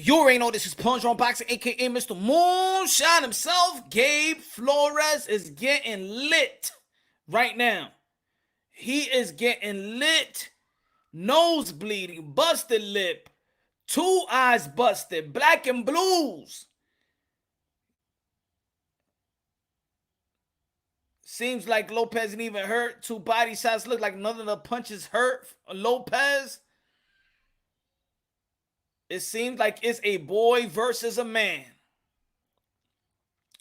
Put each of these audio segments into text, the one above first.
You already know this is Plunge on Boxing, aka Mr. Moonshine himself. Gabe Flores is getting lit right now. He is getting lit. Nose bleeding, busted lip, two eyes busted, black and blues. Seems like Lopez didn't even hurt. Two body shots look like none of the punches hurt Lopez. It seems like it's a boy versus a man.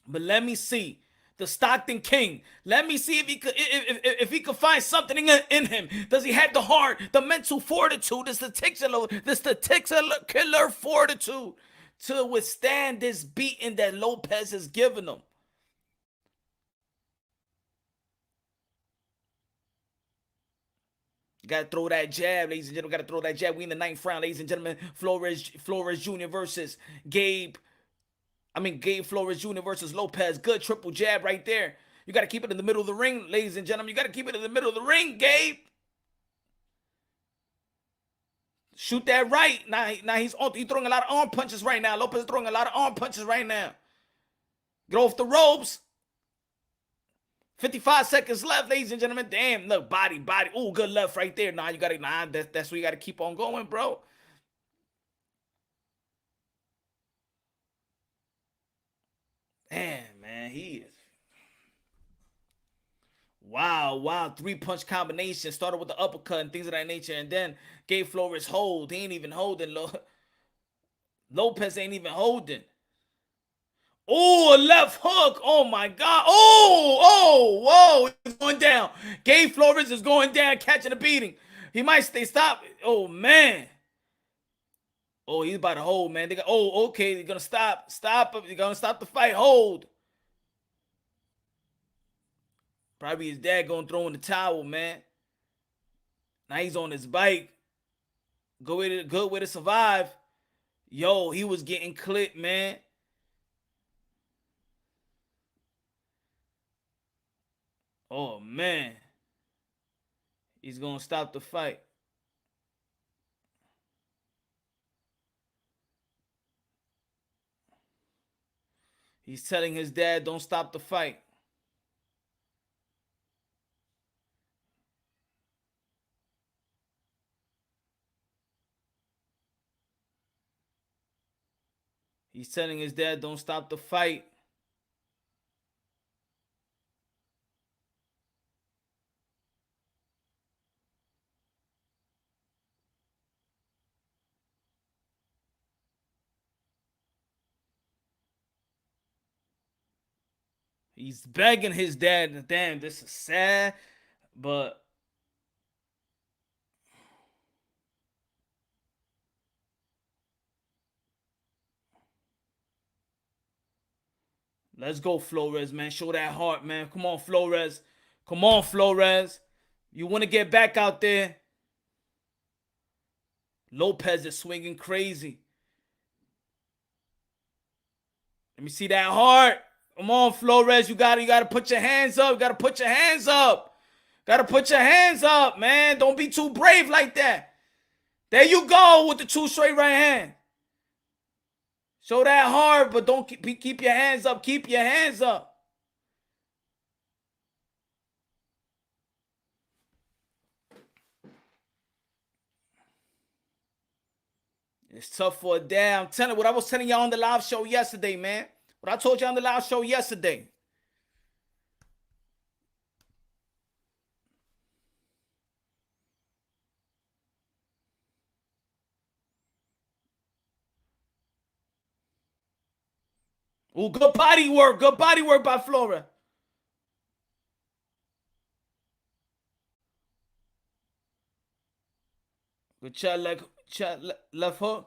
But let me see the Stockton King. Let me see if he could find something in him. Does he have the heart, the mental fortitude, the statistical fortitude to withstand this beating that Lopez has given him? Gotta throw that jab, ladies and gentlemen. Gotta throw that jab. We in the 9th round, ladies and gentlemen. Flores Jr. versus Gabe. Gabe Flores Jr. versus Lopez. Good triple jab right there. You got to keep it in the middle of the ring, ladies and gentlemen. You got to keep it in the middle of the ring, Gabe. Shoot that right. Now he's throwing a lot of arm punches right now. Lopez is throwing a lot of arm punches right now. Get off the ropes. 55 seconds left, ladies and gentlemen. Damn, look, body. Oh, good left right there. Nah, that's where you got to keep on going, bro. Damn, man, he is. Wow. 3-punch combination. Started with the uppercut and things of that nature. And then gave Flores hold. He ain't even holding. Lopez ain't even holding. Oh, a left hook. Oh, my God. Whoa. He's going down. Gabe Flores is going down, catching a beating. He might stop. Oh, man. Oh, he's about to hold, man. Okay. They're going to stop. They're going to stop the fight. Hold. Probably his dad going to throw in the towel, man. Now he's on his bike. Good way to survive. Yo, he was getting clipped, man. Oh, man. He's going to stop the fight. He's telling his dad, don't stop the fight. He's telling his dad, don't stop the fight. He's begging his dad. Damn, this is sad, but let's go, Flores, man. Show that heart, man. Come on, Flores. You want to get back out there? Lopez is swinging crazy. Let me see that heart. Come on, Flores. You gotta put your hands up. Gotta put your hands up, man. Don't be too brave like that. There you go with the 2 straight right hand. Show that heart, but don't keep your hands up. Keep your hands up. It's tough for a dad. I'm telling what I was telling y'all on the live show yesterday, man. What I told you on the live show yesterday. Oh, good body work. Good body work by Flora. Good shot, left hook.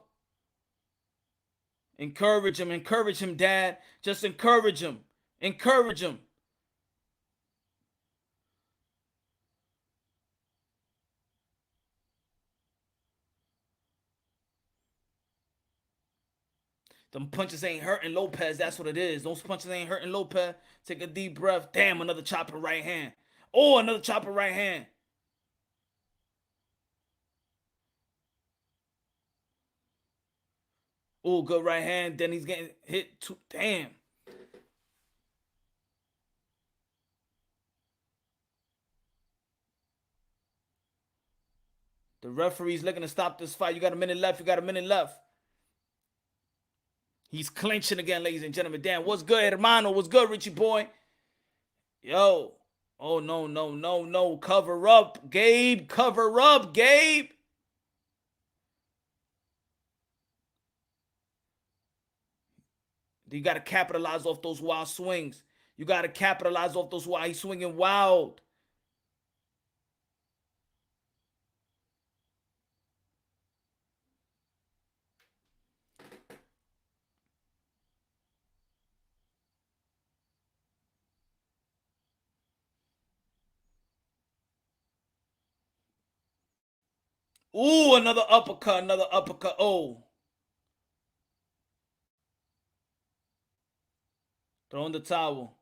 Encourage him, Dad. Just encourage him. Them punches ain't hurting Lopez. That's what it is. Those punches ain't hurting Lopez. Take a deep breath. Damn, another chopper right hand. Oh, another chopper right hand. Oh, good right hand. Then he's getting hit. Damn. The referee's looking to stop this fight. You got a minute left. You got a minute left. He's clinching again, ladies and gentlemen. Damn, what's good, hermano? What's good, Richie boy? Yo. Oh, no, no, no, no. Cover up, Gabe. Cover up, Gabe. You got to capitalize off those wild swings. You got to capitalize off those wild. He's swinging wild. Ooh, another uppercut, another uppercut. Oh, throwing the towel.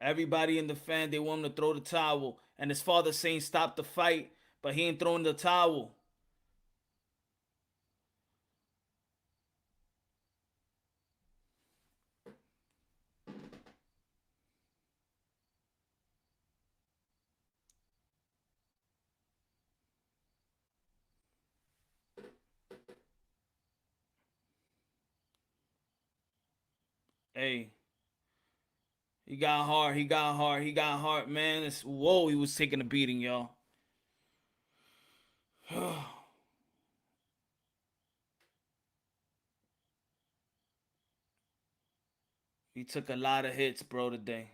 Everybody in the fan, they want him to throw the towel. And his father saying stop the fight, but he ain't throwing the towel. Hey, he got hard, he got hard, he got hard, man. Whoa, he was taking a beating, y'all. He took a lot of hits, bro, today.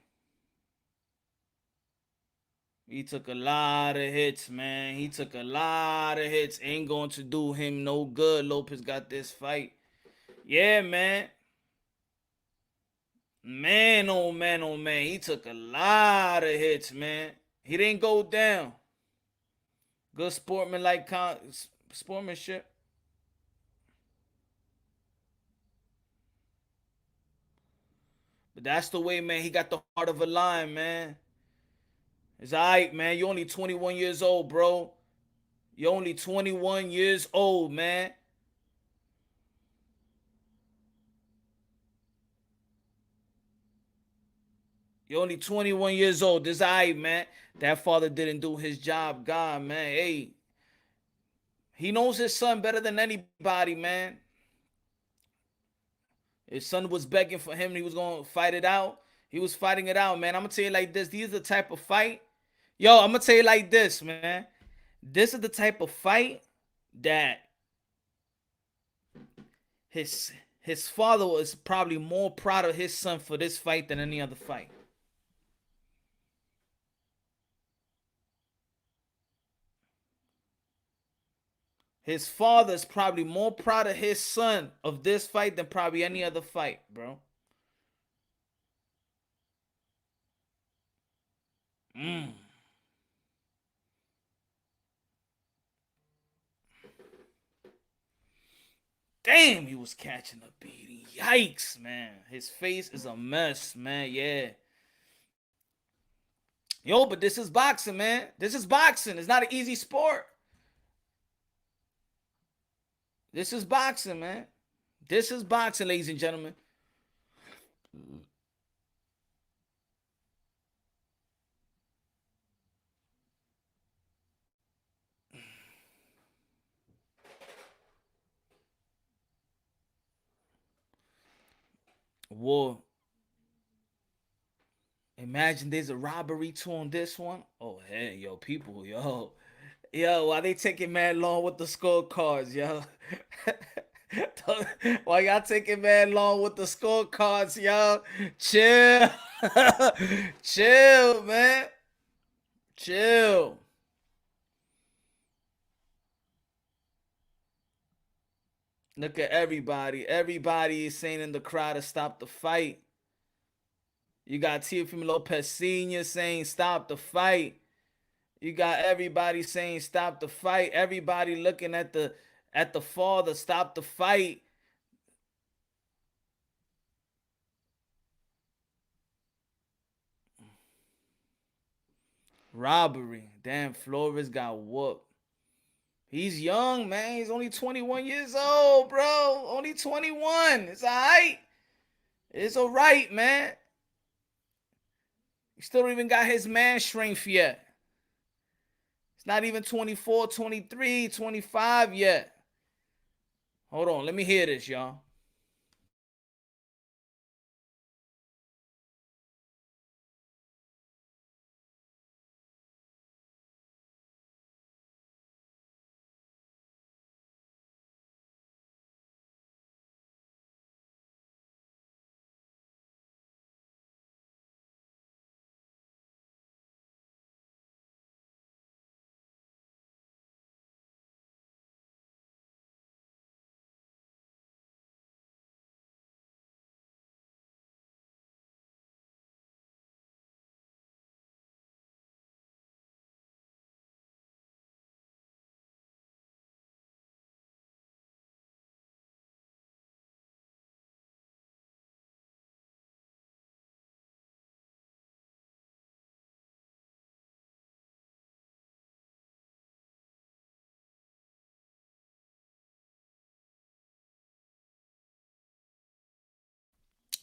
He took a lot of hits, man. He took a lot of hits. Ain't going to do him no good. Lopez got this fight. Yeah, man. Man, oh man, oh man. He took a lot of hits, man. He didn't go down. Good sportsmanship. But that's the way, man. He got the heart of a lion, man. It's all right, man. You're only 21 years old, bro. You're only 21 years old, man. You're only 21 years old. This all right, man. That father didn't do his job. God, man. Hey, he knows his son better than anybody, man. His son was begging for him. He was going to fight it out. He was fighting it out, man. I'm going to tell you like this. These are the type of fight. Yo, I'm going to tell you like this, man. This is the type of fight that his father was probably more proud of his son for this fight than any other fight. His father's probably more proud of his son of this fight than probably any other fight, bro. Mm. Damn, he was catching a beating. Yikes, man. His face is a mess, man. Yeah. Yo, but this is boxing, man. This is boxing. It's not an easy sport. This is boxing, man. This is boxing, ladies and gentlemen. War. Imagine there's a robbery too on this one. Oh, hey, yo, people, yo. Yo, why they taking mad long with the scorecards, yo? Why y'all taking mad long with the scorecards, yo? Chill. Chill, man. Chill. Look at everybody. Everybody is saying in the crowd to stop the fight. You got Teofimo Lopez Sr. saying stop the fight. You got everybody saying stop the fight. Everybody looking at the father, stop the fight. Robbery. Damn, Flores got whooped. He's young, man. He's only 21 years old, bro. Only 21. It's all right. It's all right, man. He still don't even got his man strength yet. It's not even 24, 23, 25 yet. Hold on. Let me hear this, y'all.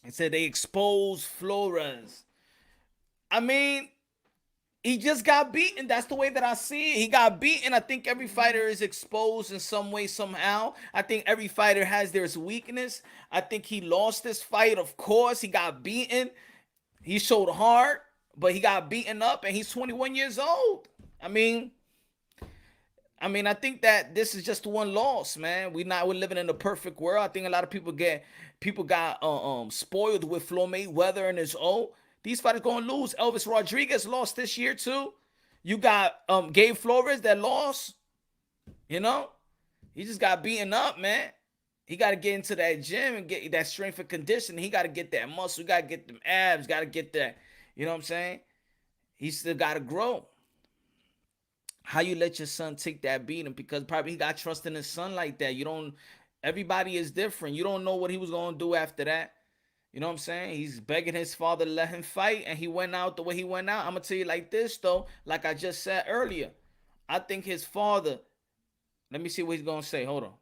It said they exposed Flores. I mean, he just got beaten. That's the way that I see it. He got beaten. I think every fighter is exposed in some way, somehow. I think every fighter has their weakness. I think he lost this fight. Of course, he got beaten. He showed heart, but he got beaten up, and he's 21 years old. I mean, I think that this is just one loss, man. We're living in a perfect world. I think a lot of people got spoiled with Floyd Mayweather and his O. These fighters gonna lose. Elvis Rodriguez lost this year too. You got Gabe Flores that lost. You know, he just got beaten up, man. He got to get into that gym and get that strength and conditioning. He got to get that muscle. He got to get them abs. Got to get that. You know what I'm saying? He still got to grow. How you let your son take that beating? Because probably he got trust in his son like that. You don't. Everybody is different. You don't know what he was gonna do after that. You know what I'm saying? He's begging his father to let him fight, and he went out the way he went out. I'm gonna tell you like this though, like I just said earlier. I think his father. Let me see what he's gonna say. Hold on.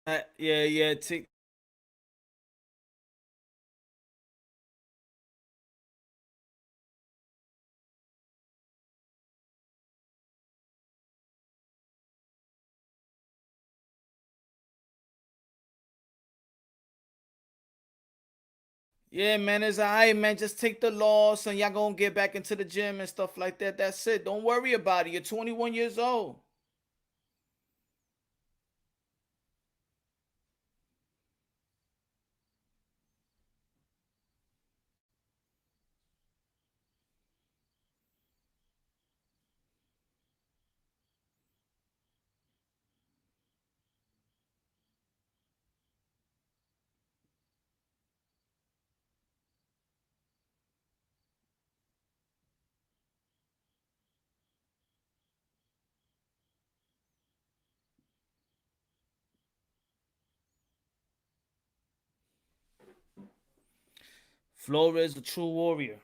Yeah. Yeah, man, it's alright, man. Just take the loss and y'all gonna get back into the gym and stuff like that. That's it. Don't worry about it. You're 21 years old. Flores, the true warrior.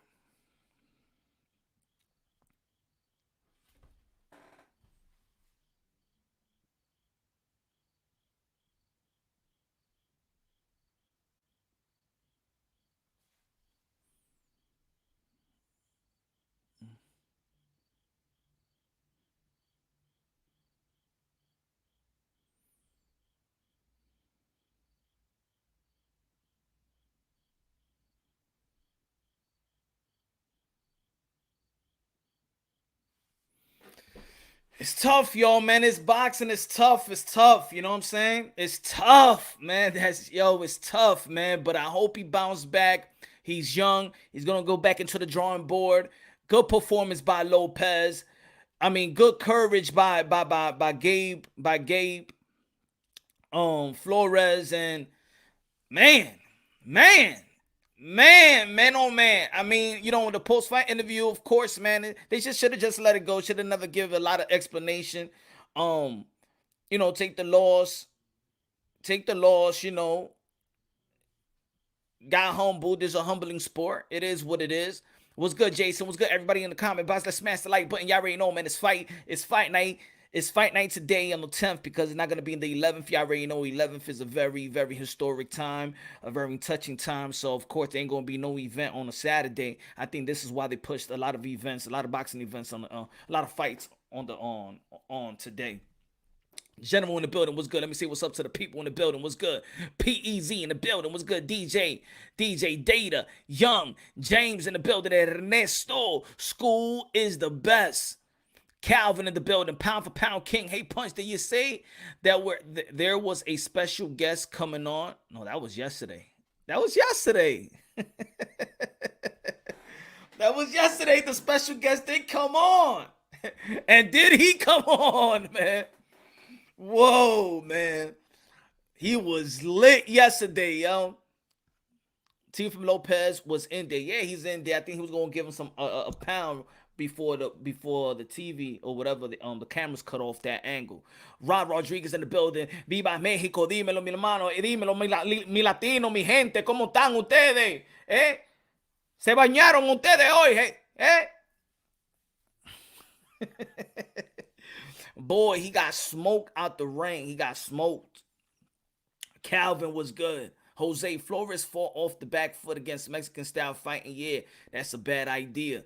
It's tough, y'all, man. This boxing is tough. It's tough. You know what I'm saying? It's tough, man. It's tough, man. But I hope he bounced back. He's young. He's gonna go back into the drawing board. Good performance by Lopez. I mean, good courage by Gabe, Flores, and man, man, man, oh man. I mean, the post fight interview, of course, man, they just should have just let it go. Should have never give a lot of explanation. Um, take the loss, take the loss. Got humbled. It's a humbling sport. It is what it is. What's good, Jason? What's good, everybody in the comment box? Let's smash the like button. Y'all already know, man. It's fight night. It's fight night today on the 10th because it's not gonna be in the 11th. Y'all already know 11th is a very, very historic time, a very touching time. So of course there ain't gonna be no event on a Saturday. I think this is why they pushed a lot of events, a lot of boxing events on a lot of fights on today. General in the building, what's good? Let me say what's up to the people in the building. What's good? PEZ in the building. What's good? DJ Data, Young, James in the building. Ernesto, school is the best. Calvin in the building, pound for pound king. Hey, Punch, did you say that there was a special guest coming on? No, that was yesterday. That was yesterday. That was yesterday. The special guest did come on. And did he come on, man? Whoa, man. He was lit yesterday, yo. Teofimo Lopez was in there. Yeah, he's in there. I think he was gonna give him some a pound before the TV or whatever the cameras cut off that angle. Rod Rodriguez in the building. Viva México, dímelo mi hermano, dímelo mi latino, mi gente, ¿cómo están ustedes? Se bañaron ustedes hoy, Boy, he got smoked out the ring. He got smoked. Calvin was good. Jose Flores fought off the back foot against Mexican style fighting. Yeah, that's a bad idea.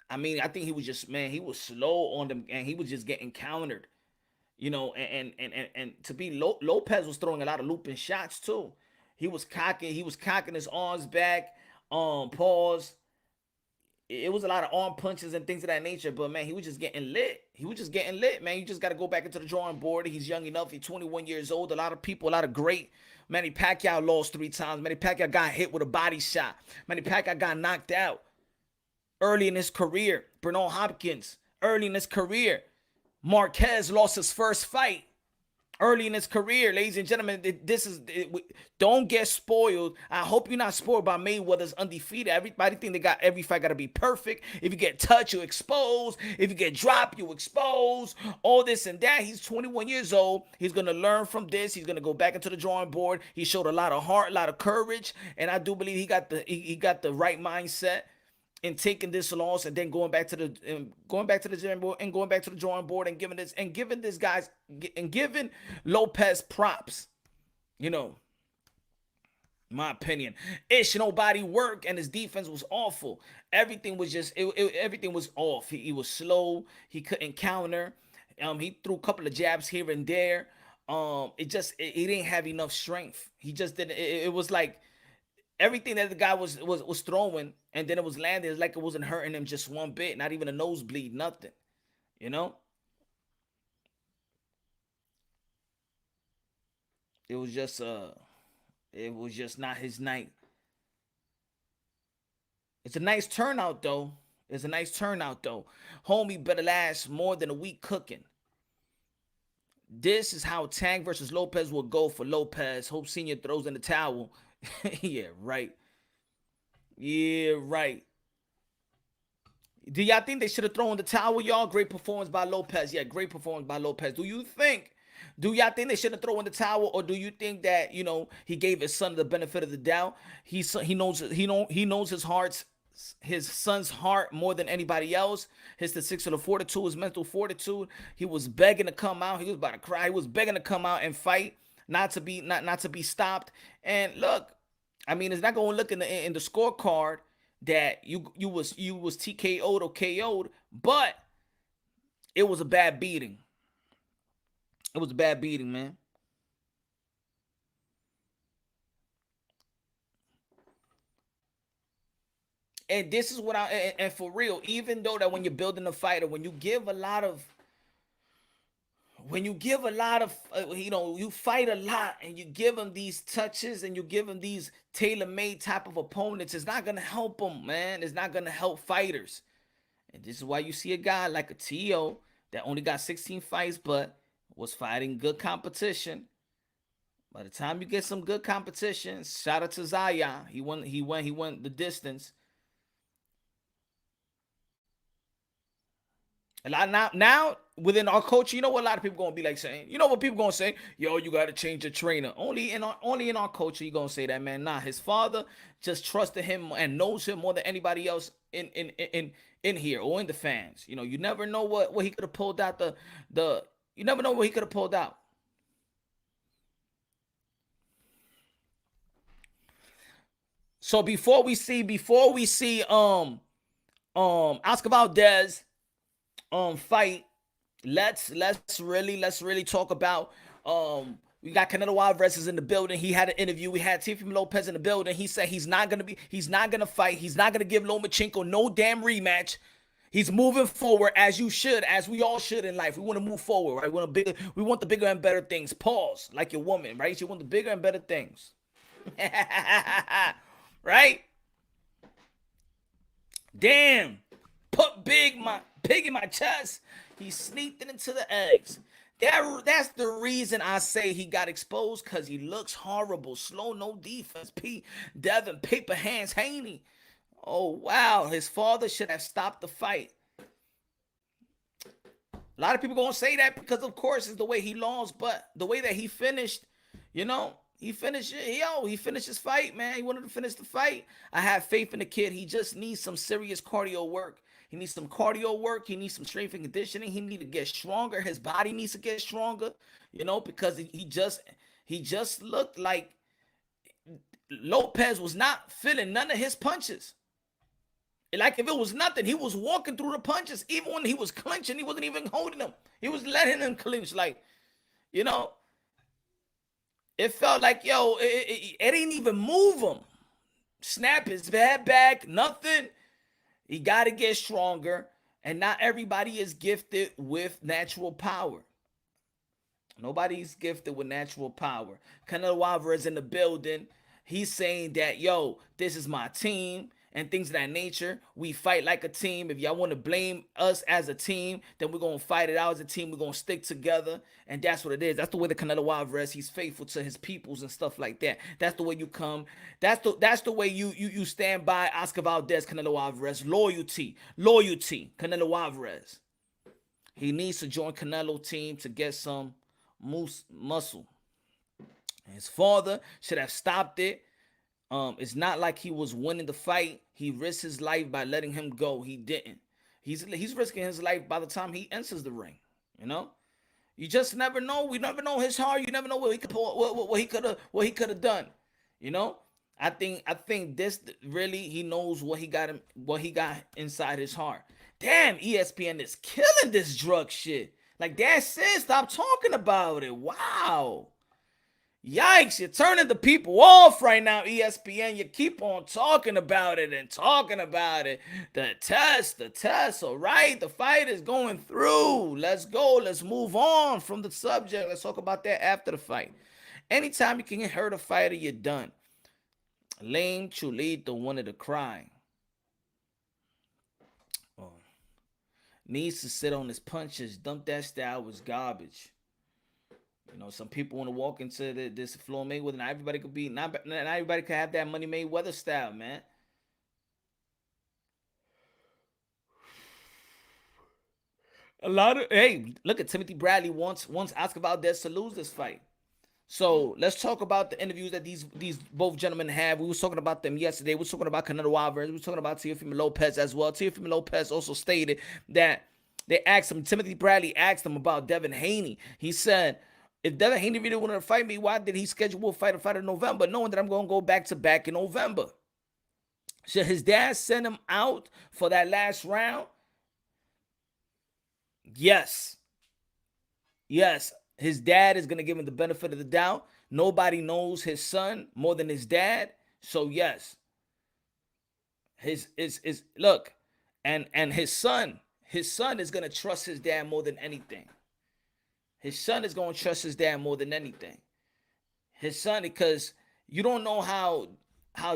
I mean, I think he was just, man, he was slow on them and he was just getting countered. And to be Lopez was throwing a lot of looping shots too. He was cocking his arms back. Pause. It was a lot of arm punches and things of that nature, but man, he was just getting lit. He was just getting lit, man. You just got to go back into the drawing board. He's young enough. He's 21 years old. A lot of people, a lot of great. Manny Pacquiao lost 3 times. Manny Pacquiao got hit with a body shot. Manny Pacquiao got knocked out early in his career. Bernal Hopkins early in his career. Marquez lost his first fight early in his career, ladies and gentlemen. Don't get spoiled. I hope you're not spoiled by Mayweather's undefeated. Everybody think they got every fight got to be perfect. If you get touched, you expose. If you get dropped, you expose. All this and that. He's 21 years old. He's gonna learn from this. He's gonna go back into the drawing board. He showed a lot of heart, a lot of courage, and I do believe he got the right mindset in taking this loss and then going back to the gym board and going back to the drawing board and giving this guys and giving Lopez props. You know, my opinion. Ish nobody work and his defense was awful. Everything was just everything was off. He was slow. He couldn't counter. He threw a couple of jabs here and there. He didn't have enough strength. He just didn't. It was like everything that the guy was throwing, and then it was landing. It's like it wasn't hurting him just one bit. Not even a nosebleed. Nothing. You know. It was just it was just not his night. It's a nice turnout though. It's a nice turnout though. Homie better last more than a week cooking. This is how Tank versus Lopez will go for Lopez. Hope Senior throws in the towel. Yeah, right. Yeah, right. Do y'all think they should have thrown the towel, y'all? Great performance by Lopez. Yeah, great performance by Lopez. Do y'all think they should have thrown the towel, or do you think that he gave his son the benefit of the doubt? He knows his son's heart more than anybody else. His the fortitude, his mental fortitude. He was begging to come out. He was about to cry. He was begging to come out and fight, not to be stopped. And look, I mean, it's not going to look in the scorecard that you was TKO'd or KO'd, but it was a bad beating. It was a bad beating, man. And this is what and for real, even though that when you're building a fighter, when you give a lot of you fight a lot and you give them these touches and you give them these tailor-made type of opponents, it's not gonna help them, man. It's not gonna help fighters. And this is why you see a guy like a T.O. that only got 16 fights but was fighting good competition. By the time you get some good competition, shout out to Zaya. He went the distance. A lot now within our culture, you know what a lot of people gonna be like saying. You know what people gonna say? Yo, you gotta change your trainer. Only in our culture, you gonna say that, man. Nah, his father just trusted him and knows him more than anybody else in here or in the fans. You never know what he could have pulled out the you never know what he could have pulled out. So before we see Oscar Valdez fight, let's really talk about we got Canelo Alvarez in the building. He had an interview. We had Teofimo Lopez in the building. He said he's not gonna fight. He's not gonna give Lomachenko no damn rematch. He's moving forward as you should, as we all should in life. We want to move forward, right? We want the bigger and better things. Pause, like your woman, right? You want the bigger and better things, right? Damn, put pig in my chest. He sneaked it into the eggs. That's the reason I say he got exposed, because he looks horrible. Slow, no defense. Devin Paper Hands Haney. Oh wow, his father should have stopped the fight. A lot of people gonna say that because of course it's the way he lost, but the way that he finished, he finished his fight, man. He wanted to finish the fight. I have faith in the kid. He just needs some serious cardio work. He needs some cardio work. He needs some strength and conditioning. He needs to get stronger. His body needs to get stronger, because he just looked like Lopez was not feeling none of his punches. Like if it was nothing, he was walking through the punches. Even when he was clinching, he wasn't even holding them. He was letting them clinch. Like, you know, it felt like, it didn't even move him. Snap his head back, nothing. He got to get stronger. And not everybody is gifted with natural power. Nobody's gifted with natural power. Canelo Alvarez in the building. He's saying that, this is my team and things of that nature. We fight like a team. If y'all want to blame us as a team, then we're going to fight it out as a team. We're going to stick together. And that's what it is. That's the way the Canelo Alvarez, he's faithful to his peoples and stuff like that. That's the way you come. That's the way you stand by Oscar Valdez, Canelo Alvarez. Loyalty, Canelo Alvarez. He needs to join Canelo team to get some muscle. His father should have stopped it. It's not like he was winning the fight. He risked his life by letting him go. He didn't. He's risking his life by the time he enters the ring. You know, You just never know. We never know his heart. You never know what he could have done. You know, I think this really he knows what he got inside his heart. Damn, ESPN is killing this drug shit. Like that's it. Stop talking about it. Wow. Yikes, you're turning the people off right now, ESPN. You keep on talking about it and talking about it. The test, all right? The fight is going through. Let's go. Let's move on from the subject. Let's talk about that after the fight. Anytime you can hurt a fighter, you're done. Lame Chulito wanted to cry. Oh. Needs to sit on his punches. Dump that style was garbage. You know, some people want to walk into this Floyd Mayweather. Not everybody could be not everybody could have that Money Mayweather style, man. A lot of look at Timothy Bradley wants Oscar Valdez to lose this fight. So let's talk about the interviews that these both gentlemen have. We were talking about them yesterday. We were talking about Canelo Alvarez. We were talking about Teofimo Lopez as well. Teofimo Lopez also stated that they asked him. Timothy Bradley asked him about Devin Haney. He said, if Devin Haney really wanted to fight me, why did he schedule a fight in November, knowing that I'm going to go back to back in November? Should his dad send him out for that last round? Yes. Yes. His dad is going to give him the benefit of the doubt. Nobody knows his son more than his dad. So yes. His look, and his son is going to trust his dad more than anything. His son is going to trust his dad more than anything. His son, because you don't know how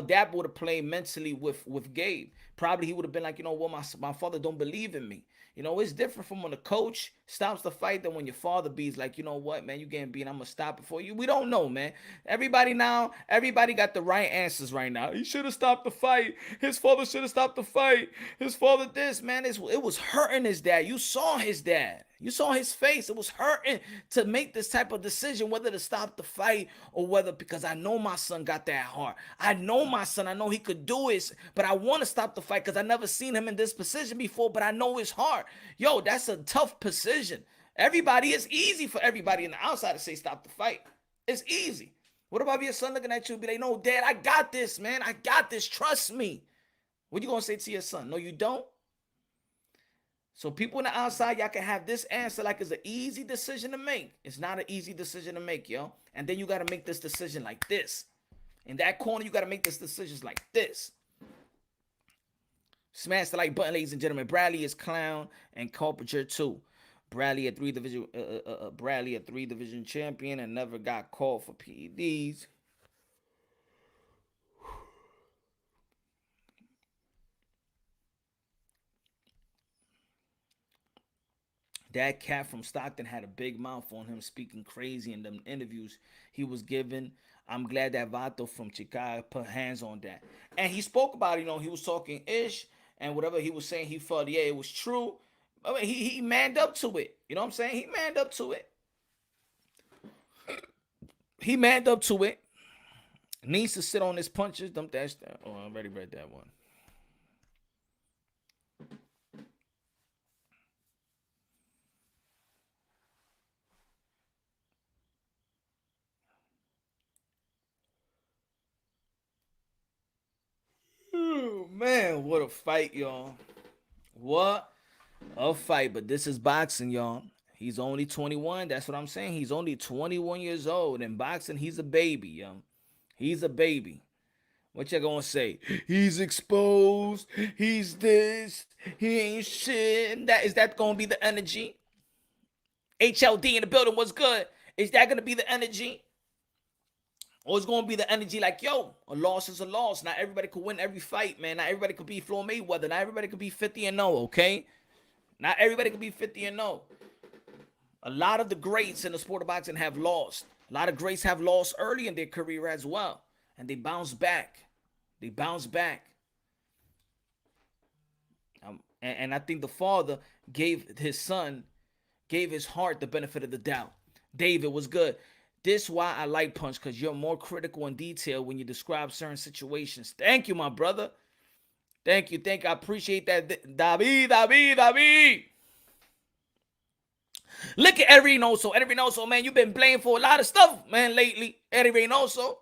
Dap would have played mentally with Gabe. Probably he would have been like, you know what, my father don't believe in me. You know, it's different from when a coach stops the fight than when your father beats like, you know what, man, you getting beat, I'm gonna stop it for you. We don't know, man. Everybody got the right answers right now. He should have stopped the fight. His father should have stopped the fight. His father this, man, it was hurting his dad. You saw his dad. You saw his face. It was hurting to make this type of decision, whether to stop the fight or whether, because I know my son got that heart. I know my son. I know he could do it, but I want to stop the fight because I never seen him in this position before, but I know his heart. Yo, that's a tough position. Everybody, it's easy for everybody in the outside to say stop the fight. It's easy. What about your son looking at you and be like, no, Dad, I got this, man. I got this. Trust me. What you going to say to your son? No, you don't? So people on the outside, y'all can have this answer like it's an easy decision to make. It's not an easy decision to make, yo. And then you got to make this decision like this. In that corner, you got to make this decisions like this. Smash the like button, ladies and gentlemen. Bradley is clown and Carpenter too. Bradley a three division champion and never got called for PEDs. That cat from Stockton had a big mouth on him, speaking crazy in them interviews he was giving. I'm glad that Vato from Chicago put hands on that. And he spoke about it, you know, he was talking ish and whatever he was saying, he felt, yeah, it was true. I mean, he manned up to it. You know what I'm saying? He manned up to it. He manned up to it. Needs to sit on his punches. Dump that. Oh, I already read that one. Oh, man, what a fight, y'all. What a fight. But this is boxing, y'all. He's only 21. That's what I'm saying. He's only 21 years old. In boxing, he's a baby, yo. He's a baby. What you gonna say? He's exposed. He's this. He ain't shit. That gonna be the energy? HLD in the building was good. Is that gonna be the energy? Or it's gonna be the energy like, yo, a loss is a loss. Not everybody could win every fight, man. Not everybody could be Floyd Mayweather. Not everybody could be 50 and 0, okay? Not everybody could be 50 and 0. A lot of the greats in the sport of boxing have lost. A lot of greats have lost early in their career as well. And they bounce back. They bounce back. And I think the father gave his heart the benefit of the doubt. David was good. This why I like Punch, because you're more critical in detail when you describe certain situations. Thank you, my brother. Thank you. I appreciate that. David. Look at Eddie Reynoso. Eddie Reynoso, man, you've been blamed for a lot of stuff, man, lately. Eddie Reynoso.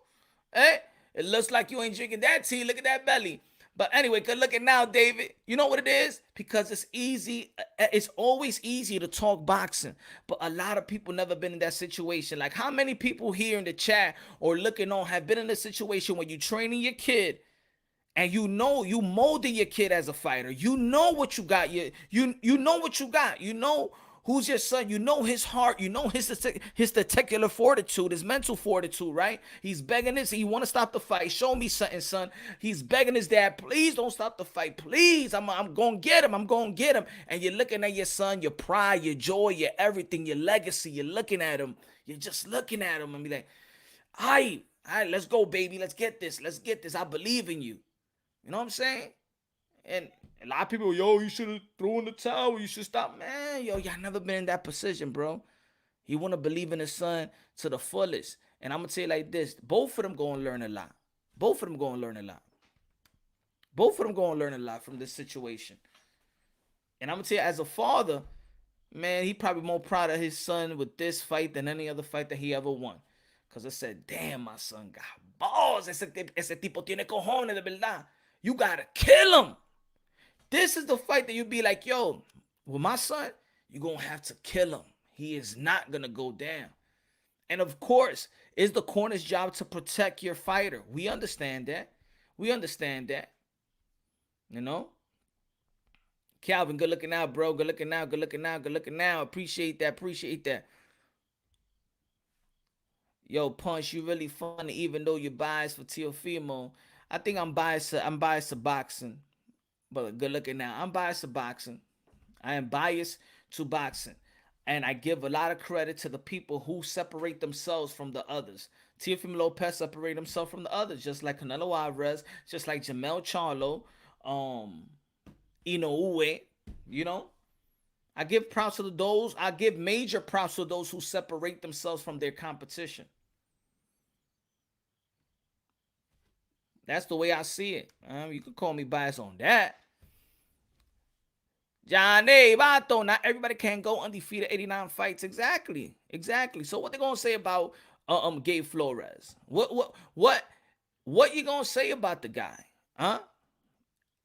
Eh? It looks like you ain't drinking that tea. Look at that belly. But anyway, good looking now, David. You know what it is? Because it's easy. It's always easy to talk boxing. But a lot of people never been in that situation. Like, how many people here in the chat or looking on have been in a situation where you training your kid and you know you molding your kid as a fighter. You know what you got. You know what you got. You know who's your son. You know his heart. You know his testicular fortitude, his mental fortitude, right? He's begging this. He want to stop the fight. Show me something, son. He's begging his dad, please don't stop the fight. Please, I'm going to get him. I'm going to get him. And you're looking at your son, your pride, your joy, your everything, your legacy. You're looking at him. You're just looking at him and be like, all right, let's go, baby. Let's get this. Let's get this. I believe in you. You know what I'm saying? And a lot of people, yo, you should have thrown the towel. You should stop. Man, yo, y'all never been in that position, bro. He want to believe in his son to the fullest. And I'm going to tell you like this. Both of them going to learn a lot. Both of them going to learn a lot. Both of them going to learn a lot from this situation. And I'm going to tell you, as a father, man, he probably more proud of his son with this fight than any other fight that he ever won. Because I said, damn, my son got balls. Ese tipo tiene cojones de verdad. You gotta kill him. This is the fight that you be like, yo, with my son, you're gonna have to kill him. He is not gonna go down. And of course, it's the corner's job to protect your fighter. We understand that. We understand that. You know? Calvin, good looking out, bro. Good looking out, good looking out, good looking out. Appreciate that, appreciate that. Yo, Punch, you really funny, even though you're biased for Teofimo. I think I'm biased to boxing. But good looking now. I'm biased to boxing. I am biased to boxing. And I give a lot of credit to the people who separate themselves from the others. Teofimo Lopez separate himself from the others, just like Canelo Alvarez, just like Jamel Charlo, Inoue, you know. I give props to those. I give major props to those who separate themselves from their competition. That's the way I see it. You could call me biased on that. Johnny, Vato, not everybody can go undefeated 89 fights. Exactly. So what they gonna say about Gabe Flores? What you gonna say about the guy? Huh?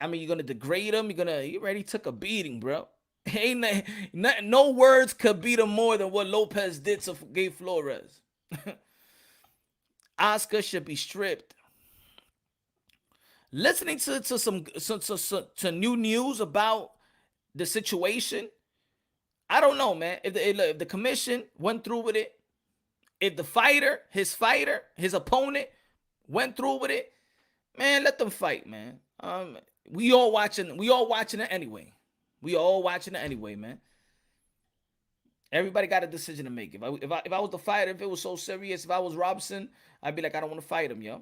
I mean, you're gonna degrade him. He already took a beating, bro. Ain't no words could beat him more than what Lopez did to Gabe Flores. Oscar should be stripped. Listening to new news about the situation, I don't know, man. If the commission went through with it, if the fighter, his opponent went through with it, man, let them fight, man. We all watching it anyway. Man. Everybody got a decision to make. If I was the fighter, if it was so serious, if I was Robson, I'd be like, I don't want to fight him, yo.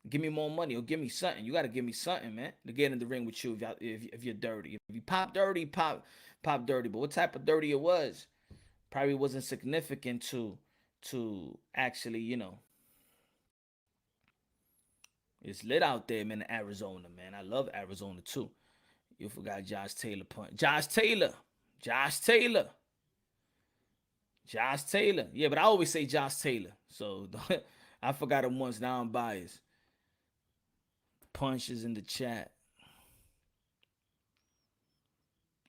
Give me more money or give me something. You got to give me something, man, to get in the ring with you if you're dirty. If you pop dirty, pop dirty. But what type of dirty it was probably wasn't significant to actually, you know. It's lit out there, man, in Arizona, man. I love Arizona, too. You forgot Josh Taylor punch. Josh Taylor. Yeah, but I always say Josh Taylor. So I forgot him once. Now I'm biased. Punches in the chat.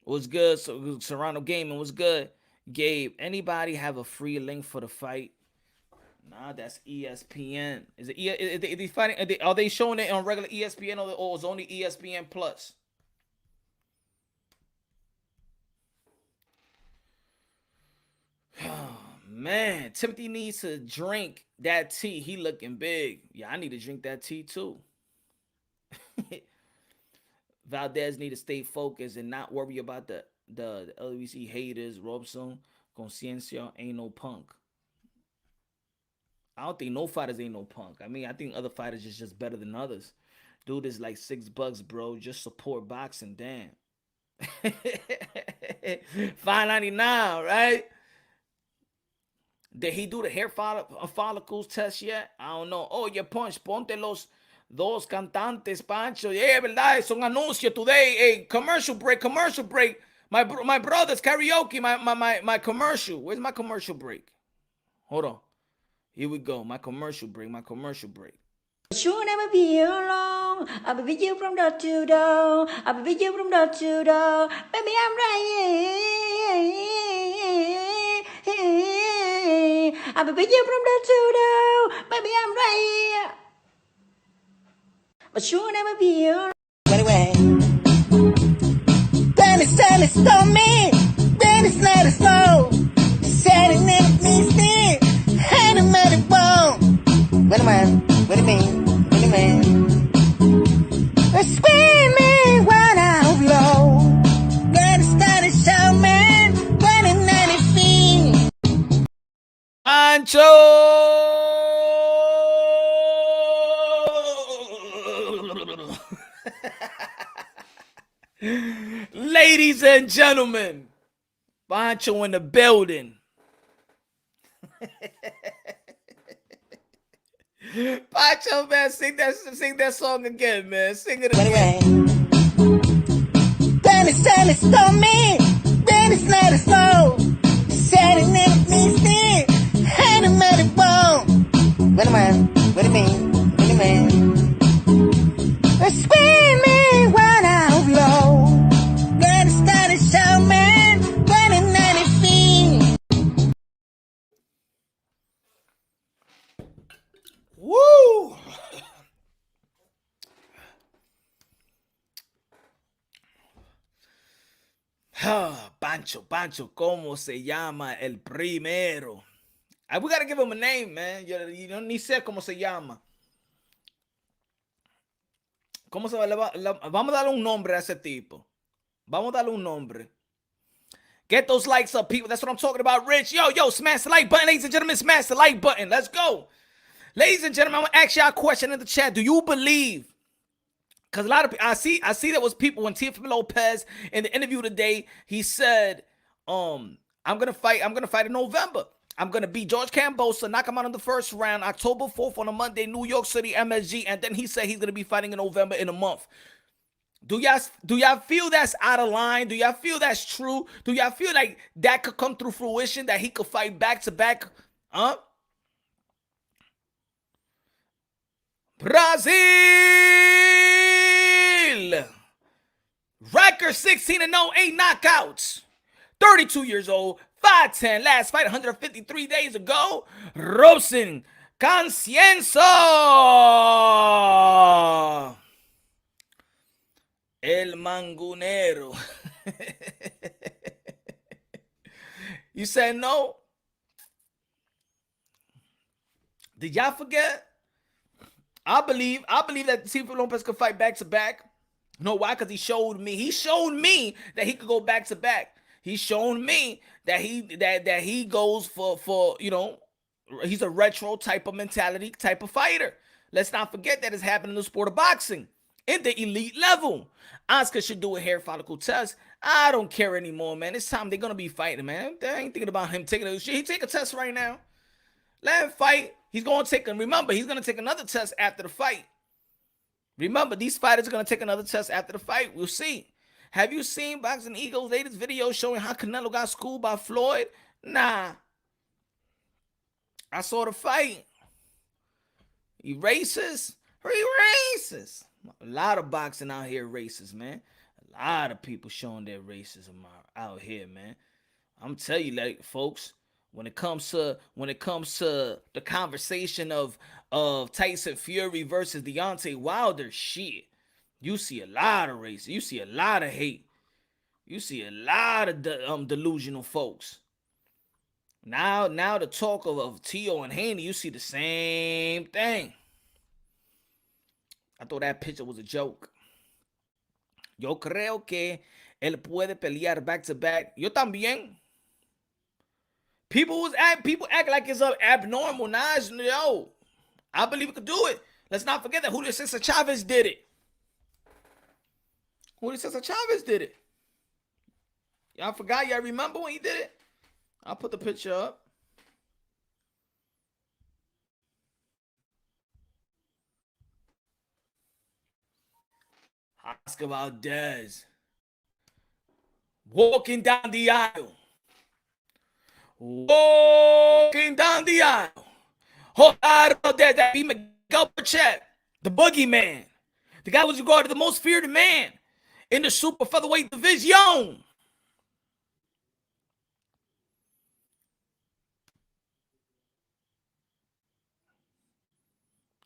What's good? So Serrano Gaming, what's good? Gabe, anybody have a free link for the fight? Nah, that's ESPN. Is they fighting? Are they showing it on regular ESPN or is only ESPN Plus? Oh, man, Timothy needs to drink that tea. He looking big. Yeah, I need to drink that tea too. Valdez need to stay focused and not worry about the LBC haters. Robson, Conceicao ain't no punk. I don't think no fighters ain't no punk. I mean, I think other fighters is just better than others. Dude is like $6, bro. Just support boxing, damn. $5.99, right? Did he do the hair follicles test yet? I don't know. Oh, you punch. Ponte los dos cantantes, Pancho. Yeah, verdad. Son anuncios today. Hey, commercial break. My brother's karaoke. My commercial. Where's my commercial break? Hold on. Here we go. My commercial break. My commercial break. You'll never be alone. I'll be with you from door to door. I'll be with you from door to door. Baby, I'm right here. I'll be with you from door to door. Baby, I'm right here. But you'll never be alone. Anyway. Then it's stormy. Then it's not a slow. Setting it needs me. And I'm at it bone. Wait a minute. What do you mean? What do you mean? Screaming when I'm low. Then it started shouting. When it 90 feet. Pancho! Ladies and gentlemen, Pancho in the building. Pancho, man, sing that song again, man. Sing it again. Anyway. Then it's stormy. Then it's not a slow. Setting it needs me. And I'm at it bone. Wait a minute. What do you mean? What do you mean? Screaming when I'm low. Then it started shouting. When it 90 feet. Woo! Pancho, ¿cómo se llama el primero? We gotta give him a name, man. You don't ni sé cómo se llama. ¿Cómo se va? Vamos a darle un nombre a ese tipo. Vamos a darle un nombre. Get those likes up, people. That's what I'm talking about, Rich. Yo, smash the like button, ladies and gentlemen. Smash the like button. Let's go. Ladies and gentlemen, I'm going to ask y'all a question in the chat. Do you believe? Because a lot of people, I see there was people when Teofimo Lopez in the interview today, he said, I'm gonna fight in November. I'm gonna beat George Cambosa, knock him out in the first round, October 4th on a Monday, New York City, MSG, and then he said he's gonna be fighting in November in a month. Do y'all feel that's out of line? Do y'all feel that's true? Do y'all feel like that could come through fruition, that he could fight back to back? Brazil! Record 16-0, 8 knockouts. 32 years old, 5'10", last fight 153 days ago. Robson, Conceicao. El Mangunero. You said no? Did y'all forget? I believe that Teofimo Lopez could fight back to back. You know why? Because he showed me that he could go back to back. He's shown me that he goes for he's a retro type of mentality, type of fighter. Let's not forget that it's happening in the sport of boxing in the elite level. Oscar should do a hair follicle test. I don't care anymore, man. It's time they're gonna be fighting, man. I ain't thinking about him taking a. Should he take a test right now? Let him fight. He's going to take, and remember, he's going to take another test after the fight. Remember, these fighters are going to take another test after the fight. We'll see. Have you seen Boxing Eagle's latest video showing how Canelo got schooled by Floyd? Nah. I saw the fight. He racist? He racist. A lot of boxing out here racist, man. A lot of people showing their racism out here, man. I'm telling you, like, folks, when it comes to the conversation of Tyson Fury versus Deontay Wilder, shit, you see a lot of racism. You see a lot of hate. You see a lot of delusional folks. Now the talk of Tio and Haney, you see the same thing. I thought that picture was a joke. Yo creo que él puede pelear back to back. Yo también. People act like it's abnormal. Nah, yo, I believe we could do it. Let's not forget that Julio Cesar Chavez did it. Julio Cesar Chavez did it. Y'all forgot? Y'all remember when he did it? I'll put the picture up. Oscar Valdez. Walking down the aisle. Walking down the aisle. Hold out there, that be Miguel Pachet, the boogeyman. The guy was regarded the most feared man in the super featherweight division.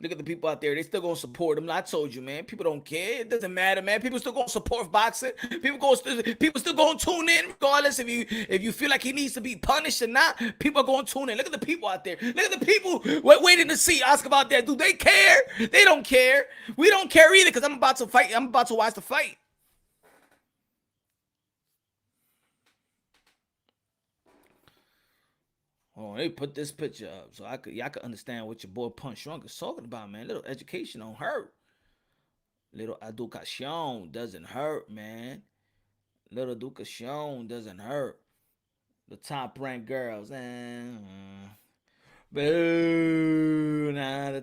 Look at the people out there. They still gonna support him. I told you, man. People don't care. It doesn't matter, man. People still gonna support boxing. People still gonna tune in, regardless if you feel like he needs to be punished or not. People are gonna tune in. Look at the people out there. Look at the people waiting to see Oscar out there. Do they care? They don't care. We don't care either, because I'm about to fight. I'm about to watch the fight. Oh, they put this picture up so y'all could understand what your boy Punch Drunk is talking about, man. Little education don't hurt. Little education doesn't hurt, man. Little education doesn't hurt. The top ranked girls, boo. Nah, the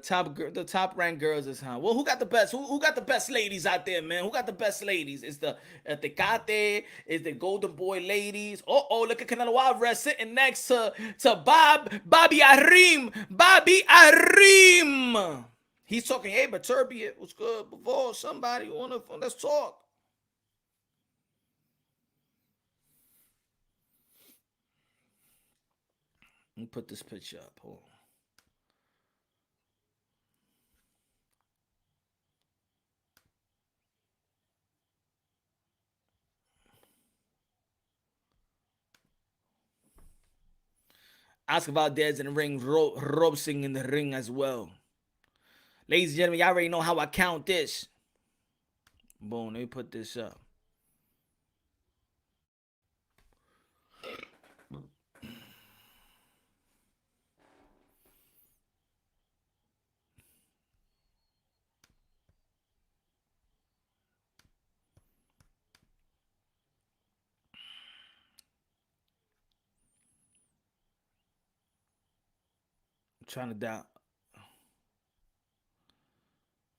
top ranked girls is well. Who got the best? Who got the best ladies out there, man? Who got the best ladies? It's the Tecate, is the Golden Boy ladies. Look at Canelo Alvarez sitting next to Bobby Arim. Bobby Arim. He's talking, hey, but Turbia, what's good? Before somebody let's talk. Let me put this picture up. Hold on. Oscar Valdez in the ring, Robson in the ring as well. Ladies and gentlemen, y'all already know how I count this. Boom, let me put this up. Trying to down.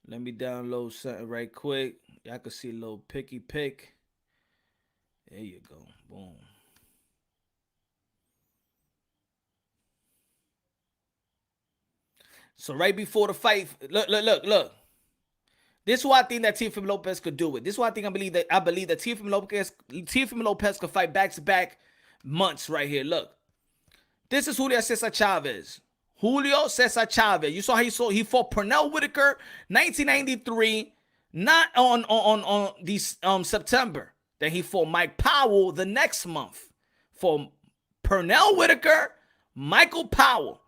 Let me download something right quick. Y'all can see a little picky pick. There you go. Boom. So right before the fight, look. This is why I think that Teofimo Lopez could do it. This is why I believe that Teofimo Lopez could fight back-to-back months right here. Look. This is Julio Cesar Chavez. Julio Cesar Chavez. You saw how he fought Pernell Whitaker 1993, not on these September. Then he fought Mike Powell the next month. For Pernell Whitaker, Michael Powell.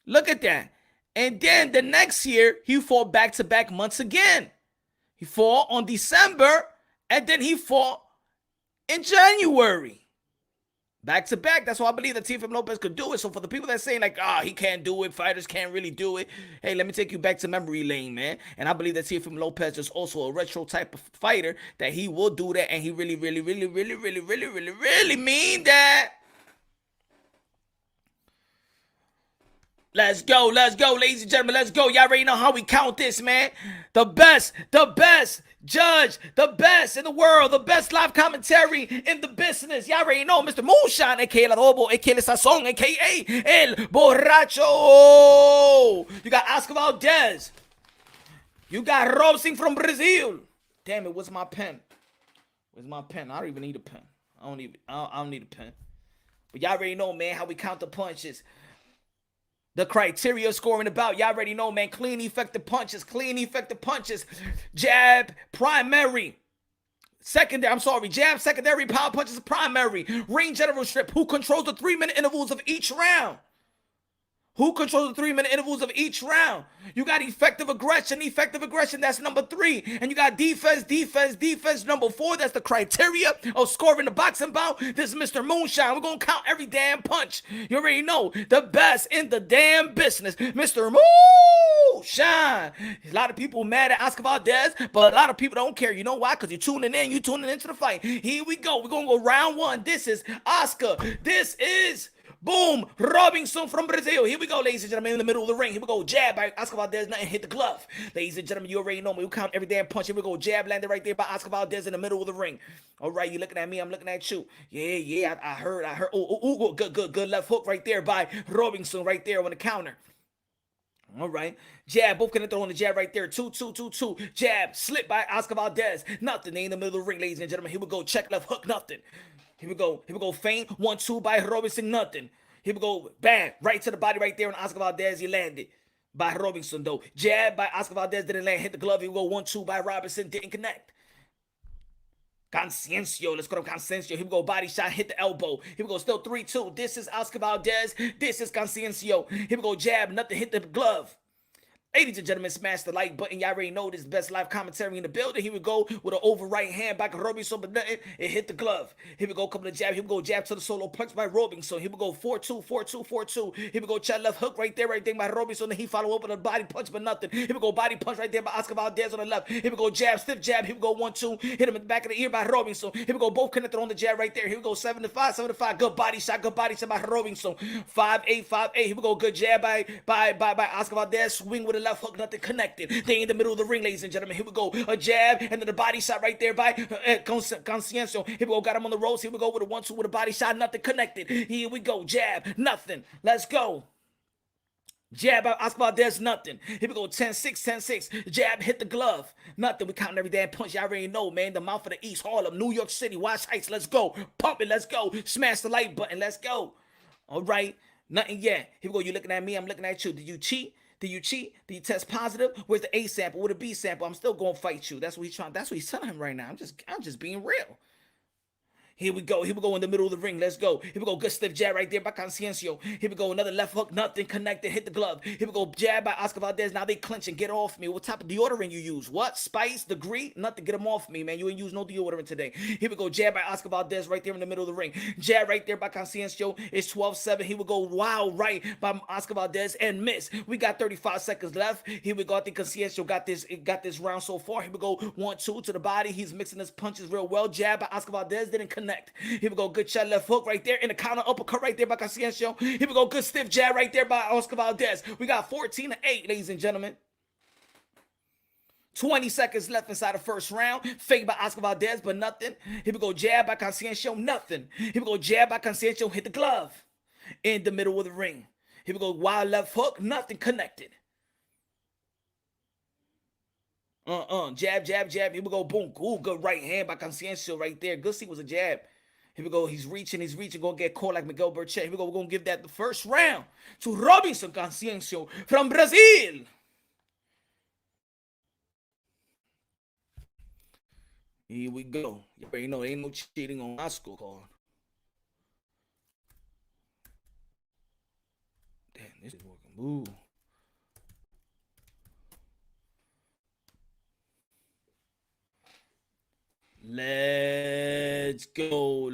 Look at that. And then the next year, he fought back-to-back months again. He fought on December, and then he fought in January. Back to back. That's why I believe that Teofimo Lopez could do it. So for the people that saying like, he can't do it, fighters can't really do it. Hey, let me take you back to memory lane, man. And I believe that Teofimo Lopez is also a retro type of fighter, that he will do that, and he really mean that. Let's go, ladies and gentlemen. Let's go. Y'all already know how we count this, man. The best judge, the best in the world, the best live commentary in the business. Y'all already know Mr. Moonshine, a.k.a. El Adobo, a.k.a. El Sazon, a.k.a. El Borracho. You got Oscar Valdez. You got Robson from Brazil. Damn it, where's my pen? Where's my pen? I don't even need a pen. I don't need a pen. But y'all already know, man, how we count the punches. The criteria scoring about, y'all already know, man. Clean, effective punches. Jab, primary. Jab, secondary, power punches, primary. Ring general strip. Who controls the 3-minute intervals of each round? You got effective aggression, that's number 3. And you got defense, number 4. That's the criteria of scoring the boxing bout. This is Mr. Moonshine. We're going to count every damn punch. You already know, the best in the damn business, Mr. Moonshine. A lot of people mad at Oscar Valdez, but a lot of people don't care. You know why? Because you're tuning into the fight. Here we go. We're going to go round 1. This is Oscar. This is Boom! Robson from Brazil. Here we go, ladies and gentlemen, in the middle of the ring. Here we go. Jab by Oscar Valdez. Nothing hit the glove. Ladies and gentlemen, you already know me. We count every damn punch. Here we go. Jab landed right there by Oscar Valdez in the middle of the ring. All right, you looking at me. I'm looking at you. Yeah. I heard. Oh, good left hook right there by Robson right there on the counter. All right. Jab, both connected on the jab right there. 2. Jab, slip by Oscar Valdez. Nothing. They in the middle of the ring, ladies and gentlemen. Here we go. Check left hook. Nothing. Here we go. Feint. 1-2 by Robson. Nothing. Here we go. Bam. Right to the body right there on Oscar Valdez. He landed by Robson, though. Jab by Oscar Valdez. Didn't land. Hit the glove. Here we go. 1-2 by Robson. Didn't connect. Conceicao, let's go to Conceicao. Here we go, body shot, hit the elbow. Here we go, still 3-2. This is Oscar Valdez. This is Conceicao. Here we go, jab, nothing hit the glove. Ladies and gentlemen, smash the like button. Y'all already know this is best live commentary in the building. Here we go with an over right hand back of Robson, but nothing. It hit the glove. Here we go, couple of jab. Here we go, jab to the solo punch by Robson. Here we go, 4-2. Here we go, chat left hook right there by Robson. Then he follow up with a body punch, but nothing. Here we go, body punch right there by Oscar Valdez on the left. Here we go, jab, stiff jab. Here we go, 1-2. Hit him in the back of the ear by Robson. Here we go, both connected on the jab right there. Here we go, 7-5. Good body shot by Robson. 5-8. Here we go, good jab by Oscar Valdez. Swing with the left hook, nothing connected. They in the middle of the ring, ladies and gentlemen. Here we go. A jab and then the body shot right there by Conceicao. Here we go. Got him on the ropes. Here we go with a 1-2 with a body shot. Nothing connected. Here we go. Jab. Nothing. Let's go. Jab by Oscar Valdez, nothing. Here we go, 10-6. Jab, hit the glove. Nothing. We counting every damn punch. Y'all already know, man. The mouth of the East, Harlem, New York City, Watch Heights. Let's go. Pump it. Let's go. Smash the like button. Let's go. All right. Nothing yet. Here we go. You looking at me. I'm looking at you. Did you cheat? Did you test positive? Where's the A sample? Where's the B sample? I'm still gonna fight you. That's what he's trying. That's what he's telling him right now. I'm just being real. Here we go in the middle of the ring. Let's go. Here we go. Good stiff jab right there by Conceicao. Here we go. Another left hook. Nothing connected. Hit the glove. Here we go. Jab by Oscar Valdez. Now they clinch and get off me. What type of deodorant you use? What? Spice? Degree? Nothing. Get them off me, man. You ain't use no deodorant today. Here we go. Jab by Oscar Valdez right there in the middle of the ring. Jab right there by Conceicao. It's 12-7. Here we go. Wow, right by Oscar Valdez and miss. We got 35 seconds left. Here we go. I think Conceicao got this round so far. Here we go. 1-2 to the body. He's mixing his punches real well. Jab by Oscar Valdez. Didn't connect. Here we go. Good shot left hook right there in the counter uppercut right there by Conceicao. Here we go. Good stiff jab right there by Oscar Valdez. We got 14-8, ladies and gentlemen. 20 seconds left inside the first round. Fake by Oscar Valdez, but nothing. Here we go. Jab by Conceicao. Nothing. Here we go. Jab by Conceicao. Hit the glove in the middle of the ring. Here we go. Wild left hook. Nothing connected. Jab. Here we go. Boom. Ooh, good right hand by Conceicao right there. Good see was a jab. Here we go. He's reaching. Gonna get caught like Miguel Burchett. Here we go. We're gonna give that the first round to Robson Conceicao from Brazil. Here we go. You already know ain't no cheating on my scorecard. Damn, this is working. Ooh. Let's go.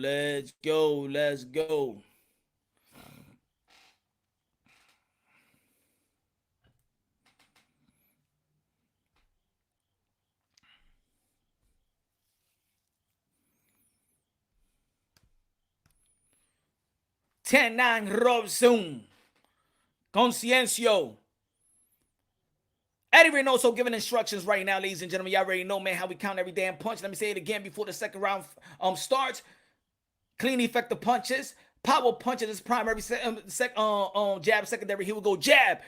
Ten-9 Robson. Conceicao. Eddie Reynoso giving instructions right now, ladies and gentlemen. Y'all already know, man, how we count every damn punch. Let me say it again before the second round starts. Clean, effective punches. Power punches is primary, jab secondary. Here we go. Jab.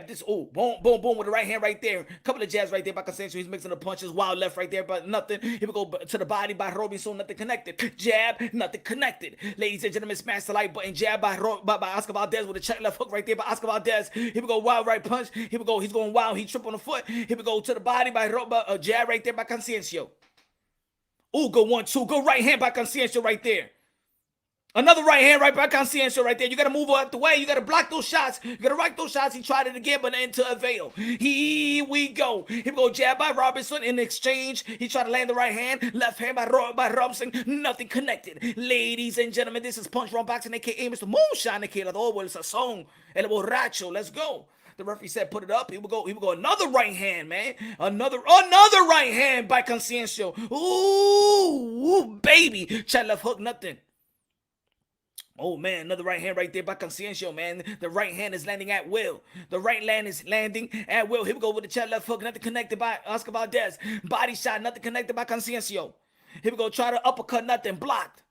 This, boom with the right hand right there. Couple of jabs right there by Conceicao. He's mixing the punches. Wild left right there, but nothing. Here we go to the body by Robson. Nothing connected. Jab, nothing connected. Ladies and gentlemen, smash the like button. Jab by Oscar Valdez with a check left hook right there by Oscar Valdez. Here we go. Wild right punch. Here we go. He's going wild. He tripped on the foot. Here we go to the body by jab right there by Conceicao. Ooh, good 1-2. Good right hand by Conceicao right there. Another right hand right by Conceicao right there. You got to move out the way. You got to block those shots. You got to right those shots. He tried it again, but then to avail. Here we go. Here we go. Jab by Robson in exchange. He tried to land the right hand. Left hand by Robson. Nothing connected. Ladies and gentlemen, this is Punch Wrong Boxing, a.k.a. Mr. Moonshine, a.k.a. el sazón, el borracho. Let's go. The referee said, put it up. Here we go. Another right hand, man. Another right hand by Conceicao. Ooh, baby. Chat left hook, nothing. Oh man, another right hand right there by Conceicao, man. The right hand is landing at will. The right hand is landing at will. Here we go with the chat left hook, nothing connected by Oscar Valdez. Body shot, nothing connected by Conceicao. Here we go, try to uppercut, nothing blocked.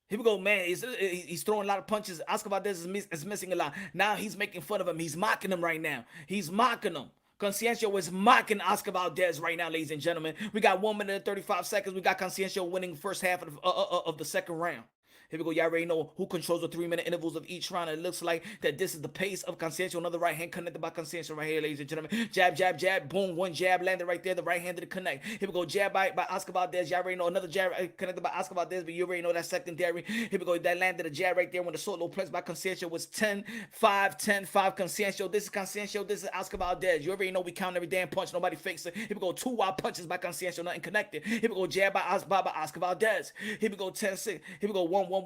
Here we go, man. He's throwing a lot of punches. Oscar Valdez is missing a lot. Now he's making fun of him. He's mocking him right now. He's mocking him. Conceicao is mocking Oscar Valdez right now, ladies and gentlemen. We got 1 minute and 35 seconds. We got Conceicao winning the first half of the second round. Here we go. Y'all already know who controls the 3-minute intervals of each round. It looks like that this is the pace of Conceicao. Another right hand connected by Conceicao right here, ladies and gentlemen. Jab, jab, jab. Boom. One jab landed right there. The right hand did connect. Here we go. Jab by Oscar Valdez. Y'all already know another jab connected by Oscar Valdez, but you already know that secondary. Here we go. That landed a jab right there when the solo press by Conceicao was 10-5, 10-5. Conceicao. This is Conceicao. This is Oscar Valdez. You already know we count every damn punch. Nobody fakes it. Here we go. 2 wild punches by Conceicao. Nothing connected. Here we go. Jab by Oscar Valdez. Here we go. 10-6. Here we go. 1-1-1.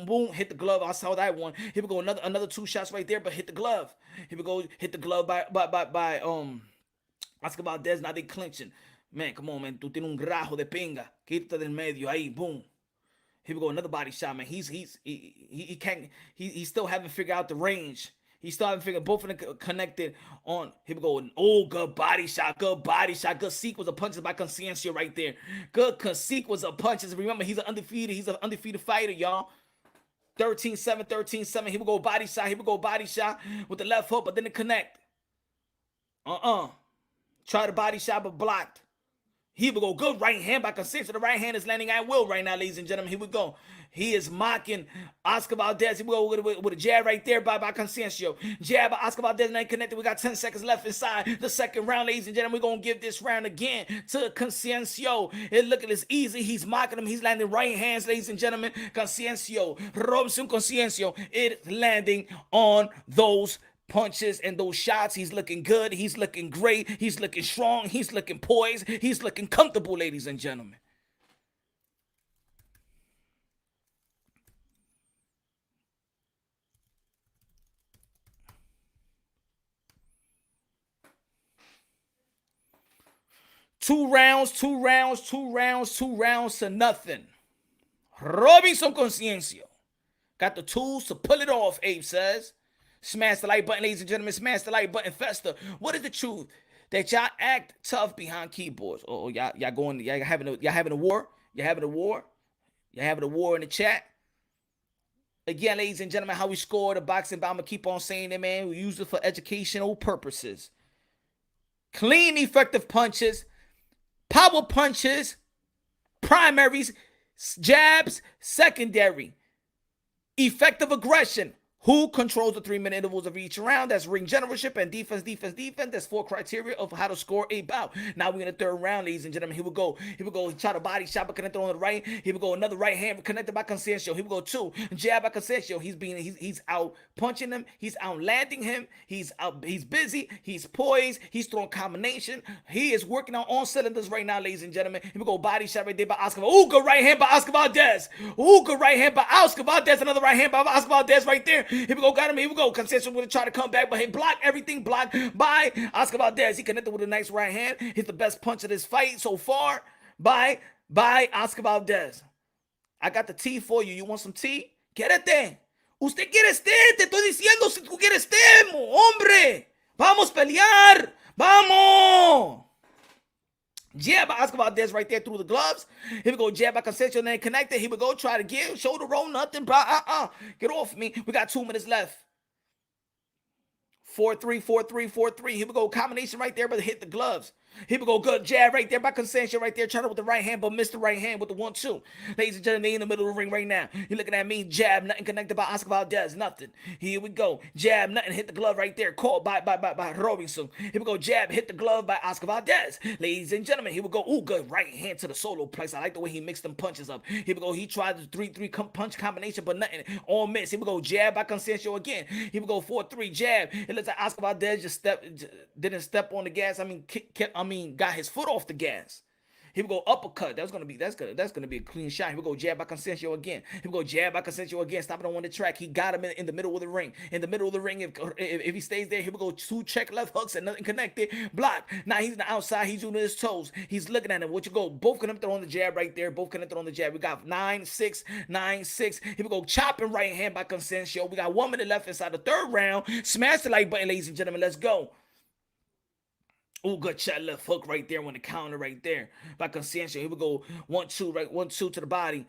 Boom. Hit the glove. I saw that one. Here we go. Another 2 shots right there, but hit the glove. Here we go. Hit the glove by Oscar Valdez. Now they clinching. Man, come on, man. Tú tienes un grajo de pinga. Quítate del medio. Ahí, boom. Here we go. Another body shot, man. He still haven't figured out the range. He still haven't figured both of them connected on. Here we go. Oh, good body shot. Good body shot. Good sequence of punches by Conceicao right there. Good sequence of punches. Remember, he's an undefeated fighter, y'all. 13-7, 13-7. Here we go, body shot. Here we go, body shot with the left hook, but then it connect. Try the body shot, but blocked. Here we go, good right hand by Conceicao. The right hand is landing at will right now, ladies and gentlemen. Here we go. He is mocking Oscar Valdez. Here we go with a jab right there by Conceicao. Jab by Oscar Valdez, not connected. We got 10 seconds left inside the second round, ladies and gentlemen. We're going to give this round again to Conceicao. And look at this, easy. He's mocking him. He's landing right hands, ladies and gentlemen. Conceicao, Robson Conceicao, it's landing on those punches and those shots. He's looking good. He's looking great. He's looking strong. He's looking poised. He's looking comfortable, ladies and gentlemen. Two rounds to nothing. Robson Conceicao got the tools to pull it off, Abe says. Smash the like button, ladies and gentlemen. Smash the like button, Fester. What is the truth? That y'all act tough behind keyboards. Oh, y'all having a war? Y'all having a war? Y'all having a war in the chat? Again, ladies and gentlemen, how we score the boxing, but I'm going to keep on saying it, man. We use it for educational purposes. Clean, effective punches, power punches, primaries, jabs, secondary, effective aggression. Who controls the 3-minute intervals of each round? That's ring generalship and defense. That's 4 criteria of how to score a bout. Now we're in the third round, ladies and gentlemen. Here we go. He try to body shot, but connected on the right. Here we go. Another right hand connected by Conceicao. Here we go. 2 jab by Conceicao. He's out punching him. He's out landing him. He's busy. He's poised. He's throwing combination. He is working on all cylinders right now, ladies and gentlemen. Here we go. Body shot right there by Oscar. Ooh, good right hand by Oscar Valdez. Ooh, good right hand by Oscar Valdez. Another right hand by Oscar Valdez right there. Here we go, got him. Here we go. Conceicao going to try to come back, but he blocked everything. Blocked by Oscar Valdez. He connected with a nice right hand. Hit the best punch of this fight so far by Oscar Valdez. I got the tea for you. You want some tea? Quédate. Usted quiere estar. Te estoy diciendo si tú quieres estar, hombre. Vamos a pelear. Vamos. Jab by Oscar Valdez right there through the gloves. Here we go. Jab by Conceicao and then connected. Here we go. Try to give. Shoulder roll. Nothing, bro. Get off me. We got 2 minutes left. 4-3, 4-3, 4-3. Here we go. Combination right there, but hit the gloves. Here we go. Good jab right there by Conceicao right there. Trying to with the right hand, but missed the right hand with the 1-2. Ladies and gentlemen, they in the middle of the ring right now. You're looking at me. Jab, nothing connected by Oscar Valdez. Nothing. Here we go. Jab, nothing. Hit the glove right there. Caught by Robson. Here we go. Jab, hit the glove by Oscar Valdez. Ladies and gentlemen, here we go. Ooh, good right hand to the solo place. I like the way he mixed them punches up. Here we go. He tried the 3-3 punch combination, but nothing. All miss. Here we go. Jab by Conceicao again. Here we go. 4-3 jab. It looks like Oscar Valdez didn't step on the gas. Got his foot off the gas. Here we go, uppercut. That's gonna be a clean shot. Here we go, jab by Conceicao again. Here we go, jab by Conceicao again. Stop it on the track. He got him in the middle of the ring. In the middle of the ring, if he stays there, here we go, 2 check left hooks and nothing connected. Block. Now he's on the outside. He's doing his toes. He's looking at him. What you go? Both connected on the jab right there. Both connected on the jab. We got 9-6, 9-6. Here we go, chopping right hand by Conceicao. We got 1 minute left inside the third round. Smash the like button, ladies and gentlemen. Let's go. Oh, good shot, left hook right there on the counter right there by Conceicao. Here we go, 1-2, right, 1-2 to the body.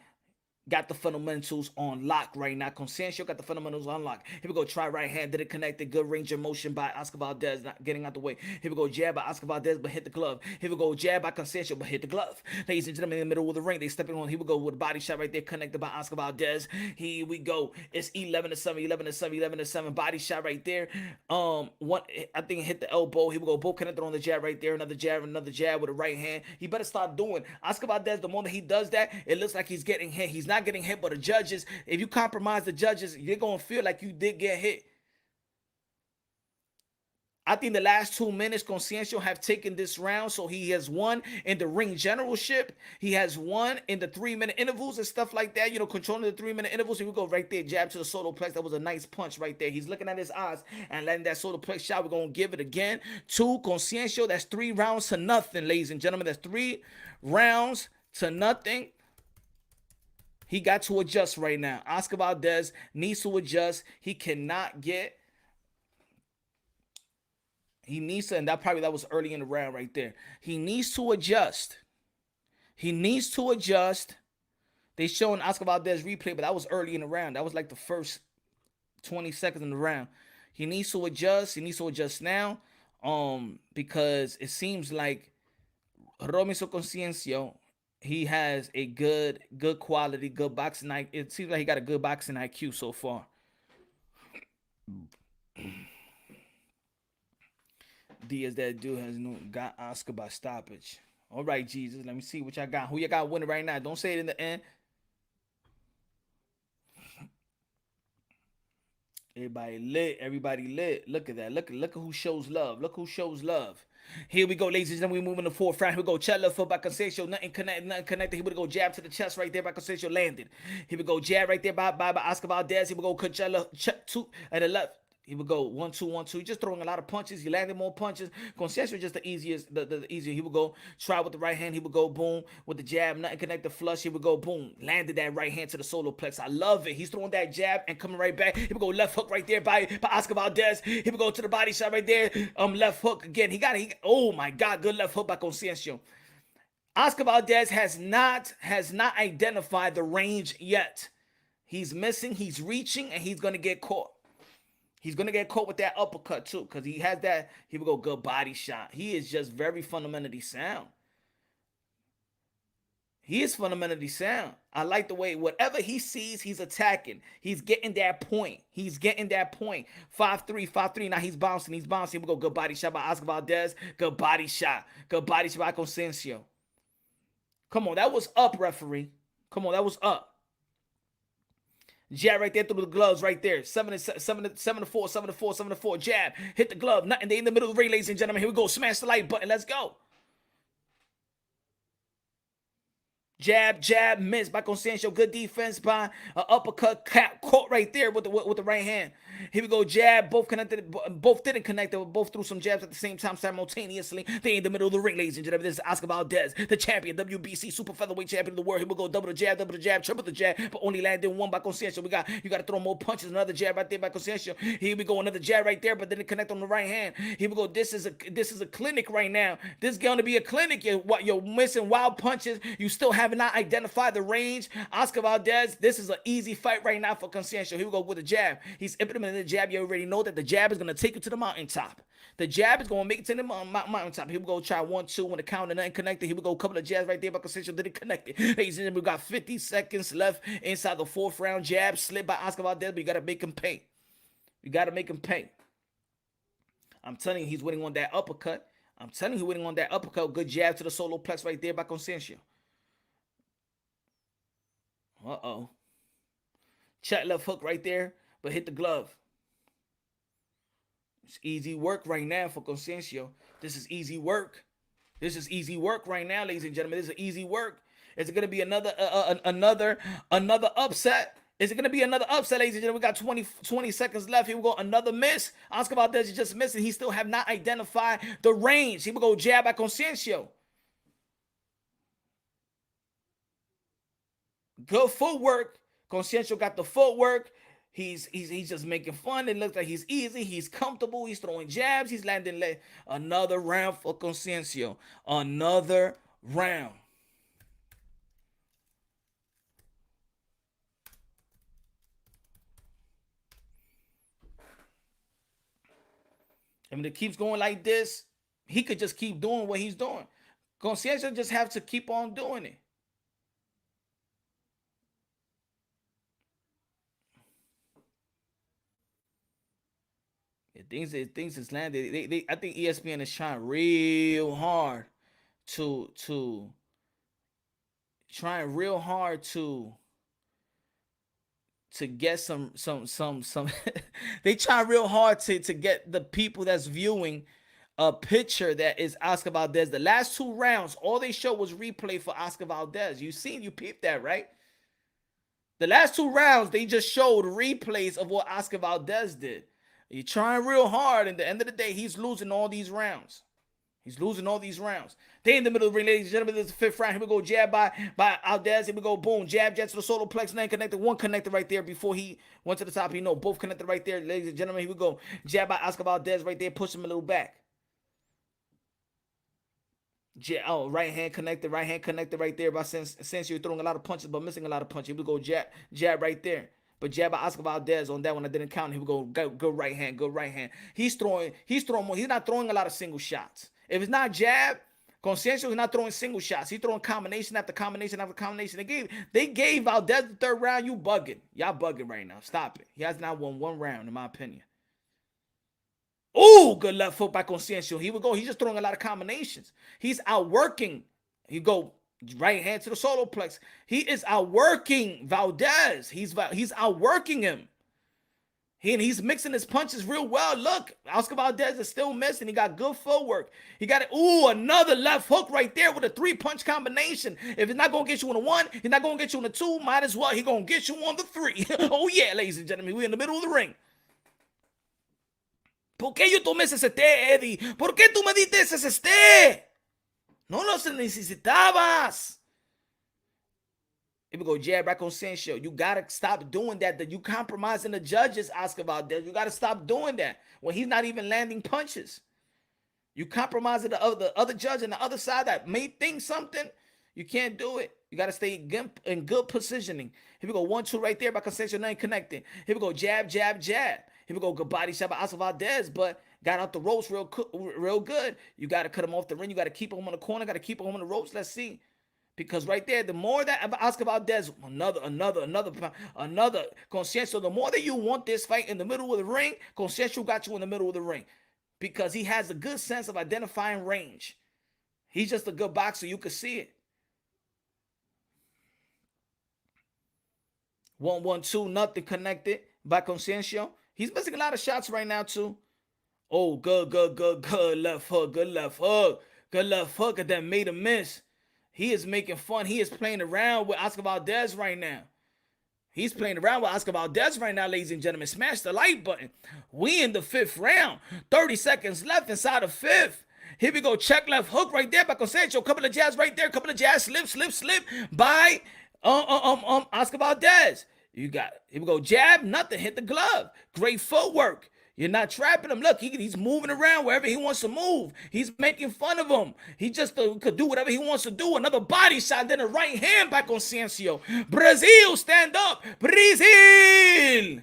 Got the fundamentals on lock right now. Conceicao got the fundamentals on lock. Here we go. Try right hand. Did it connect? The good range of motion by Oscar Valdez. Not getting out the way. Here we go. Jab by Oscar Valdez, but hit the glove. Here we go. Jab by Conceicao, but hit the glove. Ladies and gentlemen, in the middle of the ring, they stepping on. Here we go with a body shot right there, connected by Oscar Valdez. Here we go. It's 11-7, 11-7, 11-7. Body shot right there. One, I think hit the elbow. Here we go. Both connected on the jab right there. Another jab with a right hand. He better start doing. Oscar Valdez, the moment he does that, it looks like he's getting hit. He's not getting hit, but the judges, if you compromise the judges, you're going to feel like you did get hit. I think the last 2 minutes, Conceicao have taken this round, so he has won in the ring generalship. He has won in the 3-minute intervals and stuff like that, you know, controlling the 3-minute intervals. Here we go right there, jab to the solar plex. That was a nice punch right there. He's looking at his eyes and letting that solar plex shot. We're going to give it again to Conceicao. That's 3 rounds to nothing, ladies and gentlemen. That's 3 rounds to nothing. He got to adjust right now. Oscar Valdez needs to adjust. He cannot get... He needs to, and that was early in the round right there. He needs to adjust. He needs to adjust. They showing Oscar Valdez replay, but that was early in the round. That was like the first 20 seconds in the round. He needs to adjust. He needs to adjust now. Because it seems like Robson Conceicao, he has a good quality, good boxing IQ. It seems like he got a good boxing IQ so far. Diaz, that dude has got Oscar by stoppage. All right, Jesus. Let me see what y'all got. Who y'all got winning right now? Don't say it in the end. Everybody lit. Everybody lit. Look at that. Look at who shows love. Look who shows love. Here we go, ladies and gentlemen. We move in the fourth round. Here we go. Chest left foot by Conceicao. Nothing connected. Here we go. Jab to the chest right there by Conceicao. Landed. Here we go. Jab right there by Oscar Valdez. Here we go. Cut left, 2 at the left. He would go 1-2, 1-2. Just throwing a lot of punches. He landed more punches. Conceicao just the easiest, the easier. He would go try with the right hand. He would go boom with the jab. Nothing connected flush. He would go boom. Landed that right hand to the solar plex. I love it. He's throwing that jab and coming right back. He would go left hook right there by Oscar Valdez. He would go to the body shot right there. Left hook again. Oh my God, good left hook by Conceicao. Oscar Valdez has not identified the range yet. He's missing. He's reaching, and he's gonna get caught. He's going to get caught with that uppercut, too, because he has that. He will go good body shot. He is just very fundamentally sound. He is fundamentally sound. I like the way whatever he sees, he's attacking. He's getting that point. 5-3, 5-3. Now he's bouncing. He will go good body shot by Oscar Valdez. Good body shot by Conceicao. Come on, that was up, referee. Come on, that was up. Jab right there through the gloves right there. 7-4. Jab. Hit the glove. Nothing. They in the middle of the ring, ladies and gentlemen. Here we go. Smash the like button. Let's go. Jab, miss by Conceicao. Good defense by uppercut, caught right there with the right hand. Here we go, jab. Both connected, both didn't connect. They both threw some jabs at the same time simultaneously. They in the middle of the ring, ladies and gentlemen. This is Oscar Valdez, the champion, WBC super featherweight champion of the world. Here we go, double the jab, triple the jab, but only landed one by Conceicao. You got to throw more punches. Another jab right there by Conceicao. Here we go, another jab right there, but didn't connect on the right hand. Here we go. This is a clinic right now. This is going to be a clinic. You're missing wild punches. You still have not identified the range. Oscar Valdez, this is an easy fight right now for Conceicao. Here we go with the jab. He's implementing the jab. You already know that the jab is going to take you to the mountaintop. The jab is going to make it to the mountaintop. Here we go. Try 1-2 when the counter nothing connected. Here we go. A couple of jabs right there, but Conceicao didn't connect it. Ladies and gentlemen, we got 50 seconds left inside the fourth round. Jab slid by Oscar Valdez, but you got to make him pay. You got to make him pay. I'm telling you, he's winning on that uppercut. Good jab to the solar plex right there by Conceicao. Uh-oh. Check left hook right there, but hit the glove. It's easy work right now for Conceicao. This is easy work. This is easy work right now, ladies and gentlemen. This is easy work. Is it going to be another another upset? Is it going to be another upset, ladies and gentlemen? We got 20 seconds left. Here we go. Another miss. Oscar Valdez is just missing. He still have not identified the range. Here we go. Jab by Conceicao. Good footwork. Conceicao got the footwork. He's just making fun. It looks like he's easy. He's comfortable. He's throwing jabs. He's landing another round for Conceicao. Another round. I mean, it keeps going like this. He could just keep doing what he's doing. Conceicao just have to keep on doing it. Things is landed. I think ESPN is trying real hard to get some they try real hard to get the people that's viewing a picture that is Oscar Valdez. The last 2 rounds, all they showed was replay for Oscar Valdez. You peeped that, right? The last 2 rounds, they just showed replays of what Oscar Valdez did. You're trying real hard. At the end of the day, he's losing all these rounds. He's losing all these rounds. They in the middle of the ring, ladies and gentlemen. This is the 5th round. Here we go. Jab by Valdez. Here we go. Boom. Jab to the solar plex. 9 connected. 1 connected right there before he went to the top. Both connected right there, ladies and gentlemen. Here we go. Jab by Oscar Valdez right there. Push him a little back. Right hand connected right there. By since you're throwing a lot of punches but missing a lot of punches. Here we go. Jab right there. But jab by Oscar Valdez on that one. I didn't count. Here we go. Good right hand. Good right hand. He's throwing more. He's not throwing a lot of single shots. If it's not jab, Conceicao is not throwing single shots. He's throwing combination after combination after combination. They gave Valdez the 3rd round. You bugging. Y'all bugging right now. Stop it. He has not won 1 round, in my opinion. Oh, good left foot by Conceicao. Here we go. He's just throwing a lot of combinations. He's outworking. You go right hand to the solar plex. He is outworking Valdez. He's outworking him. He's mixing his punches real well. Look, Oscar Valdez is still missing. He got good footwork. He got it. Ooh, another left hook right there with a 3-punch combination. If it's not going to get you on the 1, he's not going to get you on the 2. Might as well. He's going to get you on the 3. Oh, yeah, ladies and gentlemen. We're in the middle of the ring. ¿Por qué yo tomé ese ST, Eddie? ¿Por qué tú me diste ese ST? No lo necesitabas. Here we go, jab back on Conceicao. You got to stop doing that. You compromising the judges, Oscar Valdez. You got to stop doing that when he's not even landing punches. You compromising the other judge on the other side that may think something. You can't do it. You got to stay in good positioning. Here we go, 1-2 right there by Conceicao, nothing connecting. Here we go, jab. Here we go, good body shot by Oscar Valdez, but got out the ropes real good. You got to cut him off the ring. You got to keep him on the corner. Got to keep him on the ropes. Let's see. Because right there, the more that Oscar Valdez, another Conceicao, the more that you want this fight in the middle of the ring, Conceicao got you in the middle of the ring. Because he has a good sense of identifying range. He's just a good boxer. You can see it. 1-1-2, nothing connected by Conceicao. He's missing a lot of shots right now, too. Oh, good left hook, good left hook, and then made a miss. He is making fun. He is playing around with Oscar Valdez right now. He's playing around with Oscar Valdez right now, ladies and gentlemen. Smash the like button. We in the 5th round. 30 seconds left inside the 5th. Here we go. Check left hook right there by Conceicao. Couple of jabs right there. Couple of jabs. Slip by Oscar Valdez. You got it. Here we go. Jab. Nothing. Hit the glove. Great footwork. You're not trapping him. Look, he's moving around wherever he wants to move. He's making fun of him. He just could do whatever he wants to do. Another body shot, then a right hand back on Conceicao. Brazil, stand up. Brazil.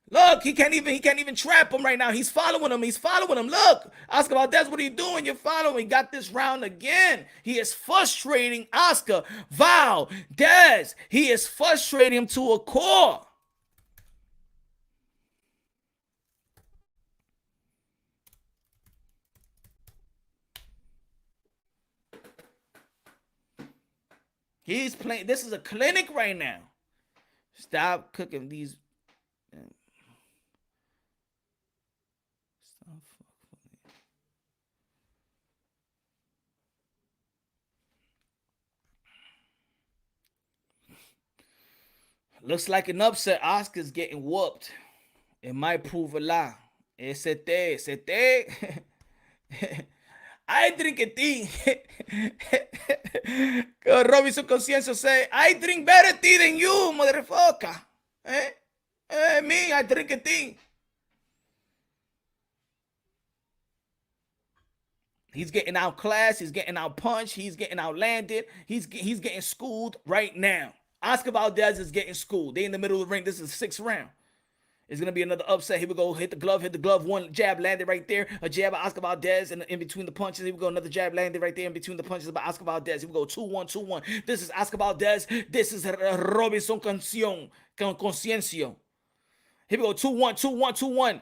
Look, he can't even trap him right now. He's following him. Look, Oscar Valdez, what are you doing? You're following. He got this round again. He is frustrating Oscar Valdez. He is frustrating him to a core. He's playing. This is a clinic right now. Stop cooking these. Looks like an upset. Oscar's getting whooped. It might prove a lie. Ese. I drink a tea. Robinson Conciencia say, I drink better tea than you, motherfucker. Me, I drink a tea. He's getting outclassed. He's getting outpunched. He's getting outlanded. He's getting schooled right now. Oscar Valdez is getting schooled. They in the middle of the ring. This is the 6th round. It's going to be another upset. Here we go. Hit the glove. One jab landed right there. A jab by Oscar Valdez and in between the punches. Here we go. Another jab landed right there in between the punches by Oscar Valdez. Here we go. 2-1. This is Oscar Valdez. This is Robinson Conciencio. Here we go. 2-1.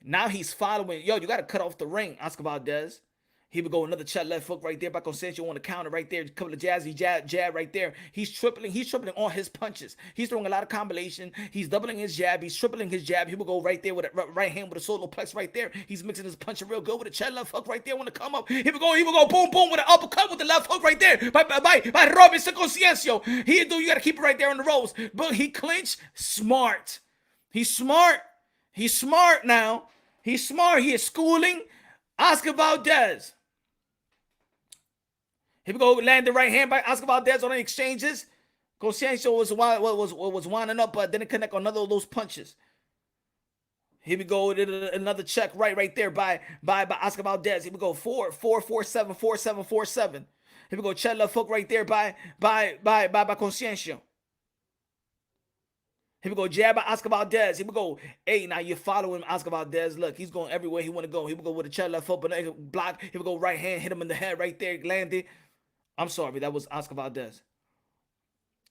Now he's following. Yo, you got to cut off the ring, Oscar Valdez. Here we go, another chest left hook right there by Conceicao on the counter right there. A couple of jabs, he jab right there. He's tripling all his punches. He's throwing a lot of combination. He's doubling his jab. He's tripling his jab. He will go right there with a right hand with a solar plex right there. He's mixing his punching real good with a chest left hook right there. Want to come up. Here we go, boom with an uppercut with the left hook right there by Robinson Conciencio. You got to keep it right there on the ropes. But he clinched smart. He's smart now. He's smart. He is schooling Oscar Valdez. Here we go, landed right hand by Oscar Valdez on the exchanges. Conceicao was winding up, but didn't connect on another of those punches. Here we go, another check right there by Oscar Valdez. Here we go, 4-7. Here we go, check left hook right there by Conceicao. Here we go, jab by Oscar Valdez. Here we go. Hey, now you're following Oscar Valdez. Look, he's going everywhere he want to go. Here we go with a check left hook, but block. Here we go, right hand, hit him in the head right there, landed. I'm sorry, that was Oscar Valdez.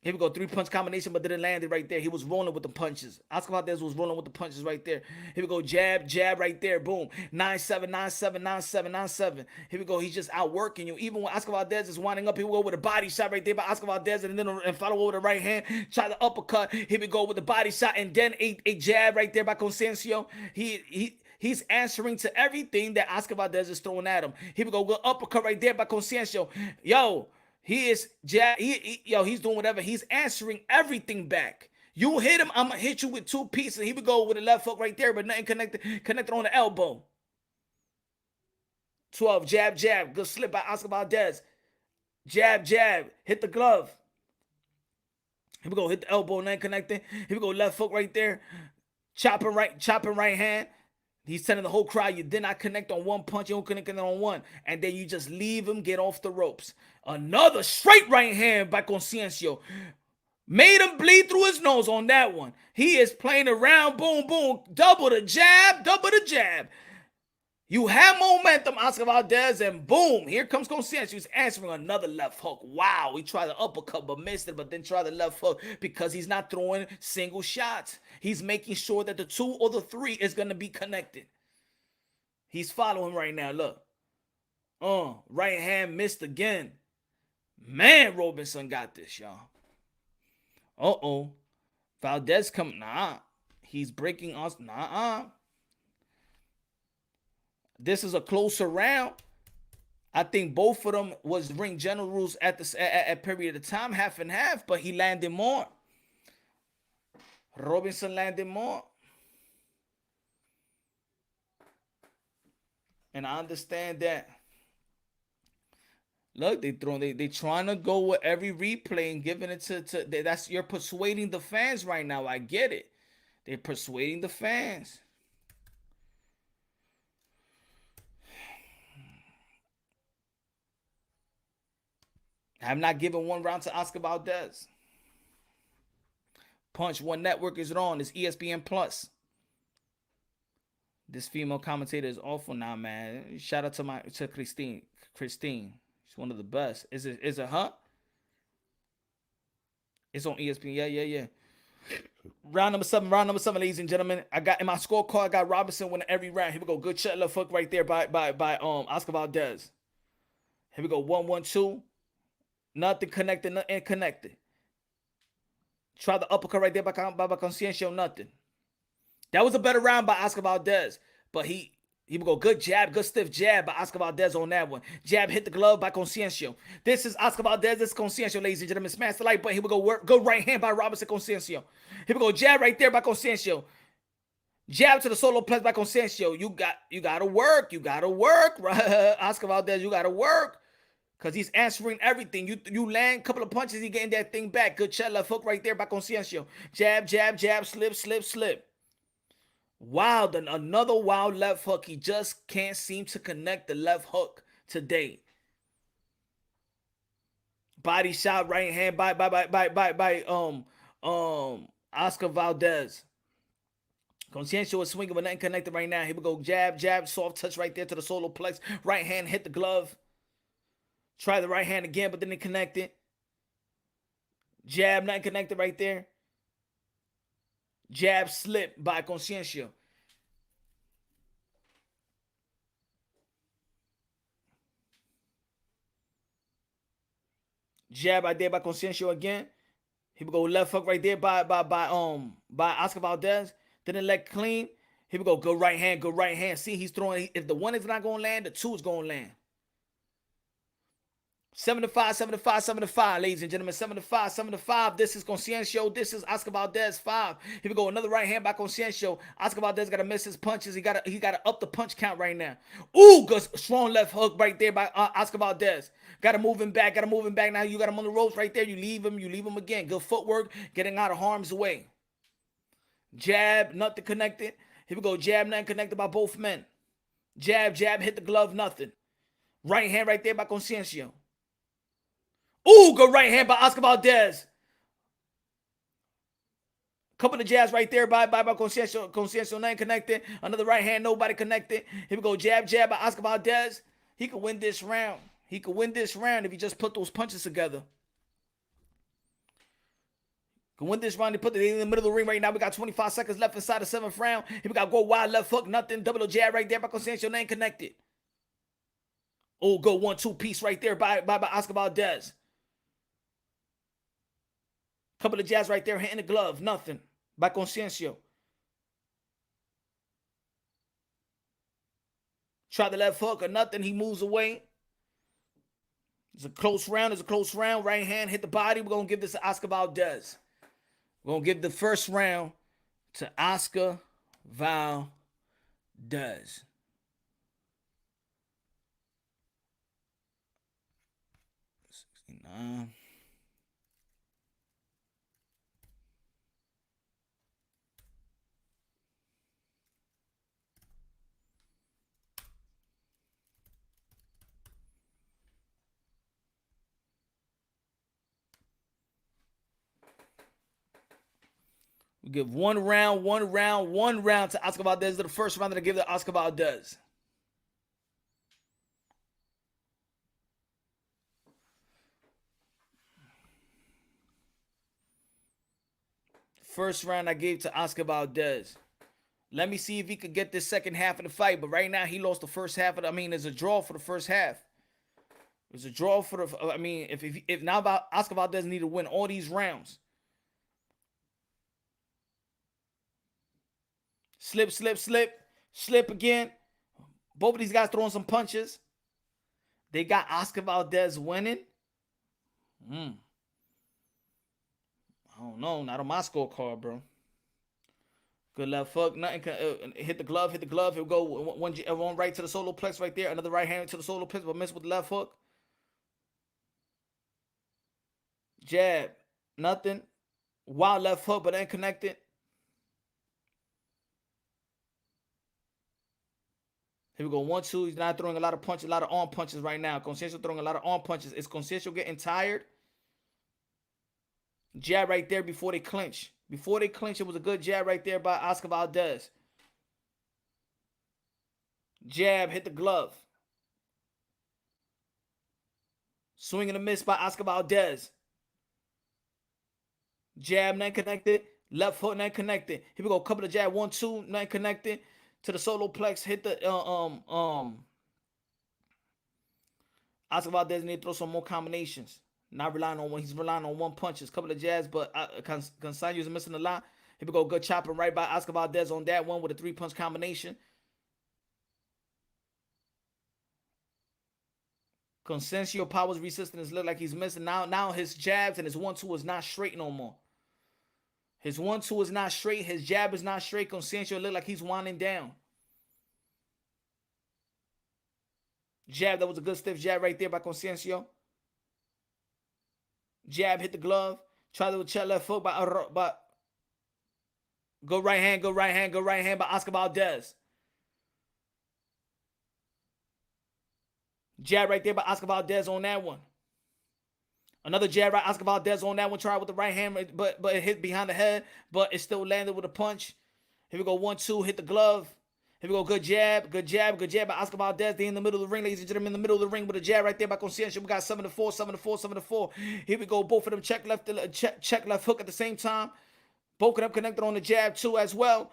Here we go, 3-punch combination, but didn't land it right there. He was rolling with the punches. Oscar Valdez was rolling with the punches right there. Here we go, jab right there, boom. 9-7. Here we go, he's just outworking you. Even when Oscar Valdez is winding up, he will go with a body shot right there by Oscar Valdez, and then follow over the right hand, try the uppercut. Here we go with the body shot, and then a jab right there by Conceicao. He's answering to everything that Oscar Valdez is throwing at him. Here we go, good uppercut right there by Conceicao. Yo, he's doing whatever. He's answering everything back. You hit him, I'm gonna hit you with 2 pieces. Here we go with a left hook right there, but nothing connected on the elbow. 12, jab. Good slip by Oscar Valdez. Jab, hit the glove. Here we go, hit the elbow, nothing connecting. Here we go, left hook right there. Chopping right hand. He's telling the whole crowd, you did not connect on one punch, you don't connect on one. And then you just leave him get off the ropes. Another straight right hand by Conceicao. Made him bleed through his nose on that one. He is playing around, boom. Double the jab. You have momentum, Oscar Valdez, and boom, here comes Conceicao. He's answering another left hook. Wow, he tried the uppercut but missed it, but then tried the left hook because he's not throwing single shots. He's making sure that the 2 or the 3 is going to be connected. He's following right now, look. Right hand missed again. Man, Robinson got this, y'all. Valdez come, he's breaking us, This is a closer round. I think both of them was ring generals at period of time, half and half, but he landed more. Robinson landed more. And I understand that. Look, they trying to go with every replay and giving it to that's, you're persuading the fans right now. I get it. They're persuading the fans. I have not given one round to Oscar Valdez. Punch One Network is on. It's ESPN Plus. This female commentator is awful now, man. Shout out to Christine. She's one of the best. Is it her? It's on ESPN. Yeah. Round number seven, ladies and gentlemen. I got in my scorecard, I got Robinson winning every round. Here we go. Good shot left hook right there by Oscar Valdez. Here we go. 1-1-2. Nothing connected. Try the uppercut right there by Conceicao. Nothing. That was a better round by Oscar Valdez, but he He would go good jab, good stiff jab by Oscar Valdez on that one. Jab hit the glove by Conceicao. This is Oscar Valdez. This is Conceicao, ladies and gentlemen. Smash the like button. He would go work. Good right hand by Robson Conceicao. He would go jab right there by Conceicao. Jab to the solo plex by Conceicao. You gotta work. You gotta work. Oscar Valdez, you gotta work. Because he's answering everything. You land a couple of punches, he getting that thing back. Good shot, left hook right there by Conceicao. Jab, jab, jab, slip, slip, slip. Wild, another wild left hook. He just can't seem to connect the left hook today. Body shot, right hand by Oscar Valdez. Conceicao is swinging but nothing connected right now. Here we go, jab, jab, soft touch right there to the solar plex. Right hand hit the glove. Try the right hand again, but then it connected. Jab, nothing connected right there. Jab slip by Conceicao. Jab right there by Conceicao again. He would go left hook right there by Oscar Valdez. Then it let clean. He would go good right hand, good right hand. See, he's throwing. If the one is not going to land, the two is going to land. 7-5, 7-5, 7-5, ladies and gentlemen. 7-5, 7-5. This is Conceicao. This is Oscar Valdez 5. Here we go. Another right hand by Conceicao. Oscar Valdez got to miss his punches. He got to up the punch count right now. Ooh, good strong left hook right there by Oscar Valdez. Got to move him back. Got to move him back. Now you got him on the ropes right there. You leave him. You leave him again. Good footwork. Getting out of harm's way. Jab, nothing connected. Here we go. Jab, nothing connected by both men. Jab, jab, hit the glove, nothing. Right hand right there by Conceicao. Ooh, good right hand by Oscar Valdez. Couple of jabs right there by Conceicao. Conceicao, nothing connected. Another right hand, nobody connected. Here we go, jab, jab by Oscar Valdez. He could win this round. He could win this round if he just put those punches together. Can win this round. They put it in the middle of the ring right now. We got 25 seconds left inside the 7th round. Here we got go wide left hook, nothing. Double jab right there by Conceicao, nothing connected. Oh, go 1-2 piece right there by Oscar Valdez. Couple of jabs right there, hitting the glove, nothing. By Conceicao. Try the left hook or nothing. He moves away. It's a close round. It's a close round. Right hand hit the body. We're going to give this to Oscar Valdez. We're going to give the first round to Oscar Valdez. 69. We give one round to Oscar Valdez. The first round that I give to Oscar Valdez. First round I gave to Oscar Valdez. Let me see if he could get this second half of the fight. But right now he lost the first half of the, there's a draw for the first half. There's a draw for the, if now Oscar Valdez need to win all these rounds. Slip, slip, slip. Slip again. Both of these guys throwing some punches. They got Oscar Valdez winning. I don't know. Not on my scorecard, bro. Good left hook. Nothing. Hit the glove. Hit the glove. He'll go one right to the solo plex right there. Another right hand to the solo plex, but miss with the left hook. Jab. Nothing. Wild left hook, but ain't connected. Here we go, 1-2. He's not throwing a lot of punches, a lot of arm punches right now. Conceicao throwing a lot of arm punches. Is Conceicao getting tired? Jab right there before they clinch. Before they clinch, it was a good jab right there by Oscar Valdez. Jab, hit the glove. Swing and a miss by Oscar Valdez. Jab, nothing connected. Left hook, nothing connected. Here we go, couple of jab, 1-2, nothing connected. To the solo plex, hit the Oscar Valdez need to throw some more combinations. Not relying on one. He's relying on one punches. Couple of jabs, but Conceicao is missing a lot. Here we go. Good chopping right by Oscar Valdez on that one with a 3-punch combination. Conceicao powers resistance look like he's missing. Now his jabs and his 1-2 is not straight no more. His 1-2 is not straight. His jab is not straight. Conceicao look like he's winding down. Jab, that was a good stiff jab right there by Conceicao. Jab hit the glove. Try to check left foot by go right hand, go right hand, go right hand by Oscar Valdez. Jab right there by Oscar Valdez on that one. Another jab right, Oscar Valdez on that one. Try with the right hand, but it hit behind the head, but it still landed with a punch. Here we go, 1-2, hit the glove. Here we go, good jab by Oscar Valdez. They in the middle of the ring, ladies and gentlemen, in the middle of the ring with a jab right there by Conceicao. We got 7-4, 7-4, 7-4. Here we go, both of them check left hook at the same time. Both of them connected on the jab too as well.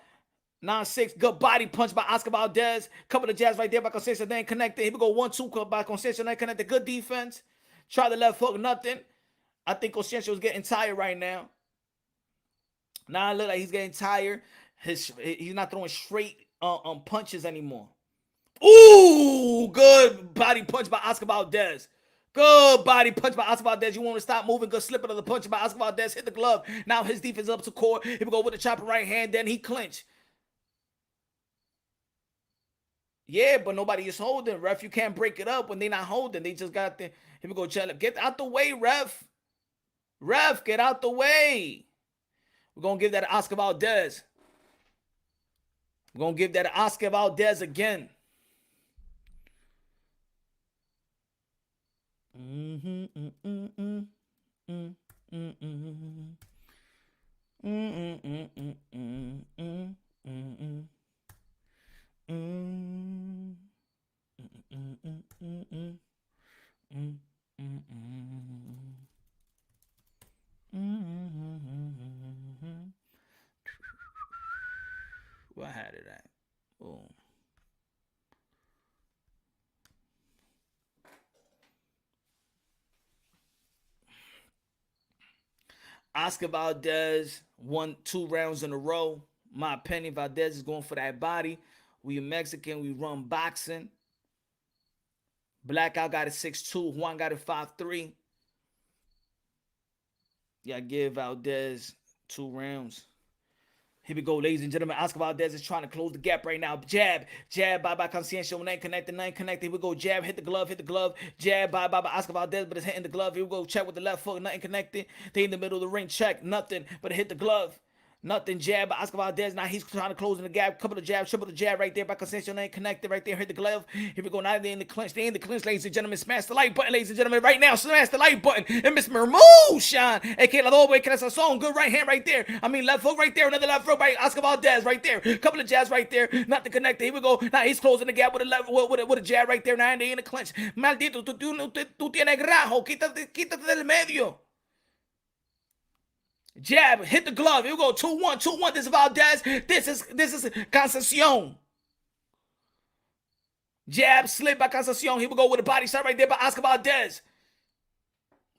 9-6, good body punch by Oscar Valdez. Couple of jabs right there by Conceicao, then connected. Here we go, 1-2 by Conceicao, then connected. Good defense. Try the left hook, nothing. I think Conceicao is getting tired right now. Now it look like he's getting tired. He's not throwing straight punches anymore. Ooh, good body punch by Oscar Valdez. Good body punch by Oscar Valdez. You want to stop moving. Good slip of the punch by Oscar Valdez. Hit the glove. Now his defense up to court. Here we go with the chopper right hand. Then he clinched. Yeah, but nobody is holding. Ref, you can't break it up when they're not holding. They just got the... Here we go, Chandler. Get out the way, ref. Ref, get out the way. We're going to give that to Oscar Valdez. We're going to give that to Oscar Valdez again. Where I had it at? Boom. Oscar Valdez won 2 rounds in a row. My opinion, Valdez is going for that body. We Mexican, we run boxing. Blackout got it 6'2". Juan got it 5'3". Yeah, give Valdez 2 rounds. Here we go, ladies and gentlemen. Oscar Valdez is trying to close the gap right now. Jab by Conceicao. Nine connected. Here we go. Jab, hit the glove. Jab by Oscar Valdez, but it's hitting the glove. Here we go. Check with the left foot. Nothing connected. They in the middle of the ring. Check. Nothing, but it hit the glove. Nothing. Jab by Oscar Valdez. Now he's trying to close in the gap. Couple of jabs. Triple the jab right there by Conceicao. Nine connected right there. Hit the glove. Here we go. Now they're in the clinch. They in the clinch, ladies and gentlemen. Smash the like button, ladies and gentlemen. Right now, smash the like button. And Miss Mermotion, aka La Doble Cresason. Good right hand right there. I mean, left hook right there. Another left hook by Oscar Valdez right there. Couple of jabs right there. Nothing connected. Here we go. Now he's closing the gap with a jab right there. Now they in the clinch. Maldito, tú tienes grajo. Quítate del medio. Jab, hit the glove. Here we go. 2-1, 2-1. This is Valdez. This is Conceicao. Jab, slip by Conceicao. Here we go with a body shot right there by Oscar Valdez.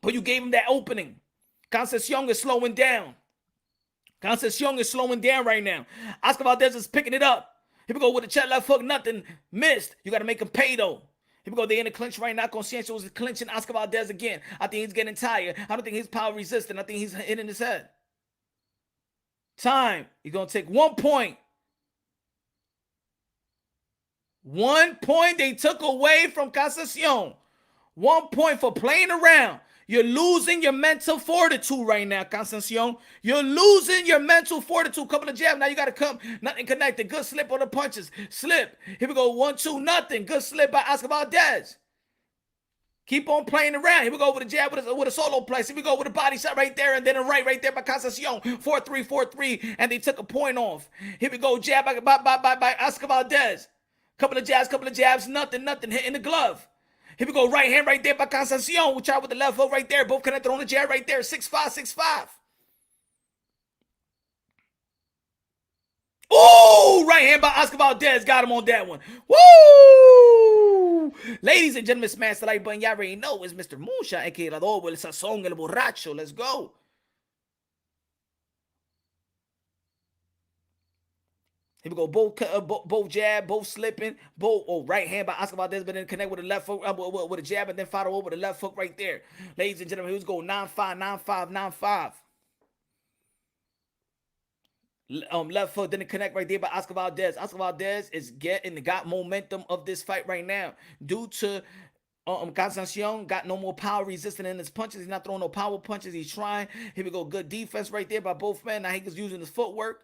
But you gave him that opening. Conceicao is slowing down. Conceicao is slowing down right now. Oscar Valdez is picking it up. Here we go with a check left hook. Nothing. Missed. You got to make him pay though. Here we go. They're in the clinch right now. Conceicao is clinching Oscar Valdez again. I think he's getting tired. I don't think he's power resistant. I think he's hitting his head. Time. He's going to take 1 point. 1 point they took away from Conceicao. 1 point for playing around. You're losing your mental fortitude right now, Conceicao. You're losing your mental fortitude. Couple of jabs. Now you got to come. Nothing connected. Good slip on the punches. Slip. Here we go. 1-2. Nothing. Good slip by Oscar Valdez. Keep on playing around. Here we go with a jab with a solo place. Here we go with a body shot right there and then a right there by Conceicao. 4-3, 4-3. And they took a point off. Here we go. Jab by Oscar Valdez. Couple of jabs. Nothing. Hitting the glove. Here we go, right hand right there by Conceicao. We try with the left hook right there. Both connected on the jab right there. 6-5, 6-5. Ooh, right hand by Oscar Valdez. Got him on that one. Woo! Ladies and gentlemen, smash the like button. Y'all already know it's Mr. Moonshine, aka La Doble, el Sazón, el Borracho. Let's go. Here we go, both jab, both slipping, both right hand by Oscar Valdez, but then connect with the left hook with a jab, and then follow over the left hook right there. Ladies and gentlemen, here's go 9-5, 9-5, 9-5. Left foot, then the connect right there by Oscar Valdez. Oscar Valdez is got momentum of this fight right now due to Conceicao got no more power resistant in his punches. He's not throwing no power punches. He's trying. Here we go, good defense right there by both men. Now he's using his footwork,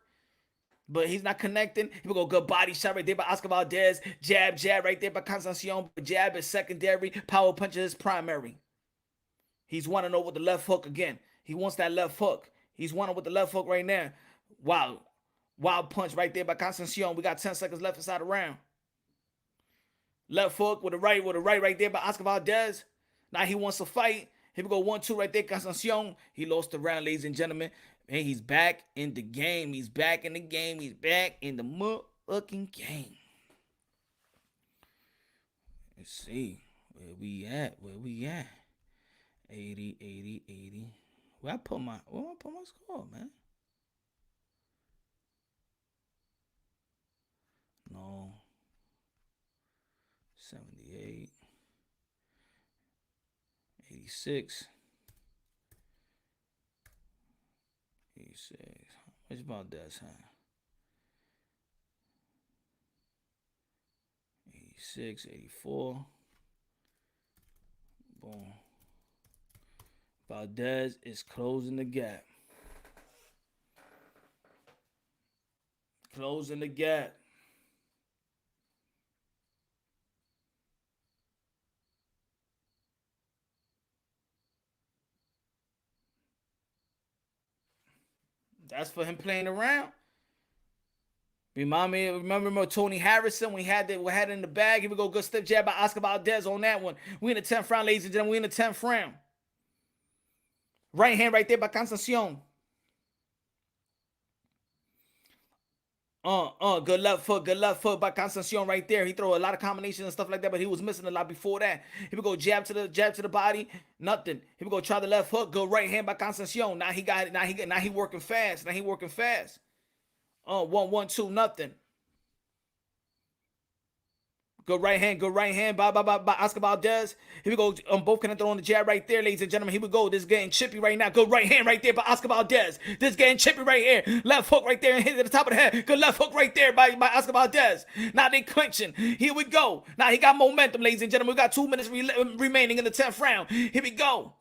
but he's not connecting. Here we go, good body shot right there by Oscar Valdez. Jab right there by Conceicao. Jab is secondary. Power punches is primary. He's wanting over the left hook again. He wants that left hook. He's wanting with the left hook right now. Wow. Wild punch right there by Conceicao. We got 10 seconds left inside the round. Left hook with the right right there by Oscar Valdez. Now he wants to fight. Here we go, 1-2 right there, Conceicao. He lost the round, ladies and gentlemen. And he's back in the game. He's back in the game. He's back in the motherfucking game. Let's see. Where we at? 80, 80, 80. Where I put my score, man? No. 78. 86. 86. What's about that, huh? 86, 84. Boom. Valdez is closing the gap. Closing the gap. That's for him playing around. Remember Tony Harrison? We had it in the bag. Here we go. Good stiff jab by Oscar Valdez on that one. We in the 10th round, ladies and gentlemen. We in the 10th round. Right hand right there by Conceicao. Good left foot by Conceicao right there. He throw a lot of combinations and stuff like that, but he was missing a lot before that. Here we go, jab to the body, nothing. Here we go, try the left hook. Good right hand by Conceicao. Now he got it. Now he working fast. 1-1-2, nothing. Good right hand by Oscar Valdez. Here we go. Both connected on the jab right there, ladies and gentlemen. Here we go. This is getting chippy right now. Good right hand right there by Oscar Valdez. This is getting chippy right here. Left hook right there and hit at the top of the head. Good left hook right there by Oscar Valdez. Now they clinching. Here we go. Now he got momentum, ladies and gentlemen. We got 2 minutes remaining in the 10th round. Here we go.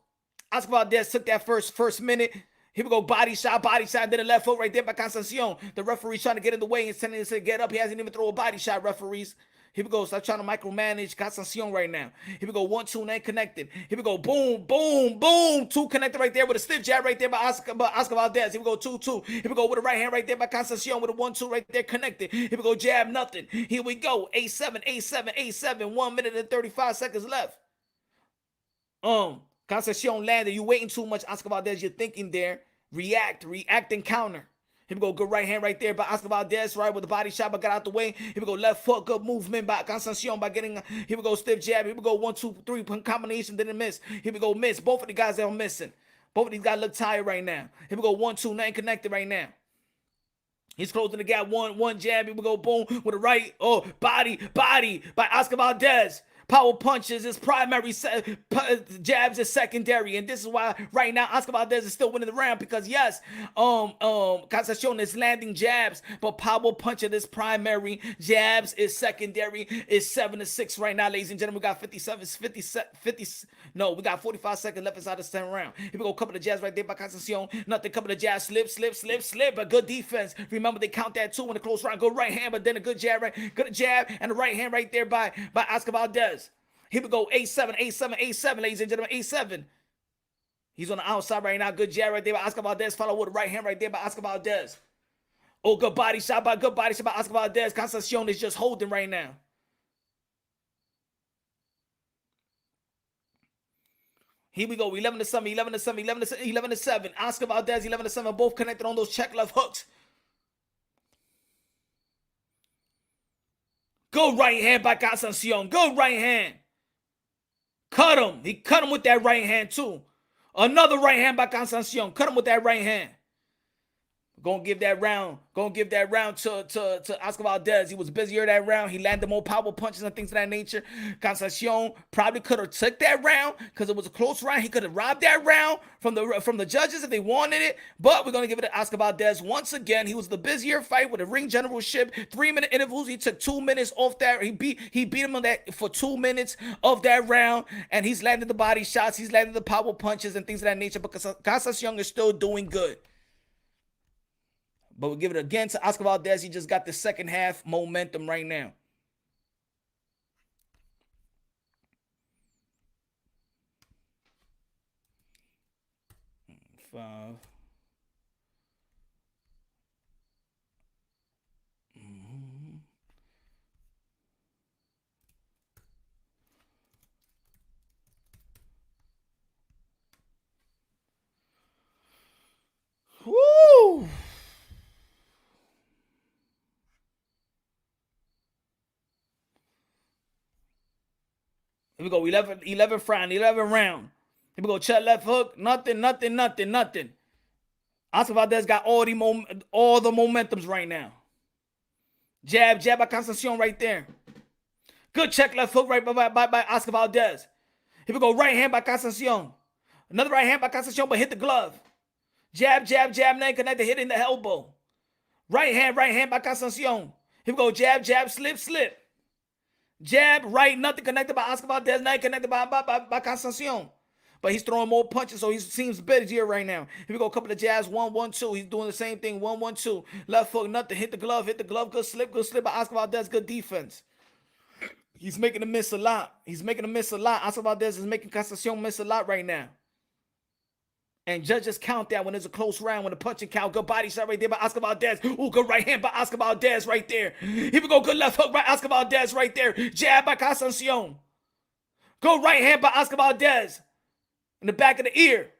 Oscar Valdez took that first minute. Here we go, body shot, then the left hook right there by Conceicao. The referee's trying to get in the way and telling him to get up. He hasn't even thrown a body shot, referees. Here we go. Stop trying to micromanage Conceicao right now. Here we go. 1-2, and connected. Here we go. Boom, boom, boom. 2 connected right there with a stiff jab right there by Oscar Valdez. Here we go. 2-2. Here we go with a right hand right there by Conceicao with a 1-2 right there connected. Here we go. Jab, nothing. Here we go. 8-7. 1 minute and 35 seconds left. Conceicao landed. You waiting too much, Oscar Valdez. You're thinking there. React and counter. Here we go, good right hand right there by Oscar Valdez, right with the body shot, but got out the way. Here we go, left foot, good movement by Conceicao by getting, here we go, stiff jab. Here we go, 1, 2, 3, combination, didn't miss. Here we go, miss. Both of the guys are missing. Both of these guys look tired right now. Here we go, 1, 2, nothing connected right now. He's closing the gap, one jab. Here we go, boom, with a right, body by Oscar Valdez. Power punches is primary, jabs is secondary, and this is why right now Oscar Valdez is still winning the round because yes, Conceicao is landing jabs, but power punching is primary, jabs is secondary. It's 7-6 right now, ladies and gentlemen. We got 45 seconds left inside the 10th round. Here we go, couple of jabs right there by Conceicao. Nothing, couple of jabs, slip, but good defense. Remember they count that too in the close round. Go right hand, but then a good jab, good jab, and a right hand right there by Oscar Valdez. Here we go, 8-7, ladies and gentlemen, 8-7. He's on the outside right now. Good jab right there by Oscar Valdez. Follow with the right hand right there by Oscar Valdez. Good body shot by Oscar Valdez. Conceicao is just holding right now. Here we go, 11-7. Oscar Valdez, 11-7. Both connected on those check left hooks. Good right hand by Conceicao. Good right hand. Cut him. He cut him with that right hand too. Another right hand by Conceicao. Cut him with that right hand. Gonna give that round to Oscar Valdez. He was busier that round. He landed more power punches and things of that nature. Conceicao probably could have took that round because it was a close round. He could have robbed that round from the judges if they wanted it. But we're gonna give it to Oscar Valdez once again. He was the busier fight with the ring generalship. 3-minute intervals. He took 2 minutes off that. He beat him on that for 2 minutes of that round, and he's landed the body shots. He's landed the power punches and things of that nature. Because Conceicao is still doing good. But we'll give it again to Oscar Valdez. He just got the second half momentum right now. Five. Woo! Here we go, 11 round. Here we go, check left hook, nothing. Oscar Valdez got all the momentums right now. Jab by Conceicao right there. Good check left hook right by Oscar Valdez. Here we go, right hand by Conceicao. Another right hand by Conceicao, but hit the glove. Jab, then connected, hitting the elbow. Right hand by Conceicao. Here we go, jab, slip. Jab, right, nothing connected by Oscar Valdez, nothing connected by Conceicao. But he's throwing more punches, so he seems busier right now. Here we go, a couple of jabs, 1-1-2. He's doing the same thing, 1-1-2. Left hook, nothing, hit the glove, good slip by Oscar Valdez, good defense. He's making him miss a lot. Oscar Valdez is making Conceicao miss a lot right now. And judges count that when it's a close round, when the punching count. Good body shot right there by Oscar Valdez. Ooh, good right hand by Oscar Valdez right there. Here we go, good left hook by Oscar Valdez right there. Jab by Conceicao. Go right hand by Oscar Valdez. In the back of the ear.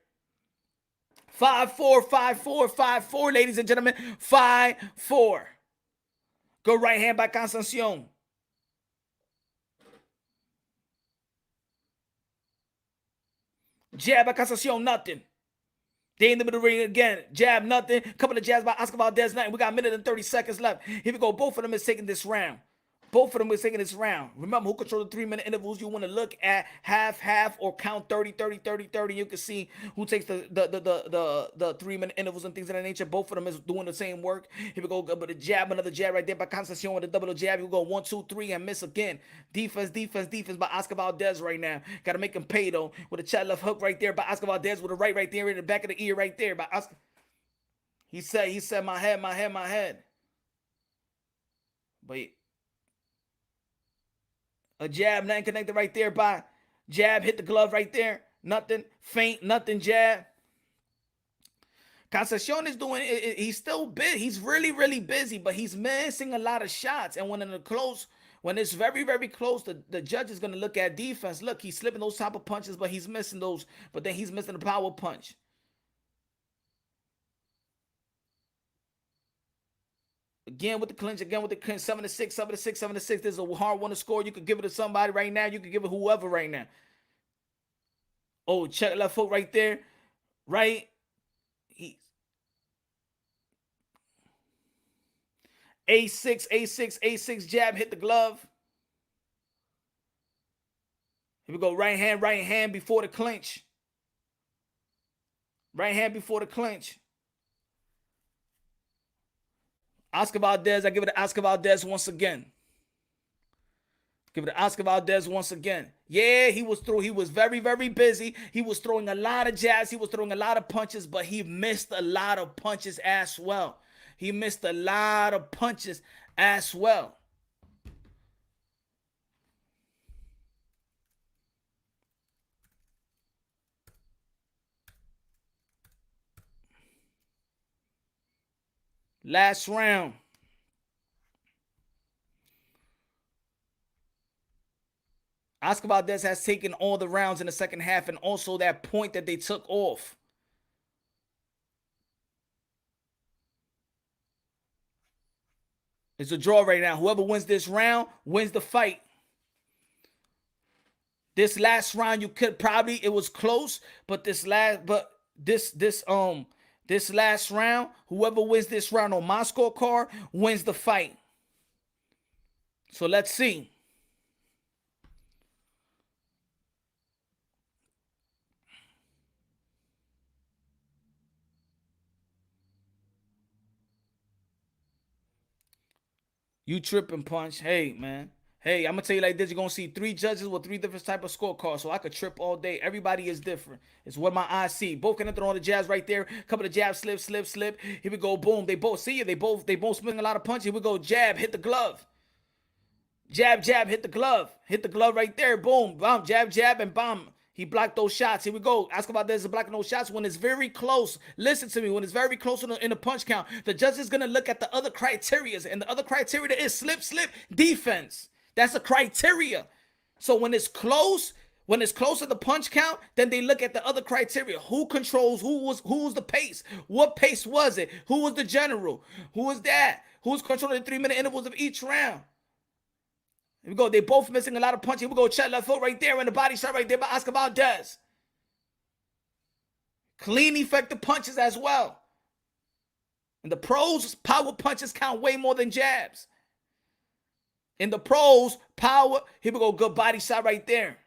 5-4, ladies and gentlemen. 5-4. Go right hand by Conceicao. Jab by Conceicao, nothing. They in the middle of the ring again. Jab, nothing. Couple of jabs by Oscar Valdez, nothing. We got a minute and 30 seconds left. Here we go. Both of them is taking this round. Remember, who control the 3-minute intervals? You want to look at half, or count 30. You can see who takes the 3-minute intervals and things of that nature. Both of them is doing the same work. Here we go. But a jab, another jab right there by Conceicao with a double jab. You go 1, 2, 3 and miss again. Defense by Oscar Valdez right now. Got to make him pay though. With a chat left hook right there by Oscar Valdez with a right there in the back of the ear right there by Oscar. He said my head. But a jab, nothing connected right there by jab, hit the glove right there. Nothing, feint, nothing, jab. Conceicao is doing, he's still busy. He's really, really busy, but he's missing a lot of shots. And when it's very, very close, the judge is going to look at defense. Look, he's slipping those type of punches, but he's missing those. But then he's missing the power punch. Again with the clinch, 7-6. This is a hard one to score. You could give it to somebody right now. You could give it whoever right now. Oh, check left foot right there. Right. A6 jab, hit the glove. Here we go. Right hand before the clinch. Oscar Valdez, I give it to Oscar Valdez once again. Yeah, he was very, very busy. He was throwing a lot of jabs. He was throwing a lot of punches, but he missed a lot of punches as well. Last round. Oscar Valdez has taken all the rounds in the second half and also that point that they took off. It's a draw right now. Whoever wins this round wins the fight. This last round, you could probably, it was close, but this This last round, whoever wins this round on my scorecard wins the fight. So let's see. You tripping, Punch. Hey, man. Hey, I'm gonna tell you like this: you're gonna see 3 judges with 3 different type of scorecards, so I could trip all day. Everybody is different. It's what my eyes see. Both can throw on the jabs right there. Couple of jabs, slip, slip, slip. Here we go, boom. They both see you. They both spinning a lot of punches. Here we go, jab, hit the glove. Jab, jab, hit the glove. Hit the glove right there. Boom, bam, jab, jab, and bam. He blocked those shots. Here we go. Ask about this blocking those shots when it's very close. Listen to me. When it's very close in the punch count, the judge is going to look at the other criterias. And the other criteria is slip, slip, defense. That's a criteria. So when it's close to the punch count, then they look at the other criteria. Who controls, who was the pace? What pace was it? Who was the general? Who was that? Who's controlling the 3-minute intervals of each round? Here we go. They both missing a lot of punches. Here we go. Check left foot right there and the body shot right there by Oscar Valdez. Clean, effective punches as well. In the pros, power punches count way more than jabs. In the pros, power. Here we go. Good body shot right there.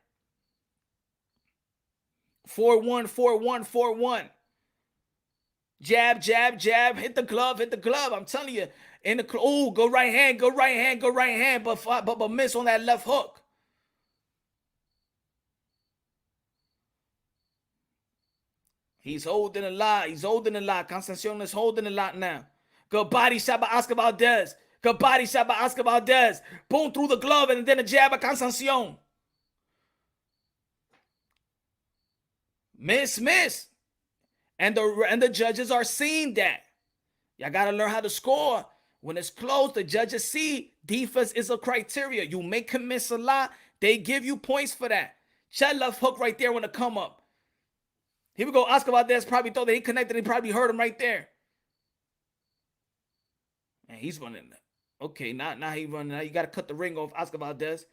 4-1, 4-1, 4-1. Jab, jab, jab. Hit the glove, hit the glove. I'm telling you. In the go right hand, go right hand, go right hand, but miss on that left hook. He's holding a lot. He's holding a lot. Conceicao is holding a lot now. Good body shot by Oscar Valdez. Good body shot by Oscar Valdez. Boom through the glove and then a jab by Conceicao. Miss. And the judges are seeing that. Y'all got to learn how to score. When it's close, the judges see defense is a criteria. You make him miss a lot, they give you points for that. Check left hook right there when it come up. Here we go. Oscar Valdez probably thought that he connected. He probably heard him right there. And he's running. Okay, now he running. Now you got to cut the ring off Oscar Valdez.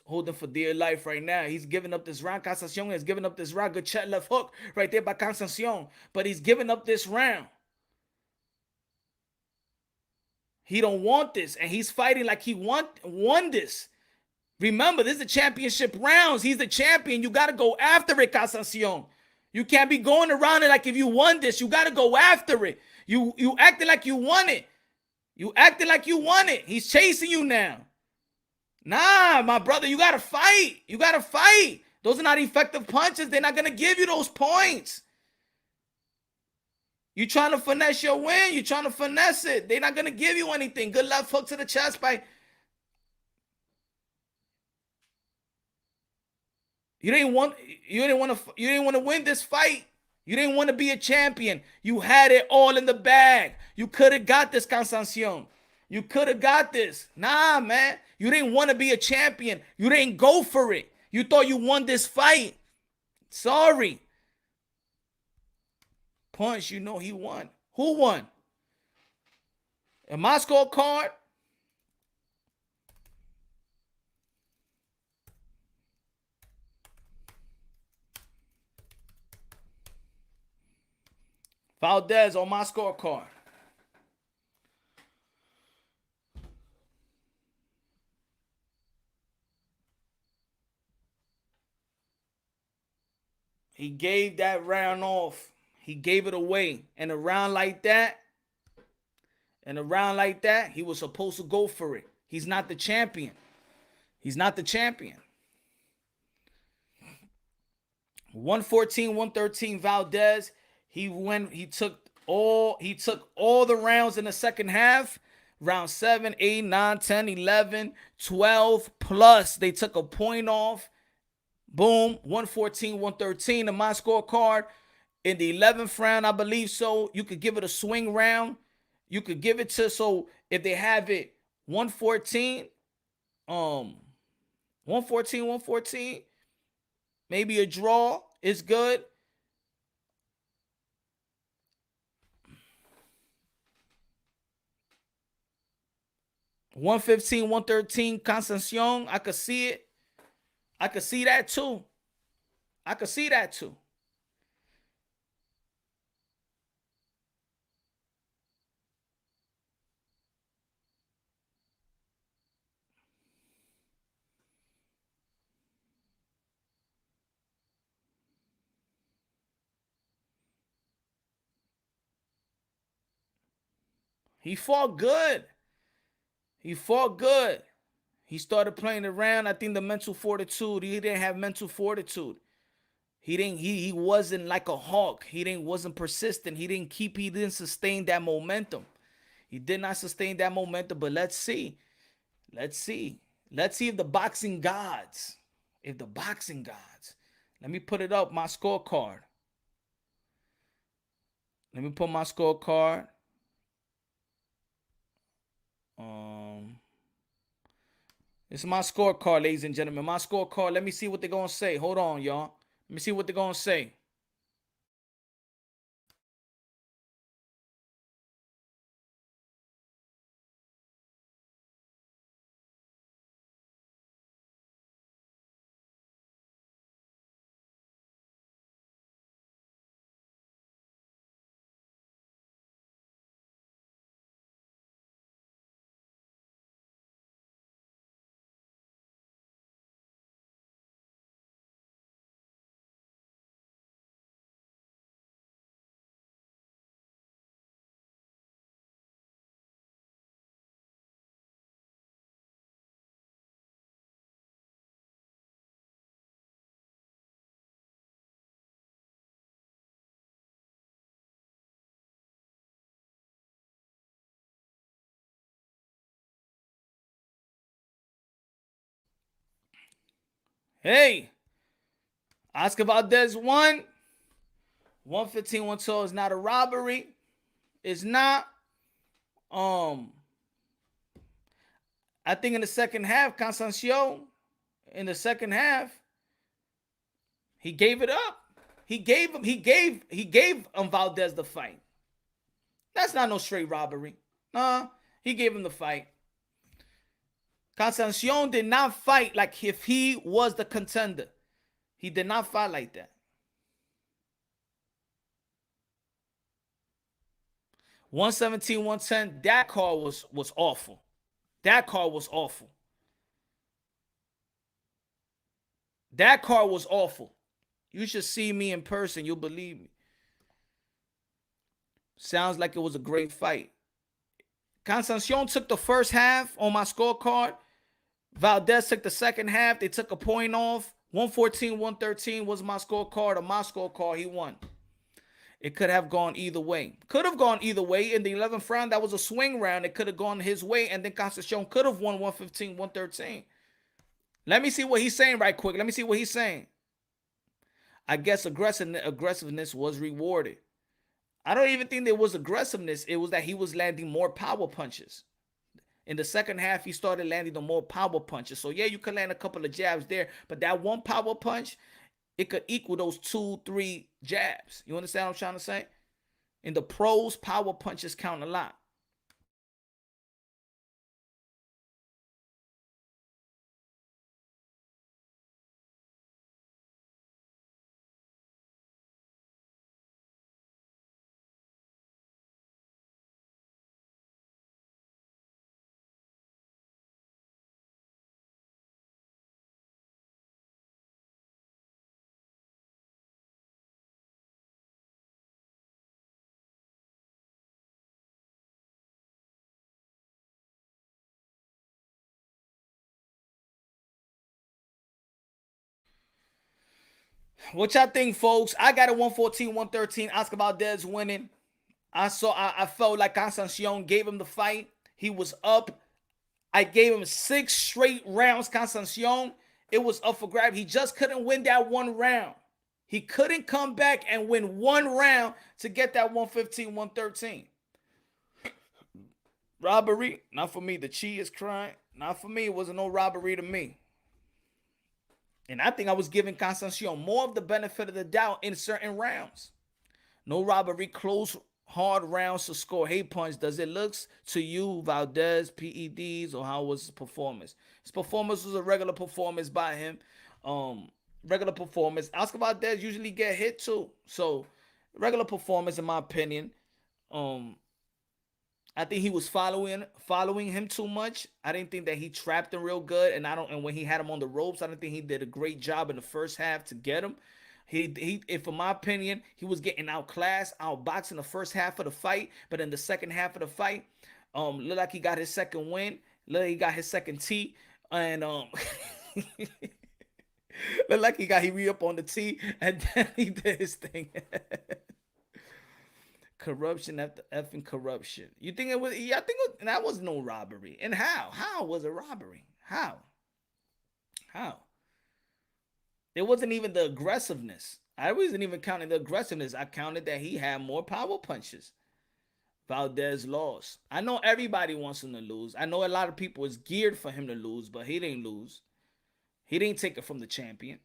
Holding for dear life right now. He's giving up this round. Conceicao is giving up this round. Good check left hook right there by Conceicao. But he's giving up this round. He don't want this. And he's fighting like he won this. Remember, this is the championship rounds. He's the champion. You got to go after it, Conceicao. You can't be going around it like if you won this. You got to go after it. You acting like you won it. You acting like you won it. He's chasing you now. Nah, my brother, you got to fight. You got to fight. Those are not effective punches. They're not going to give you those points. You trying to finesse your win. You trying to finesse it. They're not going to give you anything. Good left hook to the chest by... You didn't want to win this fight. You didn't want to be a champion. You had it all in the bag. You could have got this, Conceicao. You could have got this. Nah, man. You didn't want to be a champion. You didn't go for it. You thought you won this fight. Sorry. Punch, you know he won. Who won? In my scorecard, Valdez on my scorecard. He gave that round off. He gave it away. And a round like that, he was supposed to go for it. He's not the champion. He's not the champion. 114, 113 Valdez. He took all the rounds in the second half. Round 7, 8, 9, 10, 11, 12 plus. They took a point off. Boom, 114, 113 in my scorecard. In the 11th round, I believe so. You could give it a swing round. You could give it to, so if they have it 114, 114, maybe a draw is good. $115, 113 Conceicao. I could see it. I could see that too. I could see that too. He fought good. He fought good. He started playing around. I think the mental fortitude. He didn't have mental fortitude. He wasn't like a hawk. Wasn't persistent. He didn't sustain that momentum. He did not sustain that momentum. But let's see. Let's see. Let's see if the boxing gods. If the boxing gods. Let me put it up, my scorecard. Let me put my scorecard. This is my scorecard, ladies and gentlemen. My scorecard. Let me see what they're gonna say. Hold on, y'all. Let me see what they're gonna say. Hey, Oscar Valdez won. 115, 112 is not a robbery. It's not. I think in the second half, Conceicao, in the second half, he gave it up. He gave Valdez the fight. That's not no straight robbery. Nah, he gave him the fight. Conceicao did not fight like if he was the contender. He did not fight like that. 117, 110, that card was awful. That card was awful. That card was awful. You should see me in person. You'll believe me. Sounds like it was a great fight. Conceicao took the first half on my scorecard. Valdez took the second half. They took a point off. 114, 113 was my scorecard. On my scorecard, he won. It could have gone either way. Could have gone either way. In the 11th round, that was a swing round. It could have gone his way, and then Conceicao could have won 115, 113. Let me see what he's saying right quick. Let me see what he's saying. I guess aggressiveness was rewarded. I don't even think there was aggressiveness. It was that he was landing more power punches. In the second half, he started landing the more power punches. So, yeah, you could land a couple of jabs there. But that one power punch, it could equal those 2-3 jabs. You understand what I'm trying to say? In the pros, power punches count a lot. What y'all think, folks? I got a 114, 113. Oscar Valdez winning. I felt like Conceicao gave him the fight. He was up. I gave him 6 straight rounds. Conceicao, it was up for grab. He just couldn't win that one round. He couldn't come back and win one round to get that 115, 113. Robbery, not for me. The Chi is crying. Not for me. It wasn't no robbery to me. And I think I was giving Conceicao more of the benefit of the doubt in certain rounds. No robbery, close, hard rounds to score. Hey, Punch, does it look to you, Valdez, PEDs, or how was his performance? His performance was a regular performance by him. regular performance. Oscar Valdez usually get hit too. So regular performance, in my opinion. Um, I think he was following him too much. I didn't think that he trapped him real good, and when he had him on the ropes, I didn't think he did a great job in the first half to get him. If in my opinion, he was getting outclassed, outboxed in the first half of the fight, but in the second half of the fight, looked like he got his second win, looked like he got his second T, and looked like he re-up on the T, and then he did his thing. Corruption after effing corruption. You think it was? Yeah, I think that was no robbery. And how? How was it robbery? How? How? It wasn't even the aggressiveness. I wasn't even counting the aggressiveness. I counted that he had more power punches. Valdez lost. I know everybody wants him to lose. I know a lot of people is geared for him to lose, but he didn't lose. He didn't take it from the champion.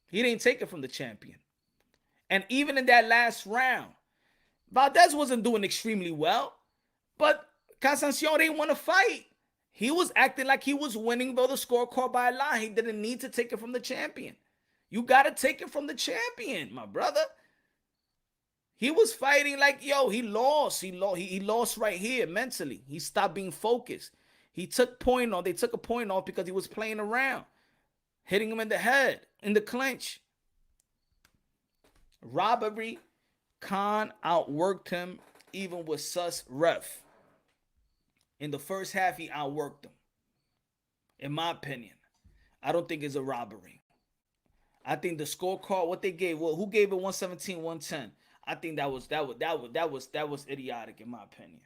He didn't take it from the champion. And even in that last round, Valdez wasn't doing extremely well, but Conceicao didn't want to fight. He was acting like he was winning though the scorecard by a line. He didn't need to take it from the champion. You got to take it from the champion, my brother. He was fighting like, yo, he lost. He lost right here mentally. He stopped being focused. They took a point off because he was playing around, hitting him in the head, in the clinch. Robbery. Khan outworked him even with sus ref. In the first half, he outworked him. In my opinion, I don't think it's a robbery. I think the scorecard, what they gave, well, who gave it 117, 110? I think that was idiotic in my opinion.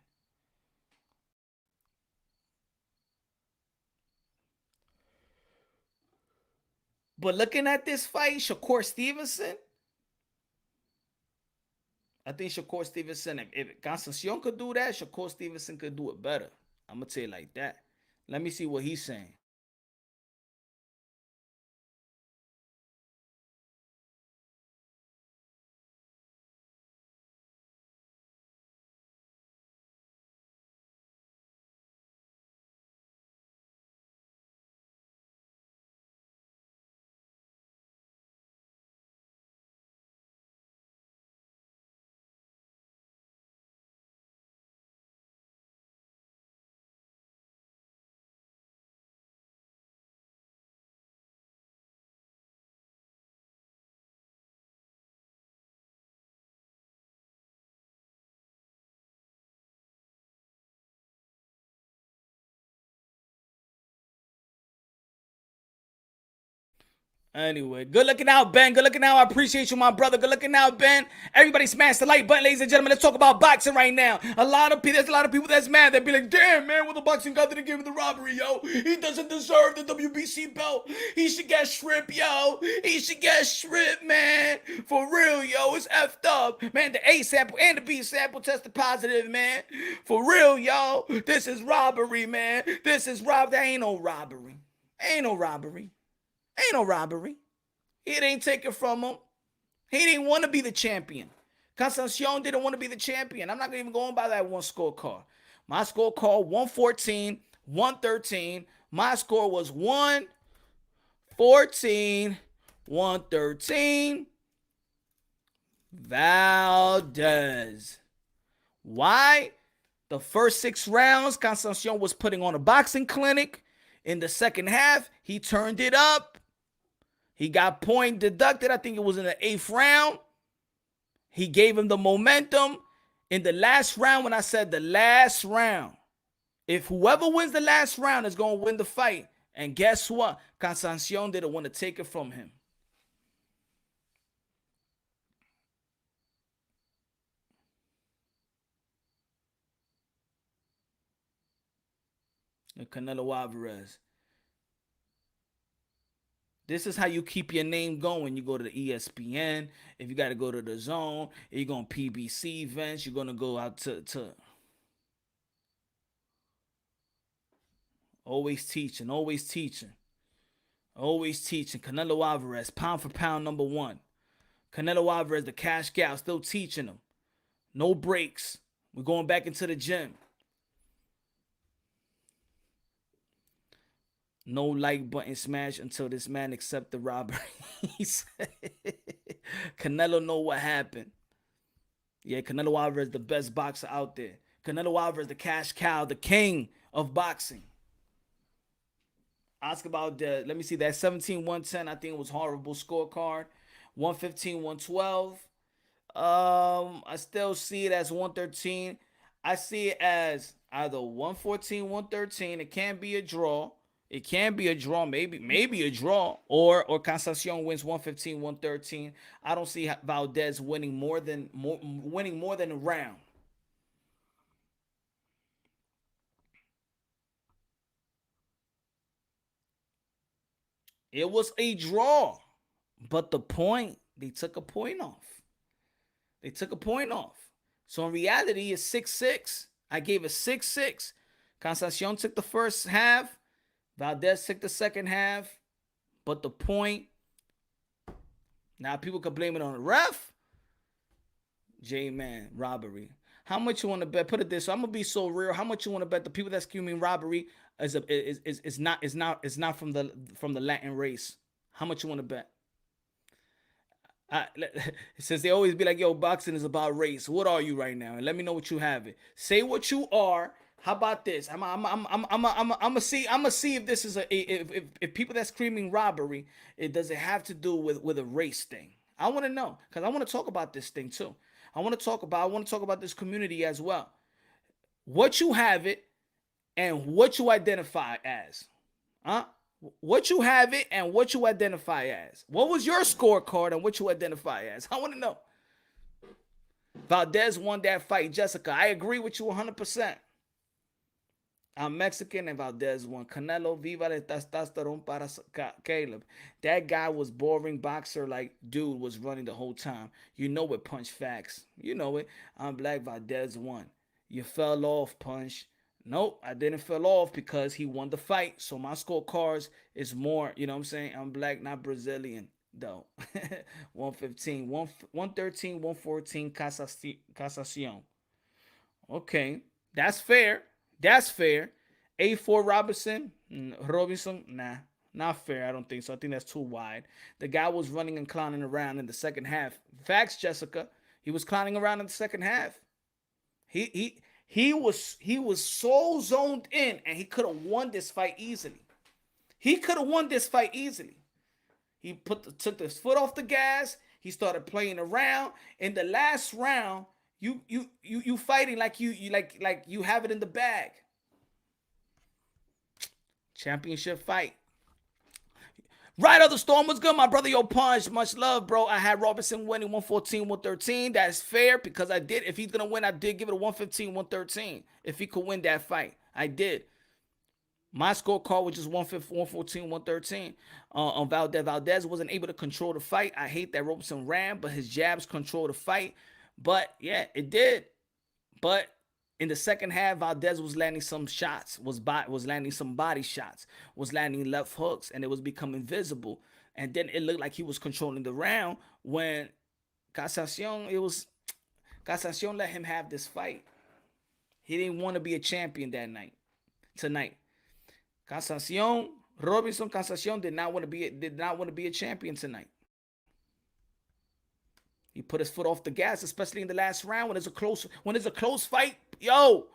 But looking at this fight, Shakur Stevenson, I think Shakur Stevenson, if Conceicao could do that, Shakur Stevenson could do it better. I'm going to tell you like that. Let me see what he's saying. Anyway, good looking out, Ben. Good looking out. I appreciate you, my brother. Good looking out, Ben. Everybody smash the like button, ladies and gentlemen. Let's talk about boxing right now. There's a lot of people that's mad. They'll be like, damn, man, what the boxing guy didn't give him the robbery, yo. He doesn't deserve the WBC belt. He should get stripped, yo. He should get stripped, man. For real, yo. It's effed up. Man, the A sample and the B sample tested positive, man. For real, yo. This is robbery, man. This is robbery. There ain't no robbery. Ain't no robbery. Ain't no robbery. He didn't take it from him. He didn't want to be the champion. Conceicao didn't want to be the champion. I'm not even going by that one scorecard. My scorecard, 114, 113. My score was 114, 113. Valdez. Why? The first 6 rounds, Conceicao was putting on a boxing clinic. In the second half, he turned it up. He got point deducted. I think it was in the 8th round. He gave him the momentum. In the last round, when I said the last round, if whoever wins the last round is going to win the fight. And guess what? Conceicao didn't want to take it from him. And Canelo Alvarez. This is how you keep your name going. You go to the ESPN. If you got to go to the Zone, you're going to PBC events. You're going to go out to always teaching, always teaching. Always teaching. Canelo Alvarez, pound for pound number 1. Canelo Alvarez, the cash cow, still teaching him. No breaks. We're going back into the gym. No like button smash until this man accept the robbery. He said, Canelo know what happened. Yeah, Canelo Alvarez, the best boxer out there. Canelo Alvarez, the cash cow, the king of boxing. Ask about the, let me see, that 17-110, I think it was horrible scorecard. 115-112. I still see it as 113. I see it as either 114-113. It can be a draw. It can be a draw, maybe a draw, or Conceicao wins 115-113. I don't see Valdez winning more than a round. It was a draw, but the point, they took a point off. They took a point off. So in reality, it's 6-6. I gave it 6-6. Conceicao took the first half. Valdez took the second half. But the point, now people can blame it on the ref. J-Man, robbery. How much you want to bet? Put it this way, I'm gonna be so real. How much you want to bet the people that's screaming robbery is not from the Latin race? How much you want to bet? Since they always be like, yo, boxing is about race. What are you right now? And let me know what you have it. Say what you are. How about this? I'm see if this is if people that's screaming robbery, it does it have to do with a race thing? I want to know because I want to talk about this thing too. I want to talk about this community as well. What you have it and what you identify as, huh? What you have it and what you identify as. What was your scorecard and what you identify as? I want to know. Valdez won that fight, Jessica. I agree with you 100%. I'm Mexican and Valdez won. Canelo, viva el testosterone para Caleb. That guy was boring boxer like dude was running the whole time. You know it, Punch facts. You know it. I'm Black, Valdez won. You fell off, Punch. Nope, I didn't fall off because he won the fight. So my scorecards is more, you know what I'm saying? I'm Black, not Brazilian, though. 115, 113, 114, Casacion. Okay, that's fair. That's fair. A4 Robinson, nah, not fair. I don't think so. I think that's too wide. The guy was running and clowning around in the second half. Facts, Jessica. He was clowning around in the second half. He was so zoned in, and he could have won this fight easily. He could have won this fight easily. He took his foot off the gas. He started playing around. In the last round, you fighting like you have it in the bag. Championship fight. Right of the storm was good, my brother. Yo, Punch, much love, bro. I had Robson winning 114-113. That's fair because I did. If he's gonna win, I did give it a 115-113. If he could win that fight, I did. My scorecard was just 114-113. On Valdez. Valdez wasn't able to control the fight. I hate that Robson ran, but his jabs controlled the fight. But yeah, it did. But in the second half, Valdez was landing some shots, was landing some body shots, was landing left hooks, and it was becoming visible. And then it looked like he was controlling the round when Conceicao let him have this fight. He didn't want to be a champion tonight. Conceicao did not want to be a champion tonight. He put his foot off the gas, especially in the last round when it's a close fight. Yo,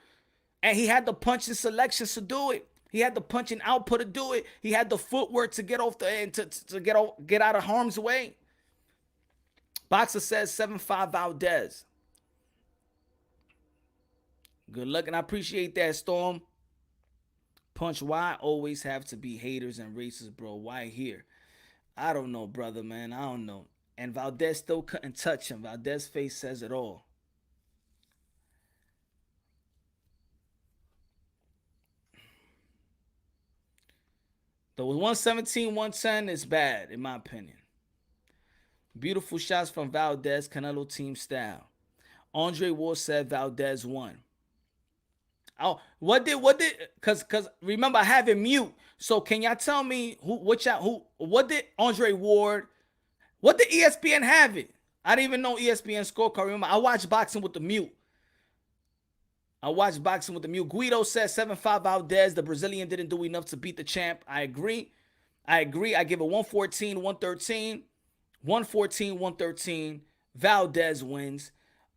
and he had the punching selections to do it. He had the punching output to do it. He had the footwork to get off the end to get out of harm's way. Boxer says 7-5 Valdez. Good luck, and I appreciate that, Storm. Punch, why always have to be haters and racists, bro? Why here? I don't know, brother, man. I don't know. And Valdez still couldn't touch him. Valdez's face says it all. The 117-110 is bad, in my opinion. Beautiful shots from Valdez, Canelo team style. Andre Ward said Valdez won. Oh, what did cause remember I have it mute. So can y'all tell me what did Andre Ward, what did ESPN have it? I didn't even know ESPN scorecard. Remember, I watched boxing with the mute. I watched boxing with the mule. Guido says 7-5 Valdez. The Brazilian didn't do enough to beat the champ. I agree. I give it 114, 113. 114, 113. Valdez wins.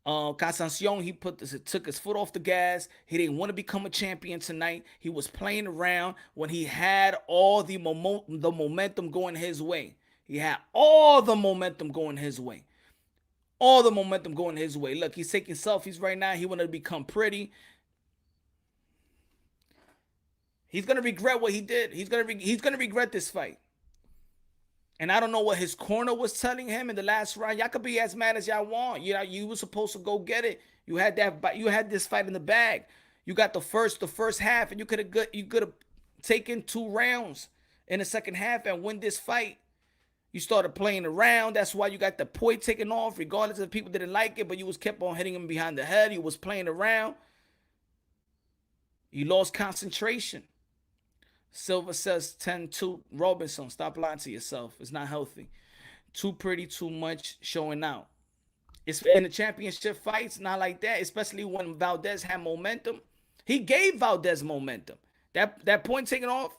Conceicao, he took his foot off the gas. He didn't want to become a champion tonight. He was playing around when he had all the momentum going his way. He had all the momentum going his way. All the momentum going his way. Look, he's taking selfies right now. He wanted to become pretty. He's gonna regret what he did. He's gonna regret this fight. And I don't know what his corner was telling him in the last round. Y'all could be as mad as y'all want. You were supposed to go get it. You had this fight in the bag. You got the first half, and you could have taken 2 rounds in the second half and win this fight. You started playing around. That's why you got the point taken off, regardless if people didn't like it, but you was kept on hitting him behind the head. You was playing around. You lost concentration. Silva says 10-2. Robson, stop lying to yourself. It's not healthy. Too pretty, too much showing out. It's in the championship fights, not like that, especially when Valdez had momentum. He gave Valdez momentum. That point taken off.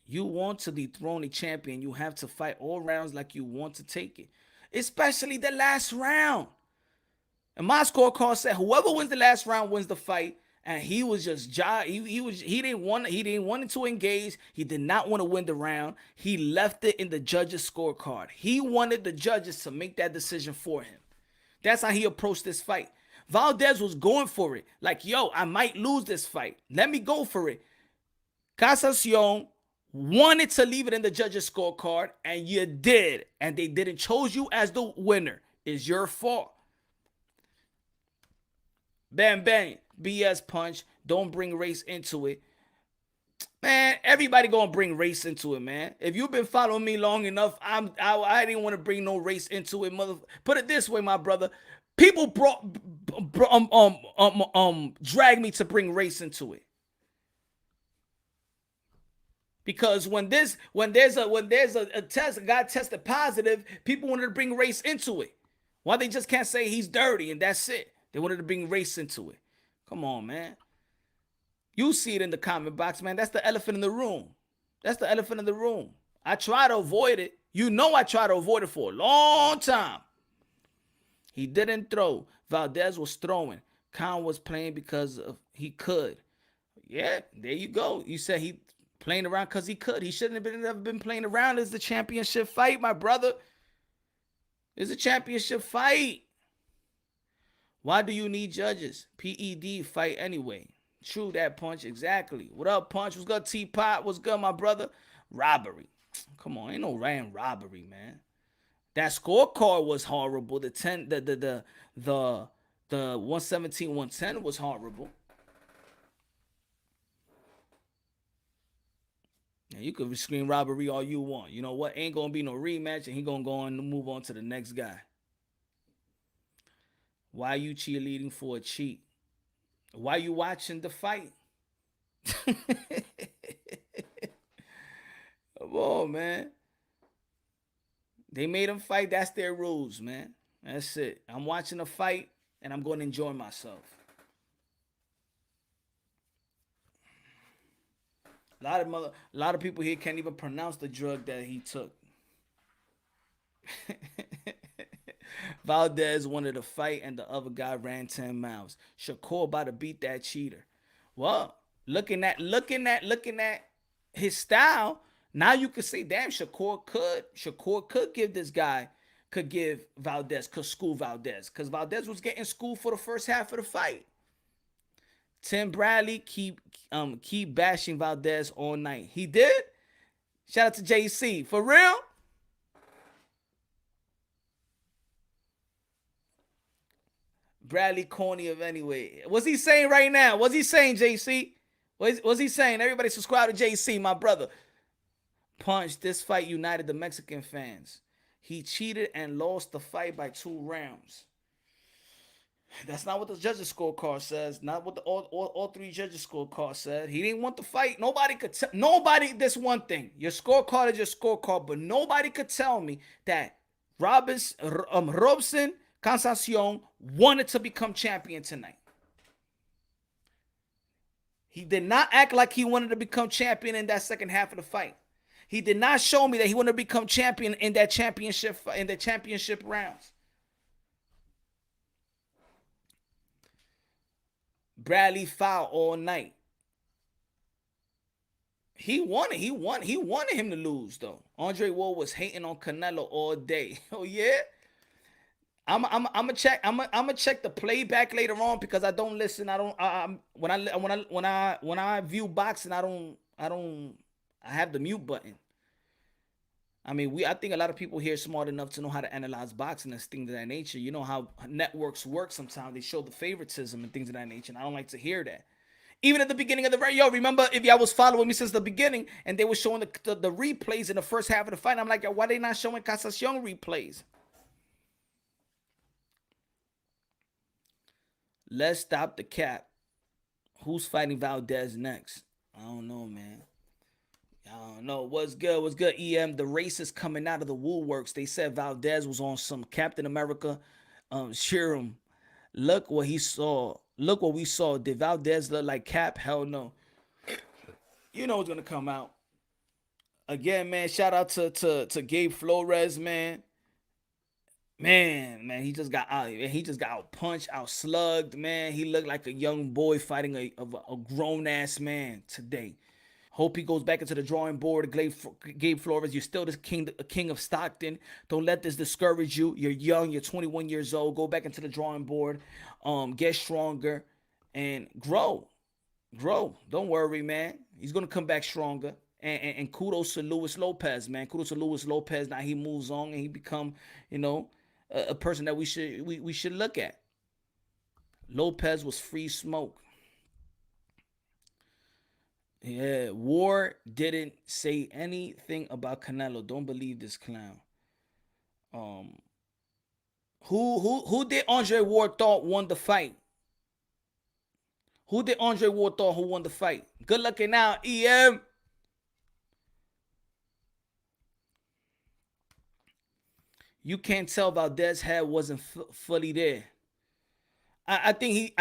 You want to dethrone a champion, you have to fight all rounds like you want to take it, especially the last round. And my scorecard said whoever wins the last round wins the fight. And he was just he didn't want to engage. He did not want to win the round. He left it in the judges' scorecard. He wanted the judges to make that decision for him. That's how he approached this fight. Valdez was going for it. Like, yo, I might lose this fight. Let me go for it. Conceicao wanted to leave it in the judges' scorecard, and you did. And they didn't choose you as the winner. It's your fault. Bang, bang. BS punch. Don't bring race into it. Man, everybody gonna bring race into it, man. If you've been following me long enough, I didn't want to bring no race into it, mother. Put it this way, my brother. People drag me to bring race into it. Because when there's a test, a guy tested positive, people wanted to bring race into it. Why they just can't say he's dirty and that's it? They wanted to bring race into it. Come on, man. You see it in the comment box, man. That's the elephant in the room. That's the elephant in the room. I try to avoid it. You know I try to avoid it for a long time. He didn't throw. Valdez was throwing. Khan was playing because he could. Yeah, there you go. You said he playing around because he could. He shouldn't have never been playing around. It's the championship fight, my brother. It's a championship fight. Why do you need judges? PED fight anyway. True that, Punch. Exactly. What up, Punch? What's good, Teapot? What's good, my brother? Robbery. Come on, ain't no robbery, man. That scorecard was horrible. The 117, 110 was horrible. Now, you could scream robbery all you want. You know what? Ain't gonna be no rematch, and he gonna go on and move on to the next guy. Why you cheerleading for a cheat? Why you watching the fight? Come on, man. They made him fight. That's their rules, man. That's it. I'm watching the fight, and I'm going to enjoy myself. A lot of people here can't even pronounce the drug that he took. Valdez wanted to fight, and the other guy ran 10 miles. Shakur about to beat that cheater. Well, looking at his style, now you could say, damn, Shakur could give Valdez, could school Valdez, because Valdez was getting schooled for the first half of the fight. Tim Bradley keep bashing Valdez all night. He did? Shout out to JC. For real? Bradley corny of anyway. What's he saying right now? What's he saying, JC? What's he saying? Everybody subscribe to JC, my brother. Punch, this fight united the Mexican fans. He cheated and lost the fight by 2 rounds. That's not what the judges' scorecard says. Not what all 3 judges' scorecard said. He didn't want the fight. Nobody could tell. Nobody. This one thing. Your scorecard is your scorecard, but nobody could tell me that Robson, Conceicao wanted to become champion tonight. He did not act like he wanted to become champion in that second half of the fight. He did not show me that he wanted to become champion in that championship rounds. Bradley fouled all night. He wanted him to lose though. Andre Ward was hating on Canelo all day. Oh yeah. I'm gonna check the playback later on because I don't listen. I don't when I view boxing, I have the mute button. I mean, I think a lot of people here are smart enough to know how to analyze boxing and things of that nature. You know how networks work sometimes. They show the favoritism and things of that nature. And I don't like to hear that. Even at the beginning of the video, remember if y'all was following me since the beginning and they were showing the replays in the first half of the fight, I'm like, why they not showing Conceicao replays? Let's stop the cap. Who's fighting Valdez next? I don't know, man. I don't know. What's good? What's good, EM? The race is coming out of the woolworks. They said Valdez was on some Captain America serum. Look what he saw. Look what we saw. Did Valdez look like Cap? Hell no. You know what's gonna come out. Again, man, shout out to Gabe Flores, man. Man, he just got out. He just got out punched, out slugged, man. He looked like a young boy fighting a grown ass man today. Hope he goes back into the drawing board. Gabe Flores, you're still the king of Stockton. Don't let this discourage you. You're young. You're 21 years old. Go back into the drawing board. Get stronger and grow. Grow. Don't worry, man. He's gonna come back stronger. And kudos to Luis Lopez, man. Kudos to Luis Lopez. Now he moves on and he become, a person that we should look at. Lopez was free smoke. Yeah, Ward didn't say anything about Canelo. Don't believe this clown. Who did Andre Ward thought won the fight? Who did Andre Ward thought who won the fight? Good looking out, EM. You can't tell Valdez's head wasn't fully there. I think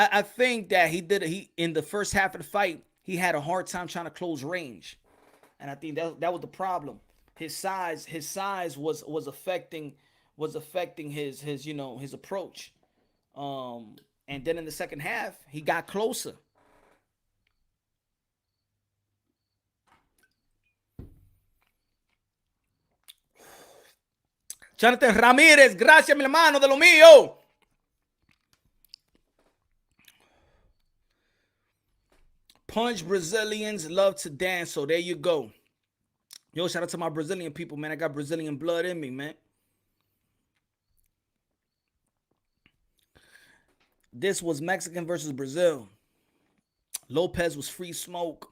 that he did. He in the first half of the fight, he had a hard time trying to close range, and I think that was the problem. His size was affecting his approach. And then in the second half, he got closer. Jonathan Ramirez, gracias mi hermano de lo mío. Punch Brazilians love to dance, so there you go. Yo, shout out to my Brazilian people, man. I got Brazilian blood in me, man. This was Mexican versus Brazil. Lopez was free smoke.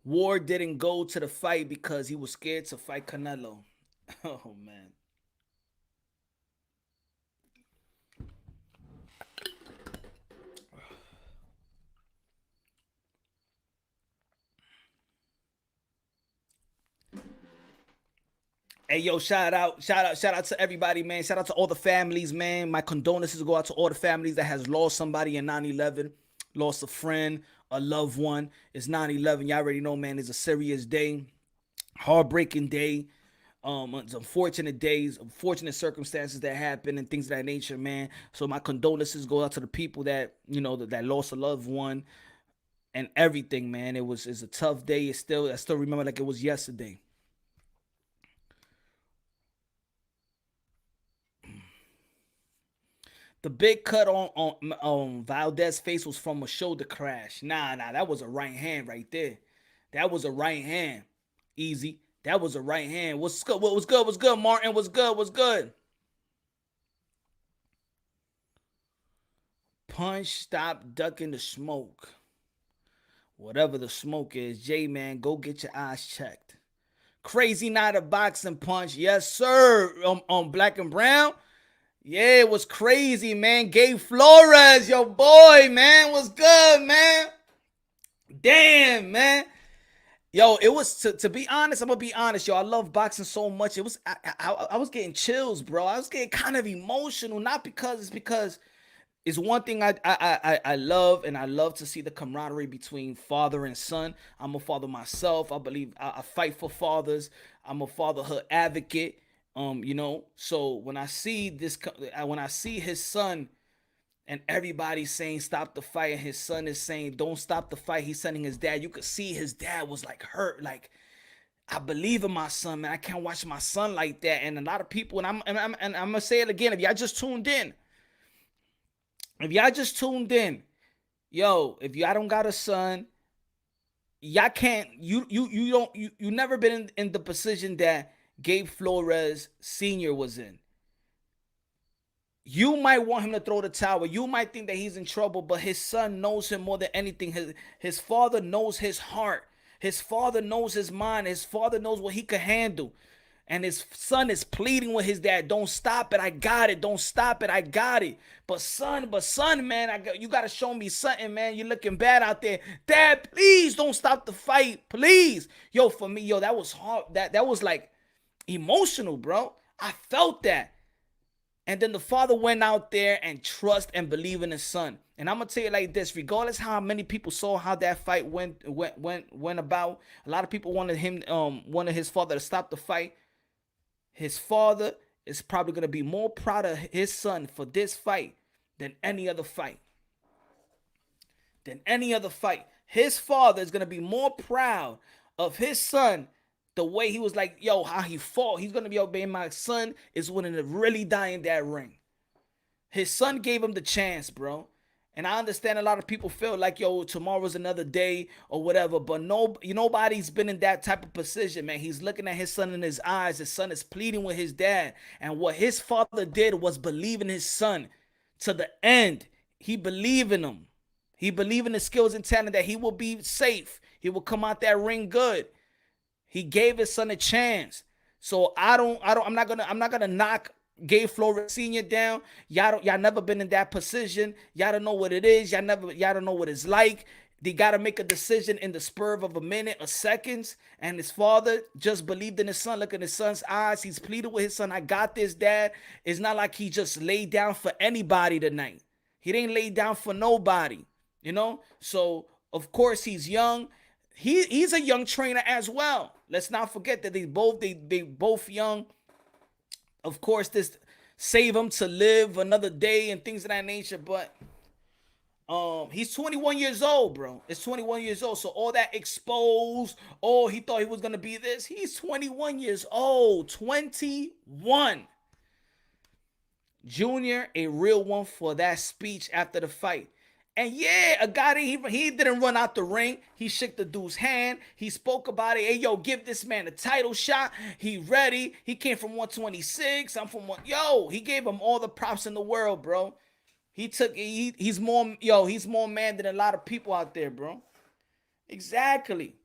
Ward didn't go to the fight because he was scared to fight Canelo. Oh, man. Hey, yo, shout out to everybody, man. Shout out to all the families, man. My condolences go out to all the families that has lost somebody in 9/11, lost a friend, a loved one. It's 9/11. Y'all already know, man. It's a serious day, heartbreaking day. It's unfortunate days, unfortunate circumstances that happen and things of that nature, man. So my condolences go out to the people that that lost a loved one and everything, man. It's a tough day. I still remember like it was yesterday. The big cut on Valdez's face was from a shoulder crash. Nah, that was a right hand right there. That was a right hand. Easy. That was a right hand. What's good? What's good? What's good, Martin? What's good? What's good? Punch, stop ducking the smoke. Whatever the smoke is, J-Man, go get your eyes checked. Crazy night of boxing, Punch. Yes, sir. On Black and Brown. Yeah, it was crazy, man. Gabe Flores, your boy, man. What's good, man? Damn, man. Yo, it was to be honest. I'm gonna be honest, yo. I love boxing so much. It was I was getting chills, bro. I was getting kind of emotional, not because It's one thing I love, and I love to see the camaraderie between father and son. I'm a father myself. I believe I fight for fathers. I'm a fatherhood advocate. So when I see his son and everybody saying stop the fight, and his son is saying don't stop the fight, he's sending his dad. You could see his dad was like hurt, like I believe in my son, man. I can't watch my son like that. And a lot of people, and I'm gonna say it again. If y'all just tuned in, yo, if y'all don't got a son, y'all can't. You never been in the position that Gabe Flores Senior was in. You might want him to throw the towel. You might think that he's in trouble, but his son knows him more than anything. His father knows his heart. His father knows his mind. His father knows what he can handle. And his son is pleading with his dad, don't stop it, I got it. Don't stop it, I got it. But son, man, you got to show me something, man. You're looking bad out there. Dad, please don't stop the fight, please. Yo, for me, that was hard. That was like emotional, bro. I felt that. And then the father went out there and trust and believe in his son. And I'm gonna tell you like this: regardless how many people saw how that fight went about, a lot of people wanted his father to stop the fight. His father is probably gonna be more proud of his son for this fight than any other fight. His father is gonna be more proud of his son. The way he was like, yo, how he fought. He's gonna be obeying. My son is willing to really die in that ring. His son gave him the chance, bro. And I understand a lot of people feel like, yo, tomorrow's another day or whatever. But nobody's been in that type of position, man. He's looking at his son in his eyes. His son is pleading with his dad. And what his father did was believe in his son to the end. He believed in him. He believed in his skills and talent that he will be safe. He will come out that ring good. He gave his son a chance. So I'm not gonna knock Gabe Flores Sr. down. Y'all never been in that position. Y'all don't know what it is. Y'all don't know what it's like. They gotta make a decision in the spur of a minute or seconds. And his father just believed in his son. Look at his son's eyes. He's pleaded with his son. I got this, Dad. It's not like he just laid down for anybody tonight. He didn't lay down for nobody. So of course he's young. He's a young trainer as well. Let's not forget that they both young. Of course, this save him to live another day and things of that nature. But he's 21 years old, bro. It's 21 years old. So all that exposed, he thought he was gonna be this. He's 21 years old. 21. Junior, a real one for that speech after the fight. And yeah, a guy he didn't run out the ring. He shook the dude's hand. He spoke about it. Hey, yo, give this man a title shot. He ready. He came from 126. I'm from one. Yo, he gave him all the props in the world, bro. He's more man than a lot of people out there, bro. Exactly.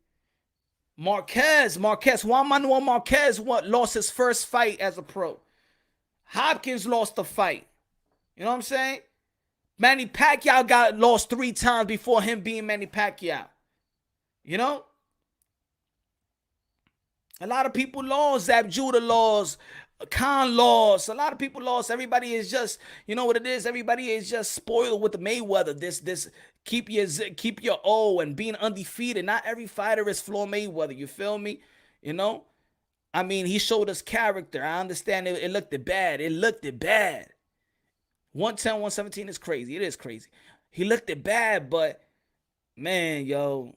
Marquez. Juan Manuel Marquez lost his first fight as a pro. Hopkins lost the fight. You know what I'm saying? Manny Pacquiao got lost 3 times before him being Manny Pacquiao. A lot of people lost. Zab Judah lost. Khan lost. A lot of people lost. Everybody is just, you know what it is? Everybody is just spoiled with the Mayweather. This keep your O and being undefeated. Not every fighter is Floyd Mayweather. You feel me? I mean, he showed us character. I understand it looked bad. 110, 117 is crazy. It is crazy. He looked bad, but man, yo,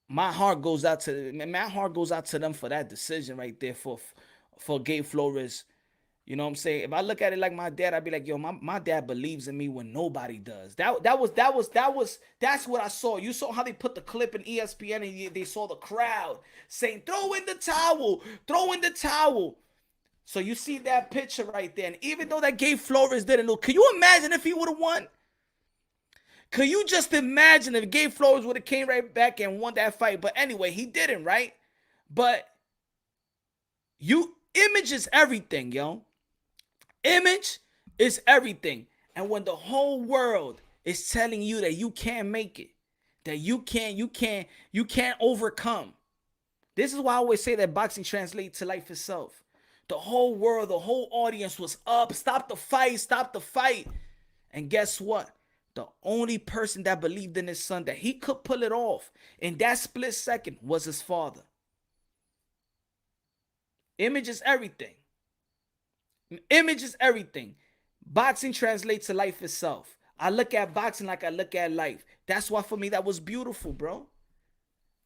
my heart goes out to them for that decision right there for Gabe Flores. You know what I'm saying? If I look at it like my dad, I'd be like, yo, my dad believes in me when nobody does. That's what I saw. You saw how they put the clip in ESPN and they saw the crowd saying, throw in the towel. So you see that picture right there. And even though that Gabe Flores didn't lose, can you imagine if he would have won? Could you just imagine if Gabe Flores would have came right back and won that fight? But anyway, he didn't, right? But image is everything, yo. Image is everything. And when the whole world is telling you that you can't make it, that you can't overcome. This is why I always say that boxing translates to life itself. The whole world, the whole audience was up. Stop the fight. And guess what? The only person that believed in his son that he could pull it off in that split second was his father. Image is everything. Image is everything. Boxing translates to life itself. I look at boxing like I look at life. That's why for me that was beautiful, bro.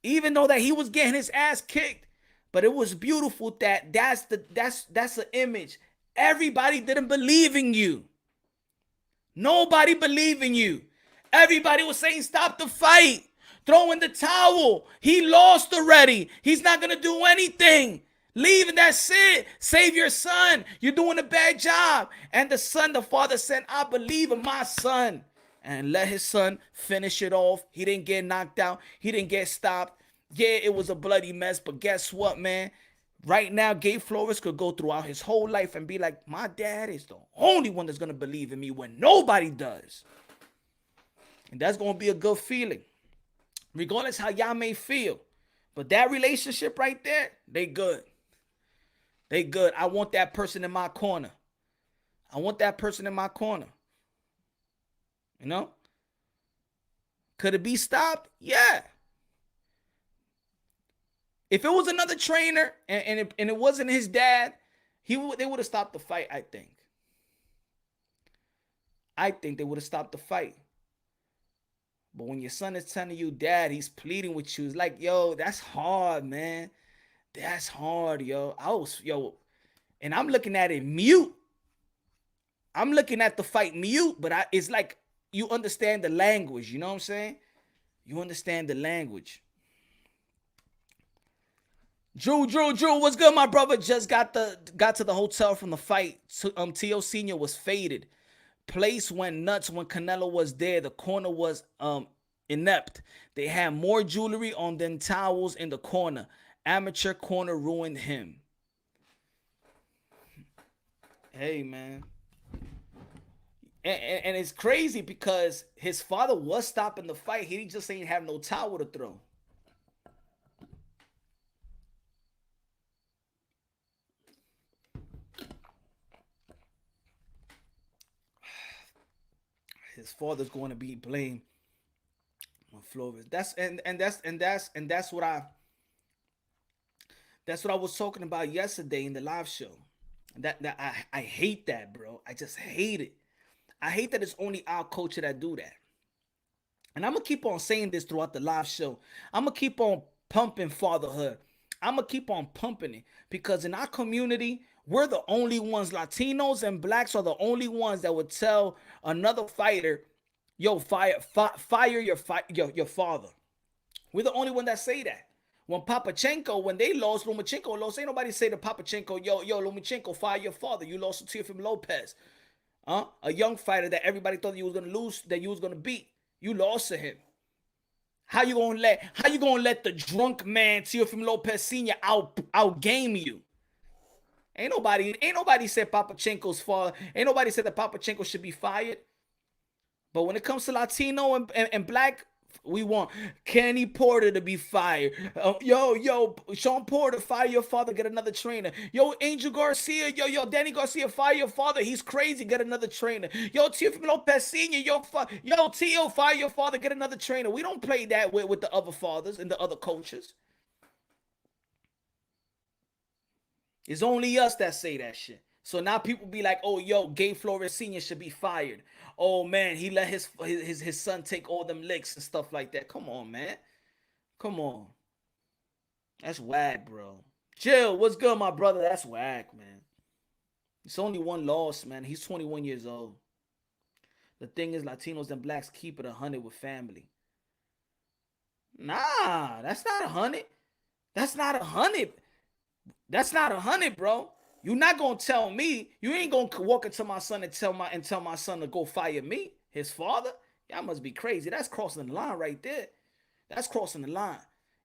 Even though that he was getting his ass kicked, but it was beautiful that that's the image. Everybody didn't believe in you. Nobody believed in you. Everybody was saying stop the fight. Throw in the towel. He lost already. He's not going to do anything. Leave and that's it. Save your son. You're doing a bad job. And the father said, I believe in my son. And let his son finish it off. He didn't get knocked out. He didn't get stopped. Yeah, it was a bloody mess. But guess what, man? Right now, Gabe Flores could go throughout his whole life and be like, my dad is the only one that's going to believe in me when nobody does. And that's going to be a good feeling. Regardless how y'all may feel. But that relationship right there, they good. They good. I want that person in my corner. I want that person in my corner. You know? Could it be stopped? Yeah. If it was another trainer and it wasn't his dad, they would have stopped the fight, I think. I think they would have stopped the fight. But when your son is telling you, dad, he's pleading with you, it's like, yo, that's hard, man. That's hard, yo. And I'm looking at it mute. I'm looking at the fight mute, but it's like you understand the language, you know what I'm saying? You understand the language. Drew, what's good, my brother? Just got to the hotel from the fight. Tio Senior was faded. Place went nuts when Canelo was there. The corner was inept. They had more jewelry on than towels in the corner. Amateur corner ruined him. Hey, man. And it's crazy because his father was stopping the fight. He just ain't have no towel to throw. His father's going to be blamed on Flores. That's what I was talking about yesterday in the live show. I hate that, bro. I just hate it. I hate that it's only our culture that do that. And I'm gonna keep on saying this throughout the live show. I'm gonna keep on pumping fatherhood. I'm gonna keep on pumping it because in our community, we're the only ones. Latinos and blacks are the only ones that would tell another fighter, "Yo, fire your father." We're the only one that say that. When they lost, Lomachenko lost. Ain't nobody say to Papachenko, "Yo, Lomachenko, fire your father. You lost to Teofimo Lopez." A young fighter that everybody thought you was gonna lose, that you was gonna beat. You lost to him. How you gonna let the drunk man Teofimo Lopez Sr. out game you? Ain't nobody said Papachenko's fault. Ain't nobody said that Papachenko should be fired. But when it comes to Latino and black, we want Kenny Porter to be fired. Yo, Sean Porter, fire your father, get another trainer. Yo, Angel Garcia, yo, Danny Garcia, fire your father. He's crazy, get another trainer. Yo, Teofimo Lopez Sr., yo, Tio, fire your father, get another trainer. We don't play that with the other fathers and the other coaches. It's only us that say that shit. So now people be like, oh, yo, Gabe Flores Sr. should be fired. Oh, man, he let his son take all them licks and stuff like that. Come on, man. Come on. That's whack, bro. Jill, what's good, my brother? That's whack, man. It's only one loss, man. He's 21 years old. The thing is, Latinos and blacks keep it 100 with family. Nah, that's not 100. That's not 100. That's not 100, bro. You're not gonna tell me. You ain't gonna walk into my son and tell my son to go fire me, his father. Y'all must be crazy. That's crossing the line right there. That's crossing the line.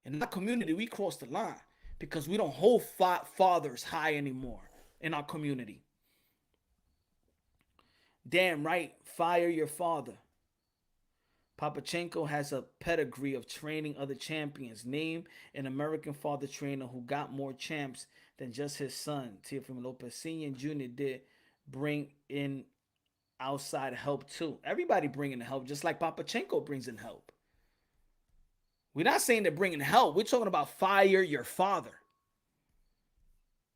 In our community, we cross the line because we don't hold fathers high anymore in our community. Damn right, fire your father. Papachenko has a pedigree of training other champions. Name an American father trainer who got more champs than just his son. Teofimo Lopez Sr. and Jr. did bring in outside help too. Everybody bringing help, just like Papachenko brings in help. We're not saying they're bringing help. We're talking about fire your father.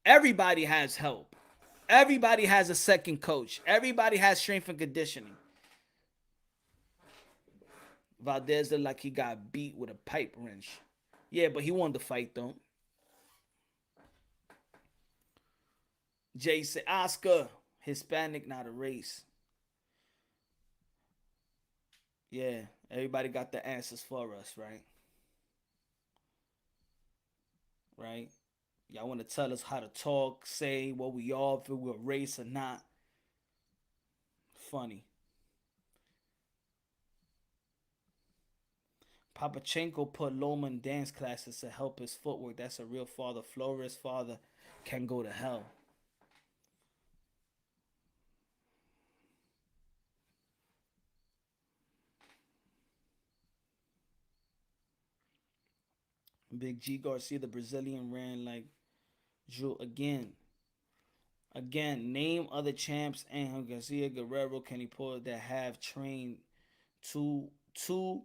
Everybody has help. Everybody has a second coach. Everybody has strength and conditioning. Valdez looked like he got beat with a pipe wrench. Yeah, but he won the fight though. Jay said, Oscar, Hispanic, not a race. Yeah, everybody got the answers for us, right? Right? Y'all want to tell us how to talk, say what we are, if we're a race or not. Funny. Papachenko put Loma in dance classes to help his footwork. That's a real father. Flores' father can go to hell. Big G Garcia, the Brazilian, ran like Drew again. Again, name other champs: Angel Garcia, Guerrero, Kenny Porter that have trained two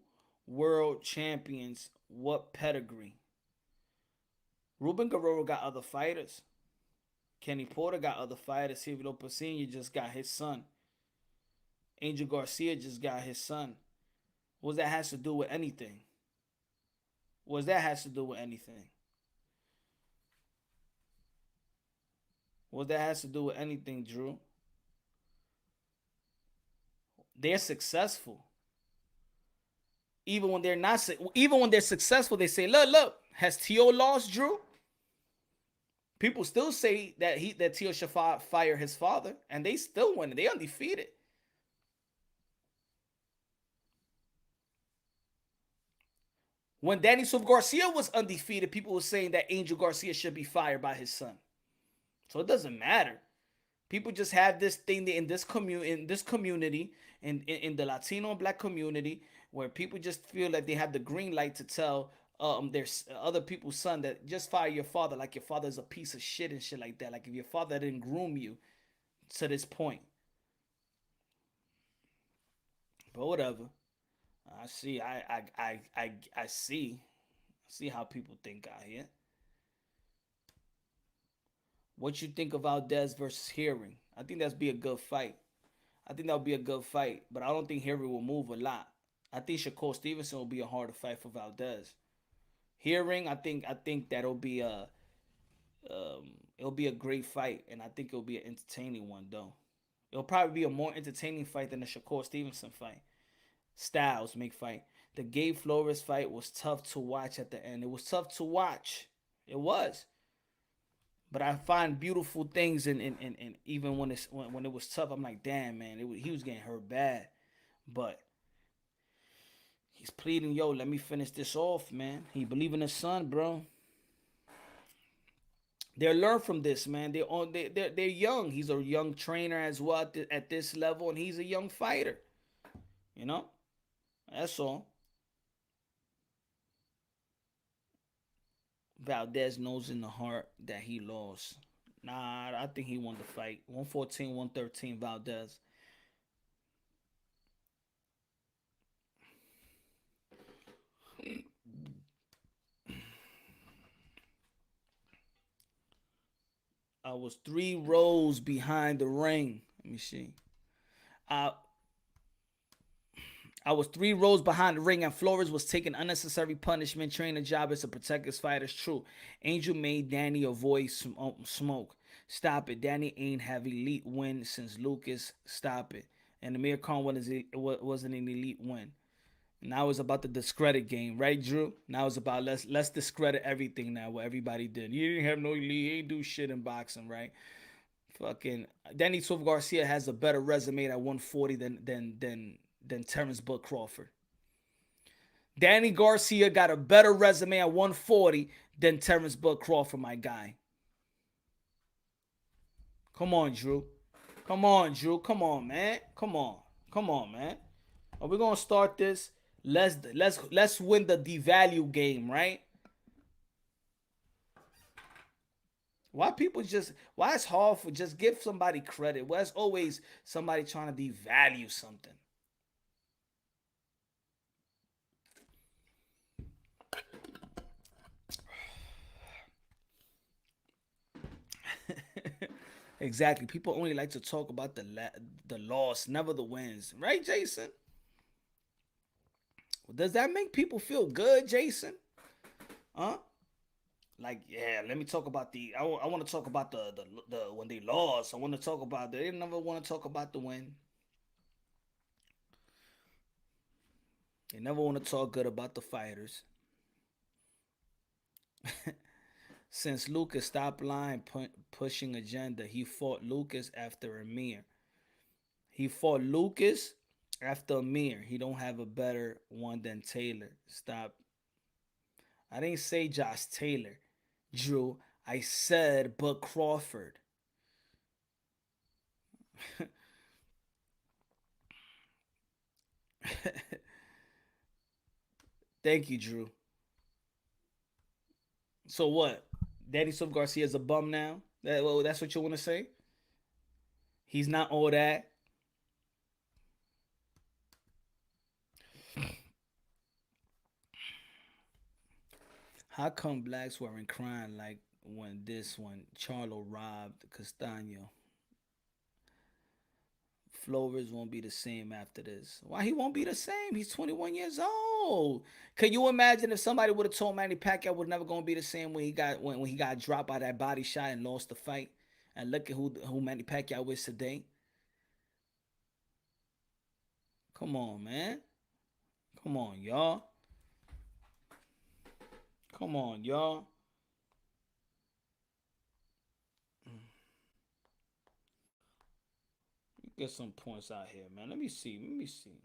world champions. What pedigree? Ruben Guerrero got other fighters. Kenny Porter got other fighters. Teofimo Lopez just got his son. Angel Garcia just got his son. What that has to do with anything? What that has to do with anything? What that has to do with anything, Drew? They're successful. Even when they're not, even when they're successful, they say, "Look, has Tio lost, Drew?" People still say that Tio should fire his father, and they still win. They undefeated. When Danny Silva Garcia was undefeated, people were saying that Angel Garcia should be fired by his son. So it doesn't matter. People just have this thing in this community, in the Latino and Black community, where people just feel like they have the green light to tell their other people's son that just fire your father, like your father is a piece of shit and shit like that. Like if your father didn't groom you to this point. But whatever. I see. I see how people think out here. What you think of Valdez versus Hearing? I think that's be a good fight. I think that'll be a good fight, but I don't think Hearing will move a lot. I think Shakur Stevenson will be a harder fight for Valdez. Hearing, I think that'll be it'll be a great fight, and I think it'll be an entertaining one though. It'll probably be a more entertaining fight than the Shakur Stevenson fight. Styles make fight. The Gabe Flores fight was tough to watch at the end. It was tough to watch. It was. But I find beautiful things in even when it was tough, I'm like, damn man, he was getting hurt bad. But he's pleading, yo, let me finish this off, man. He believe in his son, bro. They'll learn from this, man. They're young. He's a young trainer as well at this level, and he's a young fighter. You know? That's all. Valdez knows in the heart that he lost. Nah, I think he won the fight. 114, 113, Valdez. I was 3 rows behind the ring. Let me see. I was 3 rows behind the ring, and Flores was taking unnecessary punishment. Trainer job is to protect his fighters. True. Angel made Danny avoid smoke. Stop it. Danny ain't have elite win since Lucas. Stop it. And Amir Khan wasn't an elite win. Now it's about the discredit game, right, Drew? Now it's about let's discredit everything now. What everybody did. You didn't have no elite. He ain't do shit in boxing, right? Fucking Danny Silva Garcia has a better resume at 140 than Terrence Bud Crawford. Danny Garcia got a better resume at 140 than Terrence Bud Crawford, my guy. Come on, Drew. Come on, Drew. Come on, man. Come on, man. Are we gonna start this? Let's win the devalue game, right? Why people just why it's hard for just give somebody credit? Why it's always somebody trying to devalue something? Exactly. People only like to talk about the loss, never the wins, right, Jason? Does that make people feel good, Jason? Huh? Like, yeah, let me talk about I want to talk about the when they lost. I want to talk about they never want to talk about the win. They never want to talk good about the fighters. Since Lucas stopped lying, pushing agenda, he fought Lucas after Amir. He fought Lucas after Amir. He don't have a better one than Taylor. Stop. I didn't say Josh Taylor, Drew. I said but Crawford. Thank you, Drew. So what? Danny Swift Garcia's a bum now? That's what you want to say? He's not all that. How come blacks weren't crying like when this one Charlo robbed Castano? Flores won't be the same after this. Why he won't be the same? He's 21 years old. Can you imagine if somebody would have told Manny Pacquiao was never gonna be the same when he got dropped by that body shot and lost the fight? And look at who Manny Pacquiao is today. Come on, man. Come on, y'all. Come on, y'all. Get some points out here, man. Let me see. Let me see.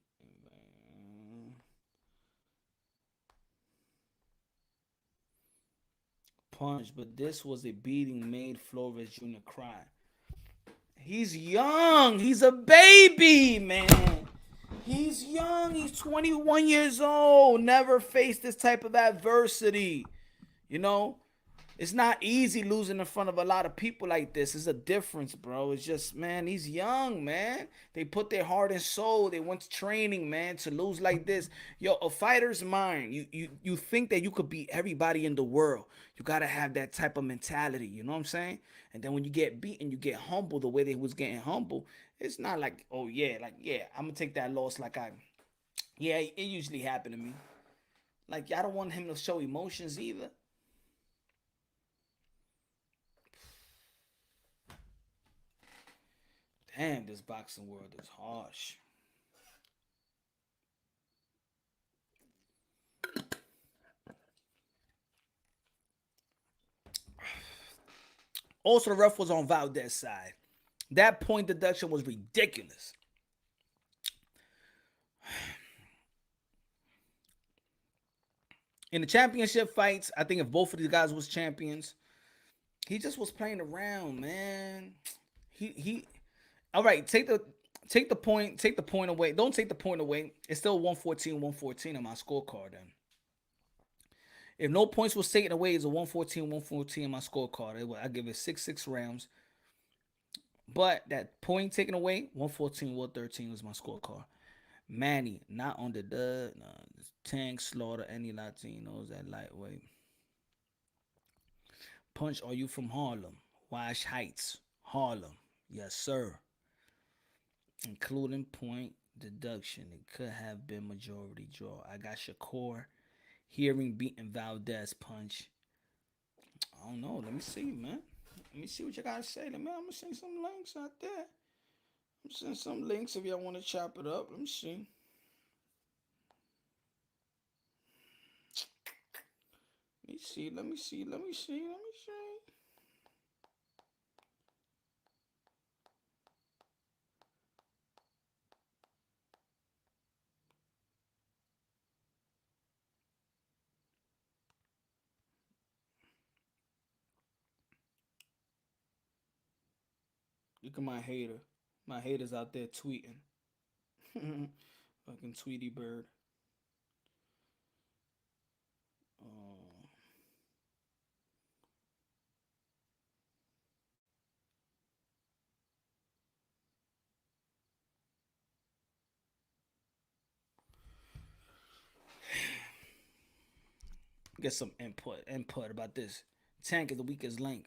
Punch, but this was a beating made Flores Jr. cry. He's young. He's a baby, man. He's young. He's 21 years old. Never faced this type of adversity. You know, it's not easy losing in front of a lot of people like this. It's a difference, bro. It's just, man, he's young, man. They put their heart and soul. They went to training, man, to lose like this. Yo, a fighter's mind. You think that you could beat everybody in the world. You gotta have that type of mentality. You know what I'm saying? And then when you get beaten, you get humble the way they was getting humble. It's not like, oh yeah, like yeah, I'm gonna take that loss like yeah, it usually happened to me. Like I don't want him to show emotions either. Damn, this boxing world is harsh. Also, the ref was on Valdez's side. That point deduction was ridiculous. In the championship fights, I think if both of these guys was champions, he just was playing around, man. He all right, take the point away. Don't take the point away. It's still 114 on my scorecard then. If no points was taken away, it's a 114 on my scorecard. I give it 6 rounds. But that point taken away, 114, 113 was my scorecard. Manny, not on the dud. No, Tank slaughter any Latinos at lightweight. Punch, are you from Harlem? Wash Heights, Harlem. Yes, sir. Including point deduction. It could have been majority draw. I got Shakur hearing beating Valdez punch. I don't know. Let me see, man. Let me see what you gotta say. I'm gonna send some links out there. I'm send some links if y'all want to chop it up. Let me see. Let me see. Let me see. Let me see. Let me see. Look at my hater. My haters out there tweeting. Fucking Tweety Bird. Uh, get some input about this. Tank is the weakest link.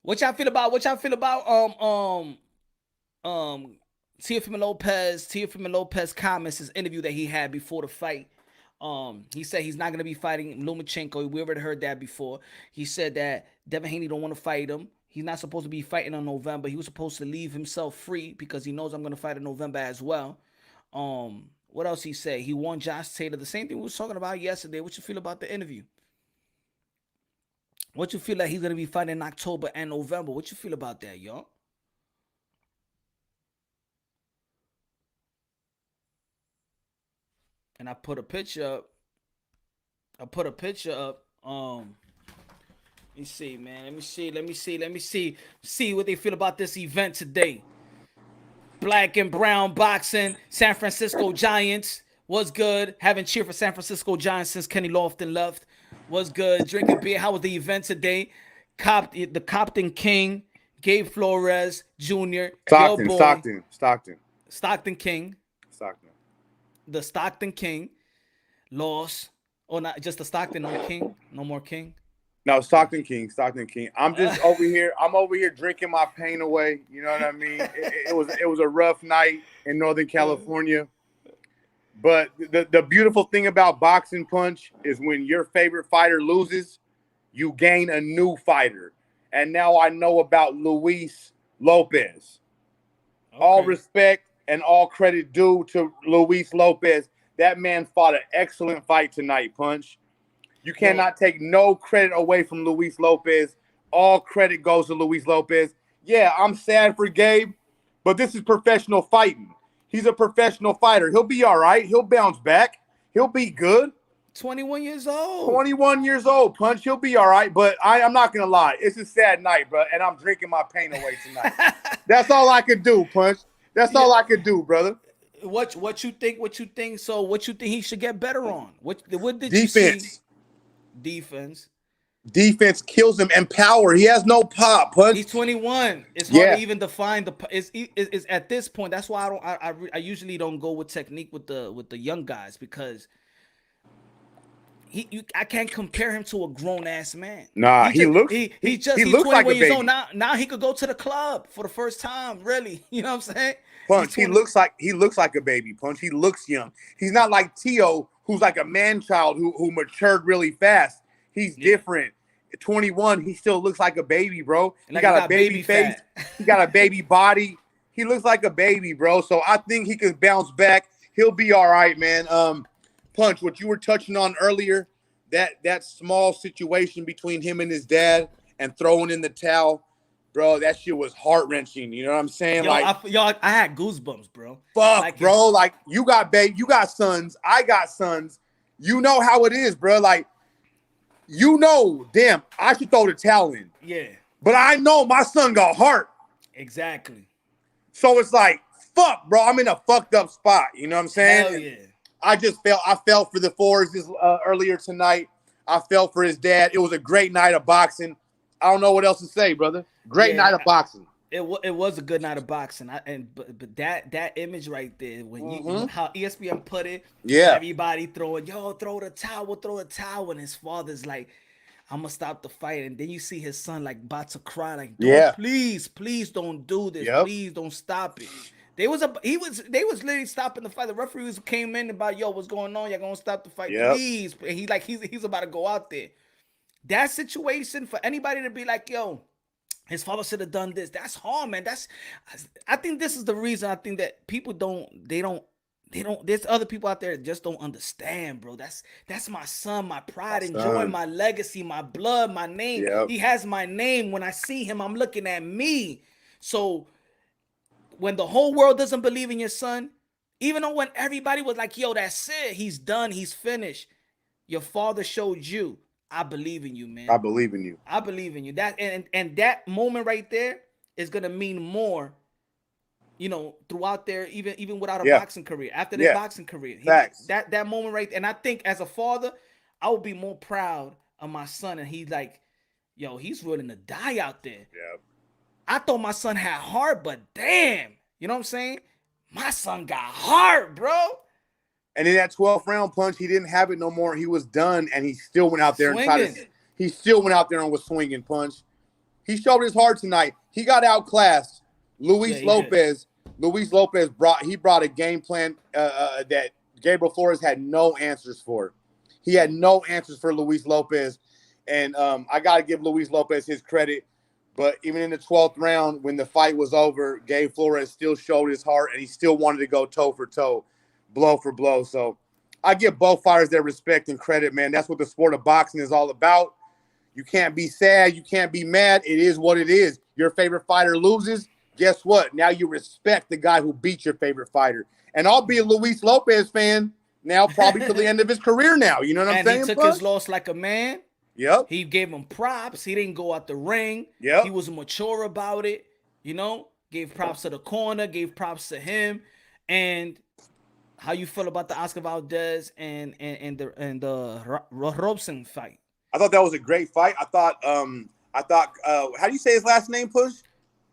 What y'all feel about um Teofimo Lopez comments, his interview that he had before the fight. He said he's not gonna be fighting Lomachenko. We already heard that before. He said that Devin Haney don't want to fight him. He's not supposed to be fighting in November. He was supposed to leave himself free because he knows I'm gonna fight in November as well. What else he said? He won Josh Taylor. The same thing we was talking about yesterday. What you feel about the interview? What you feel like he's gonna be fighting in October and November? What you feel about that, y'all? And I put a picture up. Let me see, man. Let me see what they feel about this event today. Black and brown boxing. San Francisco Giants. What's good? Haven't cheered for San Francisco Giants since Kenny Lofton left. What's good? Drinking beer. How was the event today? The Compton King, Gabe Flores Jr. Stockton King. The Stockton King lost. Or not just the Stockton, no King, no more King. No, Stockton King. I'm just over here. I'm over here drinking my pain away. You know what I mean? It was a rough night in Northern California. But the beautiful thing about boxing, Punch, is when your favorite fighter loses, you gain a new fighter. And now I know about Luis Lopez. Okay. All respect and all credit due to Luis Lopez. That man fought an excellent fight tonight, Punch. You cannot take no credit away from Luis Lopez. All credit goes to Luis Lopez. Yeah, I'm sad for Gabe, but this is professional fighting. He's a professional fighter. He'll be all right. He'll bounce back. He'll be good. 21 years old. 21 years old, Punch. He'll be all right, but I'm not going to lie. It's a sad night, bro, and I'm drinking my pain away tonight. That's all I could do, Punch. That's all I could do, brother. What you think? So what you think he should get better on? What did defense. You see? Defense kills him, and power. He has no pop, Punch. He's 21. It's hard to even define the. Is at this point. That's why I usually don't go with technique with the young guys because I can't compare him to a grown ass man. Nah, he looks 21 like a years baby. old. Now he could go to the club for the first time. Really, you know what I'm saying? Punch. He looks like a baby, Punch. He looks young. He's not like Teo, who's like a man child who matured really fast. He's different. At 21, he still looks like a baby, bro. He got a baby face. He got a baby body. He looks like a baby, bro. So I think he can bounce back. He'll be all right, man. Punch, what you were touching on earlier, that small situation between him and his dad and throwing in the towel, bro, that shit was heart-wrenching. You know what I'm saying? I had goosebumps, bro. Fuck, bro. Like, you got sons. I got sons. You know how it is, bro. Like, damn, I should throw the towel in. Yeah. But I know my son got heart. Exactly. So it's like, fuck, bro. I'm in a fucked up spot. You know what I'm saying? Hell yeah. I felt for the Flores earlier tonight. I felt for his dad. It was a great night of boxing. I don't know what else to say, brother. Great night of boxing. It was a good night of boxing. But that image right there, when you how ESPN put it, everybody throwing, throw the towel, and his father's like, I'm gonna stop the fight, and then you see his son like about to cry, like, please don't do this, please don't stop it. They was literally stopping the fight. The referees came in about, what's going on? Y'all gonna stop the fight, please? And he's about to go out there. That situation for anybody to be like, his father should have done this. That's hard, man. I think this is the reason. I think that people don't. There's other people out there that just don't understand, bro. That's my son, my pride and joy, my legacy, my blood, my name. He has my name. When I see him, I'm looking at me. So when the whole world doesn't believe in your son, even though when everybody was like, that's it, he's done, he's finished, your father showed you, I believe in you, man. I believe in you. That and that moment right there is gonna mean more, throughout their even without a boxing career, after their boxing career. That moment right there. And I think as a father, I would be more proud of my son. And he's like, he's willing to die out there. Yeah. I thought my son had heart, but damn, you know what I'm saying? My son got heart, bro. And in that 12th round punch, he didn't have it no more. He was done, and he still went out there and tried to. He still went out there and was swinging punch. He showed his heart tonight. He got outclassed. Luis Lopez. Luis Lopez brought a game plan that Gabriel Flores had no answers for. He had no answers for Luis Lopez, and I got to give Luis Lopez his credit. But even in the 12th round, when the fight was over, Gabe Flores still showed his heart, and he still wanted to go toe for toe, blow for blow. So I give both fighters their respect and credit, man. That's what the sport of boxing is all about. You can't be sad. You can't be mad. It is what it is. Your favorite fighter loses. Guess what? Now you respect the guy who beat your favorite fighter. And I'll be a Luis Lopez fan now probably till the end of his career now. You know what I'm saying? And he took his loss like a man. Yep. He gave him props. He didn't go out the ring. Yep. He was mature about it. You know, gave props to the corner, gave props to him. And how you feel about the Oscar Valdez and the Robson fight? I thought that was a great fight. I thought how do you say his last name, Push?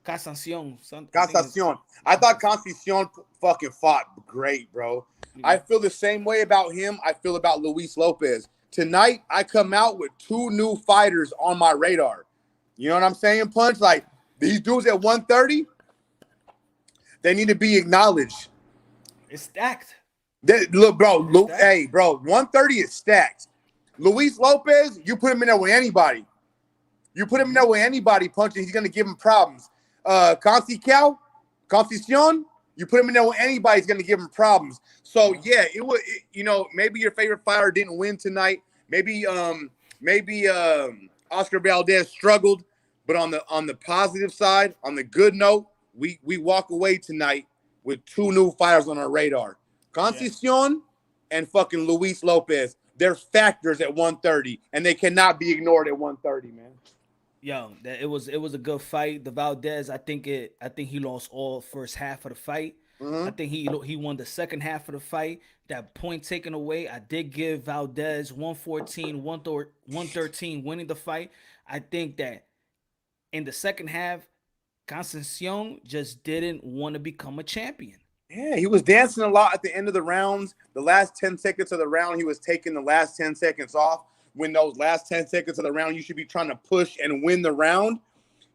Conceicao. Conceicao. I thought Conceicao fucking fought great, bro. Yeah. I feel the same way about him. I feel about Luis Lopez. Tonight, I come out with two new fighters on my radar. You know what I'm saying, Punch? Like, these dudes at 130, they need to be acknowledged. It's stacked. Look, bro. Hey, bro, 130 is stacked. Luis Lopez, you put him in there with anybody. You put him in there with anybody, Punch, and he's going to give him problems. Conceicao, you put him in there with anybody, he's going to give him problems. So, yeah, maybe your favorite fighter didn't win tonight. Maybe Oscar Valdez struggled. But on the positive side, on the good note, we walk away tonight with two new fighters on our radar. Conceicao and fucking Luis Lopez. They're factors at 130, and they cannot be ignored at 130, man. Yo, it was a good fight. The Valdez, I think he lost all first half of the fight. Mm-hmm. I think he won the second half of the fight. That point taken away, I did give Valdez 114, 113 winning the fight. I think that in the second half, Conceicao just didn't want to become a champion. Yeah, he was dancing a lot at the end of the rounds. The last 10 seconds of the round, he was taking the last 10 seconds off. When those last 10 seconds of the round, you should be trying to push and win the round.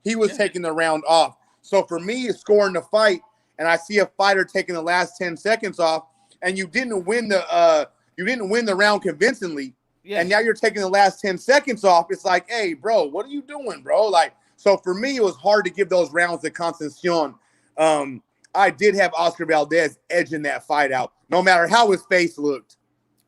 He was taking the round off. So for me, it's scoring the fight, and I see a fighter taking the last 10 seconds off, and you didn't win the round convincingly, and now you're taking the last 10 seconds off. It's like, hey, bro, what are you doing, bro? Like, so for me, it was hard to give those rounds to Conceicao. I did have Oscar Valdez edging that fight out. No matter how his face looked,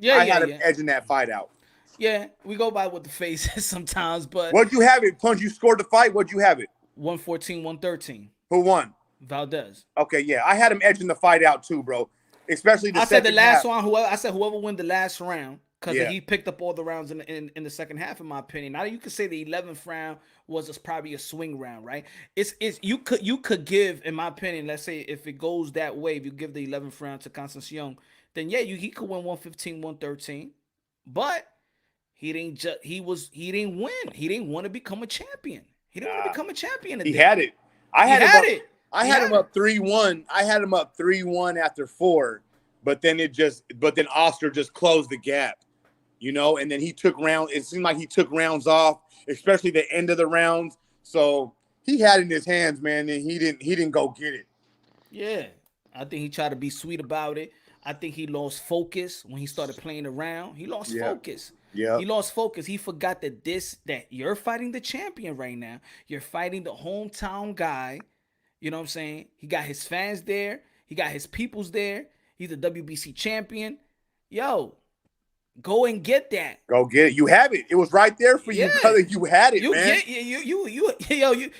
I had him edging that fight out. Yeah, we go by what the face is sometimes, but... What'd you have it, Punch? You scored the fight? What'd you have it? 114, 113. Who won? Valdez. Okay, yeah. I had him edging the fight out too, bro. Especially the second half. I said whoever win the last round, because he picked up all the rounds in the second half, in my opinion. Now, you could say the 11th round was probably a swing round, right? You could give, in my opinion, let's say if it goes that way, if you give the 11th round to Conceicao, then he could win 115, 113. But he didn't win. He didn't want to become a champion. He didn't want to become a champion. He had it. I had him up 3-1. I had him up 3-1 after 4, but then Oscar just closed the gap, and then he took rounds. It seemed like he took rounds off, especially the end of the rounds. So he had it in his hands, man, and he didn't go get it. Yeah. I think he tried to be sweet about it. I think he lost focus when he started playing around. He lost focus. Yeah. He lost focus. He forgot that you're fighting the champion right now. You're fighting the hometown guy. You know what I'm saying? He got his fans there. He got his peoples there. He's a WBC champion. Yo, go and get that. Go get it. You have it. It was right there for you, brother. You had it, man.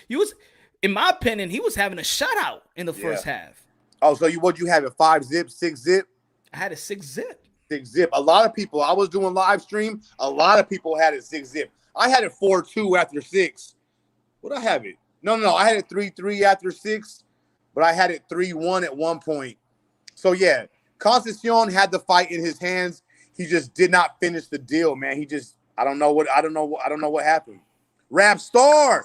You was, in my opinion, he was having a shutout in the first half. Oh, so what'd you have it? 5-zip, 6-zip? I had a 6-zip. 6-zip. A lot of people, I was doing live stream. A lot of people had it 6-zip. I had it 4-2 after 6. What'd I have it? No. I had it 3-3 after 6, but I had it 3-1 at one point. So yeah, Conceicao had the fight in his hands. He just did not finish the deal, man. I don't know what happened. Rap Star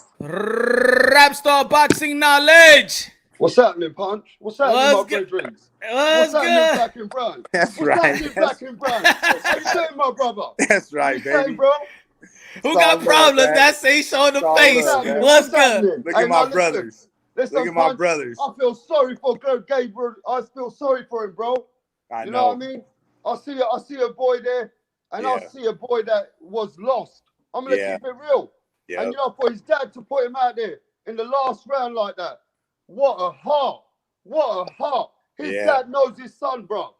boxing knowledge. What's happening, Punch? What's happening, What's my good? brethrens? What's What's happening, good? Black and Brown? That's What's right. happening, Black and Brown? How you doing, my brother? That's What right, you saying, baby. bro? Who It's got all love, problems? man. That's say show in the It's all face. love, man. What's What's good? happening? Look Hey, at my now, listen. brothers. Listen, Look at my Punch, brothers. I feel sorry for Gabe. I feel sorry for him, bro. I You know. know what I mean? I see a boy there, and I Yeah. see a boy that was lost. I'm gonna Yeah. keep it real. Yeah. And you know, for his dad to put him out there in the last round like that, what a heart! What a heart! His Yeah. dad knows his son, bro.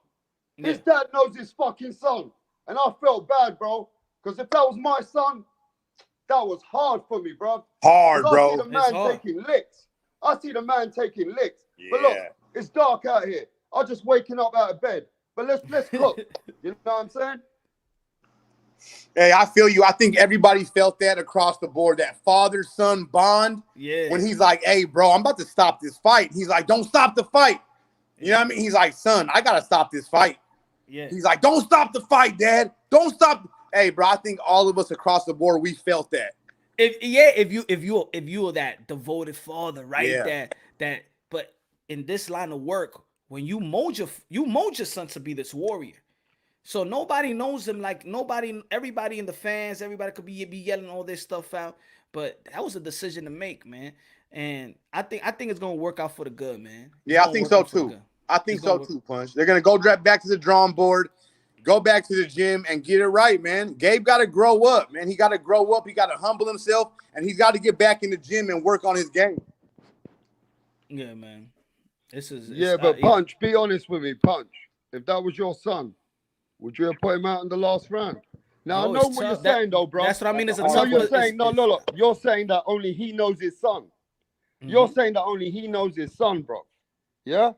His dad knows his fucking son, and I felt bad, bro. Because if that was my son, that was hard for me, bro. Hard, 'Cause I see bro. the man taking licks. I see the man taking licks. But look, Yeah. it's dark out here. I'm just waking up out of bed. But let's cook. You know what I'm saying? Hey, I feel you. I think everybody felt that across the board, that father-son bond. Yeah. When he's like, hey, bro, I'm about to stop this fight. He's like, don't stop the fight. You know what I mean? He's like, son, I got to stop this fight. Yeah. He's like, don't stop the fight, Dad. Don't stop. Hey, bro, I think all of us across the board, we felt that. If you were that devoted father, right? Yeah. That but in this line of work, when you mold your son to be this warrior. So nobody knows him, like everybody in the fans, everybody could be yelling all this stuff out. But that was a decision to make, man. And I think it's gonna work out for the good, man. Yeah, I think so too. I think so too, Punch. They're gonna go back to the drawing board, go back to the gym and get it right, man. Gabe got to grow up, man. He got to grow up. He got to humble himself, and he's got to get back in the gym and work on his game. Yeah, man. But Punch, be honest with me, Punch. If that was your son, would you have put him out in the last round? Now, Bro, I know it's what you're tough. saying, though, bro. That's what I mean. It's a I know tough. you're saying, look. You're saying that only he knows his son. You're saying that only he knows his son, bro. Yeah?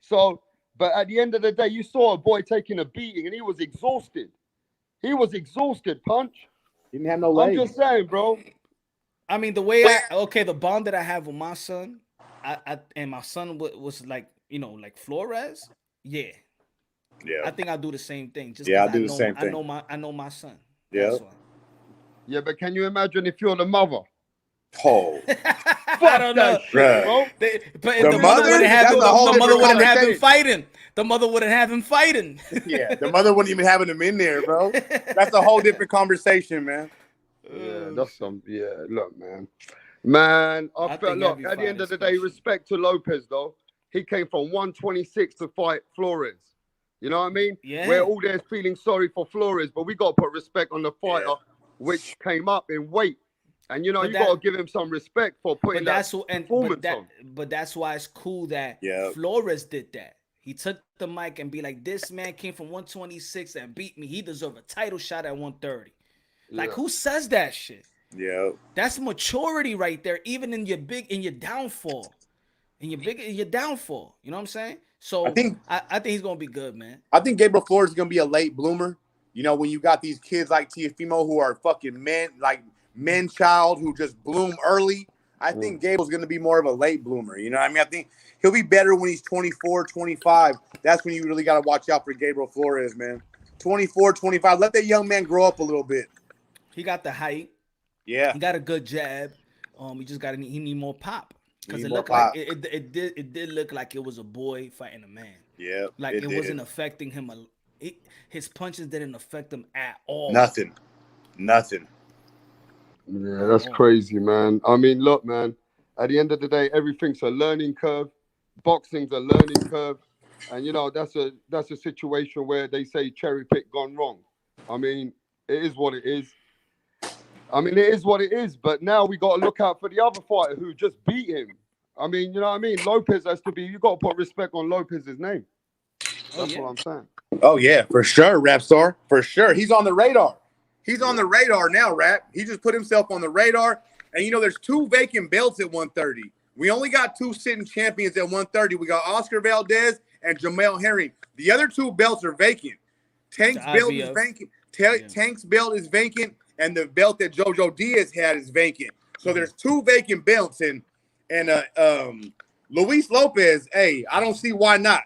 So, but at the end of the day, you saw a boy taking a beating, and he was exhausted. He was exhausted, Punch. He didn't have no legs. I'm just saying, bro. I mean, the way the bond that I have with my son, and my son was like, like Flores. Yeah. Yeah. I think I'll do the same thing. Just I'll do the same thing. I know my son. Yeah. That's why. Yeah, but can you imagine if you're the mother? Oh. I don't know, shit, bro. The mother wouldn't have him. The mother wouldn't have him fighting. The mother wouldn't have him fighting. Yeah, the mother wouldn't even having him in there, bro. That's a whole different conversation, man. Yeah, that's some. Yeah, look, man. I felt. Look, at the end of the day, respect to Lopez though. He came from 126 to fight Flores. You know what I mean? Yeah. We're all there feeling sorry for Flores, but we got to put respect on the fighter, which came up in weight. And you got to give him some respect for putting performance on. But that's why it's cool that Flores did that. He took the mic and be like, "This man came from 126 and beat me. He deserved a title shot at 130." Like, who says that shit? Yeah. That's maturity right there. Even in your downfall, in your downfall. You know what I'm saying? So I think he's gonna be good, man. I think Gabriel Flores is gonna be a late bloomer. You know, when you got these kids like Teofimo who are fucking men child who just bloom early. I think Gable's going to be more of a late bloomer. You know what I mean? I think he'll be better when he's 24, 25. That's when you really got to watch out for Gabriel Flores, man. 24, 25. Let that young man grow up a little bit. He got the height. Yeah. He got a good jab. He need more pop. Because it did look like it was a boy fighting a man. Yeah. Like it wasn't affecting him. His punches didn't affect him at all. Nothing. Yeah, that's crazy, man. I mean, look, man, at the end of the day, everything's a learning curve. Boxing's a learning curve. And, that's a situation where they say cherry pick gone wrong. I mean, it is what it is. But now we got to look out for the other fighter who just beat him. I mean, you know what I mean? Lopez has to be, you got to put respect on Lopez's name. That's what I'm saying. Oh, yeah, for sure, Rap Star. For sure. He's on the radar. He's on the radar now, Rap. He just put himself on the radar. And, there's 2 vacant belts at 130. We only got 2 sitting champions at 130. We got Oscar Valdez and Jamel Herring. The other 2 belts are vacant. Tank's belt is vacant. Tank's belt is vacant, and the belt that Jojo Diaz had is vacant. So there's 2 vacant belts. And Luis Lopez, hey, I don't see why not.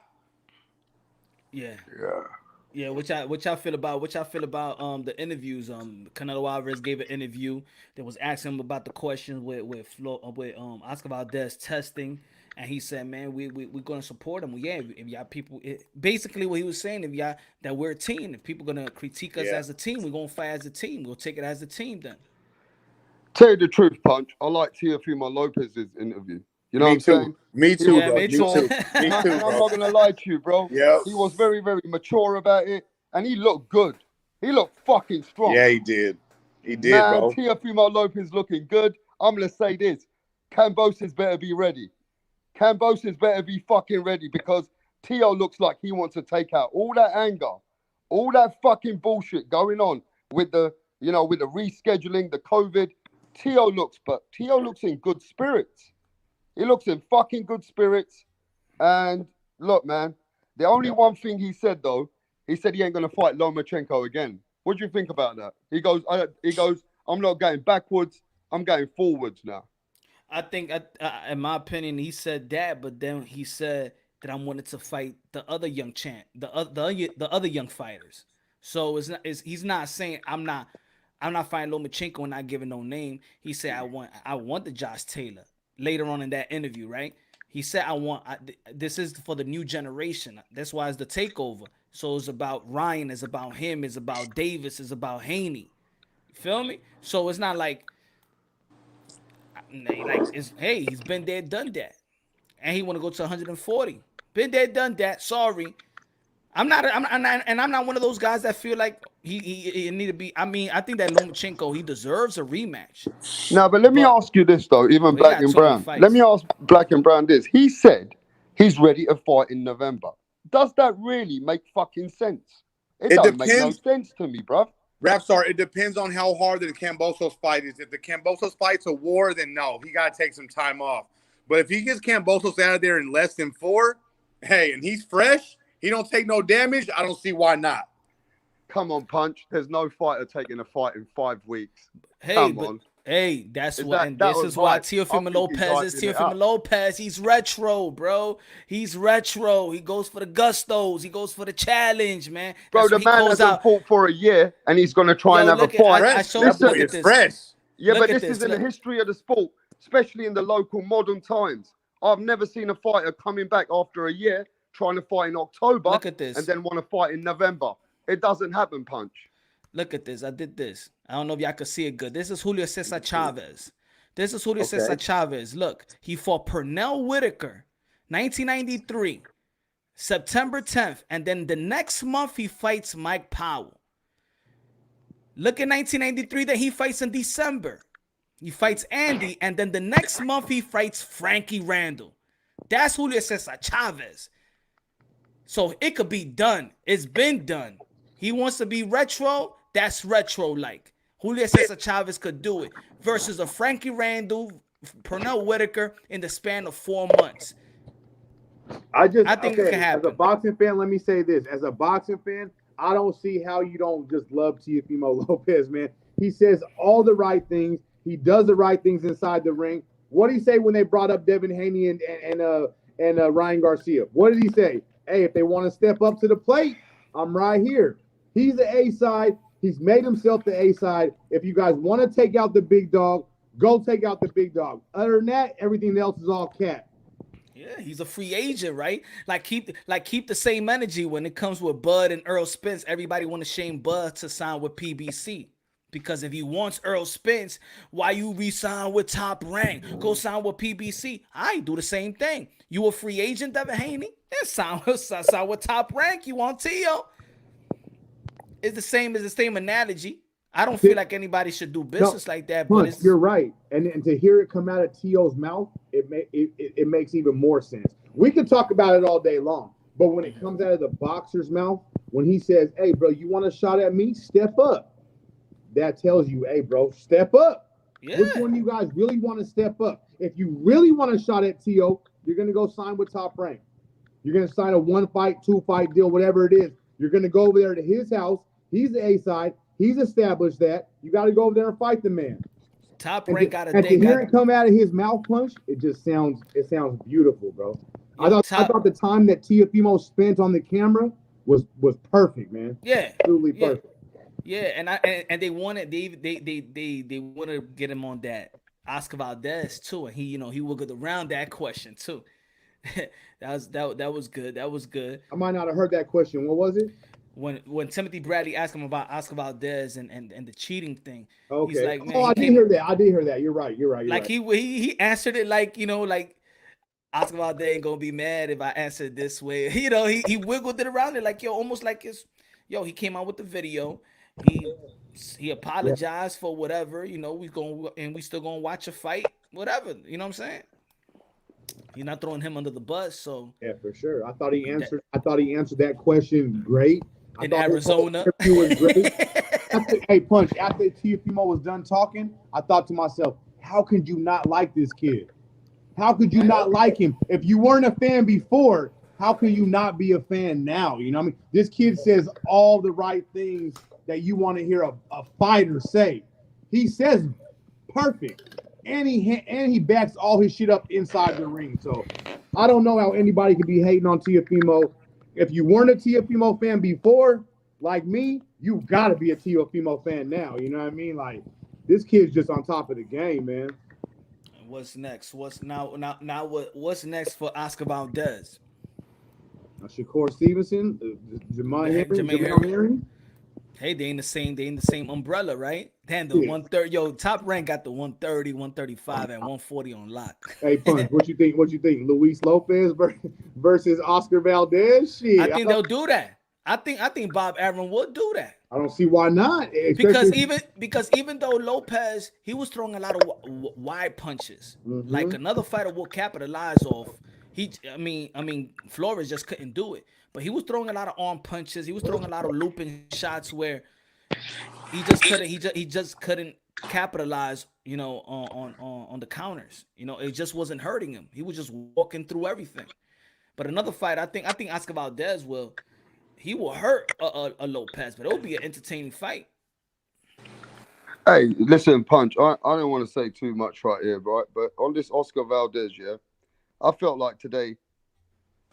Yeah, which I feel about the interviews. Canelo Alvarez gave an interview that was asking him about the questions with Oscar Valdez testing, And he said, "Man, we're gonna support him. Well, yeah, if y'all people, basically what he was saying, if y'all that we're a team, if people gonna critique us Yeah. as a team, we're gonna fight as a team. We'll take it as a team then." Tell you the truth, Punch. I like Teofimo Lopez's interview. You know what Me I'm too. saying? Me He too, was Yeah, bro. me Me too. too. Me too, and I'm bro. not gonna lie to you, bro. Yep. He was very, very mature about it, and he looked good. He looked fucking strong. Yeah, he did. He did, Man, bro. Teofimo Lopez looking good. I'm gonna say this: Cambosis better be ready. Cambosis better be fucking ready because Tio looks like he wants to take out all that anger, all that fucking bullshit going on with the, with the rescheduling, the COVID. Tio looks in good spirits. He looks in fucking good spirits. And look, man, the only one thing he said though, he said he ain't gonna fight Lomachenko again. What do you think about that? He goes, I'm not going backwards. I'm going forwards now. I think, in my opinion, he said that, but then he said that I wanted to fight the other young the other young fighters. So he's not saying I'm not fighting Lomachenko and not giving no name. He said I want the Josh Taylor later on in that interview, right? He said this is for the new generation. That's why it's the takeover. So it's about Ryan, it's about him, it's about Davis, it's about Haney. Feel me? So it's not like it's hey, he's been there, done that, and he want to go to 140. Been there, done that. Sorry, I'm not one of those guys that feel like he need to be. I mean, I think that Lomachenko he deserves a rematch, Now, but let me but ask you this though, even he Black got and too many Brown. Let me fights. ask Black and Brown this. He said he's ready to fight in November. Does that really make fucking sense? It It don't make no depends. sense to me, bruv. Rapstar, it depends on how hard the Cambosos fight is. If the Cambosos fight's a war, then no, he got to take some time off. But if he gets Cambosos out of there in less than 4, hey, and he's fresh, he don't take no damage, I don't see why not. Come on, Punch. There's no fighter taking a fight in 5 weeks. Hey, Come but on. hey, that's Is what, that and that this was is why hype? I Teofimo think he's Lopez is hyping it Teofimo up. Lopez. He's retro, bro. He's retro. He goes for the gustos. He goes for the challenge, man. Bro, That's the what he man calls hasn't out. faught for a year and he's gonna try and Yo, have a look at fight. I Fresh. showed. That boy Look Listen, at is this. fresh. yeah, Look but at this is this. in the Look. history of the sport, especially in the local modern times. I've never seen a fighter coming back after a year trying to fight in October Look at and this. then want to fight in November. It doesn't happen, Punch. Look at this. I did this. I don't know if y'all can see it good. This is Julio Cesar Chavez. This is Julio Cesar Okay. Chavez. Look, he fought Pernell Whitaker, 1993, September 10th, and then the next month he fights Mike Powell. Look at 1993 that he fights in December. He fights Andy, and then the next month he fights Frankie Randall. That's Julio Cesar Chavez. So it could be done. It's been done. He wants to be retro. That's retro like. Julio Cesar Chavez could do it versus a Frankie Randall, Pernell Whitaker in the span of 4 months. I think it could As a happen. boxing fan, let me say this. As a boxing fan, I don't see how you don't just love Teofimo Lopez, man. He says all the right things. He does the right things inside the ring. What did he say when they brought up Devin Haney and Ryan Garcia? What did he say? Hey, if they want to step up to the plate, I'm right here. He's the A side. He's made himself the A side. If you guys want to take out the big dog, go take out the big dog. Other than that, everything else is all cat. Yeah, he's a free agent, right? Keep the same energy when it comes with Bud and Earl Spence. Everybody want to shame Bud to sign with PBC. Because if he wants Earl Spence, why you re-sign with Top Rank? Go sign with PBC. I do the same thing. You a free agent, Devin Haney? Yeah, sign with Top Rank. You want Tio? It's the same analogy. I don't feel like anybody should do No, business like that, but Punch, it's you're right. And to hear it come out of T.O.'s mouth, it makes even more sense. We can talk about it all day long, but when it comes out of the boxer's mouth, when he says, hey, bro, you want a shot at me? Step up. That tells you, hey, bro, step up. yeah. Which one of you guys really want to step up? If you really want a shot at T.O., you're going to go sign with Top Rank. You're going to sign a 1-fight, 2-fight deal, whatever it is. You're going to go over there to his house. He's the A side. He's established that. You got to go over there and fight the man. Top And Rank to, got a and to they hear got it come out of his mouth, Punch, it sounds beautiful, bro. yo, I thought the time that Teofimo spent on the camera was perfect, man. yeah, Absolutely yeah. perfect. Yeah, and they wanted they want to get him on that Oscar Valdez too, and he will get around that question too. that was good. That was good. I might not have heard that question. What was it? When Timothy Bradley asked him about Oscar Valdez and the cheating thing, he's Okay. like, man, Oh, he I did came hear that. I did hear that. You're right. You're right. You're like right. he answered it like, like Oscar Valdez ain't gonna be mad if I answer it this way. He wiggled it around it like, almost like he came out with the video. He he Yeah. apologized for whatever, we still gonna watch a fight, whatever. You know what I'm saying? You're not throwing him under the bus. So Yeah, for sure. I thought he that, answered. I thought he answered that question great. I in thought his whole Arizona. interview was great. Hey, Punch. After Teofimo was done talking, I thought to myself, how could you not like this kid? How could you not like him? If you weren't a fan before, how can you not be a fan now? You know what I mean? This kid says all the right things that you want to hear a fighter say. He says perfect. And he backs all his shit up inside the ring. So I don't know how anybody could be hating on Teofimo. If you weren't a Teofimo fan before, like me, you gotta be a Teofimo fan now. You know what I mean? Like, this kid's just on top of the game, man. What's next? What's next for Oscar Valdez? Shakur Stevenson, Jermaine Jamel Herring. Herring. Hey, they in the same umbrella, right? Damn, the Yeah. 130. Yo, Top Rank got the 130, 135, and 140 on lock. Hey, Punch, what you think? What you think? Luis Lopez versus Oscar Valdez? Shit, I think they'll do that. I think Bob Arum would do that. I don't see why not. Because Especially, even though Lopez, he was throwing a lot of wide punches, like another fighter will capitalize off. I mean, Flores just couldn't do it, but he was throwing a lot of arm punches. He was throwing a lot of looping shots where he just couldn't capitalize, on the counters. It just wasn't hurting him. He was just walking through everything. But another fight, I think Oscar Valdez will hurt a Lopez, but it'll be an entertaining fight. Hey, listen, Punch. I don't want to say too much right here, right? But on this Oscar Valdez, yeah, I felt like today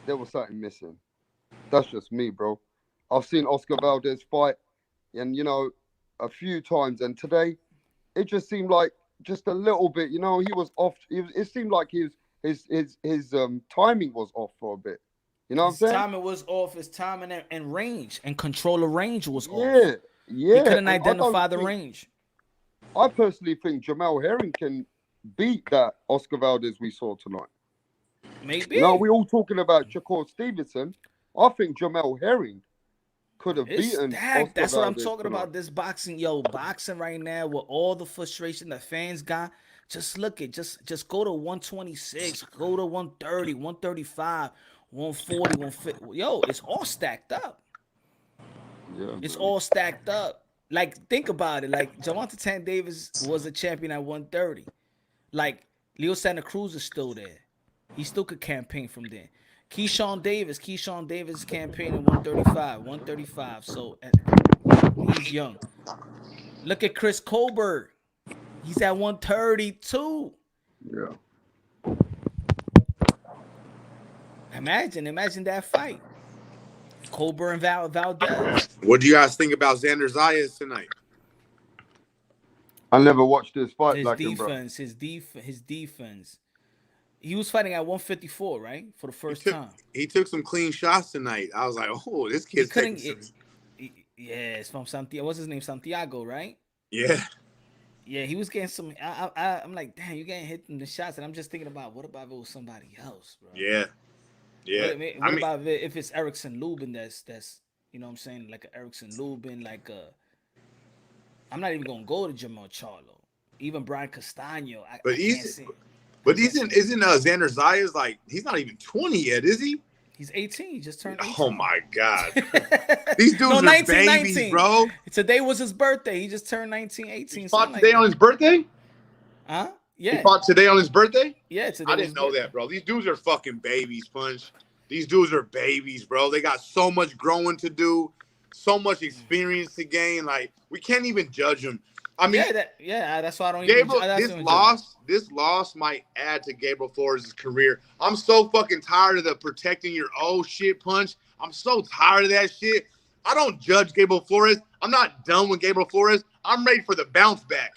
there was something missing. That's just me, bro. I've seen Oscar Valdez fight, and a few times, and today it just seemed like just a little bit. He was off. It seemed like his timing was off for a bit. You know what I'm saying? His timing was off. His timing and range and control of range was off. Yeah. He couldn't And identify the range. I personally think Jamel Herring can beat that Oscar Valdez we saw tonight. Maybe. We're all talking about Shakur Stevenson. I think Jamel Herring could have It's beaten stacked. Oscar That's what I'm Valdez talking tonight. about. This boxing, boxing right now with all the frustration that fans got. Just look at just go to 126, go to 130, 135, 140, 150. Yo, it's all stacked up. Yeah, It's man. all stacked up. Like, think about it. Like, Gervonta Tank Davis was a champion at 130. Like, Leo Santa Cruz is still there. He still could campaign from there. Keyshawn Davis is campaigning 135, 135. So he's young. Look at Chris Colbert. He's at 132. Yeah. Imagine that fight. Colbert and Valdez. what do you guys think about Xander Zayas tonight? I never watched this fight His like him, bro. his defense. He was fighting at 154, right? For the first time. He took some clean shots tonight. I was like, oh, this He kid's couldn't taking some. yeah, it's from Santiago. What's his name? Santiago, right? Yeah. Yeah, he was getting some. I'm like, damn, you getting hit in the shots, and I'm just thinking about what about if it was somebody else, bro? Yeah. Yeah. What about if it's Erickson Lubin? That's you know what I'm saying, like a Erickson Lubin, like a. I'm not even gonna go to Jamal Charlo, even Brian Castano. I can't see. But isn't Xander Zayas like he's not even 20 yet, is he? He's 18. He just turned 18. Oh my God. These dudes No, are 19, babies, 19. bro. Today was his birthday. He just turned 19, 18. He fought something today like on his birthday? Huh? He Yeah. fought today on his birthday? Yeah, today. I didn't know that, bro. These dudes are fucking babies, Punch. These dudes are babies, bro. They got so much growing to do, so much experience to gain. Like, we can't even judge them. I mean, that's why I don't Gabriel, even. this loss might add to Gabriel Flores' career. I'm so fucking tired of the protecting your old shit, Punch. I'm so tired of that shit. I don't judge Gabriel Flores. I'm not done with Gabriel Flores. I'm ready for the bounce back.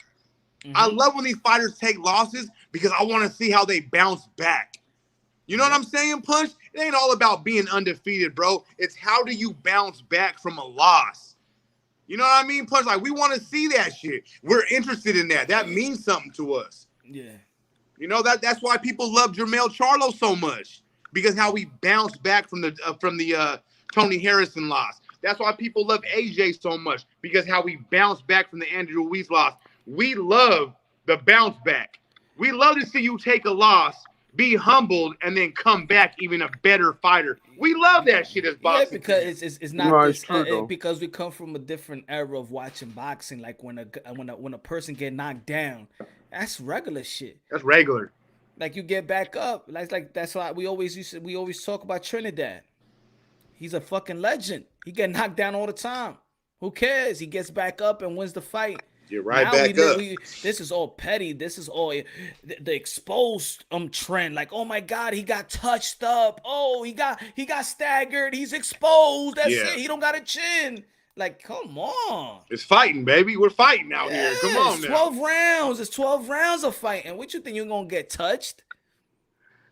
I love when these fighters take losses because I want to see how they bounce back. You know what I'm saying, Punch? It ain't all about being undefeated, bro. It's how do you bounce back from a loss? You know what I mean, Punch? Like, we want to see that shit. We're interested in that. That means something to us. Yeah. You know, that's why people love Jermell Charlo so much, because how he bounced back from the Tony Harrison loss. That's why people love AJ so much, because how he bounced back from the Andrew Ruiz loss. We love the bounce back. We love to see you take a loss, be humbled, and then come back even a better fighter. We love that shit as boxing. Yeah, because it's not No, this it's true, though. because we come from a different era of watching boxing. Like when a person get knocked down, that's regular shit. That's regular. Like you get back up. Like that's why we always talk about Trinidad. He's a fucking legend. He get knocked down all the time. Who cares? He gets back up and wins the fight. Get right Now back up. This is all petty. This is all the exposed trend. Like, oh my God, he got touched up. Oh, he got staggered. He's exposed. That's it. He don't got a chin. Like, come on. It's fighting, baby. We're fighting out here. Come on It's now. 12 rounds. It's 12 rounds of fighting. What you think you're gonna get touched?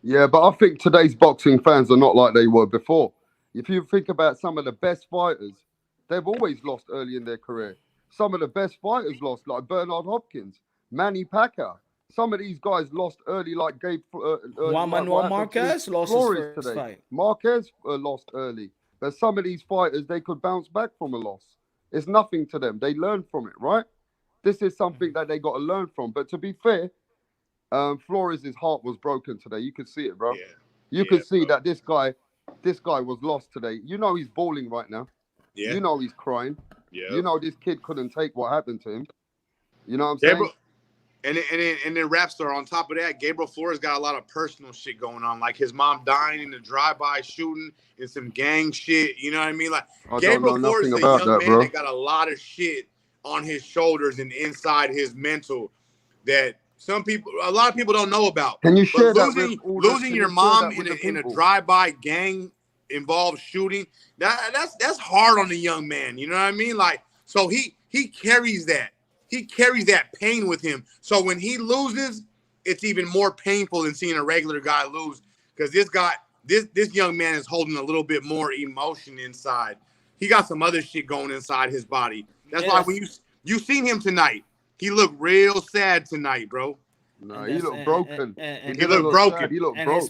Yeah, but I think today's boxing fans are not like they were before. If you think about some of the best fighters, they've always lost early in their career. Some of the best fighters lost, like Bernard Hopkins, Manny Pacquiao. Some of these guys lost early, like Gabe. Juan Manuel Marquez lost his Flores first today. fight. Marquez lost early. But some of these fighters, they could bounce back from a loss. It's nothing to them. They learn from it, right? This is something that they got to learn from. But to be fair, Flores' heart was broken today. You could see it, bro. Yeah. You could see that this guy was lost today. You know he's bawling right now. Yeah. You know he's crying. Yeah. You know this kid couldn't take what happened to him. You know what I'm saying? Gabriel, and then Rapstar, on top of that, Gabriel Flores got a lot of personal shit going on, like his mom dying in the drive-by shooting and some gang shit. You know what I mean? Like, Gabriel Flores is a young man that got a lot of shit on his shoulders and inside his mental that a lot of people don't know about. Can you share losing your mom in a drive-by gang involved shooting? That's hard on the young man. You know what I mean? Like, so he carries that. He carries that pain with him. So when he loses, it's even more painful than seeing a regular guy lose, because this young man is holding a little bit more emotion inside. He got some other shit going inside his body. That's why when you seen him tonight, he looked real sad tonight, bro. No, he looked broken. He looked broken. He looked and broke.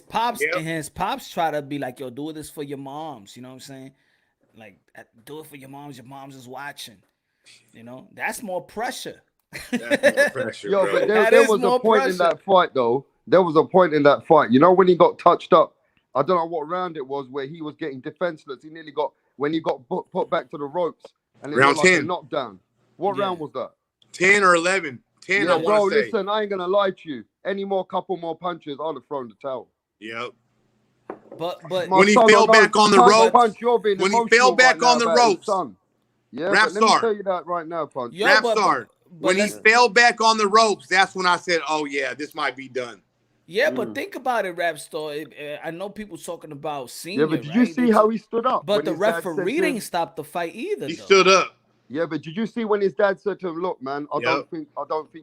his pops try to be like, yo, do this for your moms. You know what I'm saying? Like, do it for your moms. Your moms is watching. You know, that's more pressure. That's more pressure. Yo, bro. but there was a point in that fight, though. There was a point in that fight. You know, when he got touched up, I don't know what round it was, where he was getting defenseless. He nearly got, when he got put back to the ropes, and it round was like 10. a knockdown. What round was that? 10 or 11. 10, yeah, I bro, want to say. Listen, I ain't going to lie to you. Any more couple more punches, I'd have thrown the towel. Yep. But when he fell back on the ropes, when he fell back on the ropes, yeah, but let me tell you that right now, Punch. Rapstar, when he fell back on the ropes, that's when I said, oh, yeah, this might be done. Yeah, but think about it, Rapstar. I know people talking about senior. Yeah, but did you see how he stood up? But the referee didn't stop the fight either. He stood up. Yeah, but did you see when his dad said to him, "Look, man, I don't think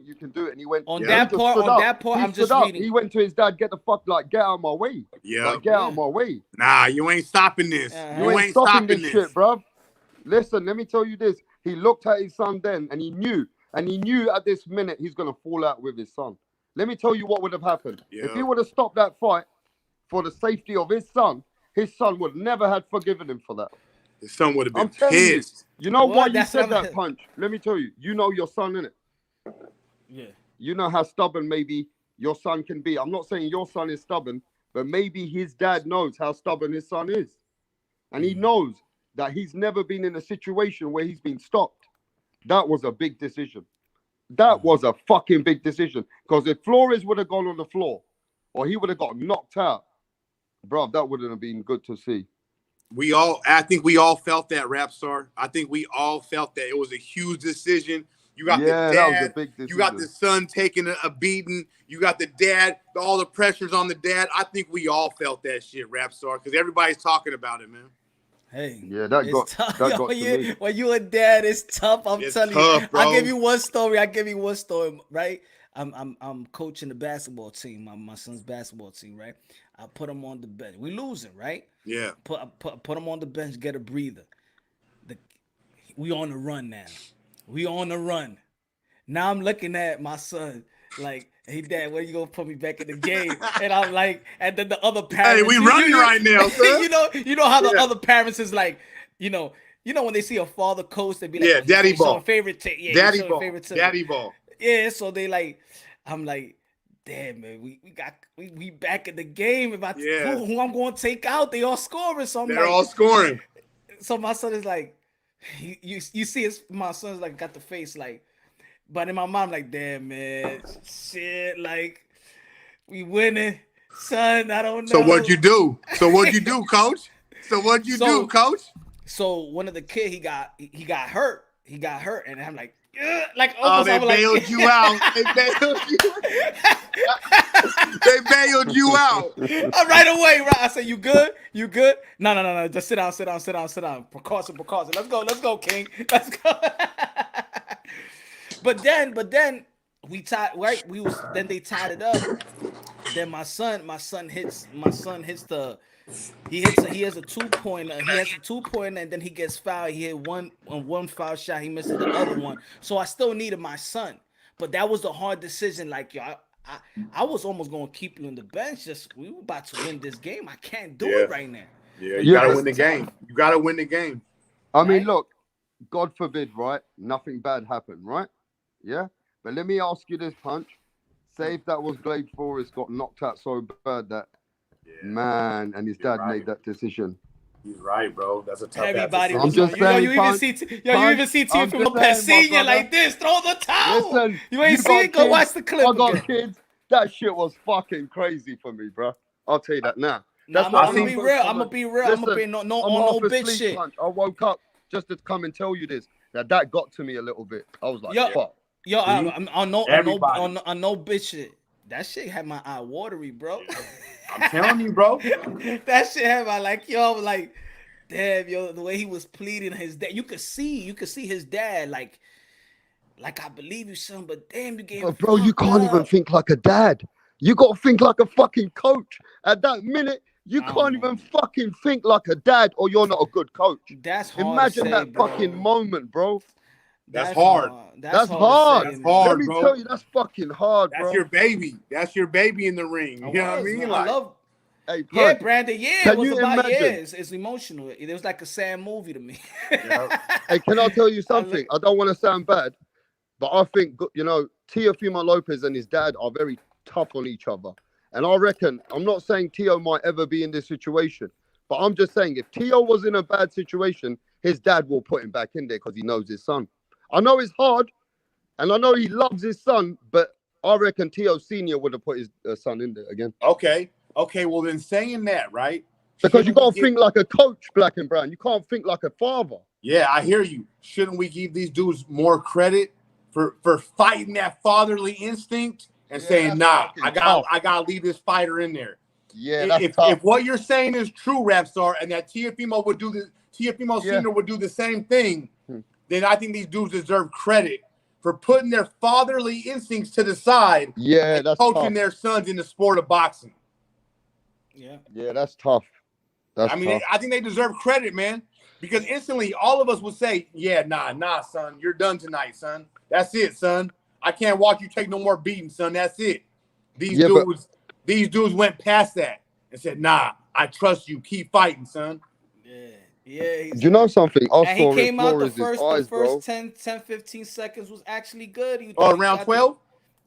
you can do it," and he went on that part. I'm just reading. He went to his dad, get out of my way. Yeah, like, get out of my way. Nah, you ain't stopping this. You ain't stopping this shit, bro. Listen, let me tell you this. He looked at his son then, and he knew at this minute he's gonna fall out with his son. Let me tell you what would have happened. If he would have stopped that fight for the safety of his son would never have forgiven him for that. His son would have been pissed. You know why you said that, Punch? Let me tell you. You know your son, innit? Yeah. You know how stubborn maybe your son can be. I'm not saying your son is stubborn, but maybe his dad knows how stubborn his son is. And he knows that he's never been in a situation where he's been stopped. That was a big decision. That was a fucking big decision. Because if Flores would have gone on the floor or he would have got knocked out, bro, that wouldn't have been good to see. I think we all felt that, Rapstar. I think we all felt that it was a huge decision. You got the dad, that was a big decision. You got the son taking a beating. You got the dad, all the pressures on the dad. I think we all felt that shit, Rapstar, because everybody's talking about it, man. Hey, yeah, that got to me. When you a dad, it's tough. I'm telling you. Bro. I'll give you one story, right? I'm coaching the basketball team, my son's basketball team, right? I put him on the bench. We losing, right? Yeah. Put him on the bench, get a breather. The we on the run now. We on the run. Now I'm looking at my son like, hey dad, when you gonna put me back in the game? And I'm like, and then the other parents. Hey, we running right now, son. you know how the Yeah. other parents is like, when they see a father coach, they be like, Yeah, daddy he's showing ball. favorite tape. Yeah, Daddy he's showing ball. favorite tape. Daddy ball. Yeah, so they like, I'm like, damn man, we back in the game. If who I'm going to take out, they all scoring. So I'm They're like, all scoring. so my son is like, you see my son's like got the face like, but in my mind like, damn man, shit, like we winning, son. I don't know. So what'd you do? Coach? So what'd you do, coach? So one of the kid he got hurt. He got hurt, and I'm like, like Oh, almost. they bailed like, you out. They bailed you. They bailed you out. Right away, right? I said, you good? You good? No. Just sit down. Precaution. Let's go, King. Let's go. But then we tied, right? Then they tied it up. Then my son hits the. He has a 2-pointer. He has a 2-pointer, and then he gets fouled. He hit one foul shot. He misses the other one. So I still needed my son. But that was a hard decision. Like, yo, I was almost gonna keep you on the bench. We were about to win this game. I can't do it right now. Yeah, you gotta win the game. You gotta win the game. I mean, look, God forbid, right? Nothing bad happened, right? Yeah. But let me ask you this, Punch. Say if that was Gabe Flores got knocked out so bad that man and his dad made that decision. He's right, bro. That's a tough Everybody decision. was I'm just saying, you even see Teofimo Lopez Senior like this. Throw the towel. Listen, you ain't see it? Go kids, watch the clip. I got again. kids. That shit was fucking crazy for me, bro. I'll tell you that now. Nah, what I'm gonna be real. I'm gonna be real. I'm gonna be Listen, no I'm no half bitch asleep, shit. Punch. I woke up just to come and tell you this. That got to me a little bit. I was like, fuck. Yo, I'm on no bitch shit. That shit had my eye watery, bro. I'm telling you, bro. That shit had my like, damn, yo, the way he was pleading his dad. You could see his dad like I believe you, son, but damn, you gave. But bro, you can't even think like a dad. You got to think like a fucking coach. At that minute, you can't even fucking think like a dad, or you're not a good coach. That's hard. Imagine to say, that bro. fucking moment, bro. That's hard. That's hard. That's hard, Let me bro. tell you, that's fucking hard, bro. That's your baby. That's your baby in the ring. You know what I mean? Man, Like, I love. Hey, Yeah, Punch, Brandon. Yeah, can it was you about imagine? It's emotional. It was like a sad movie to me. Hey, can I tell you something? I don't want to sound bad, but I think, Teofimo Lopez and his dad are very tough on each other. And I reckon, I'm not saying Teo might ever be in this situation, but I'm just saying if Teo was in a bad situation, his dad will put him back in there because he knows his son. I know it's hard, and I know he loves his son, but I reckon Teo Sr. would have put his son in there again. okay, well then saying that, right? Because you got to think like a coach, Black and Brown. You can't think like a father. Yeah, I hear you. Shouldn't we give these dudes more credit for fighting that fatherly instinct and saying, nah, I gotta leave this fighter in there. Yeah, that's tough. If what you're saying is true, Rapstar, and that Teofimo would do this, Teofimo Sr. would do the same thing, then I think these dudes deserve credit for putting their fatherly instincts to the side. Yeah, and that's coaching tough. their sons in the sport of boxing. Yeah, that's tough. That's tough. I think they deserve credit, man, because instantly all of us would say, yeah, nah, son, you're done tonight, son. That's it, son. I can't watch you take no more beating, son. That's it. These dudes went past that and said, nah, I trust you. Keep fighting, son. Yeah. Do you know something? I And saw he came out the Flores' first eyes, 10, 15 seconds was actually good. Round 12?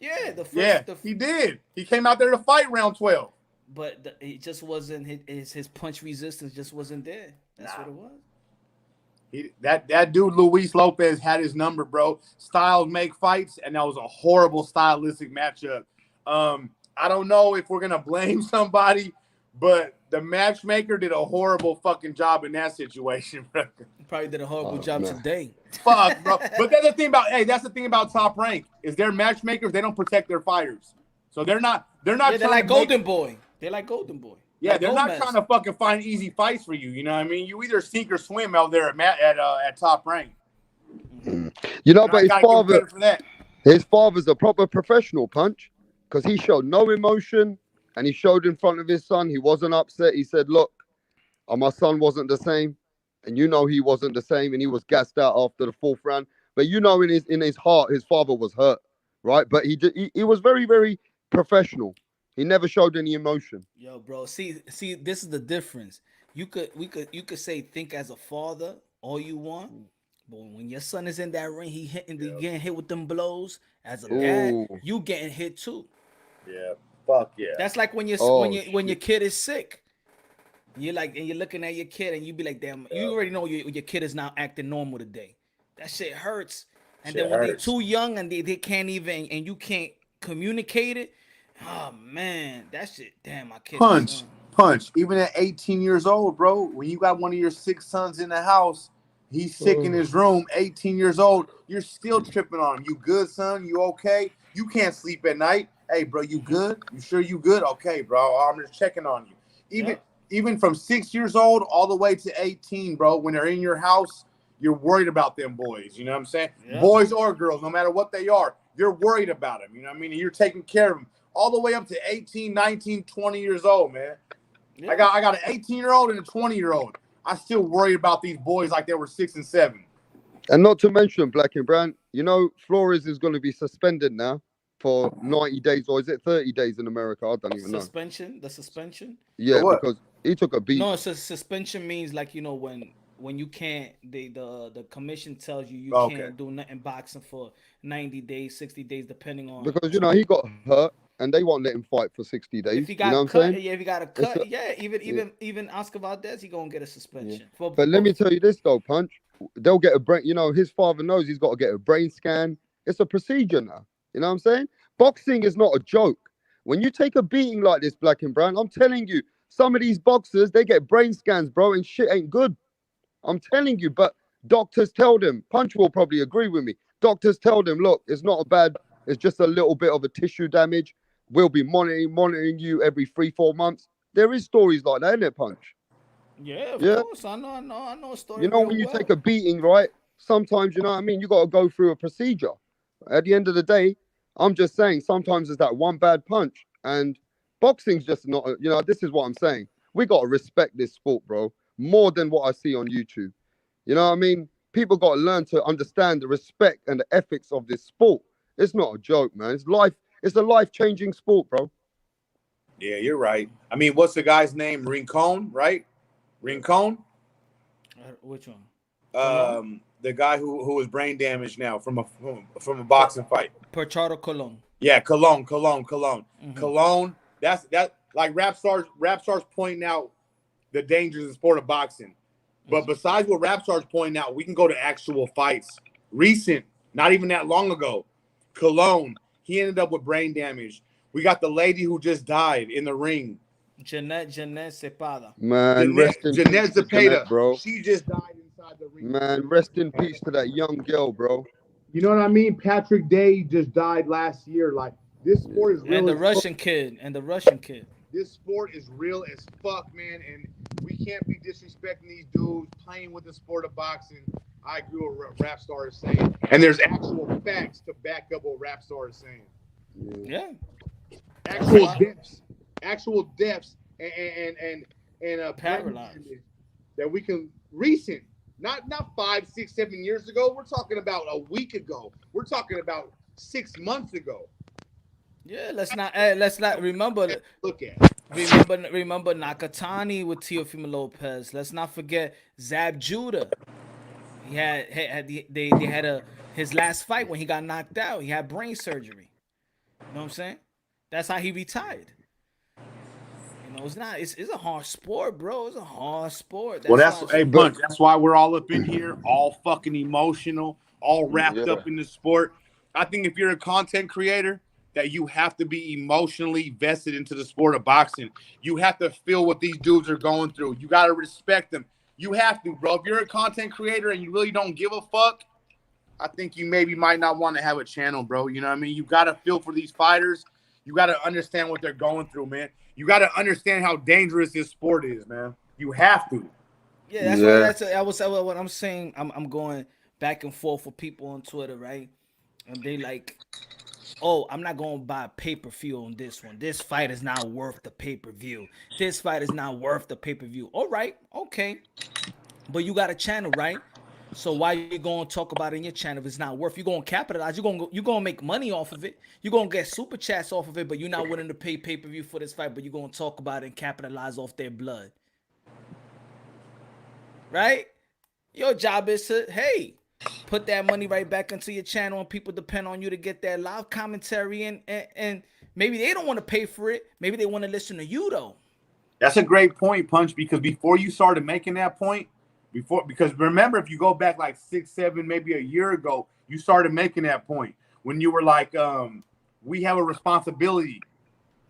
Yeah, He did. He came out there to fight round 12. But it just wasn't his punch resistance just wasn't there. That's what it was. That dude Luis Lopez had his number, bro. Styles make fights, and that was a horrible stylistic matchup. I don't know if we're gonna blame somebody, but the matchmaker did a horrible fucking job in that situation, bro. Probably did a horrible job today. Fuck, bro. But that's the thing about Top Rank is they're matchmakers. They don't protect their fighters, so they're not. They're like Golden Boy. They're like Golden Boy. Yeah, like they're Gomez. not trying to fucking find easy fights for you. You know what I mean? You either sink or swim out there at Top Rank. but His father's a proper professional, Punch, because he showed no emotion, and he showed in front of his son. He wasn't upset. He said, "Look, my son wasn't the same, and you know he wasn't the same, and he was gassed out after the fourth round. But you know, in his heart, his father was hurt, right? But he was very, very professional. He never showed any emotion. Yo, bro. See, this is the difference. You could say think as a father all you want, but when your son is in that ring, he getting hit with them blows. As a dad, Oh, you getting hit too. Yeah. Fuck yeah. That's like when oh, when your kid is sick. You're like, and you're looking at your kid, and you be like, damn, you already know your kid is not acting normal today. That shit hurts. And Shit then when they hurts. too young and they can't even, and you can't communicate it, oh man, that shit, damn, my kid. Punch. Even at 18 years old, bro, when you got one of your 6 sons in the house, he's sick in his room, 18 years old, you're still tripping on him. You good, son? You okay? You can't sleep at night. Hey, bro, you good? You sure you good? Okay, bro, I'm just checking on you. Even from 6 years old all the way to 18, bro, when they're in your house, you're worried about them boys. You know what I'm saying? Yeah. Boys or girls, no matter what they are, you're worried about them. You know what I mean? And you're taking care of them all the way up to 18, 19, 20 years old, man. Yeah. I got an 18-year-old and a 20-year-old. I still worry about these boys like they were 6 and 7. and not to mention Black and Brown. You know, Flores is going to be suspended now for 90 days, or is it 30 days in America? I don't even know. The suspension. Yeah, For what? because he took a beat. No, it's a suspension means like when you can't the commission tells you Okay. can't do nothing boxing for 90 days, 60 days, depending on Because you know he got hurt, and they won't let him fight for 60 days. if he You got know what I'm cut. saying? Yeah, if he got a It's cut, a- yeah, even Oscar Valdez, he gonna get a suspension. But let me tell you this though, Punch. They'll get a brain. You know, his father knows he's got to get a brain scan. It's a procedure now. You know what I'm saying? Boxing is not a joke. When you take a beating like this, Black and Brown, I'm telling you, some of these boxers they get brain scans, bro, and shit ain't good. I'm telling you. But doctors tell them. Punch will probably agree with me. Doctors tell them, look, it's not a bad. It's just a little bit of a tissue damage. We'll be monitoring you every 3-4 months. There is stories like that, isn't it, Punch? Yeah, of Yeah. course. I know a story You know, real when you well. take a beating, right? Sometimes, you know what I mean? You got to go through a procedure. At the end of the day, I'm just saying sometimes it's that one bad punch. And boxing's just not, you know, this is what I'm saying. We got to respect this sport, bro, more than what I see on YouTube. You know what I mean? People got to learn to understand the respect and the ethics of this sport. It's not a joke, man. It's life. It's a life-changing sport, bro. Yeah, you're right. I mean, what's the guy's name? Rincon, right? Rincon? Which one? The guy who was brain damaged now from a boxing fight. Percharo Colon. Yeah, Cologne. Cologne. That's like rap stars pointing out the dangers in the sport of boxing. But besides what rap stars pointing out, we can go to actual fights. Recent, not even that long ago. Cologne, he ended up with brain damage. We got the lady who just died in the ring. Jeanette Cepada. Man, rest in Jeanette peace to Jeanette, Zepeda, bro. she just died inside the ring. Man, rest in peace to that young girl, bro. You know what I mean? Patrick Day just died last year. Like, this sport is real. And the Russian kid. This sport is real as fuck, man. And we can't be disrespecting these dudes playing with the sport of boxing. I agree with what Rap Star is saying. And there's actual facts to back up what Rap Star is saying. Yeah. Actual depths and Paralyzed. that we can recent. Not 5, 6, 7 years ago. We're talking about a week ago. We're talking about 6 months ago. Yeah, let's not remember. Look at Remember Nakatani with Teofimo Lopez. Let's not forget Zab Judah. He they had his last fight when he got knocked out. He had brain surgery. You know what I'm saying? That's how he retired. You know, it's a hard sport, bro. It's a hard sport. That's why we're all up in here, all fucking emotional, all wrapped up in the sport. I think if you're a content creator, that you have to be emotionally vested into the sport of boxing. You have to feel what these dudes are going through. You got to respect them. You have to, bro. If you're a content creator and you really don't give a fuck, I think you maybe might not want to have a channel, bro. You know what I mean? You got to feel for these fighters. You got to understand what they're going through, man. You got to understand how dangerous this sport is, man. You have to. Yeah, that's what I'm saying. I'm going back and forth with people on Twitter, right? and they like, oh, I'm not going to buy pay-per-view on this one. This fight is not worth the pay-per-view. This fight is not worth the pay-per-view. All right, okay. But you got a channel, right? So why you going to talk about it in your channel if it's not worth? You're going to capitalize. You're going to make money off of it. You're going to get super chats off of it, but you're not willing to pay pay-per-view for this fight, but you're going to talk about it and capitalize off their blood. Right? Your job is to, hey, put that money right back into your channel, and people depend on you to get that live commentary, and maybe they don't want to pay for it. Maybe they want to listen to you though. That's a great point, Punch, because before you started making that point, because remember, if you go back like 6, 7, maybe a year ago, you started making that point when you were like, we have a responsibility.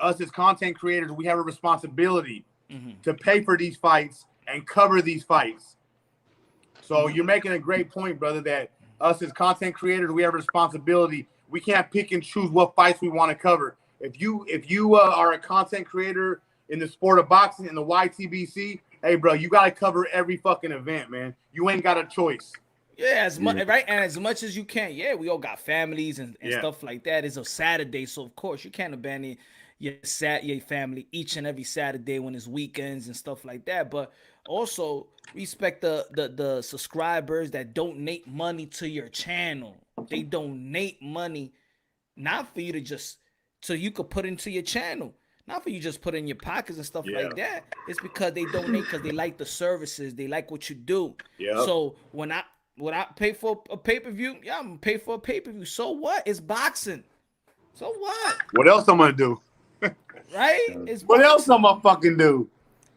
Us as content creators, we have a responsibility to pay for these fights and cover these fights. So you're making a great point, brother, that us as content creators, we have a responsibility. We can't pick and choose what fights we want to cover. If you are a content creator in the sport of boxing in the YTBC, hey, bro, you got to cover every fucking event, man. You ain't got a choice. Yeah, as much right, and as much as you can. Yeah, we all got families and stuff like that. It's a Saturday, so of course you can't abandon your family each and every Saturday when it's weekends and stuff like that. But also respect the subscribers that donate money to your channel. They donate money not for you to just so you could put into your channel. Not for you just put in your pockets and stuff like that. It's because they donate because they like the services. They like what you do. Yeah. So when I pay for a pay-per-view, yeah, I'm gonna pay for a pay-per-view. So what? It's boxing. So what? What else I'm gonna do? Right? It's What boxing. else I'm gonna fucking do?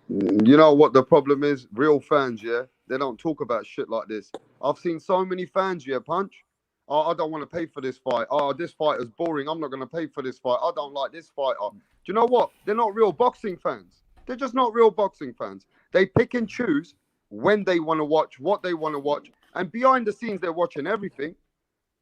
You know what the problem is? Real fans, yeah, they don't talk about shit like this. I've seen so many fans, yeah, Punch. Oh, I don't want to pay for this fight. Oh, this fight is boring. I'm not going to pay for this fight. I don't like this fighter. Do you know what? They're not real boxing fans. They're just not real boxing fans. They pick and choose when they want to watch, what they want to watch. And behind the scenes, they're watching everything.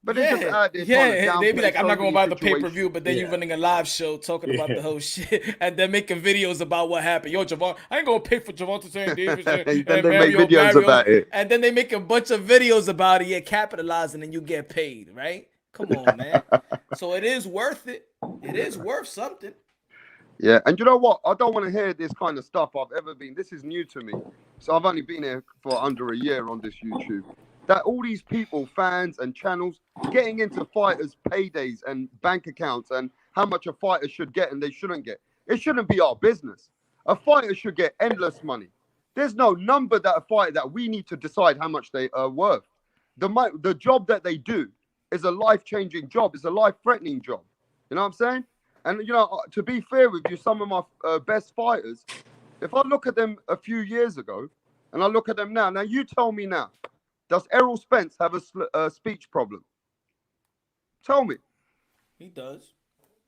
But they just out there trying to downplay they be like, I'm so not gonna many buy the situations. pay-per-view, but then you running a live show talking about the whole shit, and then making videos about what happened. Yo, Javon, I ain't gonna pay for Javante St. Davis Then and they Mario, make videos about it. and then they make a bunch of videos about it. Yeah, capitalizing, and you get paid, right? Come on, man. So it is worth it. It is worth something. Yeah, and you know what? I don't want to hear this kind of stuff I've ever been. This is new to me. So I've only been here for under a year on this YouTube. That all these people, fans and channels, getting into fighters' paydays and bank accounts and how much a fighter should get and they shouldn't get. It shouldn't be our business. A fighter should get endless money. There's no number that a fighter that we need to decide how much they are worth. The job that they do is a life-changing job. It's a life-threatening job. You know what I'm saying? And, you know, to be fair with you, some of my best fighters, if I look at them a few years ago and I look at them now you tell me now, does Errol Spence have a speech problem? Tell me. He does.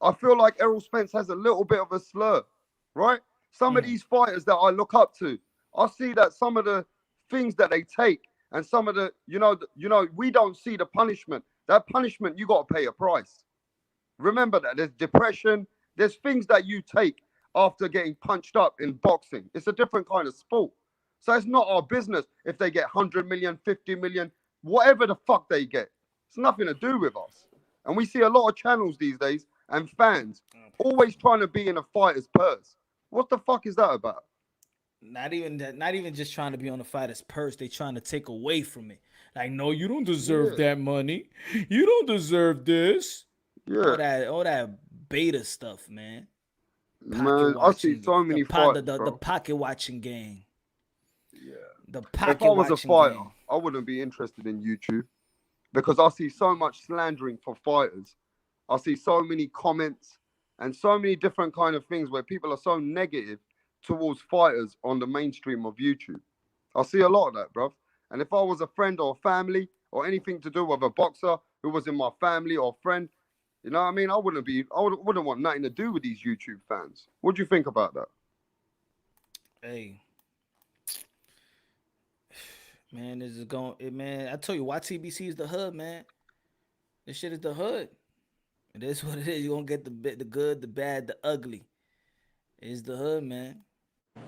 I feel like Errol Spence has a little bit of a slur, right? Some of these fighters that I look up to, I see that some of the things that they take and some of the, you know, we don't see the punishment. That punishment, you got to pay a price. Remember that. There's depression. There's things that you take after getting punched up in boxing. It's a different kind of sport. So it's not our business if they get 100 million, 50 million, whatever the fuck they get. It's nothing to do with us. And we see a lot of channels these days and fans always trying to be in a fighter's purse. What the fuck is that about? Not even that. Not even just trying to be on the fighter's purse. They trying to take away from it. Like, no, you don't deserve that money. You don't deserve this. Yeah. All that beta stuff, man. Man, I see so many fights, the pocket watching gang. Yeah. The pocket if I was a fighter, gang. I wouldn't be interested in YouTube because I see so much slandering for fighters. I see so many comments and so many different kind of things where people are so negative towards fighters on the mainstream of YouTube. I see a lot of that, bruv. And if I was a friend or family or anything to do with a boxer who was in my family or friend, you know what I mean? I wouldn't want nothing to do with these YouTube fans. What do you think about that? Hey. Man, this is going. Man, I tell you, YTBC is the hood, man. This shit is the hood. It is what it is. You're gonna get the good, the bad, the ugly. It's the hood, man. It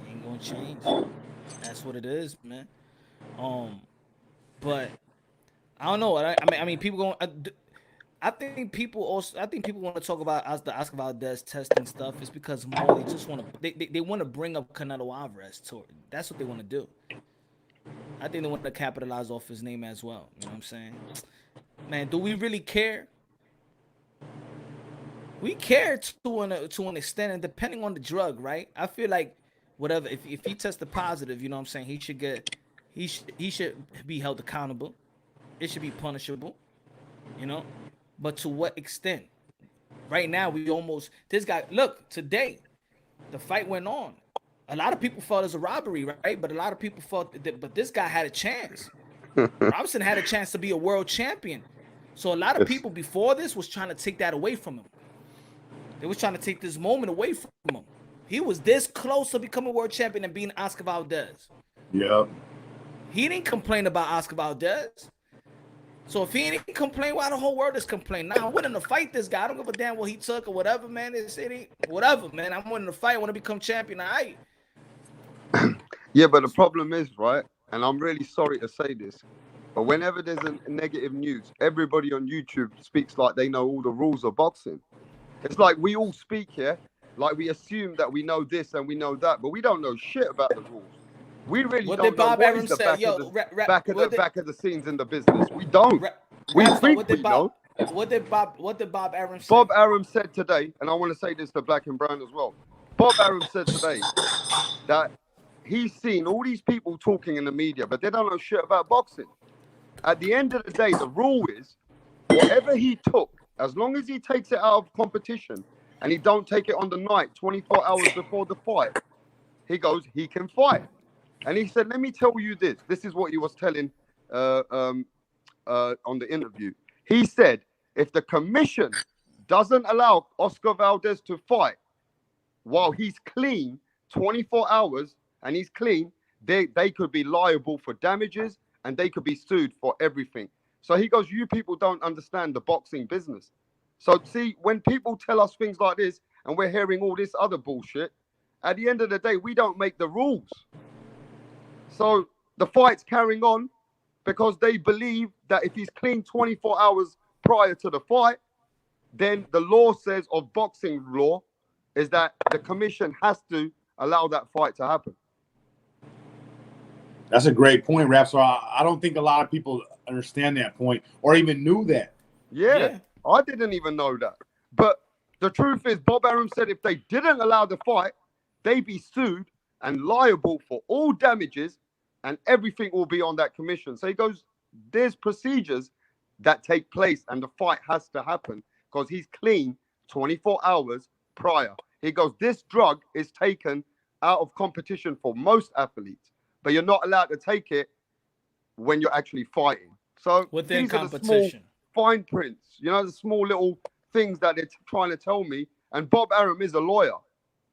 ain't gonna change. That's what it is, man. But I don't know. I mean, people going. I think people also. I think people want to talk about the Oscar Valdez testing stuff. Is because more they just want to. They want to bring up Canelo Alvarez to it. That's what they want to do. I think they want to capitalize off his name as well. You know what I'm saying? Man, do we really care? We care to an extent, and depending on the drug, right? I feel like whatever. If he tested positive, you know what I'm saying, he should get. He should be held accountable. It should be punishable. You know, but to what extent? Right now, we almost this guy. Look, today, the fight went on. A lot of people thought it was a robbery, right? But a lot of people thought that. But this guy had a chance. Robson had a chance to be a world champion. So a lot of people before this was trying to take that away from him. They was trying to take this moment away from him. He was this close to becoming world champion and being Oscar Valdez. Yep. He didn't complain about Oscar Valdez. So if he didn't complain, why the whole world is complaining? Nah, I'm willing to fight this guy. I don't give a damn what he took or whatever, man. It ain't whatever, man. I'm willing to fight. I want to become champion. All right. Yeah, but the problem is, right, and I'm really sorry to say this, but whenever there's a negative news, everybody on YouTube speaks like they know all the rules of boxing. It's like we all speak here, like we assume that we know this and we know that, but we don't know shit about the rules. We really What don't did know Bob what Arum is the say? back, Yo, of the, rap, back, of what the, did, back of the scenes in the business. We don't. We Rapstar, think what we did know. Bob Arum say? Bob Arum said today, and I want to say this to Black and Brown as well. Bob Arum said today that he's seen all these people talking in the media, but they don't know shit about boxing. At the end of the day, the rule is whatever he took, as long as he takes it out of competition and he don't take it on the night, 24 hours before the fight, he goes, he can fight. And he said, let me tell you this. This is what he was telling on the interview. He said, if the commission doesn't allow Oscar Valdez to fight while he's clean 24 hours and he's clean, they could be liable for damages and they could be sued for everything. So he goes, you people don't understand the boxing business. So see, when people tell us things like this and we're hearing all this other bullshit, at the end of the day, we don't make the rules. So the fight's carrying on because they believe that if he's clean 24 hours prior to the fight, then the law says of boxing law is that the commission has to allow that fight to happen. That's a great point, Rap. So I don't think a lot of people understand that point or even knew that. Yeah, I didn't even know that. But the truth is, Bob Arum said if they didn't allow the fight, they'd be sued and liable for all damages and everything will be on that commission. So he goes, there's procedures that take place and the fight has to happen because he's clean 24 hours prior. He goes, this drug is taken out of competition for most athletes, but you're not allowed to take it when you're actually fighting. So within these competition, are the small fine prints, you know, the small little things that they're trying to tell me. And Bob Arum is a lawyer.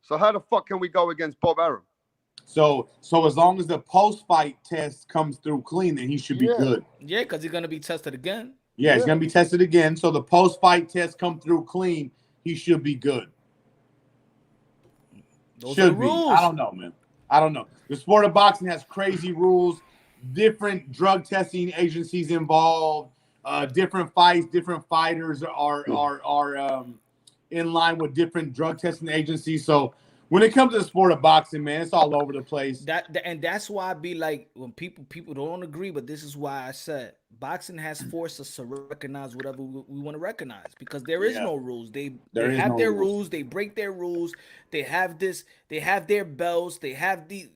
So how the fuck can we go against Bob Arum? So as long as the post-fight test comes through clean, then he should be good. Yeah, because he's gonna be tested again. Yeah, he's gonna be tested again. So the post-fight test come through clean, he should be good. Those should are the be. rules. I don't know, man. I don't know. The sport of boxing has crazy rules, different drug testing agencies involved, different fights, different fighters are in line with different drug testing agencies. So when it comes to the sport of boxing, man, it's all over the place. And that's why I be like, when people don't agree, but this is why I said boxing has forced us to recognize whatever we want to recognize because there is no rules. They have their rules. They break their rules. They have this. They have their bells. They have the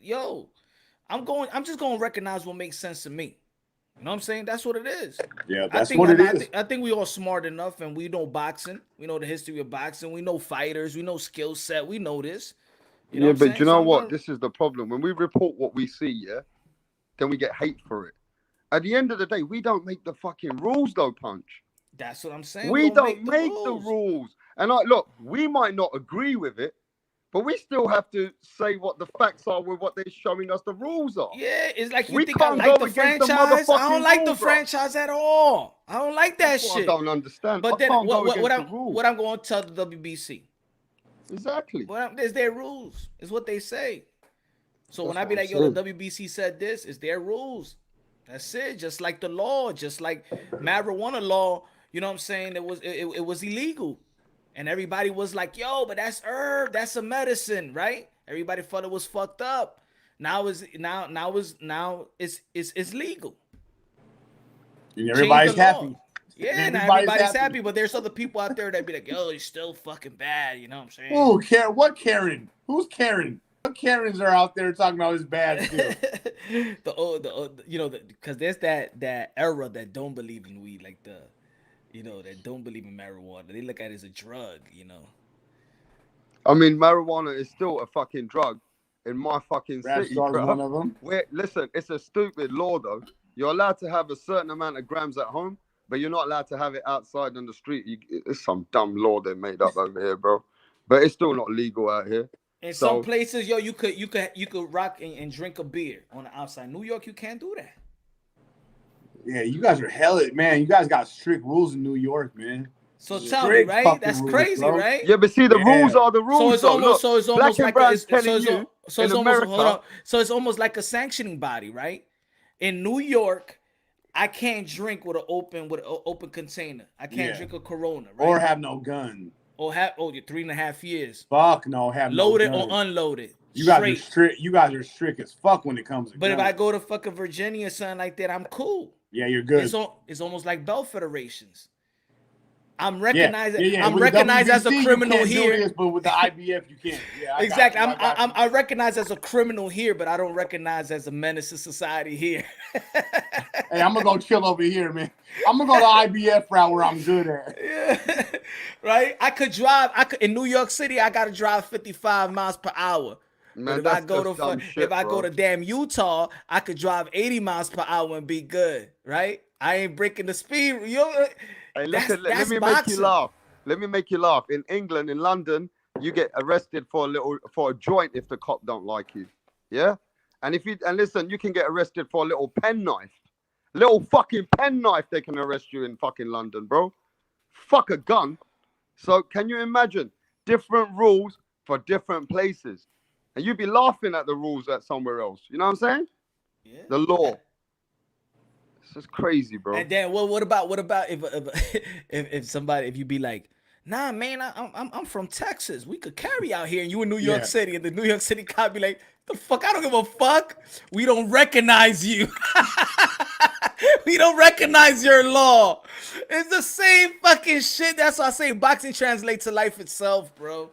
I'm just going to recognize what makes sense to me. You know what I'm saying? That's what it is. Yeah, that's what it is. I think we all smart enough and we know boxing. We know the history of boxing. We know fighters. We know skill set. We know this. You know but you know what? This is the problem. When we report what we see, then we get hate for it. At the end of the day, we don't make the fucking rules, though, Punch. That's what I'm saying. We don't make the rules. And look, we might not agree with it, but we still have to say what the facts are with what they're showing us the rules are. Yeah, it's like you we think I like the franchise. I don't like the franchise at all. I don't like that shit. I don't understand. But then what I'm going to tell the WBC. Exactly. There's their rules. It's what they say. So when I be like, yo, the WBC said this, it's their rules. That's it. Just like the law, just like marijuana law. You know what I'm saying? It was illegal, and everybody was like, "Yo, but that's herb. That's a medicine, right?" Everybody thought it was fucked up. Now it's legal. And Change everybody's the law. happy. Yeah, now Everybody's everybody's happy. happy, but there's other people out there that be like, "Yo, it's still fucking bad." You know what I'm saying? Oh, Karen. What Karen? Who's Karen? What Karens are out there talking about it's bad still? Because there's that era that don't believe in weed, like that don't believe in marijuana. They look at it as a drug, I mean, marijuana is still a fucking drug in my fucking Rap city, star's bro. one of them. Listen, it's a stupid law though. You're allowed to have a certain amount of grams at home, but you're not allowed to have it outside on the street. It's some dumb law they made up over here, bro. But it's still not legal out here. In some So places, yo, you could rock and drink a beer on the outside. New York, you can't do that. Yeah, you guys are hella, man. You guys got strict rules in New York, man. So Strict tell me, right? fucking That's rules, crazy, bro. right? yeah, but see, the Yeah. rules are the rules. So it's though. almost, Look, so it's Black almost and like Brown's so telling you so in it's almost America. hold on. So it's almost like a sanctioning body, right? In New York, I can't drink with an open container. I can't Yeah. drink a Corona, right? Or have no gun. You're 3.5 years. Fuck no, have Loaded no or gun. unloaded. You guys are Straight. strict. You guys are strict as fuck when it comes to But if guns. I go to fucking Virginia or something like that, I'm cool. Yeah, you're good. It's almost like Bell Federations. I'm Yeah, recognized. yeah, yeah. I'm With the recognized as a WBC, criminal you can't do here. this, but with the IBF, you can. Yeah, I got Exactly. you, I got you. I recognize as a criminal here, but I don't recognize as a menace to society here. Hey, I'm gonna go chill over here, man. I'm gonna go the IBF route where I'm good at. Yeah. Right? I could drive. In New York City, I gotta drive 55 miles per hour. Man, But if I that's go just to dumb shit, if I bro. go to damn Utah, I could drive 80 miles per hour and be good, right? I ain't breaking the speed. Hey, listen, let that's me boxing. make you laugh. Let me make you laugh. In England, in London, you get arrested for a joint if the cop don't like you. Yeah? And listen, you can get arrested for a little penknife. Little fucking penknife, they can arrest you in fucking London, bro. Fuck a gun. So can you imagine different rules for different places? And you'd be laughing at the rules at somewhere else. You know what I'm saying? Yeah. The law. It's just crazy, bro. And then what about if you be like, nah, man, I'm from Texas. We could carry out here, and you in New York Yeah. City, and the New York City cop be like, the fuck, I don't give a fuck. We don't recognize you. We don't recognize your law. It's the same fucking shit. That's why I say boxing translates to life itself, bro.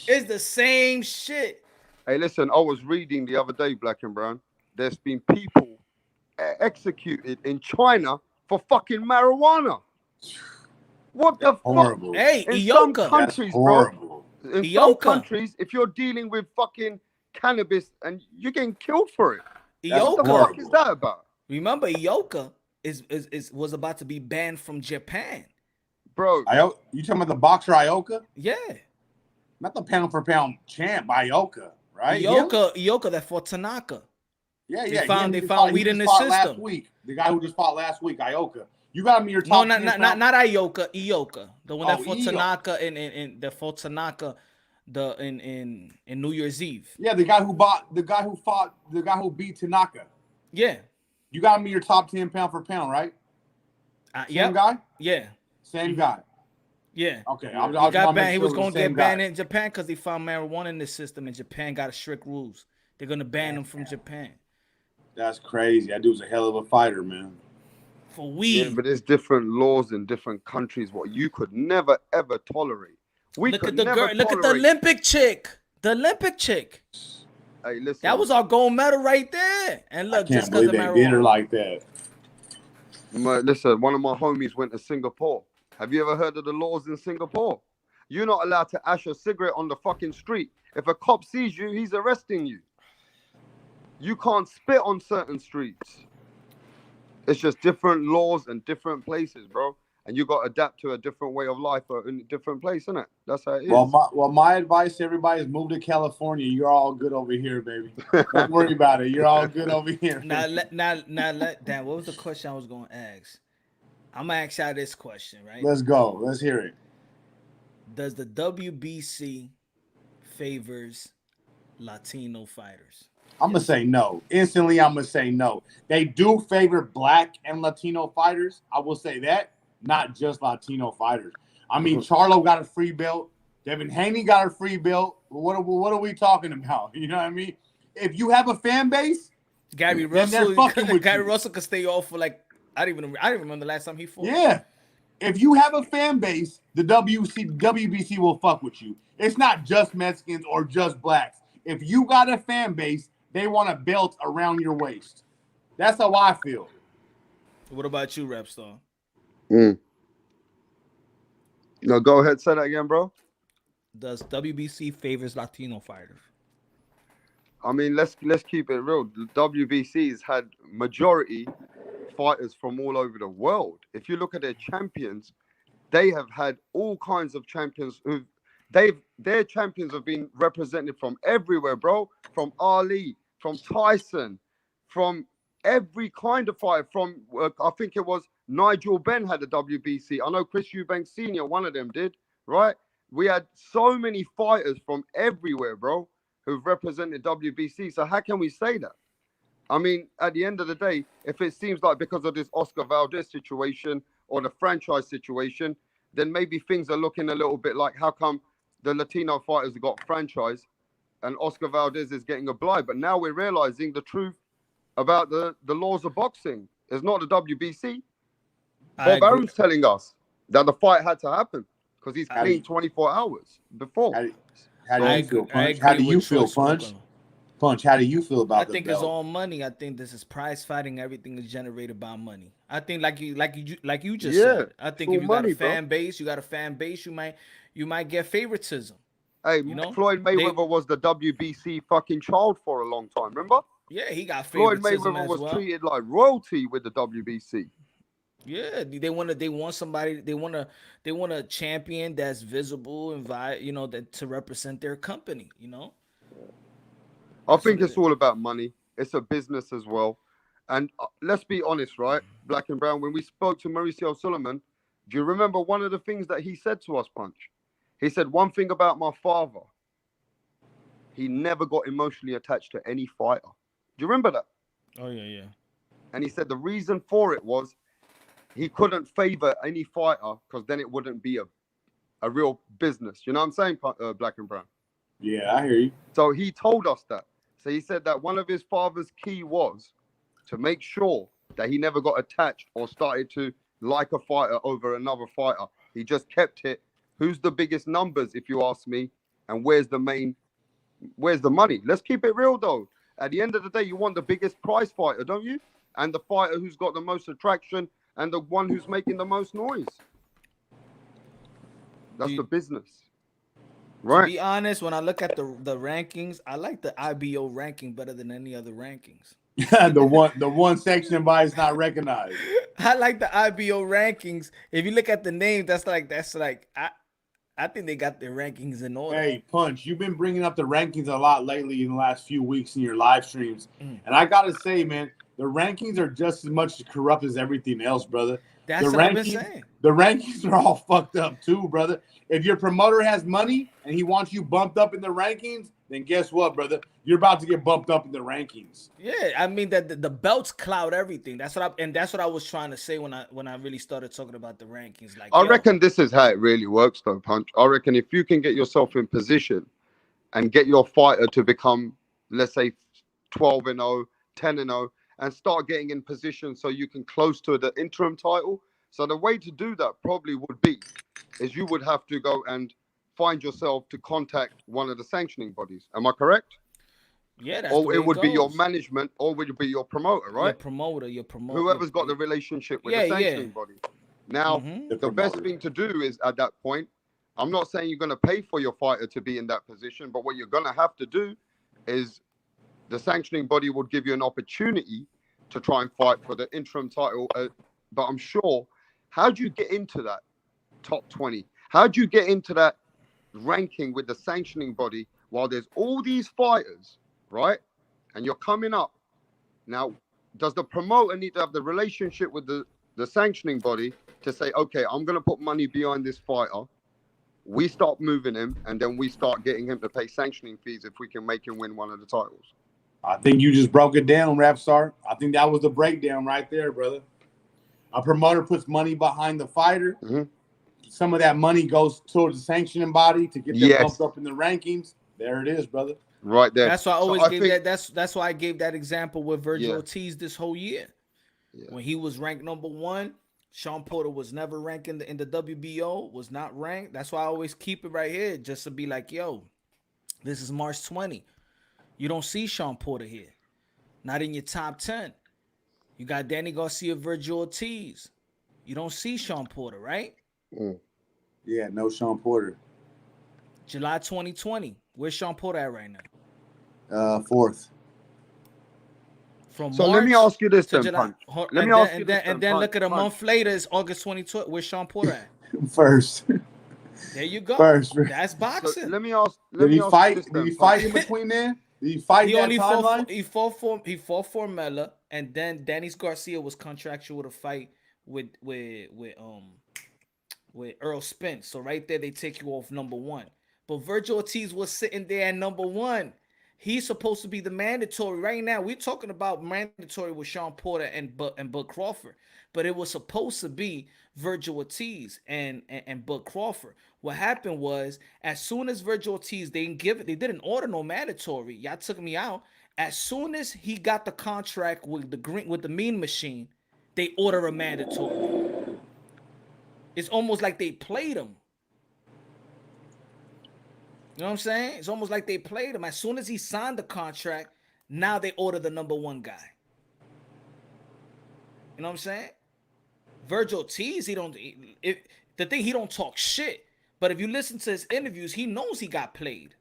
It's the same shit. Hey, listen, I was reading the other day, Black and Brown. There's been people executed in China for fucking marijuana. What the Horrible. fuck? Hey, In some Ioka. countries, That's bro. horrible. In some Ioka. countries, if you're dealing with fucking cannabis and you're getting killed for it, That's what the Ioka. fuck is that about? Remember, Ioka was about to be banned from Japan. Bro, You talking about the boxer Ioka? Yeah. Not the pound for pound champ, Ioka, right? Ioka that fought Tanaka. Yeah, They yeah. found he just weed he in just his fought system. Last week. The guy who just fought last week, Ioka. You got him in your No, top. not 10 pound? Ioka. The one that Oh, fought Ioka. Tanaka in New Year's Eve. Yeah, the guy who beat Tanaka. Yeah. You got him in your top 10 pound for pound, right? Same Yep. guy? Yeah. Same guy. Yeah. Okay. He I just got wanna make banned. He sure was it going the to get same banned guy. in Japan because he found marijuana in the system, and Japan got strict rules. They're going to ban him from Japan That's crazy. That dude's a hell of a fighter, man. for yeah, weed. but there's different laws in different countries what you could never ever tolerate. Look at the girl. Look at the Olympic chick. The Olympic chick. Hey, listen. That was our gold medal right there. And look, Can't just because believe of they did her marijuana. like that. Listen, one of my homies went to Singapore. Have you ever heard of the laws in Singapore? You're not allowed to ash a cigarette on the fucking street. If a cop sees you, he's arresting you. You can't spit on certain streets. It's just different laws and different places, bro. And you got to adapt to a different way of life in a different place, innit? That's how it is. My advice to everybody is move to California. You're all good over here, baby. Don't worry about it. You're all good over here. Now, Dan, what was the question I was going to ask? I'm going to ask y'all this question, right? Let's go. Let's hear it. Does the WBC favors Latino fighters? I'm gonna say no. Instantly, I'm gonna say no. They do favor black and Latino fighters. I will say that, not just Latino fighters. I mean, Charlo got a free belt. Devin Haney got a free belt. What are we talking about? You know what I mean? If you have a fan base, Gary then they're Russell, fucking with Gary you. Russell could stay off for like I don't even remember the last time he fought. Yeah. If you have a fan base, the WBC will fuck with you. It's not just Mexicans or just blacks. If you got a fan base, they want a belt around your waist. That's how I feel. What about you, Repstar? No, go ahead. Say that again, bro. Does WBC favors Latino fighters? I mean, let's keep it real. The WBC's had majority fighters from all over the world. If you look at their champions, they have had all kinds of champions who their champions have been represented from everywhere, bro. From Ali, from Tyson, from every kind of fighter. From I think it was Nigel Benn had a WBC. I know Chris Eubank Sr., one of them did, right? We had so many fighters from everywhere, bro, who've represented WBC. So how can we say that? I mean, at the end of the day, if it seems like because of this Oscar Valdez situation or the franchise situation, then maybe things are looking a little bit like how come the Latino fighters got franchise and Oscar Valdez is getting a blind. But now we're realizing the truth about the laws of boxing. It's not the WBC. Bob Arum's telling us that the fight had to happen because he's clean 24 hours before. How do you feel, Punch? How do you feel, Punch? Punch, how do you feel about the belt? I think it's all money. I think this is prize fighting. Everything is generated by money. I think like you just said. I think if you got a fan base, you might get favoritism. Hey, you know? Floyd Mayweather was the WBC fucking child for a long time. Remember? Yeah, he got favoritism. Floyd Mayweather was treated like royalty with the WBC. Yeah, they want a champion that's visible and that to represent their company. I think it's all about money. It's a business as well. And let's be honest, right? Black and Brown, when we spoke to Mauricio Suleiman, do you remember one of the things that he said to us, Punch? He said, one thing about my father, he never got emotionally attached to any fighter. Do you remember that? Oh, yeah. And he said the reason for it was he couldn't favor any fighter because then it wouldn't be a real business. You know what I'm saying, Black and Brown? Yeah, I hear you. So he told us that. So he said that one of his father's key was to make sure that he never got attached or started to like a fighter over another fighter. He just kept it. Who's the biggest numbers, if you ask me, and where's the money? Let's keep it real, though. At the end of the day, you want the biggest prize fighter, don't you? And the fighter who's got the most attraction and the one who's making the most noise. That's the business. Right. To be honest, when I look at the rankings, I like the IBO ranking better than any other rankings. the one section by is not recognized. I like the IBO rankings. If you look at the name, that's like I think they got their rankings in order. Hey, Punch, you've been bringing up the rankings a lot lately in the last few weeks in your live streams. And I got to say, man, the rankings are just as much corrupt as everything else, brother. That's what I've been saying. The rankings are all fucked up too, brother. If your promoter has money and he wants you bumped up in the rankings, then guess what, brother? You're about to get bumped up in the rankings. Yeah, I mean that the belts cloud everything. That's what I was trying to say when I really started talking about the rankings. Like, I reckon this is how it really works, though, Punch. I reckon if you can get yourself in position and get your fighter to become, let's say, 12-0, 10-0, and start getting in position so you can close to the interim title. So the way to do that probably would be is you would have to go and find yourself to contact one of the sanctioning bodies. Am I correct? Yeah, that's or it would be your management, or would it be your promoter, right? Your promoter. Whoever's got the relationship with the sanctioning body. Now, the best thing to do is at that point, I'm not saying you're going to pay for your fighter to be in that position, but what you're going to have to do is the sanctioning body would give you an opportunity to try and fight for the interim title. But I'm sure, how do you get into that top 20? How do you get into that ranking with the sanctioning body while there's all these fighters, right? And you're coming up. Now, does the promoter need to have the relationship with the sanctioning body to say, okay, I'm going to put money behind this fighter. We start moving him, and then we start getting him to pay sanctioning fees if we can make him win one of the titles. I think you just broke it down, Rapstar. I think that was the breakdown right there, brother. A promoter puts money behind the fighter. Mhm. Some of that money goes towards the sanctioning body to get them Yes. bumped up in the rankings. There it is, brother. Right there. That's why I So always I gave think, that. That's why I gave that example with Virgil Yeah. Ortiz this whole year. Yeah. When he was ranked number one, Sean Porter was never ranked in the WBO, was not ranked. That's why I always keep it right here, just to be like, yo, this is March 20. You don't see Sean Porter here. Not in your top 10. You got Danny Garcia, Virgil Ortiz. You don't see Sean Porter, right? Mm. Yeah, no Sean Porter. July 2020. Where's Sean Porter at right now? Fourth. From So March let me ask you this to then, July. Punch. Let And me then, ask you and this then, then, and then look at a Punch. month later, it's August 2020. Where's Sean Porter at? First. There you go. First. That's So boxing. let me ask. Did he You fight? this Did then, he Punch. fight in between there? Did he fight He that only timeline? he fought for Mella, and then Danny Garcia was contractual to fight with Earl Spence. So right there they take you off number one. But Virgil Ortiz was sitting there at number one. He's supposed to be the mandatory right now. We're talking about mandatory with Sean Porter and Bud Crawford, but it was supposed to be Virgil Ortiz and Bud Crawford. What happened was, as soon as Virgil Ortiz, they didn't order no mandatory. Y'all took me out. As soon as he got the contract with the Mean Machine, they order a mandatory. It's almost like they played him. You know what I'm saying? It's almost like they played him. As soon as he signed the contract, now they order the number one guy. You know what I'm saying? Virgil Ortiz, he don't talk shit. But if you listen to his interviews, he knows he got played.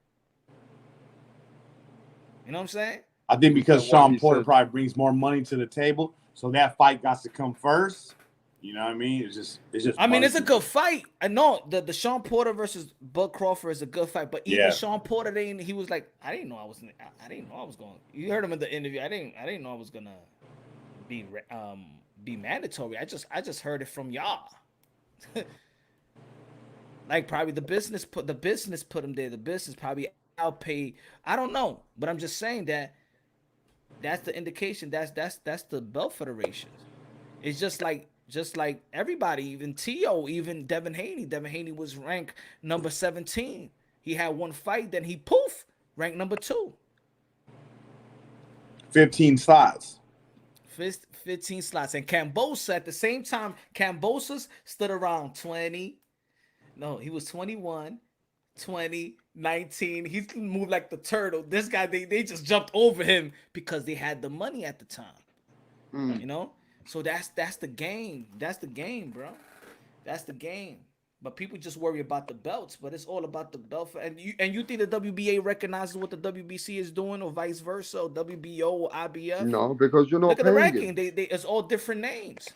You know what I'm saying? I think because Is that why Sean he Porter said- probably brings more money to the table, so that fight got to come first. You know what I mean? It's just. I mean, it's a money. good fight. I know the Sean Porter versus Bud Crawford is a good fight, but even Yeah. Sean Porter, he was like, I didn't know I was going. You heard him in the interview. I didn't know I was gonna be mandatory. I just heard it from y'all. Like probably the business put him there. The business probably outpaid. I don't know, but I'm just saying that's the indication. That's the belt federation. It's just like everybody, even Tio, even Devin Haney. Devin Haney was ranked number 17. He had one fight, then he poof, ranked number 2. 15 slots. 15 slots. And Cambosa at the same time, Cambosa stood around 20. No, he was 21, 20, 19. He moved like the turtle. This guy, they just jumped over him because they had the money at the time. You know? So that's the game. That's the game, bro. That's the game. But people just worry about the belts, but it's all about the belt. And you think the WBA recognizes what the WBC is doing, or vice versa, or WBO or IBF? No, because you're not Look at the paying ranking. it. It's all different names.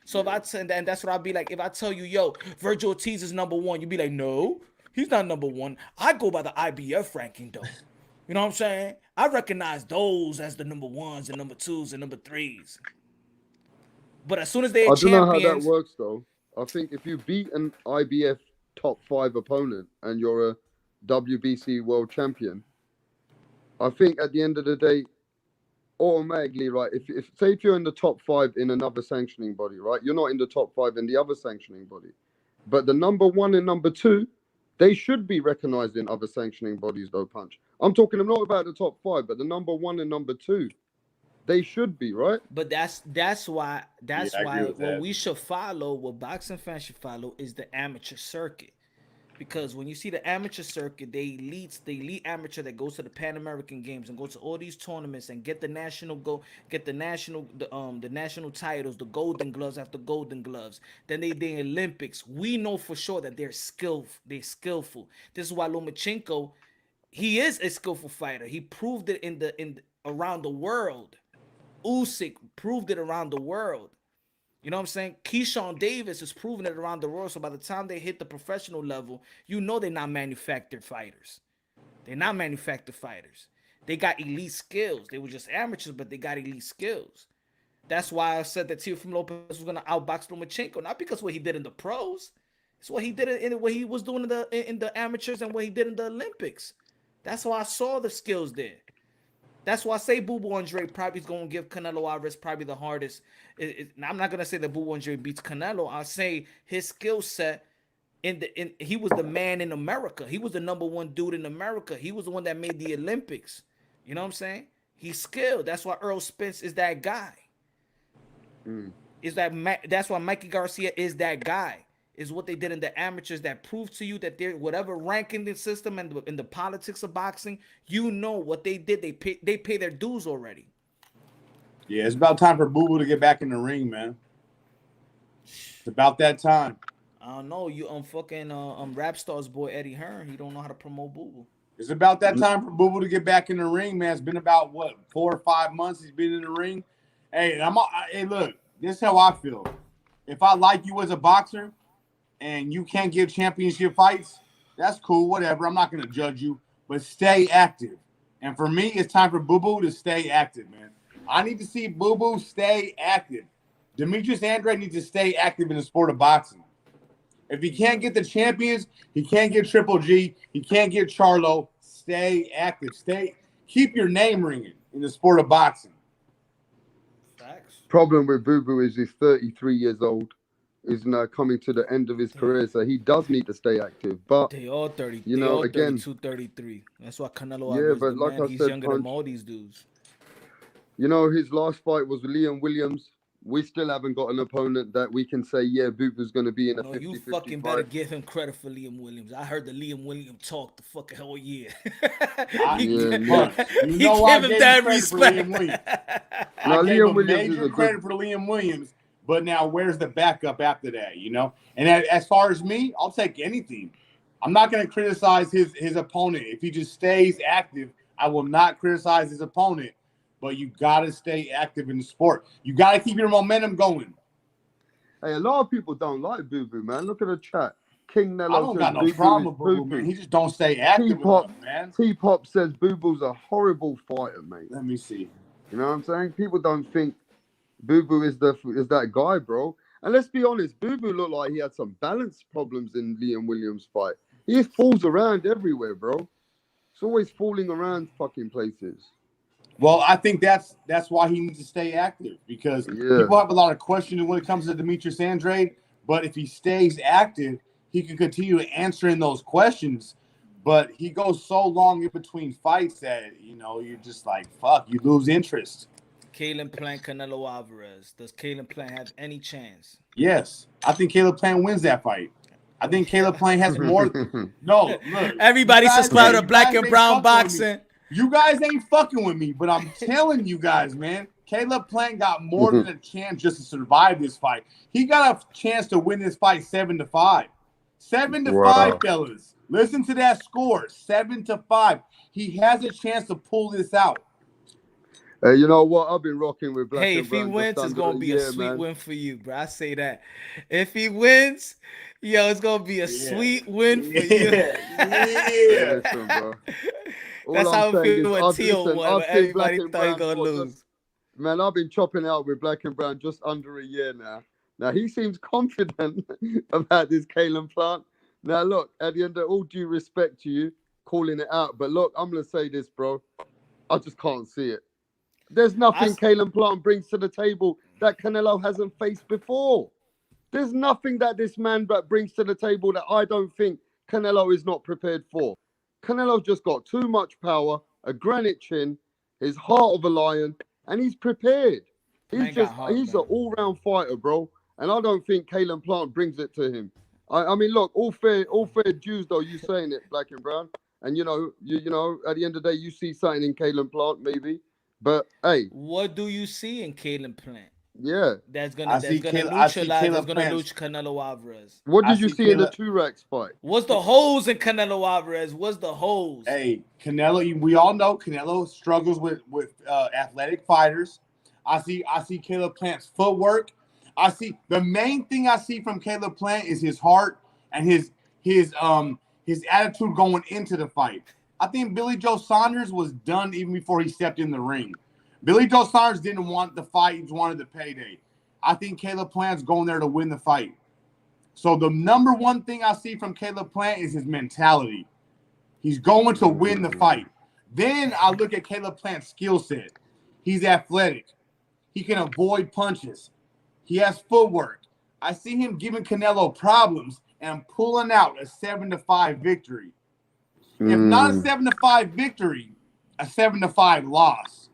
So if I tell, and that's what I'll be like. If I tell you, yo, Virgil Ortiz is number one, you'd be like, no, he's not number one. I go by the IBF ranking though. You know what I'm saying? I recognize those as the number ones and number twos and number threes. But as soon as they're I don't know how that champions, works though. I think if you beat an IBF top 5 opponent and you're a WBC world champion, I think at the end of the day, automatically, right? If you're in the top 5 in another sanctioning body, right? You're not in the top 5 in the other sanctioning body, but the number 1 and number 2, they should be recognized in other sanctioning bodies, though. Punch. I'm talking not about the top 5, but the number 1 and number 2. They should be, right? but that's why I agree with what that. we should follow, what boxing fans should follow, is the amateur circuit. Because when you see the amateur circuit, the elite amateur that goes to the Pan American Games and go to all these tournaments and get the national titles, the Golden Gloves after Golden Gloves. Then the Olympics. We know for sure that they're skillful. This is why Lomachenko, he is a skillful fighter. He proved it in around the world. Usyk proved it around the world. You know what I'm saying? Keyshawn Davis is proving it around the world. So by the time they hit the professional level, you know they're not manufactured fighters. They're not manufactured fighters. They got elite skills. They were just amateurs, but they got elite skills. That's why I said that Teofimo Lopez was going to outbox Lomachenko, not because what he did in the pros. It's what he did in what he was doing in the amateurs and what he did in the Olympics. That's why I saw the skills there. That's why I say Boo Boo Andre probably is going to give Canelo Alvarez probably the hardest. I'm not going to say that Boo Boo Andre beats Canelo. I'll say his skill set he was the man in America. He was the number one dude in America. He was the one that made the Olympics. You know what I'm saying? He's skilled. That's why Earl Spence is that guy. That's why Mikey Garcia is that guy. Is what they did in the amateurs that proved to you that they're whatever ranking the system and in the politics of boxing, you know what they did. They pay their dues already. Yeah, it's about time for Boo Boo to get back in the ring, man. It's about that time. I don't know. You fucking rap stars boy Eddie Hearn. He don't know how to promote Boo Boo. It's about that time for Boo Boo to get back in the ring, man. It's been about 4 or 5 months he's been in the ring. Hey, hey, look, this is how I feel. If I like you as a boxer and you can't give championship fights, that's cool, whatever. I'm not gonna judge you, but stay active. And for me, it's time for Boo Boo to stay active, man. I need to see Boo Boo stay active. Demetrius Andrade needs to stay active in the sport of boxing. If he can't get the champions, he can't get Triple G, he can't get Charlo. Stay active. Keep your name ringing in the sport of boxing. Facts. Problem with Boo Boo is he's 33 years old. He's now coming to the end of his career, so he does need to stay active. But they all 30. You they know, all again, 32, 33. That's why Canelo yeah, Alvarez, but like I he's said, younger than all these dudes. You know, his last fight was with Liam Williams. We still haven't got an opponent that we can say, yeah, Boo Boo's going to be in a 50-50 you fucking fight. better give him credit for Liam Williams. I heard the Liam Williams talk the fucking whole year. You give him that respect. I gave him major credit for Liam Williams, but now where's the backup after that, you know? And as far as me, I'll take anything. I'm not going to criticize his opponent. If he just stays active, I will not criticize his opponent. But you got to stay active in the sport. You got to keep your momentum going. Hey, a lot of people don't like Boo Boo, man. Look at the chat. King Nello I don't got no problem with Boo Boo, man. He just don't stay active enough, man. T-Pop says Boo Boo's a horrible fighter, mate. Let me see. You know what I'm saying? People don't think Boo Boo is that guy, bro. And let's be honest, Boo Boo looked like he had some balance problems in Liam Williams' fight. He falls around everywhere, bro. It's always falling around fucking places. Well, I think that's why he needs to stay active, because people have a lot of questions when it comes to Demetrius Andrade. But if he stays active, he can continue answering those questions. But he goes so long in between fights that, you know, you're just like, fuck, you lose interest. Caleb Plant, Canelo Alvarez. Does Caleb Plant have any chance? Yes. I think Caleb Plant wins that fight. I think Caleb Plant has more. No, look. Everybody subscribe to Black and Brown Boxing. You guys ain't fucking with me, but I'm telling you guys, man, Caleb Plant got more than a chance just to survive this fight. He got a chance to win this fight 7-5. 7-5, fellas. Listen to that score, 7-5. He has a chance to pull this out. Hey, you know what? I've been rocking with Black and Brown. If he wins, it's going to be a sweet win for you, bro. I say that. If he wins, yo, it's going to be a sweet win for you. Listen, bro. That's how I feel with Teal won, but everybody thought he was going to lose. Man, I've been chopping out with Black and Brown just under a year now. Now, he seems confident about this Caleb Plant. Now, look, at the end of all due respect to you, calling it out. But look, I'm going to say this, bro. I just can't see it. There's nothing Caleb Plant brings to the table that Canelo hasn't faced before. There's nothing that this man brings to the table that I don't think Canelo is not prepared for. Canelo's just got too much power, a granite chin, his heart of a lion, and he's prepared. He's an all-round fighter, bro. And I don't think Caleb Plant brings it to him. I mean, look, all fair dues, though, you saying it, Black and Brown. And, you know, at the end of the day, you see something in Caleb Plant, maybe. But, hey. What do you see in Caleb Plant? Yeah. That's gonna neutralize Canelo Alvarez. What did you see in the Turax fight? What's the holes in Canelo Alvarez? What's the holes? Hey, Canelo, we all know Canelo struggles with athletic fighters. I see Caleb Plant's footwork. I see the main thing I see from Caleb Plant is his heart and his attitude going into the fight. I think Billy Joe Saunders was done even before he stepped in the ring. Billy Joe Saunders didn't want the fight; he just wanted the payday. I think Caleb Plant's going there to win the fight. So the number one thing I see from Caleb Plant is his mentality. He's going to win the fight. Then I look at Caleb Plant's skill set. He's athletic. He can avoid punches. He has footwork. I see him giving Canelo problems and pulling out a 7-5 victory. If not a 7-5 victory, a 7-5 loss.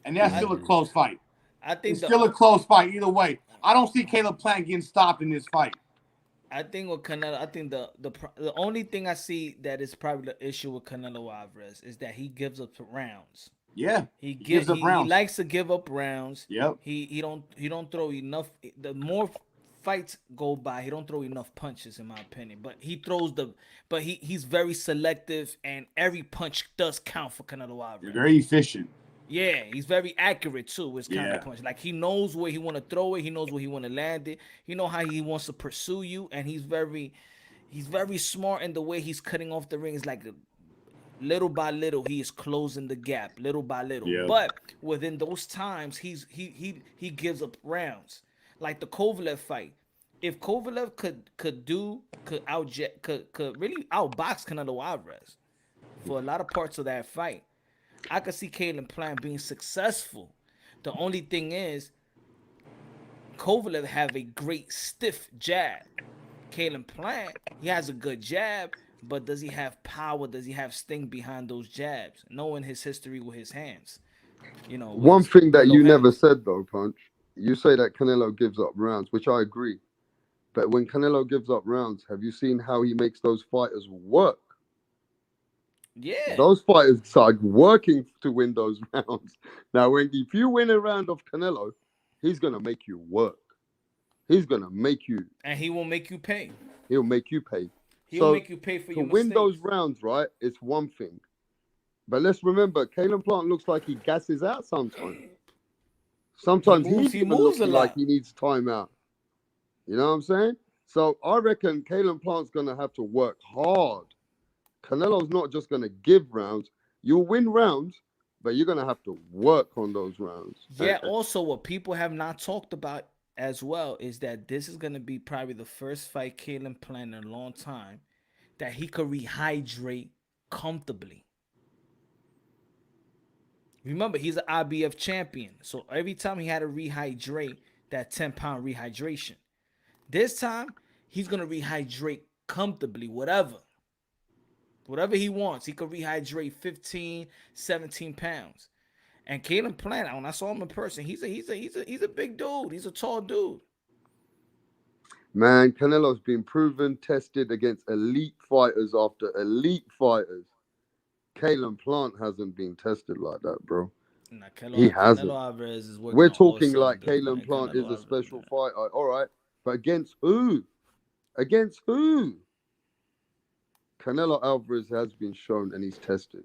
And that's still a close fight. I think It's still a close fight either way. I don't see Caleb Plant getting stopped in this fight. I think with Canelo, I think the only thing I see that is probably the issue with Canelo Alvarez is that he gives up rounds. Yeah, he gives up rounds. He likes to give up rounds. Yep. He don't throw enough. The more fights go by, he don't throw enough punches, in my opinion. But he throws he's very selective, and every punch does count for Canelo Alvarez. Very efficient. Yeah, he's very accurate too with his counter punch. Like he knows where he want to throw it, he knows where he want to land it. He know how he wants to pursue you, and he's very smart in the way he's cutting off the ring. It's like little by little he is closing the gap, little by little. Yeah. But within those times, he gives up rounds. Like the Kovalev fight. If Kovalev could really outbox Canelo Alvarez for a lot of parts of that fight, I could see Caleb Plant being successful. The only thing is, Kovalev have a great stiff jab. Caleb Plant, he has a good jab, but does he have power? Does he have sting behind those jabs? Knowing his history with his hands. One thing that you never said though, Punch, you say that Canelo gives up rounds, which I agree. But when Canelo gives up rounds, have you seen how he makes those fighters work? Yeah. Those fighters are working to win those rounds. Now, if you win a round of Canelo, he's going to make you work. He's going to make you. And he will make you pay. He'll make you pay. He'll make you pay for your mistakes. To win those rounds, right, it's one thing. But let's remember, Caleb Plant looks like he gasses out sometimes. Sometimes he moves a lot. Like he needs time out. You know what I'm saying? So I reckon Caleb Plant's going to have to work hard. Canelo's not just going to give rounds. You'll win rounds, but you're going to have to work on those rounds. Yeah, also what people have not talked about as well is that this is going to be probably the first fight Caleb Plant in a long time that he could rehydrate comfortably. Remember, he's an IBF champion. So every time he had to rehydrate, that 10-pound rehydration. This time, he's going to rehydrate comfortably, whatever he wants. He could rehydrate 15, 17 pounds. And Caleb Plant, when I saw him in person, he's a big dude. He's a tall dude. Man, Canelo's been proven, tested against elite fighters after elite fighters. Caleb Plant hasn't been tested like that, bro. Nah, he hasn't. We're talking like Caleb Plant is a special fighter. All right. But against who? Against who? Canelo Alvarez has been shown and he's tested.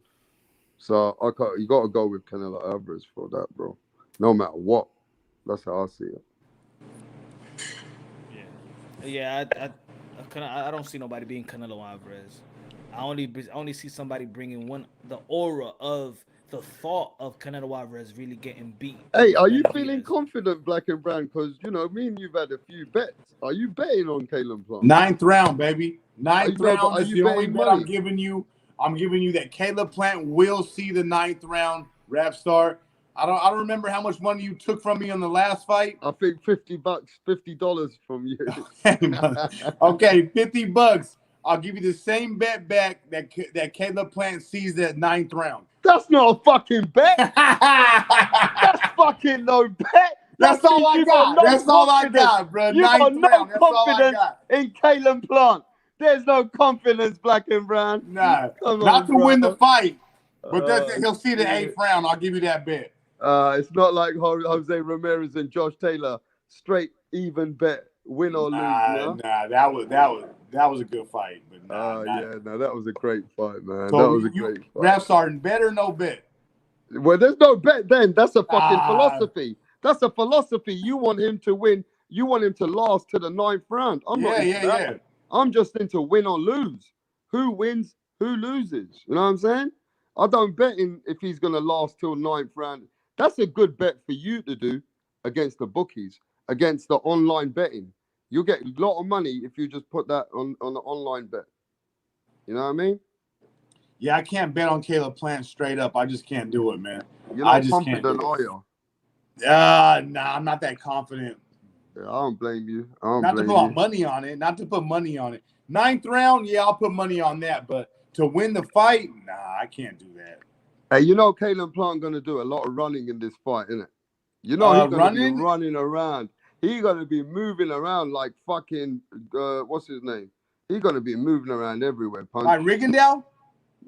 So you got to go with Canelo Alvarez for that, bro. No matter what. That's how I see it. Yeah, I don't see nobody being Canelo Alvarez. I only see somebody bringing the aura of the thought of Canelo Alvarez really getting beat. Hey, are you feeling confident, Black and Brown? Because, me and you've had a few bets. Are you betting on Caleb Plant? 9th round, baby. 9th round is the only bet I'm giving you. I'm giving you that Caleb Plant will see the 9th round. Rap Star. I don't remember how much money you took from me on the last fight. I think $50 from you. Okay, $50. I'll give you the same bet back that Caleb Plant sees that 9th round. That's not a fucking bet. That's fucking no bet. That's all I got. That's all I got, bro. You got no confidence in Caleb Plant. There's no confidence, Black and Brown. Nah, not to win the fight, but he'll see the 8th round. I'll give you that bet. It's not like Jose Ramirez and Josh Taylor, straight even bet, win or lose. Nah, that was a good fight. But that was a great fight, man. So that was a great fight. Rap Sergeant, bet or no bet? Well, there's no bet then. That's a fucking philosophy. That's a philosophy. You want him to win. You want him to last to the 9th round. I'm not into that. I'm just into win or lose. Who wins, who loses. You know what I'm saying? I don't bet if he's going to last till 9th round. That's a good bet for you to do against the bookies, against the online betting. You'll get a lot of money if you just put that on the online bet. You know what I mean? Yeah, I can't bet on Caleb Plant straight up. I just can't do it, man. You're I not just can't confident, do are it. you? Nah, I'm not that confident. Yeah, I don't blame you. I don't Not to blame put you. money on it. Not to put money on it. 9th round, yeah, I'll put money on that. But to win the fight, nah, I can't do that. Hey, you know Caleb Plant gonna do a lot of running in this fight, innit? You know he's gonna be Running. running around. He's gonna be moving around like fucking what's his name? He's gonna be moving around everywhere, Punch. Like Rigondeaux?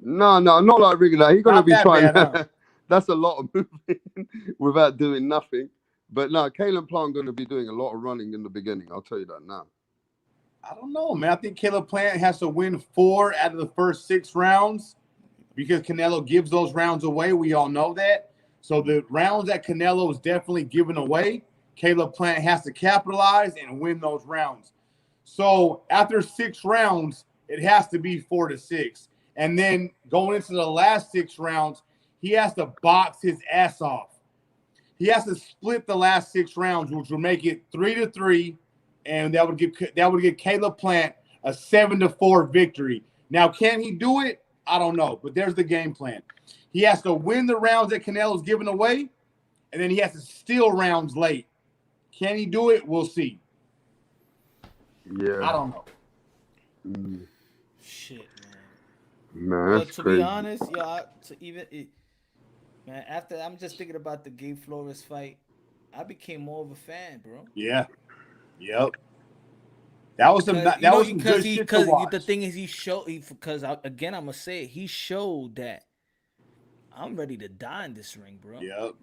No, not like regular. He's gonna Not be that trying. bad, huh? That's a lot of moving without doing nothing. But no, Caleb Plant gonna be doing a lot of running in the beginning. I'll tell you that now. I don't know, man. I think Caleb Plant has to win 4 out of the first 6 rounds because Canelo gives those rounds away. We all know that. So the rounds that Canelo is definitely giving away, Caleb Plant has to capitalize and win those rounds. So after 6 rounds, it has to be 4-6. And then going into the last 6 rounds, he has to box his ass off. He has to split the last 6 rounds, which would make it 3-3, and that would give Caleb Plant a 7-4 victory. Now, can he do it? I don't know, but there's the game plan. He has to win the rounds that Canelo's giving away, and then he has to steal rounds late. Can he do it? We'll see. Yeah. I don't know. Shit, man. Man, Well, that's to crazy. be honest, man, after I'm just thinking about the Gabe Flores fight, I became more of a fan, bro. Yeah. Yep. That was some good shit to watch. The thing is, again, I'm gonna say it, he showed that I'm ready to die in this ring, bro. Yep.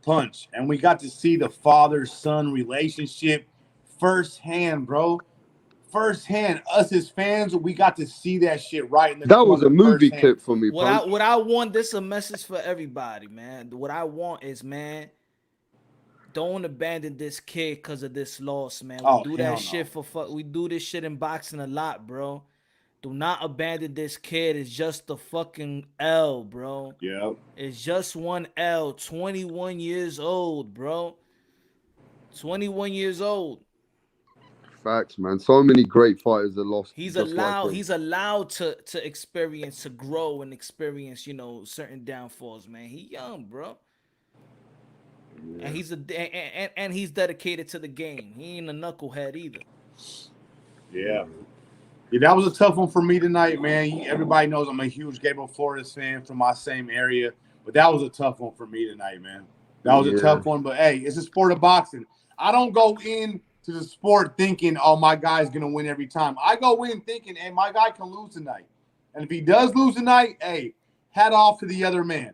Punch. And we got to see the father-son relationship firsthand, bro. Firsthand. Us as fans, we got to see that shit right in the That was a movie firsthand. clip for me, Punch. What I want, this a message for everybody, man. What I want is, man, don't abandon this kid because of this loss, man. We do that shit for fuck. We do this shit in boxing a lot, bro. Do not abandon this kid. It's just a fucking L, bro. Yep. It's just one L. 21 years old, bro. 21 years old. Facts, man. So many great fighters are lost. He's allowed to experience, to grow and experience, certain downfalls, man. He young, bro. Yeah. And he's dedicated to the game. He ain't a knucklehead either. Yeah. Yeah, that was a tough one for me tonight, man. Everybody knows I'm a huge Gabe Flores fan from my same area, but that was a tough one for me tonight, man. That was a tough one, but hey, it's a sport of boxing. I don't go into the sport thinking, oh, my guy's going to win every time. I go in thinking, hey, my guy can lose tonight. And if he does lose tonight, hey, hat off to the other man.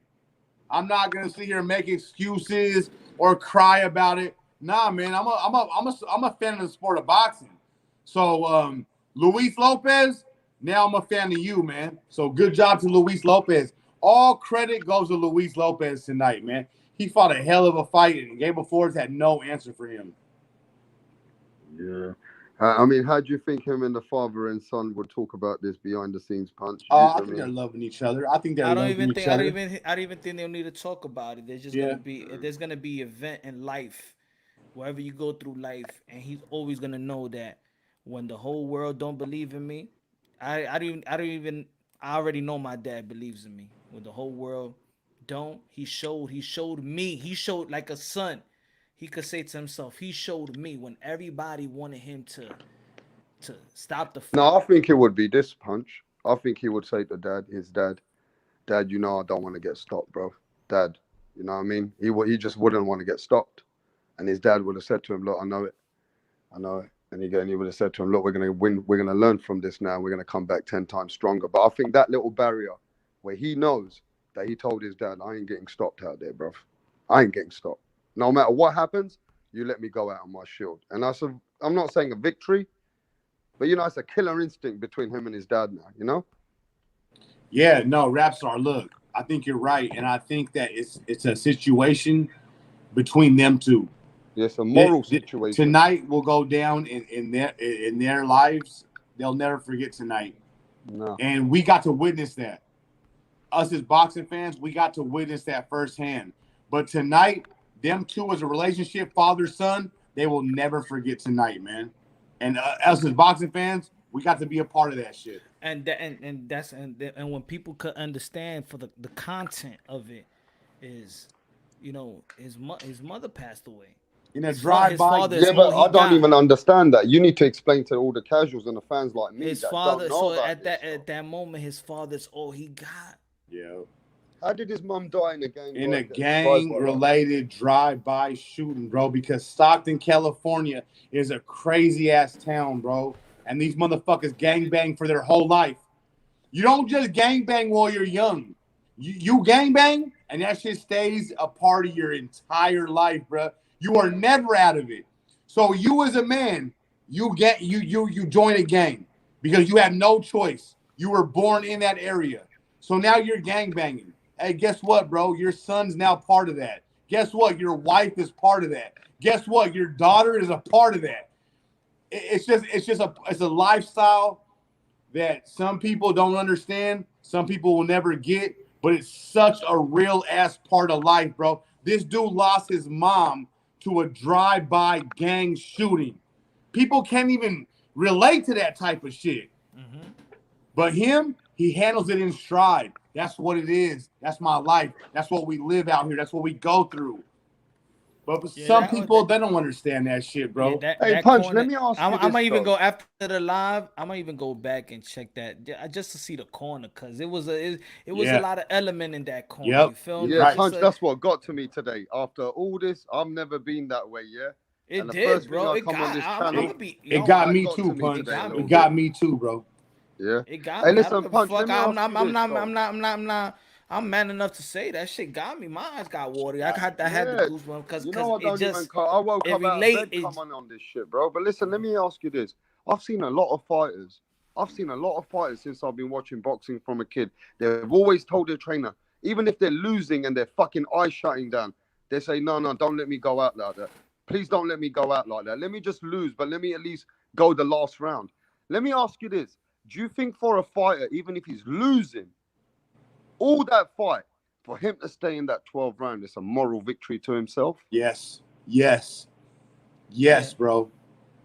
I'm not going to sit here and make excuses or cry about it. Nah, man, I'm a fan of the sport of boxing. So, Luis Lopez, now I'm a fan of you, man. So good job to Luis Lopez. All credit goes to Luis Lopez tonight, man. He fought a hell of a fight, and Gabe Flores had no answer for him. Yeah. I mean, how do you think him and the father and son would talk about this behind the scenes, Punch? I think they're loving each other. I don't even think they'll need to talk about it. There's just gonna be an event in life, wherever you go through life, and he's always gonna know that when the whole world don't believe in me, I already know my dad believes in me. When the whole world don't, he showed me. He showed like a son. He could say to himself, he showed me when everybody wanted him to stop the fight. No, I think it would be this, Punch. I think he would say to his dad, I don't want to get stopped, bro. Dad, you know what I mean? He just wouldn't want to get stopped. And his dad would have said to him, look, I know it. And he would have said to him, look, we're going to win. We're going to learn from this now. We're going to come back 10 times stronger. But I think that little barrier where he knows that he told his dad, I ain't getting stopped out there, bro. I ain't getting stopped. No matter what happens, you let me go out on my shield. And I'm not saying a victory, but, it's a killer instinct between him and his dad now, Yeah, no, Rapstar, look, I think you're right. And I think that it's a situation between them two. Yes, a moral situation. Tonight will go down in their lives. They'll never forget tonight. No. And we got to witness that. Us as boxing fans, we got to witness that firsthand. But tonight, them two as a relationship, father-son, they will never forget tonight, man. And us as boxing fans, we got to be a part of that shit. And when people could understand for the content of it is, his mother passed away. In a His drive-by. father is Yeah, all but he I don't got. even understand that. You need to explain to all the casuals and the fans like me His that don't father. know So about this stuff. at that moment, his father's all he got. Yeah. How did his mum die in a gang? In a drive-by like that? gang-related drive-by shooting, bro, because Stockton, California is a crazy-ass town, bro. And these motherfuckers gangbang for their whole life. You don't just gangbang while you're young. You gangbang, and that shit stays a part of your entire life, bro. You are never out of it. So you as a man, you join a gang because you have no choice. You were born in that area. So now you're gangbanging. Hey, guess what, bro? Your son's now part of that. Guess what? Your wife is part of that. Guess what? Your daughter is a part of that. It's a lifestyle that some people don't understand, some people will never get, but it's such a real ass part of life, bro. This dude lost his mom to a drive-by gang shooting. People can't even relate to that type of shit. Mm-hmm. But him, he handles it in stride. That's what it is. That's my life. That's what we live out here. That's what we go through. But for Yeah, some people, they don't understand that shit, yeah, bro. Hey, that Punch, corner. let me ask I'm, you I'm this gonna even though. go after the live. I'm gonna even go back and check that just to see the corner, cause it was a Yeah. lot of element in that corner. You Yep. feel You're me? Yeah, right. Just Punch, that's what got to me today. After all this, I've never been that way, yeah? And it the did, first thing bro. I It come on got. this I'm It, gonna channel, be it yo. got that me got too, to me Punch. today a got little It me. bit. got me too, bro. Yeah. It got Hey, me. I don't listen, give a Punch, fuck. let me ask you this though. I'm man enough to say that shit got me. My eyes got watery. I had the Yeah, goosebumps because you know I it don't even. just I woke it up out of relate bed it. coming on this shit, bro. But listen, let me ask you this. I've seen a lot of fighters. I've seen a lot of fighters since I've been watching boxing from a kid. They've always told their trainer, even if they're losing and their fucking eyes shutting down, they say, no, no, don't let me go out like that. Please don't let me go out like that. Let me just lose, but let me at least go the last round. Let me ask you this. Do you think for a fighter, even if he's losing all that fight, for him to stay in that 12th round, it's a moral victory to himself? Yes. Yes. Yeah, Yes, bro.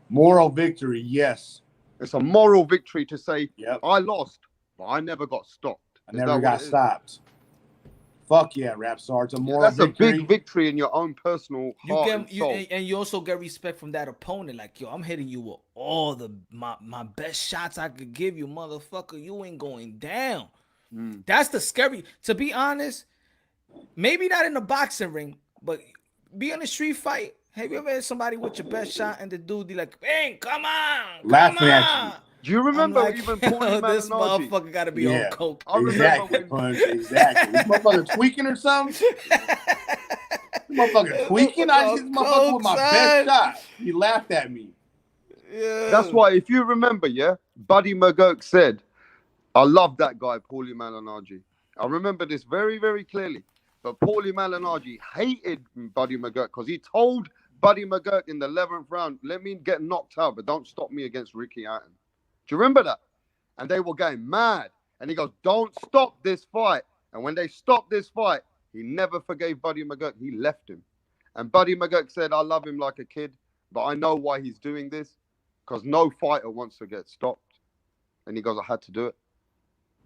Moral victory. Yes. It's a moral victory to say, Yep. I lost, but I never got stopped. I Is that never what got it is? stopped. Fuck yeah, Rap Star. It's a Yeah, moral that's a big victory. victory in your own personal you heart get and you soul. and you also get respect from that opponent. Like yo, I'm hitting you with all my best shots I could give you, motherfucker. You ain't going down. Mm. That's the scary. To be honest, maybe not in the boxing ring, but be in a street fight. Have you ever had somebody with your best shot and the dude be like, "Hey, come Laughing at you. on"? Do you I'm remember like, even Paulie yo, this Malignaggi? motherfucker gotta be on Yeah. coke. I remember Exactly, when Punch. Exactly. This motherfucker tweaking or something? This motherfucker This tweaking? I just hit motherfucker this on motherfucker coke, with my best son. shot. He laughed at me. that's Yeah. why, if you remember, yeah, Buddy McGurk said, I love that guy, Paulie Malignaggi. I remember this very, very clearly. But Paulie Malignaggi hated Buddy McGurk because he told Buddy McGurk in the 11th round, let me get knocked out, but don't stop me against Ricky Hatton. Do you remember that? And they were getting mad. And he goes, don't stop this fight. And when they stopped this fight, he never forgave Buddy McGurk. He left him. And Buddy McGurk said, I love him like a kid, but I know why he's doing this because no fighter wants to get stopped. And he goes, I had to do it.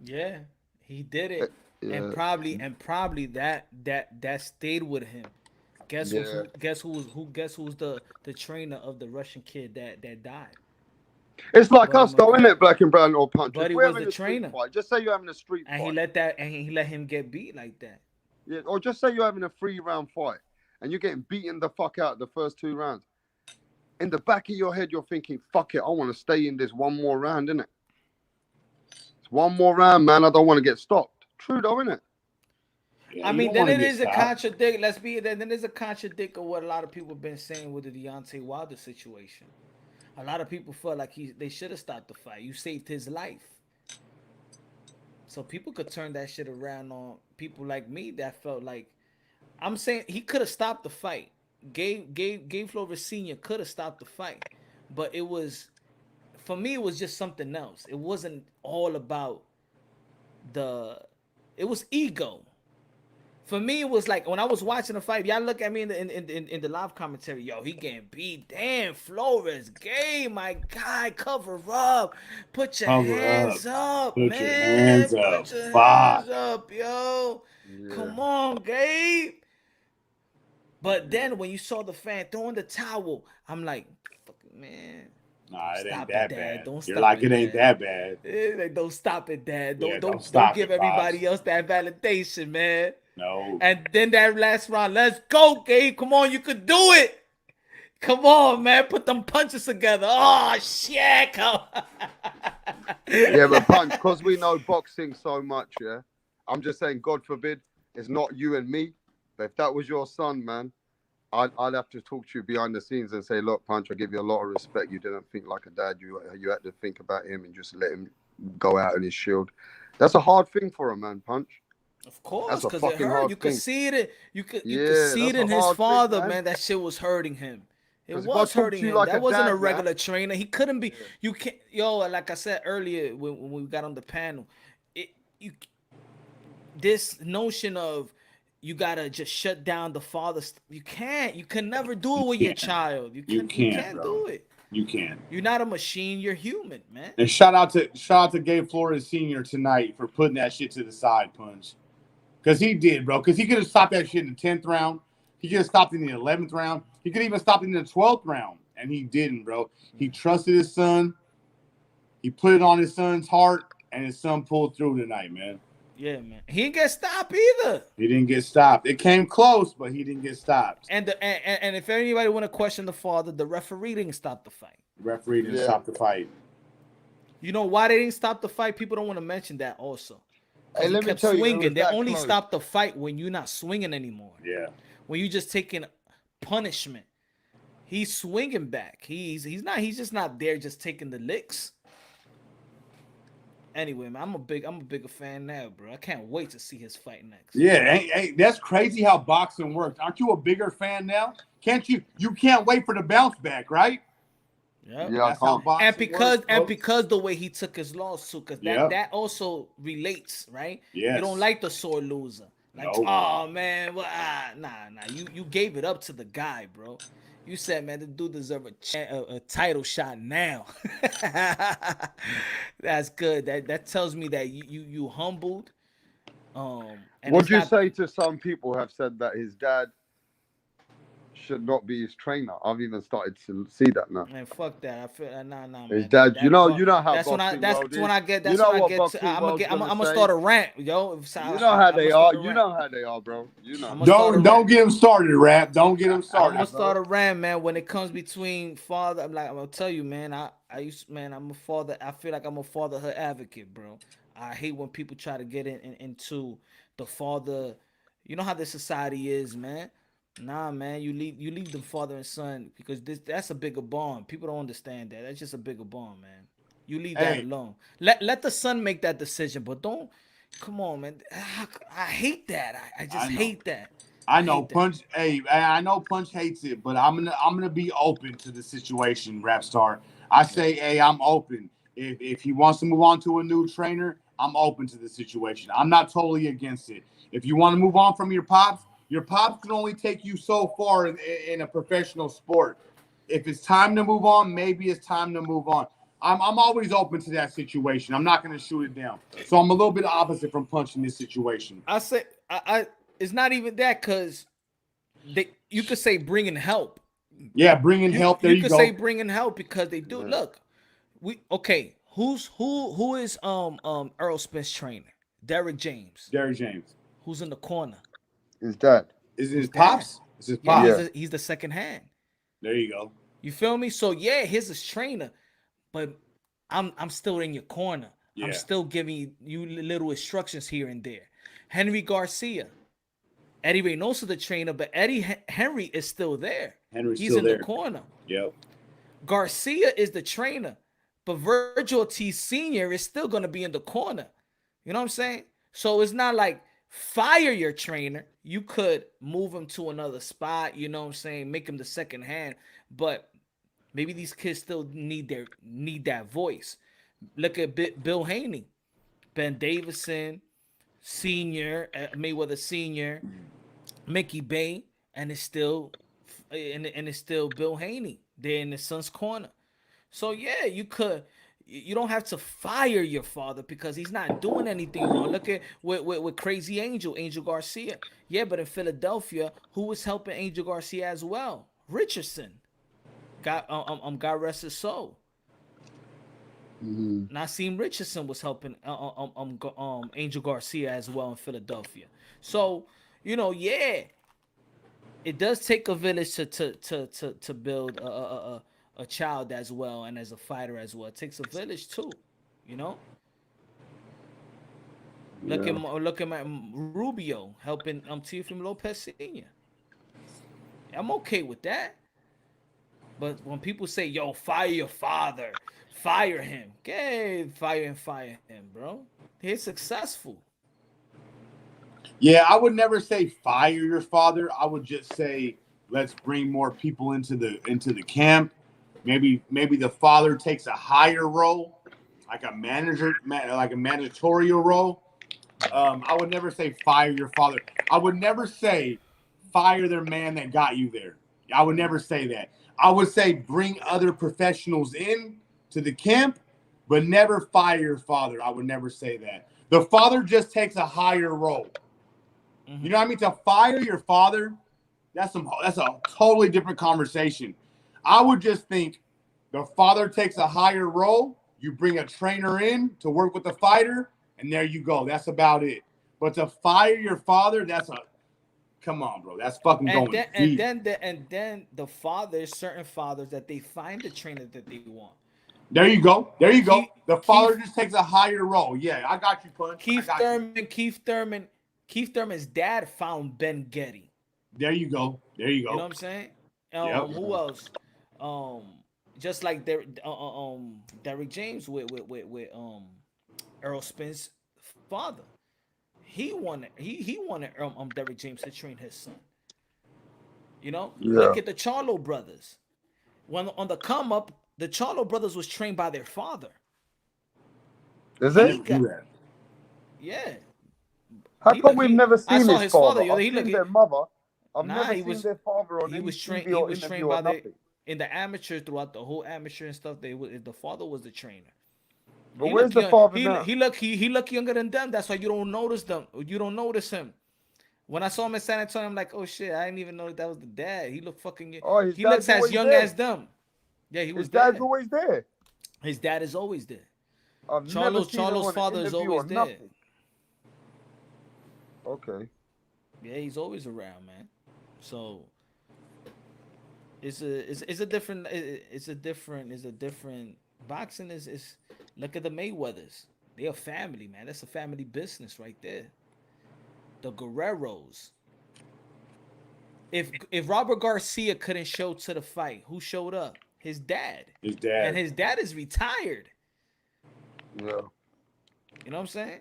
Yeah, he did Eh, it, and Yeah, probably that stayed with him. yeah. Guess who's the trainer of the Russian kid that died? It's like Buddy us, though, isn't McGurk. it? Black and brown or punch. If Buddy we're was having the a street trainer, fight, just say you're having a street and fight, he let him get beat like that. yeah, or just say you're having a 3-round fight, and you're getting beaten the fuck out the first 2 rounds. In the back of your head, you're thinking, "Fuck it, I want to stay in this one more round, innit? It's one more round, man. I don't want to get stopped." True, though, innit? Yeah, I you mean, don't then want to it get is a stopped. contradict. Let's be then. Then there's a contradict of what a lot of people have been saying with the Deontay Wilder situation. A lot of people felt like they should have stopped the fight. You saved his life. So people could turn that shit around on people like me that felt like I'm saying he could have stopped the fight. Gabe Flores Sr. could have stopped the fight. But it was for me it was just something else. It wasn't all about the it was ego. For me, it was like when I was watching the fight. Y'all look at me in the live commentary. Yo, he getting beat. Damn, Flores, Gabe, my guy, cover up. Put your Cover hands up. up, Put your man. hands up. Put your Fuck. hands up, yo. Yeah. Come on, Gabe. But then when you saw the fan throwing the towel, I'm like, fucking man. Nah, Don't it ain't stop that it, Dad. bad. Don't You're stop like, it, it ain't Dad. that bad. Like, don't stop it, Dad. Yeah, don't Don't stop give it, everybody Pops. else that validation, man. No. And then that last round, let's go, Gabe. Come on, you could do it. Come on, man. Put them punches together. Oh shit. Come Yeah, but Punch, because we know boxing so much, yeah. I'm just saying, God forbid, it's not you and me. But if that was your son, man, I'd have to talk to you behind the scenes and say, look, Punch, I give you a lot of respect. You didn't think like a dad. You had to think about him and just let him go out on his shield. That's a hard thing for a man, Punch. Of course, That's a because it fucking hurt. hard You could thing. see it. You could Yeah, see it that's a in his hard thing, father, man. man. That shit was hurting him. It 'Cause if I was talk hurting to you him. like That a wasn't a dad, regular man. trainer. He couldn't be. Yeah. You can't. Yo, like I said earlier when we got on the panel, you this notion of you gotta just shut down the father. You can't. You can never do it with your can't. child. You You can't, can't bro. do it. You can't. You're not a machine. You're human, man. And shout out to Gabe Flores Sr. tonight for putting that shit to the side, Punch. Because he did, bro. Because he could have stopped that shit in the 10th round. He could have stopped it in the 11th round. He could even stop it in the 12th round. And he didn't, bro. He trusted his son. He put it on his son's heart. And his son pulled through tonight, man. Yeah, man. He didn't get stopped either. He didn't get stopped. It came close, but he didn't get stopped. And if anybody want to question the father, the referee didn't stop the fight. The referee didn't Yeah. stop the fight. You know why they didn't stop the fight? People don't want to mention that also. Hey, He let me kept tell you, it swinging. was They that only close. stop the fight when you're not swinging anymore. Yeah. When you just taking punishment. He's swinging back. He's just not there just taking the licks. Anyway, man, I'm a bigger fan now, bro. I can't wait to see his fight next. Yeah, hey, that's crazy how boxing works. Aren't you a bigger fan now? Can't you? You can't wait for the bounce back, right? Yep. Yeah, I That's how can't. boxing And works, because the way he took his lawsuit, because Yep. that also relates, right? Yes. You don't like the sore loser. Like, Nope. oh man, well, nah. You gave it up to the guy, bro. You said, man, the dude deserve a title shot now. That's good. That tells me that you humbled. And What it's do you not- say to some people who have said that his dad should not be his trainer? I've even started to see that now. Man, fuck that. I feel nah, man. His dad, you know how That's when boxing that's world when is. I get. You That's know when I what get. boxing I'm world's gonna gonna say? start a rant, yo. You know how they are. You know how they are, bro. You know. I'ma start a Don't rant. get him started, Rap. Don't get him I'm started. gonna start a rant, man. When it comes between father, I'm gonna tell you, man. I'm a father. I feel like I'm a fatherhood advocate, bro. I hate when people try to get into the father. You know how this society is, man. Nah, man. You leave the father and son because that's a bigger bond. People don't understand that. That's just a bigger bond, man. You leave that Hey. alone. Let the son make that decision, but don't. Come on, man. I hate that. I just I know. hate that. I know hate that. Punch. Hey, I know Punch hates it, but I'm gonna be open to the situation, Rap Star. I say, hey, I'm open. If he wants to move on to a new trainer, I'm open to the situation. I'm not totally against it. If you want to move on from your pops can only take you so far in a professional sport. If it's time to move on, maybe it's time to move on. I'm always open to that situation. I'm not going to shoot it down. So I'm a little bit opposite from Punch in this situation. I say it's not even that because you could say bringing help. Yeah, bringing help. There you could go. say bringing help because they do. Yeah. Look, who is Earl Smith's trainer? Derek James. Derek James. Who's in the corner? His dad. Is it his dad. pops? It's his Yeah, pops. Yeah. he's the second hand. There you go. You feel me? So yeah, he's his trainer, but I'm still in your corner. Yeah. I'm still giving you little instructions here and there. Henry Garcia. Eddie Reynoso the trainer, but Henry is still there. Henry's He's still in there. the corner. Yep. Garcia is the trainer, but Virgil Ortiz Sr. is still going to be in the corner. You know what I'm saying? So it's not like fire your trainer. You could move him to another spot, you know what I'm saying? Make him the second hand, but maybe these kids still need that voice. Look at Bill Haney, Ben Davison, Senior, Mayweather Senior, Mickey Bay, and it's still Bill Haney. They're in the son's corner. So yeah, you could. You don't have to fire your father because he's not doing anything wrong. Look at with Crazy Angel, Angel Garcia. Yeah, but in Philadelphia, who was helping Angel Garcia as well? Richardson. God rest his soul. Nassim Richardson was helping Angel Garcia as well in Philadelphia. So yeah, it does take a village to build a child as well, and as a fighter as well. It takes a village too, you know. Yeah. Look at my Rubio helping Teofimo Lopez Senior. I'm okay with that. But when people say, "Yo, fire your father," fire him, okay, fire him, bro. He's successful. Yeah, I would never say fire your father. I would just say let's bring more people into the camp. Maybe the father takes a higher role, like a like a managerial role. I would never say fire your father. I would never say fire their man that got you there. I would never say that. I would say bring other professionals in to the camp, but never fire your father. I would never say that. The father just takes a higher role. You know what I mean? To fire your father, that's a totally different conversation. I would just think the father takes a higher role. You bring a trainer in to work with the fighter, and there you go. That's about it. But to fire your father, that's a come on, bro. That's fucking And going then and deep. then the and then the fathers, certain fathers, that they find the trainer that they want. There you go. There you go. Keith The father Keith just takes a higher role. Yeah, I got you, Punch. I got you. Keith Thurman's dad found Ben Getty. There you go. There you You know what go. I'm saying? Yep. Who else? Um, just like Derrick James with Earl Spence' father. He wanted Derrick James to train his son. You know, Yeah. look at the Charlo brothers. When on the come up, the Charlo brothers was trained by their father. Is I He it? never got knew that. yeah. How He come look we've he. never I seen saw his his father? father. Yo, I've he look. seen their mother. I've Nah, never seen their father on any TV he or was interview trained or by the nothing. in the amateur throughout the whole amateur and stuff. The father was the trainer. But He where's look the young. father now? He look younger than them. That's why you don't notice them. You don't notice him. When I saw him in San Antonio, I'm like, oh shit, I didn't even know that was the dad. He looked fucking. Oh, his He looks dad's as always young there. as them. Yeah, he His was dad's there. always there. His dad is always there. I've never seen him Charlo's on an father is interview always or there. nothing. Okay. Yeah, he's always around, man. So it's a different it's a different boxing is look at the Mayweathers. They're a family, man. That's a family business right there. The Guerreros. If Robert Garcia couldn't show to the fight, who showed up? His dad. His And dad. his dad is retired. Yeah. You know what I'm saying?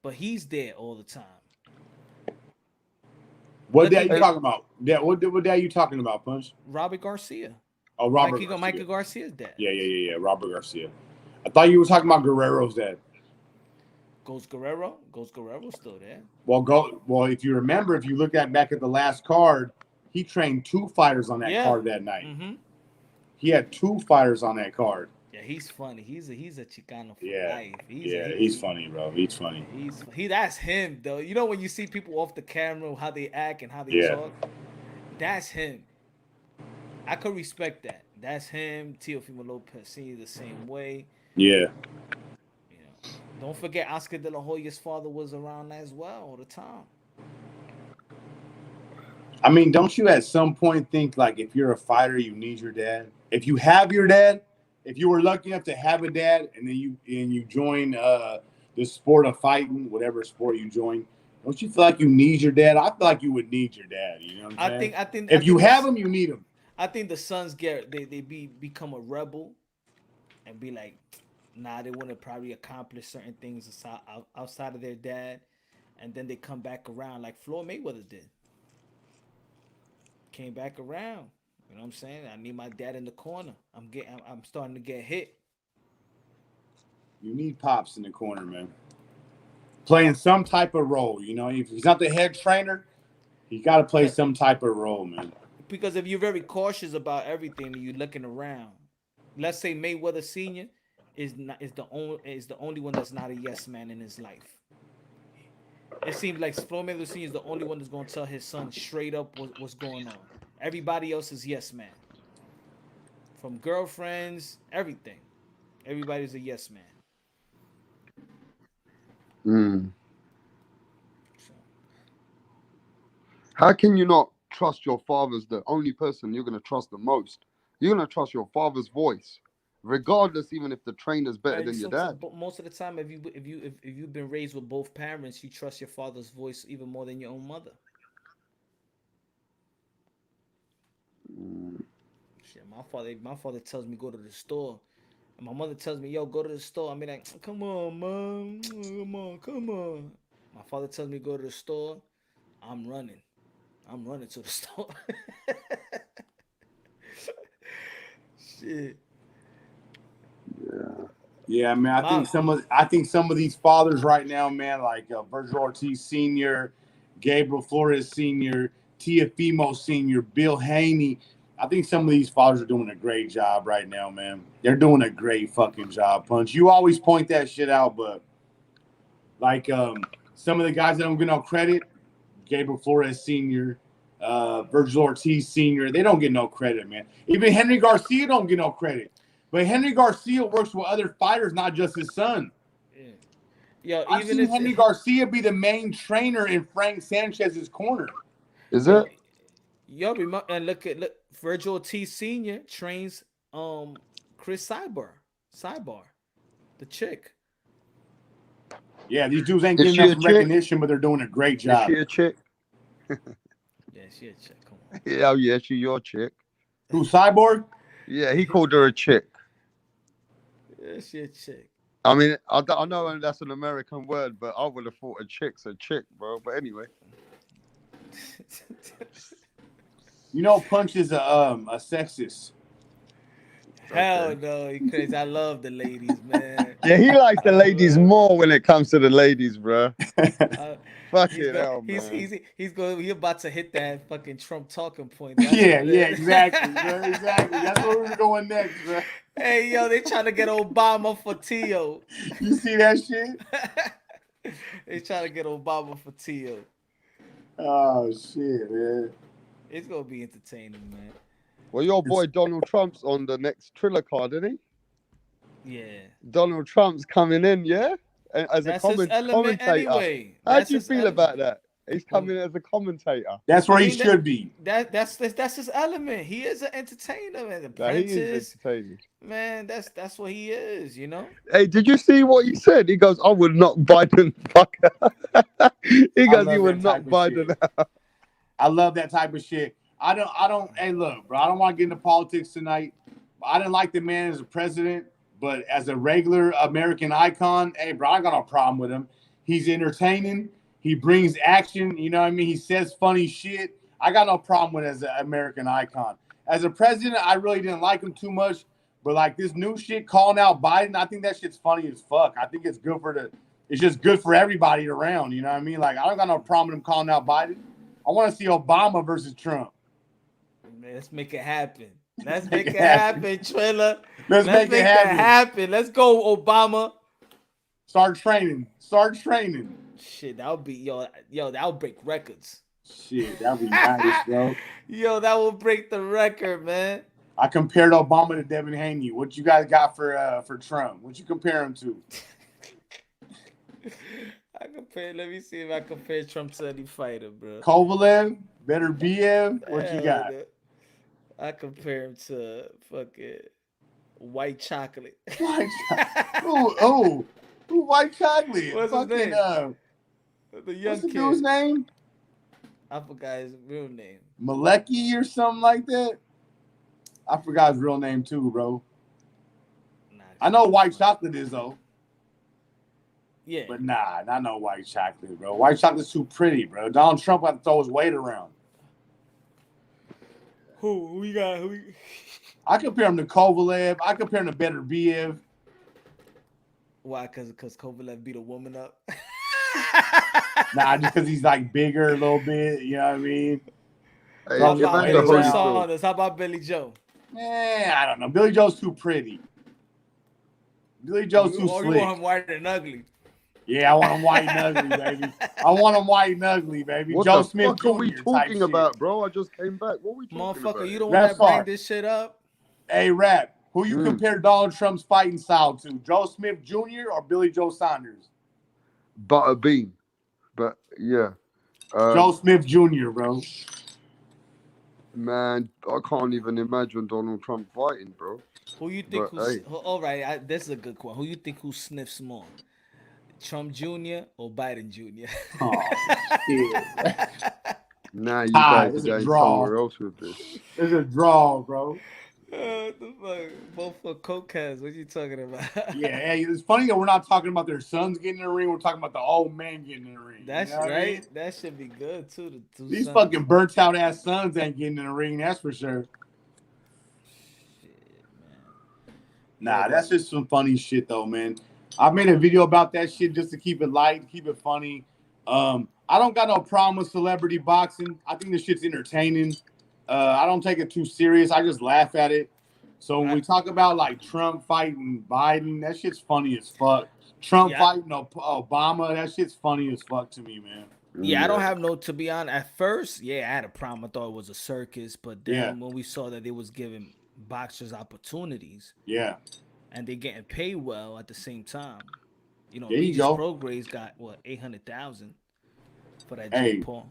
But he's there all the time. What Look dad at you talking about? Yeah, what dad you talking about, Punch? Robert Garcia. Oh, Robert Garcia. Michael Garcia's dad. Yeah. Robert Garcia. I thought you were talking about Guerrero's dad. Ghost Guerrero. Ghost Guerrero's still there. Well, if you remember, if you look back at the last card, he trained two fighters on that Yeah. card that night. Mm-hmm. He had two fighters on that card. Yeah, he's funny. He's a Chicano for Yeah. life. He's funny, bro. He's funny. That's him though. You know when you see people off the camera, how they act and how they Yeah. talk, that's him. I could respect that. That's him. Teofimo Lopez Senior the same way. Yeah. You know, don't forget Oscar De La Hoya's father was around as well all the time. I mean, don't you at some point think like if you're a fighter, you need your dad? If you have your dad, if you were lucky enough to have a dad, and then you join the sport of fighting, whatever sport you join, don't you feel like you need your dad? I feel like you would need your dad. You know what I'm saying? If you have him, you need him. I think the sons become a rebel and be like, nah, they want to probably accomplish certain things outside of their dad, and then they come back around like Floyd Mayweather did. Came back around. You know what I'm saying? I need my dad in the corner. I'm starting to get hit. You need pops in the corner, man. playing some type of role. You know, if he's not the head trainer, he got to play some type of role, man. Because if you're very cautious about everything and you're looking around, let's say Mayweather Senior is the only one that's not a yes man in his life. It seems like Floyd Mayweather Senior is the only one that's gonna tell his son straight up what's going on. Everybody else is yes man. From girlfriends, everything. Everybody's a yes man. Mm. So, How can you not trust your father's the only person you're gonna trust the most? You're gonna trust your father's voice, regardless, even if the trainer's better than your dad. but most of the time, if you've been raised with both parents, you trust your father's voice even more than your own mother. Mm. Shit, my father tells me go to the store, and my mother tells me, "Yo, go to the store." I mean, like, come on, mom, come on. My father tells me go to the store. I'm running. I'm running to the store. Shit. Yeah, man. I think some of these fathers right now, man, like Virgil Ortiz Sr., Gabriel Flores Sr., Teofimo Sr., Bill Haney. I think some of these fathers are doing a great job right now, man. They're doing a great fucking job, Punch. You always point that shit out, but like some of the guys that don't get no credit, Gabriel Flores Sr., Virgil Ortiz Sr., they don't get no credit, man. Even Henry Garcia don't get no credit. But Henry Garcia works with other fighters, not just his son. Yeah. Yo, I've even seen Henry Garcia be the main trainer in Frank Sanchez's corner. Is yo, it? yo, remember and look Virgil T Senior trains Chris Cybar, the chick. Yeah, these dudes ain't Is getting she a enough chick? recognition, but they're doing a great Is job. she a chick? Yeah, she a chick. Come on. Yeah, oh yeah, she your chick. Who, Cyborg? Yeah, he called her a chick. Yeah, she a chick. I mean, I know that's an American word, but I would have thought a chick's a chick, bro. But anyway. You know, Punch is a sexist. Hell Okay. no, you crazy. I love the ladies, man. Yeah, he likes the ladies man. more when it comes to the ladies, bro. Fucking hell, man. He about to hit that fucking Trump talking point. That's Yeah, what it yeah, is. exactly, bro. Exactly. That's where we're going next, bro. Hey yo, they trying to get Obama for Tio. You see that shit? They trying to get Obama for Tio. Oh shit, man. It's gonna be entertaining, man. Well, your boy Donald Trump's on the next Triller card, isn't he? Yeah. Donald Trump's coming in, yeah? As That's a his element commentator. anyway. How That's do you his feel element. about that? He's coming as a commentator. That's where I he mean, should be. That's his element. He is an entertainer, man. Now, he is Apprentice, entertaining. man. That's what he is. You know. Hey, did you see what he said? He goes, I would knock Biden fucker. He goes, he would knock Biden out. I love that type of shit. I don't, hey, look, bro, I don't want to get into politics tonight. I didn't like the man as a president, but as a regular American icon, hey, bro, I got no problem with him. He's entertaining. He brings action. You know what I mean? He says funny shit. I got no problem with as an American icon. As a president, I really didn't like him too much. But like this new shit calling out Biden, I think that shit's funny as fuck. I think it's good it's just good for everybody around. You know what I mean? Like I don't got no problem with him calling out Biden. I want to see Obama versus Trump. Man, let's make it happen. Let's make it happen, Triller. Let's make it happen. Let's go, Obama. Start training. Shit, that would be yo. That would break records. Shit, that would be nice, bro. Yo, that would break the record, man. I compared Obama to Devin Haney. What you guys got for Trump? What you compare him to? Let me see if I compare Trump to any fighter, bro. Kovalev, better BF. What you got? I compare him to fucking white chocolate. White chocolate. Who white chocolate? What's fucking, his name? The young what's the kid. dude's name? I forgot his real name. Malecki or something like that. I forgot his real name too, bro. Nah, I know white chocolate is though. Yeah. But nah, not no white chocolate, bro. White chocolate's too pretty, bro. Donald Trump had to throw his weight around. Who you got? I compare him to Kovalev. I compare him to Better Biev. Why? Because Kovalev beat a woman up. Nah, just because he's like bigger a little bit. You know what I mean? Hey, How Throws his about man's weight a Billy Joe holy around. bro. Saunders? How about Billy Joe? I don't know. Billy Joe's too pretty. Billy Joe's too You slick. want him white and ugly? Yeah, I want him white and ugly, baby. I want him white and ugly, baby. What Joe the Smith fuck are we Jr. type talking shit. about, bro? I just came back. What are we talking Motherfucker, about? you don't Rap want to bring star. this shit up? Hey, Rap, who you Mm. compare Donald Trump's fighting style to? Joe Smith Jr. or Billy Joe Saunders? Butter bean. But yeah. Joe Smith Jr., bro. Man, I can't even imagine Donald Trump fighting, bro. Who you think But hey, all right, this is a good one. Who you think who sniffs more? Trump Jr. or Biden Jr.? Oh, shit. now you Ah, guys it's are a going draw. somewhere else with this. It's a draw, bro. What the fuck? Both for coke heads. What you talking about? Yeah, hey, it's funny that we're not talking about their sons getting in the ring. We're talking about the old man getting in the ring. That's you know what I right. mean? That should be good too. The two These sons. fucking burnt out ass sons ain't getting in the ring. That's for sure. Shit, man. Nah, that's just some funny shit though, man. I made a video about that shit just to keep it light, keep it funny. I don't got no problem with celebrity boxing. I think this shit's entertaining. I don't take it too serious. I just laugh at it. So when we talk about like Trump fighting Biden, that shit's funny as fuck. Trump fighting Obama, that shit's funny as fuck to me, man. Yeah, I don't have no, to be honest. At first, yeah, I had a problem. I thought it was a circus, but then when we saw that they was giving boxers opportunities, and they getting paid well at the same time, you know, Regis Prograis got what 800,000 for that Jake Paul.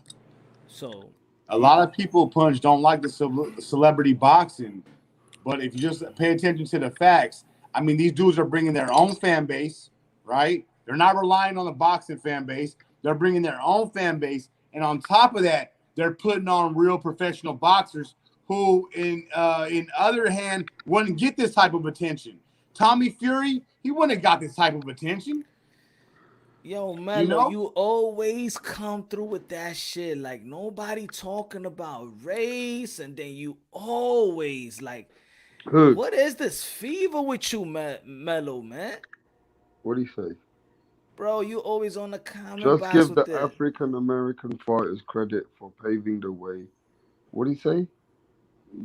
So a lot of people Punch don't like the celebrity boxing, but if you just pay attention to the facts, I mean, these dudes are bringing their own fan base, right? They're not relying on the boxing fan base. They're bringing their own fan base, and on top of that, they're putting on real professional boxers who, in other hand, wouldn't get this type of attention. Tommy Fury, he wouldn't have got this type of attention. Yo, Mello, you always come through with that shit. Like, nobody talking about race, and then you always, like, what is this fever with you, Mello, man? What do you say? Bro, you always on the comment Just box give with the African American fighters credit for paving the way. What do you say?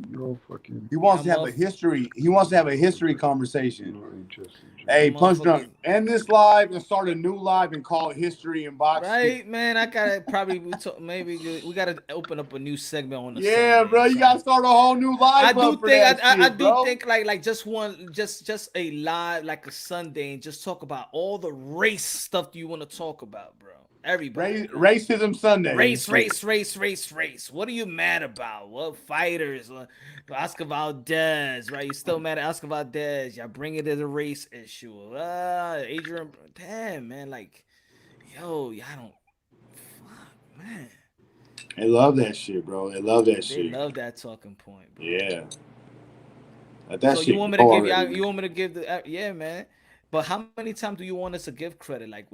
You're fucking. He wants to have a history. He wants to have a history conversation. Not interested. Hey, Punch Drunk, end this live and start a new live and call it History and Boxing. Right, man. I gotta probably maybe we gotta open up a new segment on the yeah, Sunday, bro. You gotta start a whole new live. I do think like just one just a live like a Sunday and just talk about all the race stuff you want to talk about, bro. Everybody. Racism Sunday. Race. What are you mad about? What fighters? Oscar Valdez, right? You still mad at Oscar Valdez? Y'all bring it as a race issue. Adrian, damn, man. Like, yo, y'all don't. Fuck, man. They love that shit, bro. They love that shit. They love that talking point, bro. Yeah. That so shit you want me to give y'all? You want me to give the? Yeah, man. But how many times do you want us to give credit? Like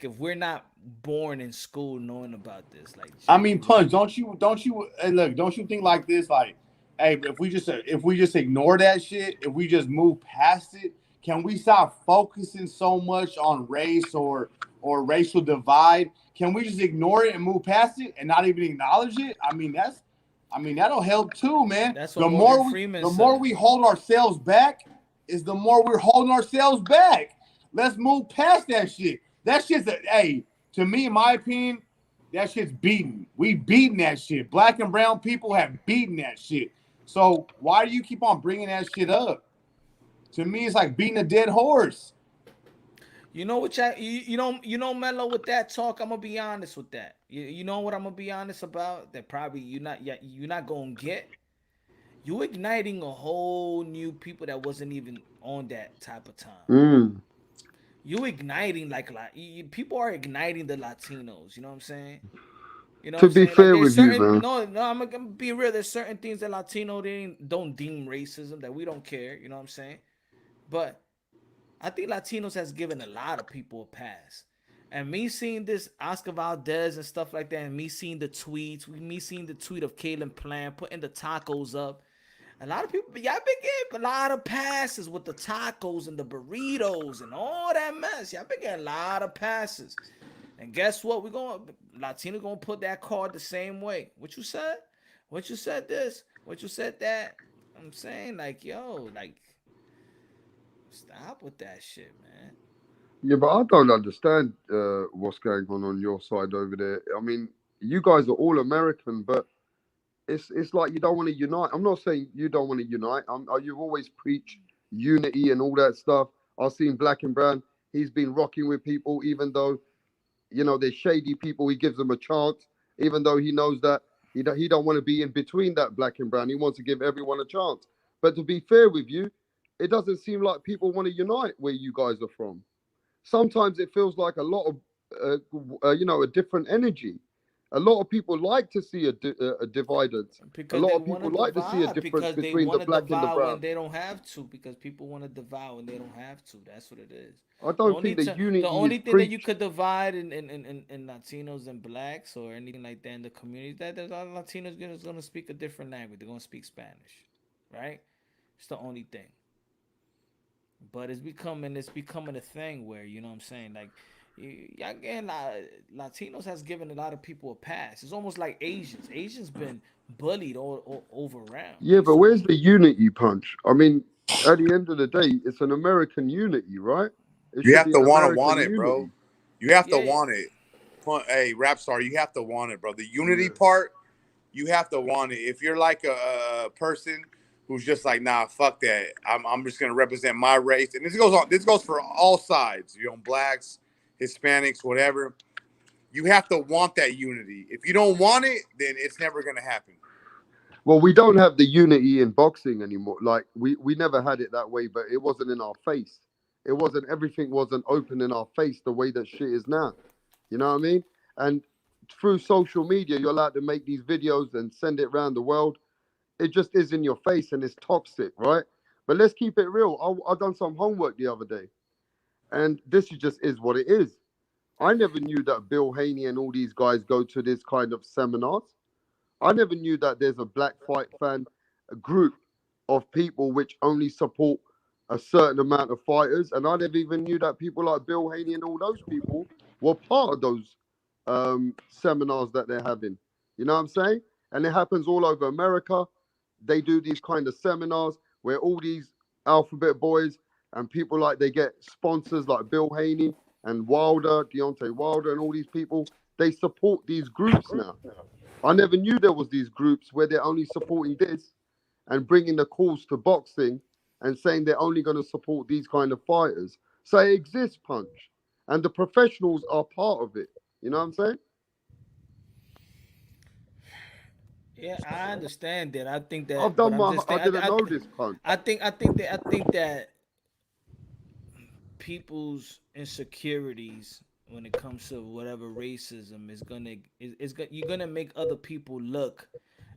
if we're not born in school knowing about this, like. I mean, Punch, don't you? Hey, look, don't you think like this? Like, hey, if we just ignore that shit, if we just move past it, can we stop focusing so much on race or racial divide? Can we just ignore it and move past it and not even acknowledge it? I mean, that'll help too, man. That's what the more we hold ourselves back, is the more we're holding ourselves back. Let's move past that shit. That shit's to me, in my opinion, that shit's beaten. We beaten that shit. Black and brown people have beaten that shit. So why do you keep on bringing that shit up? To me, it's like beating a dead horse. You know what, you know, Mello, with that talk, I'm gonna be honest with that. You know what I'm gonna be honest about? That probably you're not gonna get. You igniting a whole new people that wasn't even on that type of time. You igniting people are igniting the Latinos. You know what I'm saying? You know. To be fair with you, man. No, I'm gonna be real. There's certain things that Latino don't deem racism that we don't care. You know what I'm saying? But I think Latinos has given a lot of people a pass. And me seeing this Oscar Valdez and stuff like that, and me seeing the tweets, me seeing the tweet of Kalen Plant putting the tacos up. A lot of people, y'all been getting a lot of passes with the tacos and the burritos and all that mess. Y'all been getting a lot of passes. And guess what? Latino gonna put that card the same way. What you said? What you said this? What you said that? I'm saying like, yo, like, stop with that shit, man. Yeah, but I don't understand what's going on your side over there. I mean, you guys are all American, but it's like you don't want to unite. I'm not saying you don't want to unite. You've always preached unity and all that stuff. I've seen Black and Brown. He's been rocking with people, even though there's shady people. He gives them a chance, even though he knows that he don't want to be in between that Black and Brown. He wants to give everyone a chance. But to be fair with you, it doesn't seem like people want to unite where you guys are from. Sometimes it feels like a lot of a different energy. A lot of people like to see a dividance. A Because lot they of want to people like to see a divide. difference Because they between the want to black and the divide when brown. they don't have to. Because people want to divide when they don't have to. That's what it is. I The don't only think the the unity is only thing that you preached. could divide in Latinos and blacks or anything like that in the community, that there's a lot of Latinos gonna speak a different language. They're gonna speak Spanish, right? It's the only thing. But it's becoming a thing where, you know what I'm saying, like, again, Latinos has given a lot of people a pass. It's almost like Asians been bullied all over around. Yeah, but So where's the unity punch? I mean, at the end of the day, it's an American unity, right? It You should have be to an want American it, bro. unity. You have to yeah, want it. Hey, rap star, you have to want it, bro. The unity Yeah. part, you have to want it. If you're like a person who's just like, nah, fuck that. I'm just gonna represent my race, and this goes on. This goes for all sides. Blacks, Hispanics, whatever. You have to want that unity. If you don't want it, then it's never gonna happen. Well, we don't have the unity in boxing anymore. Like we never had it that way, but it wasn't in our face. It wasn't everything wasn't open in our face the way that shit is now. You know what I mean? And through social media, you're allowed to make these videos and send it around the world. It just is in your face and it's toxic, right? But let's keep it real. I done some homework the other day, and this just is what it is. I never knew that Bill Haney and all these guys go to this kind of seminars. I never knew that there's a black fight fan a group of people which only support a certain amount of fighters, and I never even knew that people like Bill Haney and all those people were part of those seminars that they're having. You know what I'm saying? And it happens all over America. They do these kind of seminars where all these alphabet boys and people like they get sponsors like Bill Haney and Wilder, Deontay Wilder, and all these people. They support these groups now. I never knew there was these groups where they're only supporting this and bringing the calls to boxing and saying they're only going to support these kind of fighters. So it exists, Punch, and the professionals are part of it. You know what I'm saying? yeah, I understand that. I think that, I've but done I'm my. just I saying, didn't know this, Punch. I think that people's insecurities when it comes to whatever racism you're gonna make other people look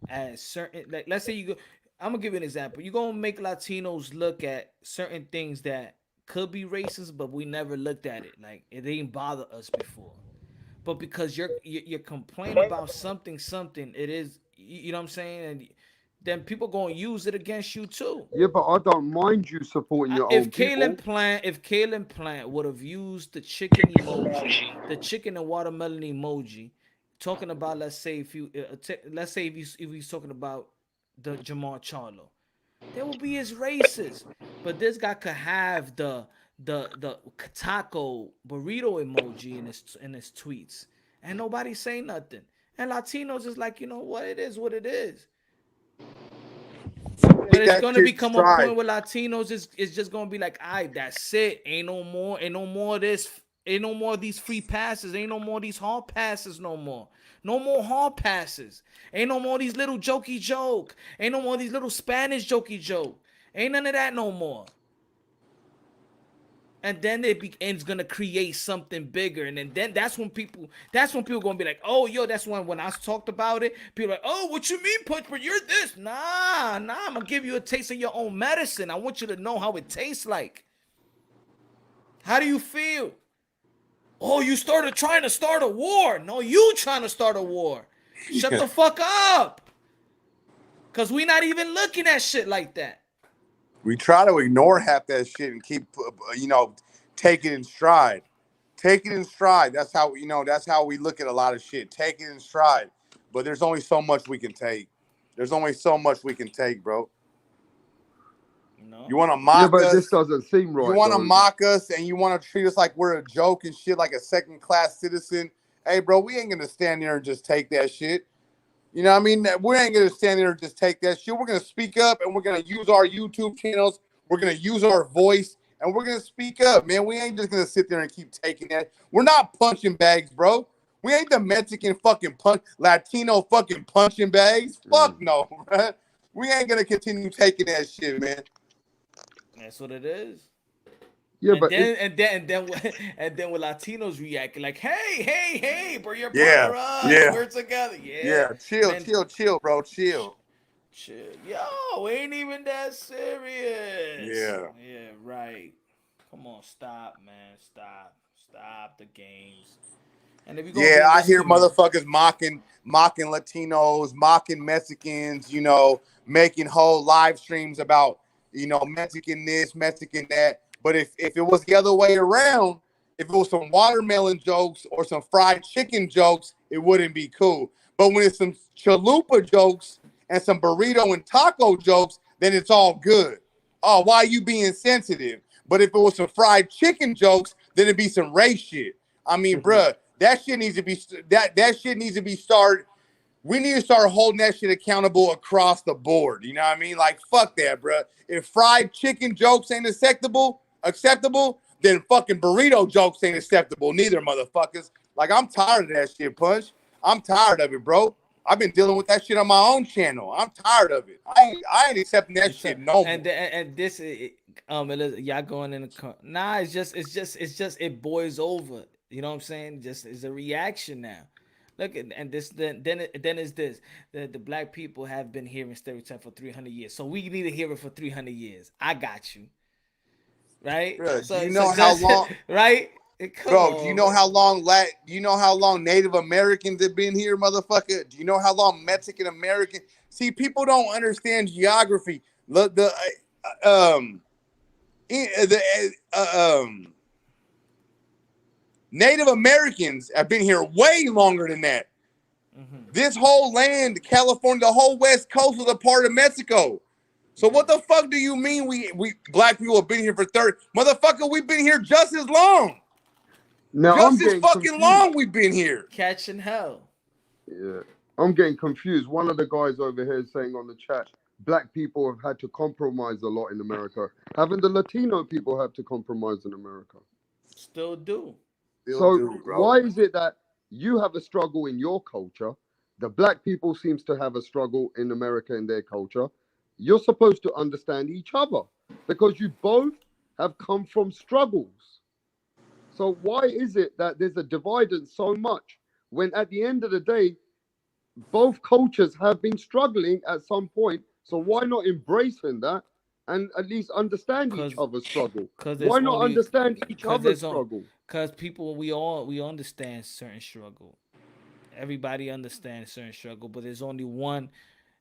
at certain, like, let's say you go, I'm gonna give you an example. You're gonna make Latinos look at certain things that could be racist, but we never looked at it. Like, it didn't bother us before. But because you're complaining about something, it is, you know what I'm saying, and then people gonna use it against you too. Yeah, but I don't mind you supporting your own If people. Kalen Plant would have used the chicken emoji, the chicken and watermelon emoji, talking about, let's say if you let's say if he's talking about the Jamar Charlo, that would be his racist. But this guy could have the taco burrito emoji in his tweets, and nobody say nothing. And Latinos is like, you know what, it is what it is. But Take it's that gonna shit in become a stride. point where Latinos is just gonna be like, alright, that's it. Ain't no more of this. Ain't no more of these free passes. Ain't no more of these hall passes no more. No more hall passes. Ain't no more of these little jokey joke. Ain't no more of these little Spanish jokey joke. Ain't none of that no more. And then it's gonna create something bigger, and then that's when people gonna be like, oh, yo, that's when I talked about it, people are like, oh, what you mean, Punch, but you're this. Nah, I'm gonna give you a taste of your own medicine. I want you to know how it tastes like. How do you feel? Oh, you started trying to start a war. No, you trying to start a war. Shut the fuck up. Cause we not even looking at shit like that. We try to ignore half that shit and keep, take it in stride. take it in stride. That's how that's how we look at a lot of shit. Take it in stride. But there's only so much we can take. There's only so much we can take, bro. No. You want to Yeah, mock but this us? doesn't seem right. You want to though. mock us and you want to treat us like we're a joke and shit, like a second-class citizen. Hey, bro, we ain't gonna stand there and just take that shit. You know what I mean? We ain't gonna stand there and just take that shit. We're gonna speak up and we're gonna use our YouTube channels. We're gonna use our voice and we're gonna speak up, man. We ain't just gonna sit there and keep taking that. We're not punching bags, bro. We ain't the Mexican fucking Latino fucking punching bags. Fuck no, man. We ain't gonna continue taking that shit, man. That's what it is. Yeah, And but then and then when Latinos react like, hey, bro, you're part Yeah, of us. yeah, We're together. Yeah. yeah. Chill, Man, chill, bro. Chill. chill. Yo, ain't even that serious. Yeah. Yeah, right. Come on, stop, man. Stop the games. And if you're gonna Yeah, be I hear listening, motherfuckers mocking Latinos, mocking Mexicans, making whole live streams about, Mexican this, Mexican that. But if it was the other way around, if it was some watermelon jokes or some fried chicken jokes, it wouldn't be cool. But when it's some chalupa jokes and some burrito and taco jokes, then it's all good. Oh, why are you being sensitive? But if it was some fried chicken jokes, then it'd be some race shit. I mean, bruh, that shit needs to be that shit needs to be started. We need to start holding that shit accountable across the board. You know what I mean? Like, fuck that, bruh. If fried chicken jokes ain't acceptable, then fucking burrito jokes ain't acceptable neither, motherfuckers. Like, I'm tired of that shit, Punch. I'm tired of it, bro. I've been dealing with that shit on my own channel. I'm tired of it. I ain't accepting that shit no more. and this y'all going in the nah. It's just it boils over. You know what I'm saying? Just it's a reaction now. Look and this then is this the black people have been hearing stereotype for 300 years, so we need to hear it for 300 years. I got you, right? Bruh, do So you so know how just long? right. Come Bro, do you on, know man. how long Native Americans have been here, motherfucker? Do you know how long Mexican American? See, people don't understand geography. Look, Native Americans have been here way longer than that. This whole land, California, the whole West Coast was a part of Mexico. So what the fuck do you mean we black people have been here for 30? Motherfucker, we've been here just as long. now I'm Just as getting fucking confused. long we've been here. Catching hell. Yeah, I'm getting confused. One of the guys over here is saying on the chat, black people have had to compromise a lot in America. Haven't the Latino people had to compromise in America? Still do. Still So do, bro. why is it that you have a struggle in your culture? The black people seems to have a struggle in America in their culture. You're supposed to understand each other because you both have come from struggles. So why is it that there's a dividance so much when at the end of the day, both cultures have been struggling at some point? So why not embracing that and at least understand each Cause other's struggle? Cause there's Why not only understand each cause other's there's on struggle? cause people we understand certain struggle. Everybody understands certain struggle, but there's only one.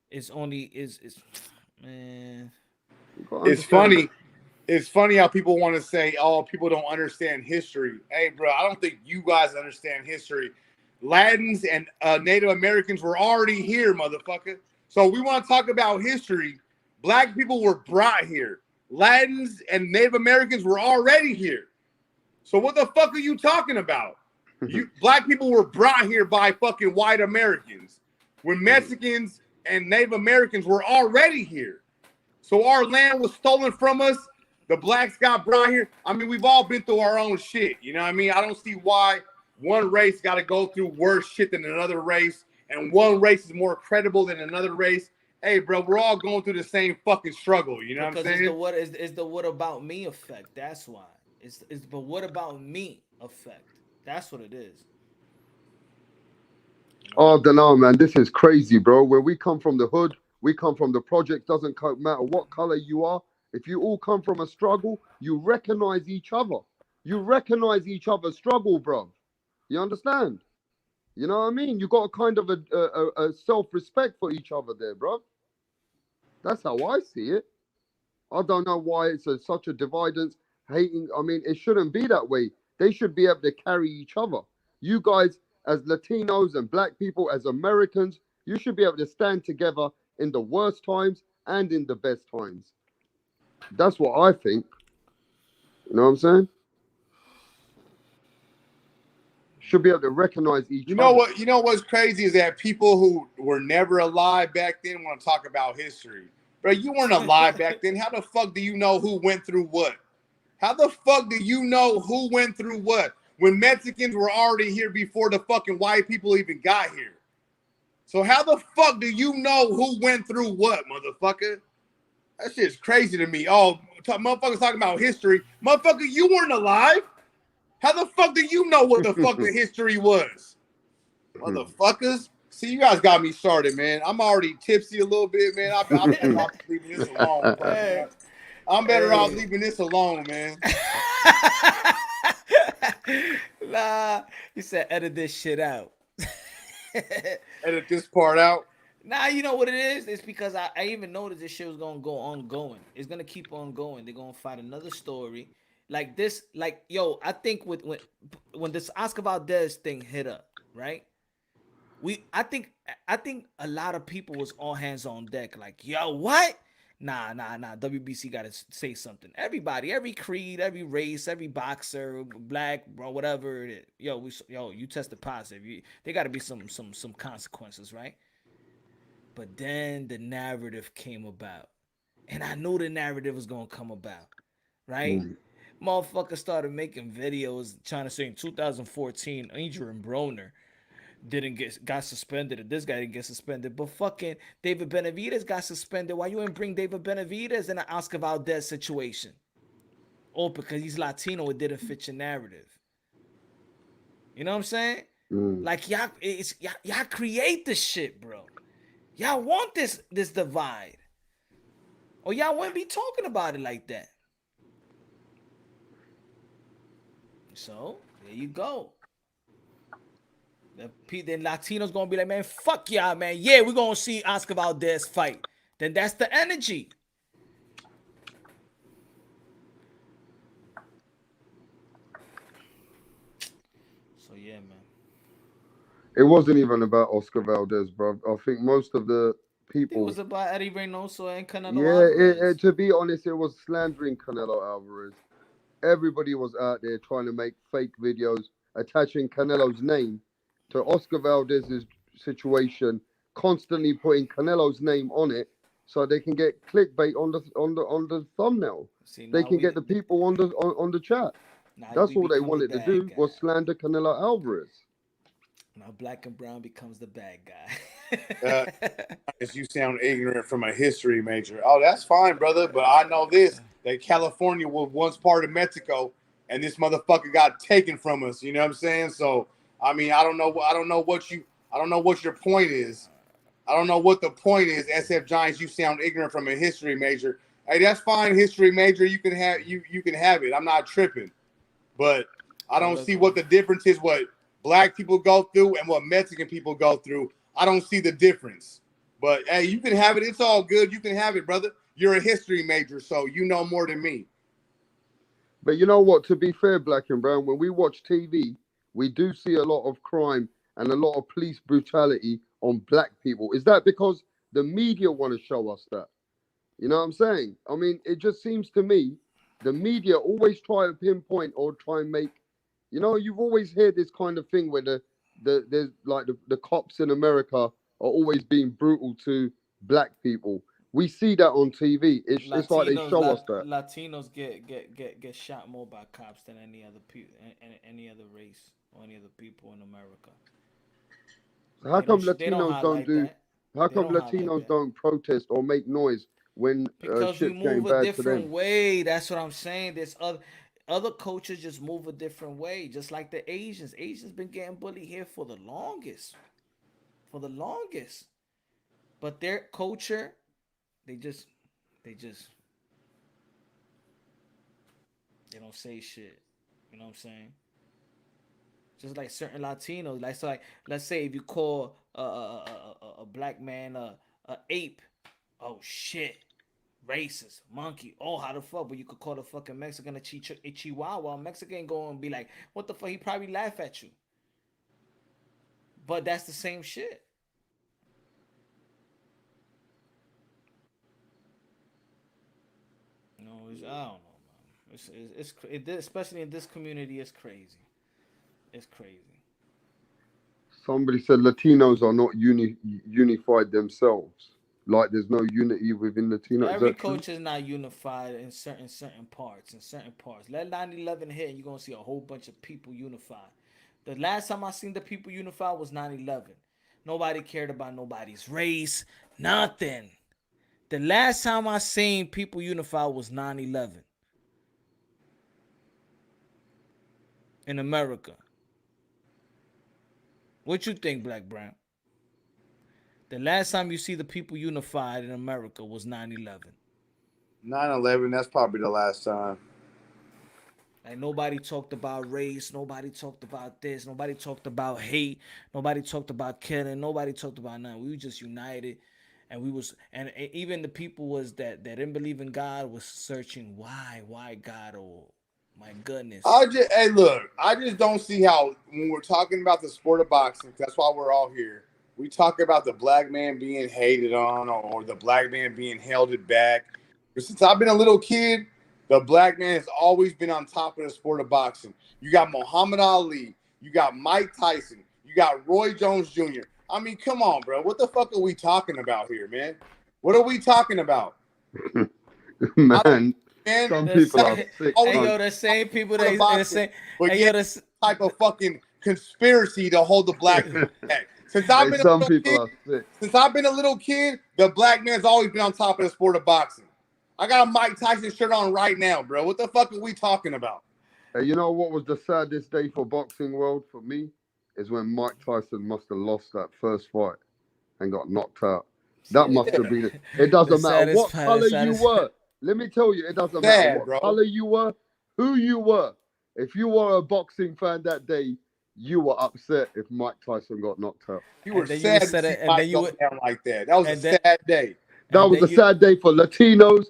It's only is man. You gotta It's understand. funny. It's funny how people want to say, "Oh, people don't understand history." Hey, bro, I don't think you guys understand history. Latins and Native Americans were already here, motherfucker. So we want to talk about history. Black people were brought here. Latins and Native Americans were already here. So what the fuck are you talking about? You black people were brought here by fucking white Americans when Mexicans and Native Americans were already here. So our land was stolen from us. The blacks got brought here. I mean, we've all been through our own shit. You know what I mean? I don't see why one race got to go through worse shit than another race, and one race is more credible than another race. Hey, bro, we're all going through the same fucking struggle. You know what I'm Because saying? it's the what about me effect. That's why. It's but what about me effect. That's what it is. You know? Oh, I don't know, man. This is crazy, bro. Where we come from the hood, we come from the project. Doesn't matter what color you are. If you all come from a struggle, you recognize each other. You recognize each other's struggle, bro. You understand? You know what I mean? You got a kind of a self-respect for each other there, bro. That's how I see it. I don't know why it's such a dividance, hating. I mean, it shouldn't be that way. They should be able to carry each other. You guys, as Latinos and black people, as Americans, you should be able to stand together in the worst times and in the best times. That's what I think. You know what I'm saying? Should be able to recognize each You know other. what? You know what's crazy is that people who were never alive back then want to talk about history. Bro, you weren't alive back then. How the fuck do you know who went through what? How the fuck do you know who went through what? When Mexicans were already here before the fucking white people even got here. So how the fuck do you know who went through what, motherfucker? That shit's crazy to me. Oh, motherfuckers talking about history. Motherfucker, you weren't alive. How the fuck do you know what the fuck the history was? Motherfuckers. See, you guys got me started, man. I'm already tipsy a little bit, man. I'm better off leaving this alone. Hey. I'm better off leaving this alone, man. Nah, you said edit this shit out. Edit this part out. Nah, you know what it is? It's because I even noticed this shit was gonna go ongoing. It's gonna keep on going. They're gonna find another story like this. Like, yo, I think when this Oscar Valdez thing hit up, right? I think a lot of people was all hands on deck. Like, yo, what? Nah. WBC gotta say something. Everybody, every creed, every race, every boxer, black, bro, whatever. Yo, you tested positive. There gotta be some consequences, right? But then the narrative came about. And I knew the narrative was going to come about. Right? Motherfuckers started making videos trying to say in 2014, Adrian Broner got suspended, or this guy didn't get suspended. But fucking David Benavidez got suspended. Why you ain't bring David Benavidez in an Oscar Valdez situation? Oh, because he's Latino, it didn't fit your narrative. You know what I'm saying? Like, y'all create this shit, bro. Y'all want this divide. Or y'all wouldn't be talking about it like that. So, there you go. Then Latinos gonna be like, man, fuck y'all, man. Yeah, we're gonna see Oscar Valdez fight. Then that's the energy. So, yeah, man. It wasn't even about Oscar Valdez, bro. I think most of the people. It was about Eddie Reynoso and Canelo Yeah, Alvarez. to be honest, it was slandering Canelo Alvarez. Everybody was out there trying to make fake videos attaching Canelo's name to Oscar Valdez's situation, constantly putting Canelo's name on it so they can get clickbait on the thumbnail. See, They now can get the people on the chat. That's we all they become the wanted to bad do guy. was slander Canelo Alvarez. Now black and brown becomes the bad guy. As you sound ignorant from a history major. Oh, that's fine, brother. But I know this: that California was once part of Mexico, and this motherfucker got taken from us. You know what I'm saying? So, I mean, I don't know what your point is. I don't know what the point is. SF Giants, you sound ignorant from a history major. Hey, that's fine, history major. You can have it. I'm not tripping, but I don't see what the difference is. What black people go through and what Mexican people go through. I don't see the difference. But hey, you can have it. It's all good. You can have it, brother. You're a history major, so you know more than me. But you know what? To be fair, black and brown, when we watch TV, we do see a lot of crime and a lot of police brutality on black people. Is that because the media want to show us that? You know what I'm saying? I mean, it just seems to me the media always try to pinpoint or try and make, you've always heard this kind of thing where there's like the cops in America are always being brutal to black people. We see that on TV. It's like they show us that. Latinos get shot more by cops than any other any other race or any other people in America. How come They don't Latinos don't highlight do? that. How They come don't highlight Latinos that. don't protest or make noise when Because we shit's getting move a bad to different them? way. That's what I'm saying. There's other cultures just move a different way. Just like the Asians. Asians been getting bullied here for the longest. For the longest. But their culture, they just they don't say shit. You know what I'm saying? Just like certain Latinos, like let's say if you call a black man a ape, oh shit, Racist, monkey. Oh, how the fuck? But you could call the fucking Mexican a chihuahua. Mexican go and be like, what the fuck? He probably laugh at you. But that's the same shit. No, I don't know, man. Especially in this community, it's crazy. It's crazy. Somebody said Latinos are not unified themselves. Like there's no unity within Latino. Is Every that true? culture is not unified in certain parts. In certain parts, let 9/11 hit, and you're gonna see a whole bunch of people unified. The last time I seen the people unified was 9/11. Nobody cared about nobody's race, nothing. The last time I seen people unified was 9/11 in America. What you think, Black Brown? The last time you see the people unified in America was 9/11. 9/11. That's probably the last time. Like nobody talked about race, nobody talked about this, nobody talked about hate, nobody talked about killing, nobody talked about nothing. We were just united, and we was, and even the people was that didn't believe in God was searching why God? Oh my goodness. Hey, look, I just don't see how when we're talking about the sport of boxing, that's why we're all here. We talk about the black man being hated on or the black man being held it back. But since I've been a little kid, the black man has always been on top of the sport of boxing. You got Muhammad Ali, you got Mike Tyson, you got Roy Jones Jr. I mean, come on, bro. What the fuck are we talking about here, man? What are we talking about? Man, Man, some people are sick. Hey yo, the same people that say, but hey yo, type of fucking conspiracy to hold the black man back. Since I've been some people are sick. since I've been a little kid, the black man's always been on top of the sport of boxing. I got a Mike Tyson shirt on right now, bro. What the fuck are we talking about? Hey, you know what was the saddest day for boxing world for me? Is when Mike Tyson must have lost that first fight and got knocked out. That must have been it. It doesn't matter what color you were. Let me tell you, it doesn't matter what color you were, who you were. If you were a boxing fan that day, you were upset if Mike Tyson got knocked out. You were sad to see Mike go down like that. That was a sad day. That was a sad day for Latinos,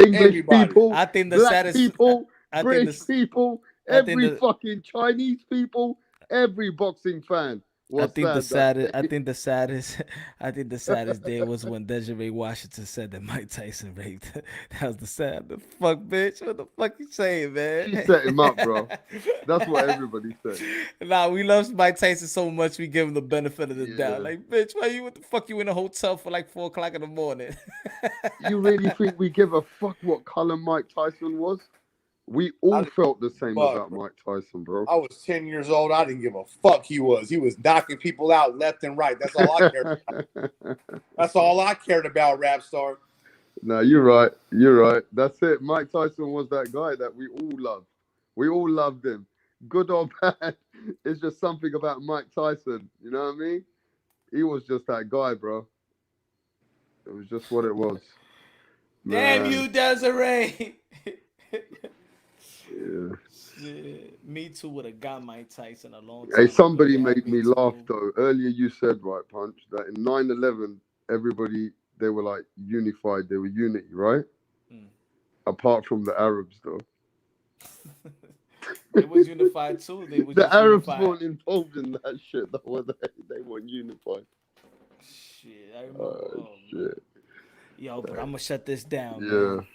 English people, I think the black saddest people, British people, every fucking Chinese people, every boxing fan. I think the saddest day was when Desiree Washington said that Mike Tyson raped her. That was the sad. The fuck, bitch. What the fuck you saying, man? She set him up, bro. That's what everybody said. Nah, we love Mike Tyson so much we give him the benefit of the doubt. Like, bitch, what the fuck you in a hotel for like 4 o'clock in the morning? You really think we give a fuck what color Mike Tyson was? We all felt the same about Mike Tyson, bro. I was 10 years old. I didn't give a fuck he was. He was knocking people out left and right. That's all I cared about. That's all I cared about, rap star. No, you're right. You're right. That's it. Mike Tyson was that guy that we all loved. We all loved him. Good or bad, it's just something about Mike Tyson. You know what I mean? He was just that guy, bro. It was just what it was. Damn you, Desiree. Yeah. Shit. Me too would have got Mike Tyson a long time. Hey, somebody made me laugh though. Earlier you said, right, Punch, that in 9/11, everybody, they were like unified. They were unity, right? Apart from the Arabs though. They was unified too. The Arabs weren't involved in that shit though, were they? They weren't unified. Shit, I remember. Shit. Yo, but I'm gonna shut this down, yeah. man.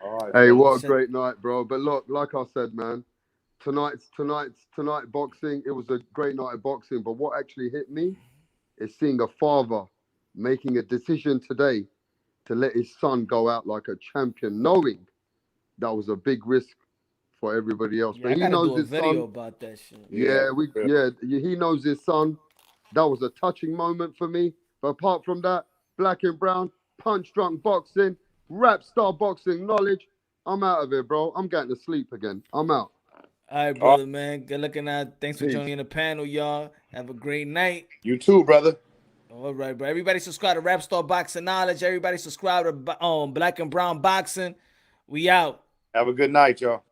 All right, hey, what a great night, bro. But look, like I said, man, tonight boxing, it was a great night of boxing. But what actually hit me is seeing a father making a decision today to let his son go out like a champion, knowing that was a big risk for everybody else. Yeah, but he knows his son. About that shit. He knows his son. That was a touching moment for me. But apart from that, Black and Brown, Punch Drunk Boxing, Rap Star Boxing Knowledge. I'm out of here, bro. I'm getting to sleep again. I'm out. All right, brother, man. Good looking out. Thanks for joining the panel, y'all. Have a great night. You too, brother. All right, bro. Everybody subscribe to Rap Star Boxing Knowledge. Everybody subscribe to Black and Brown Boxing. We out. Have a good night, y'all.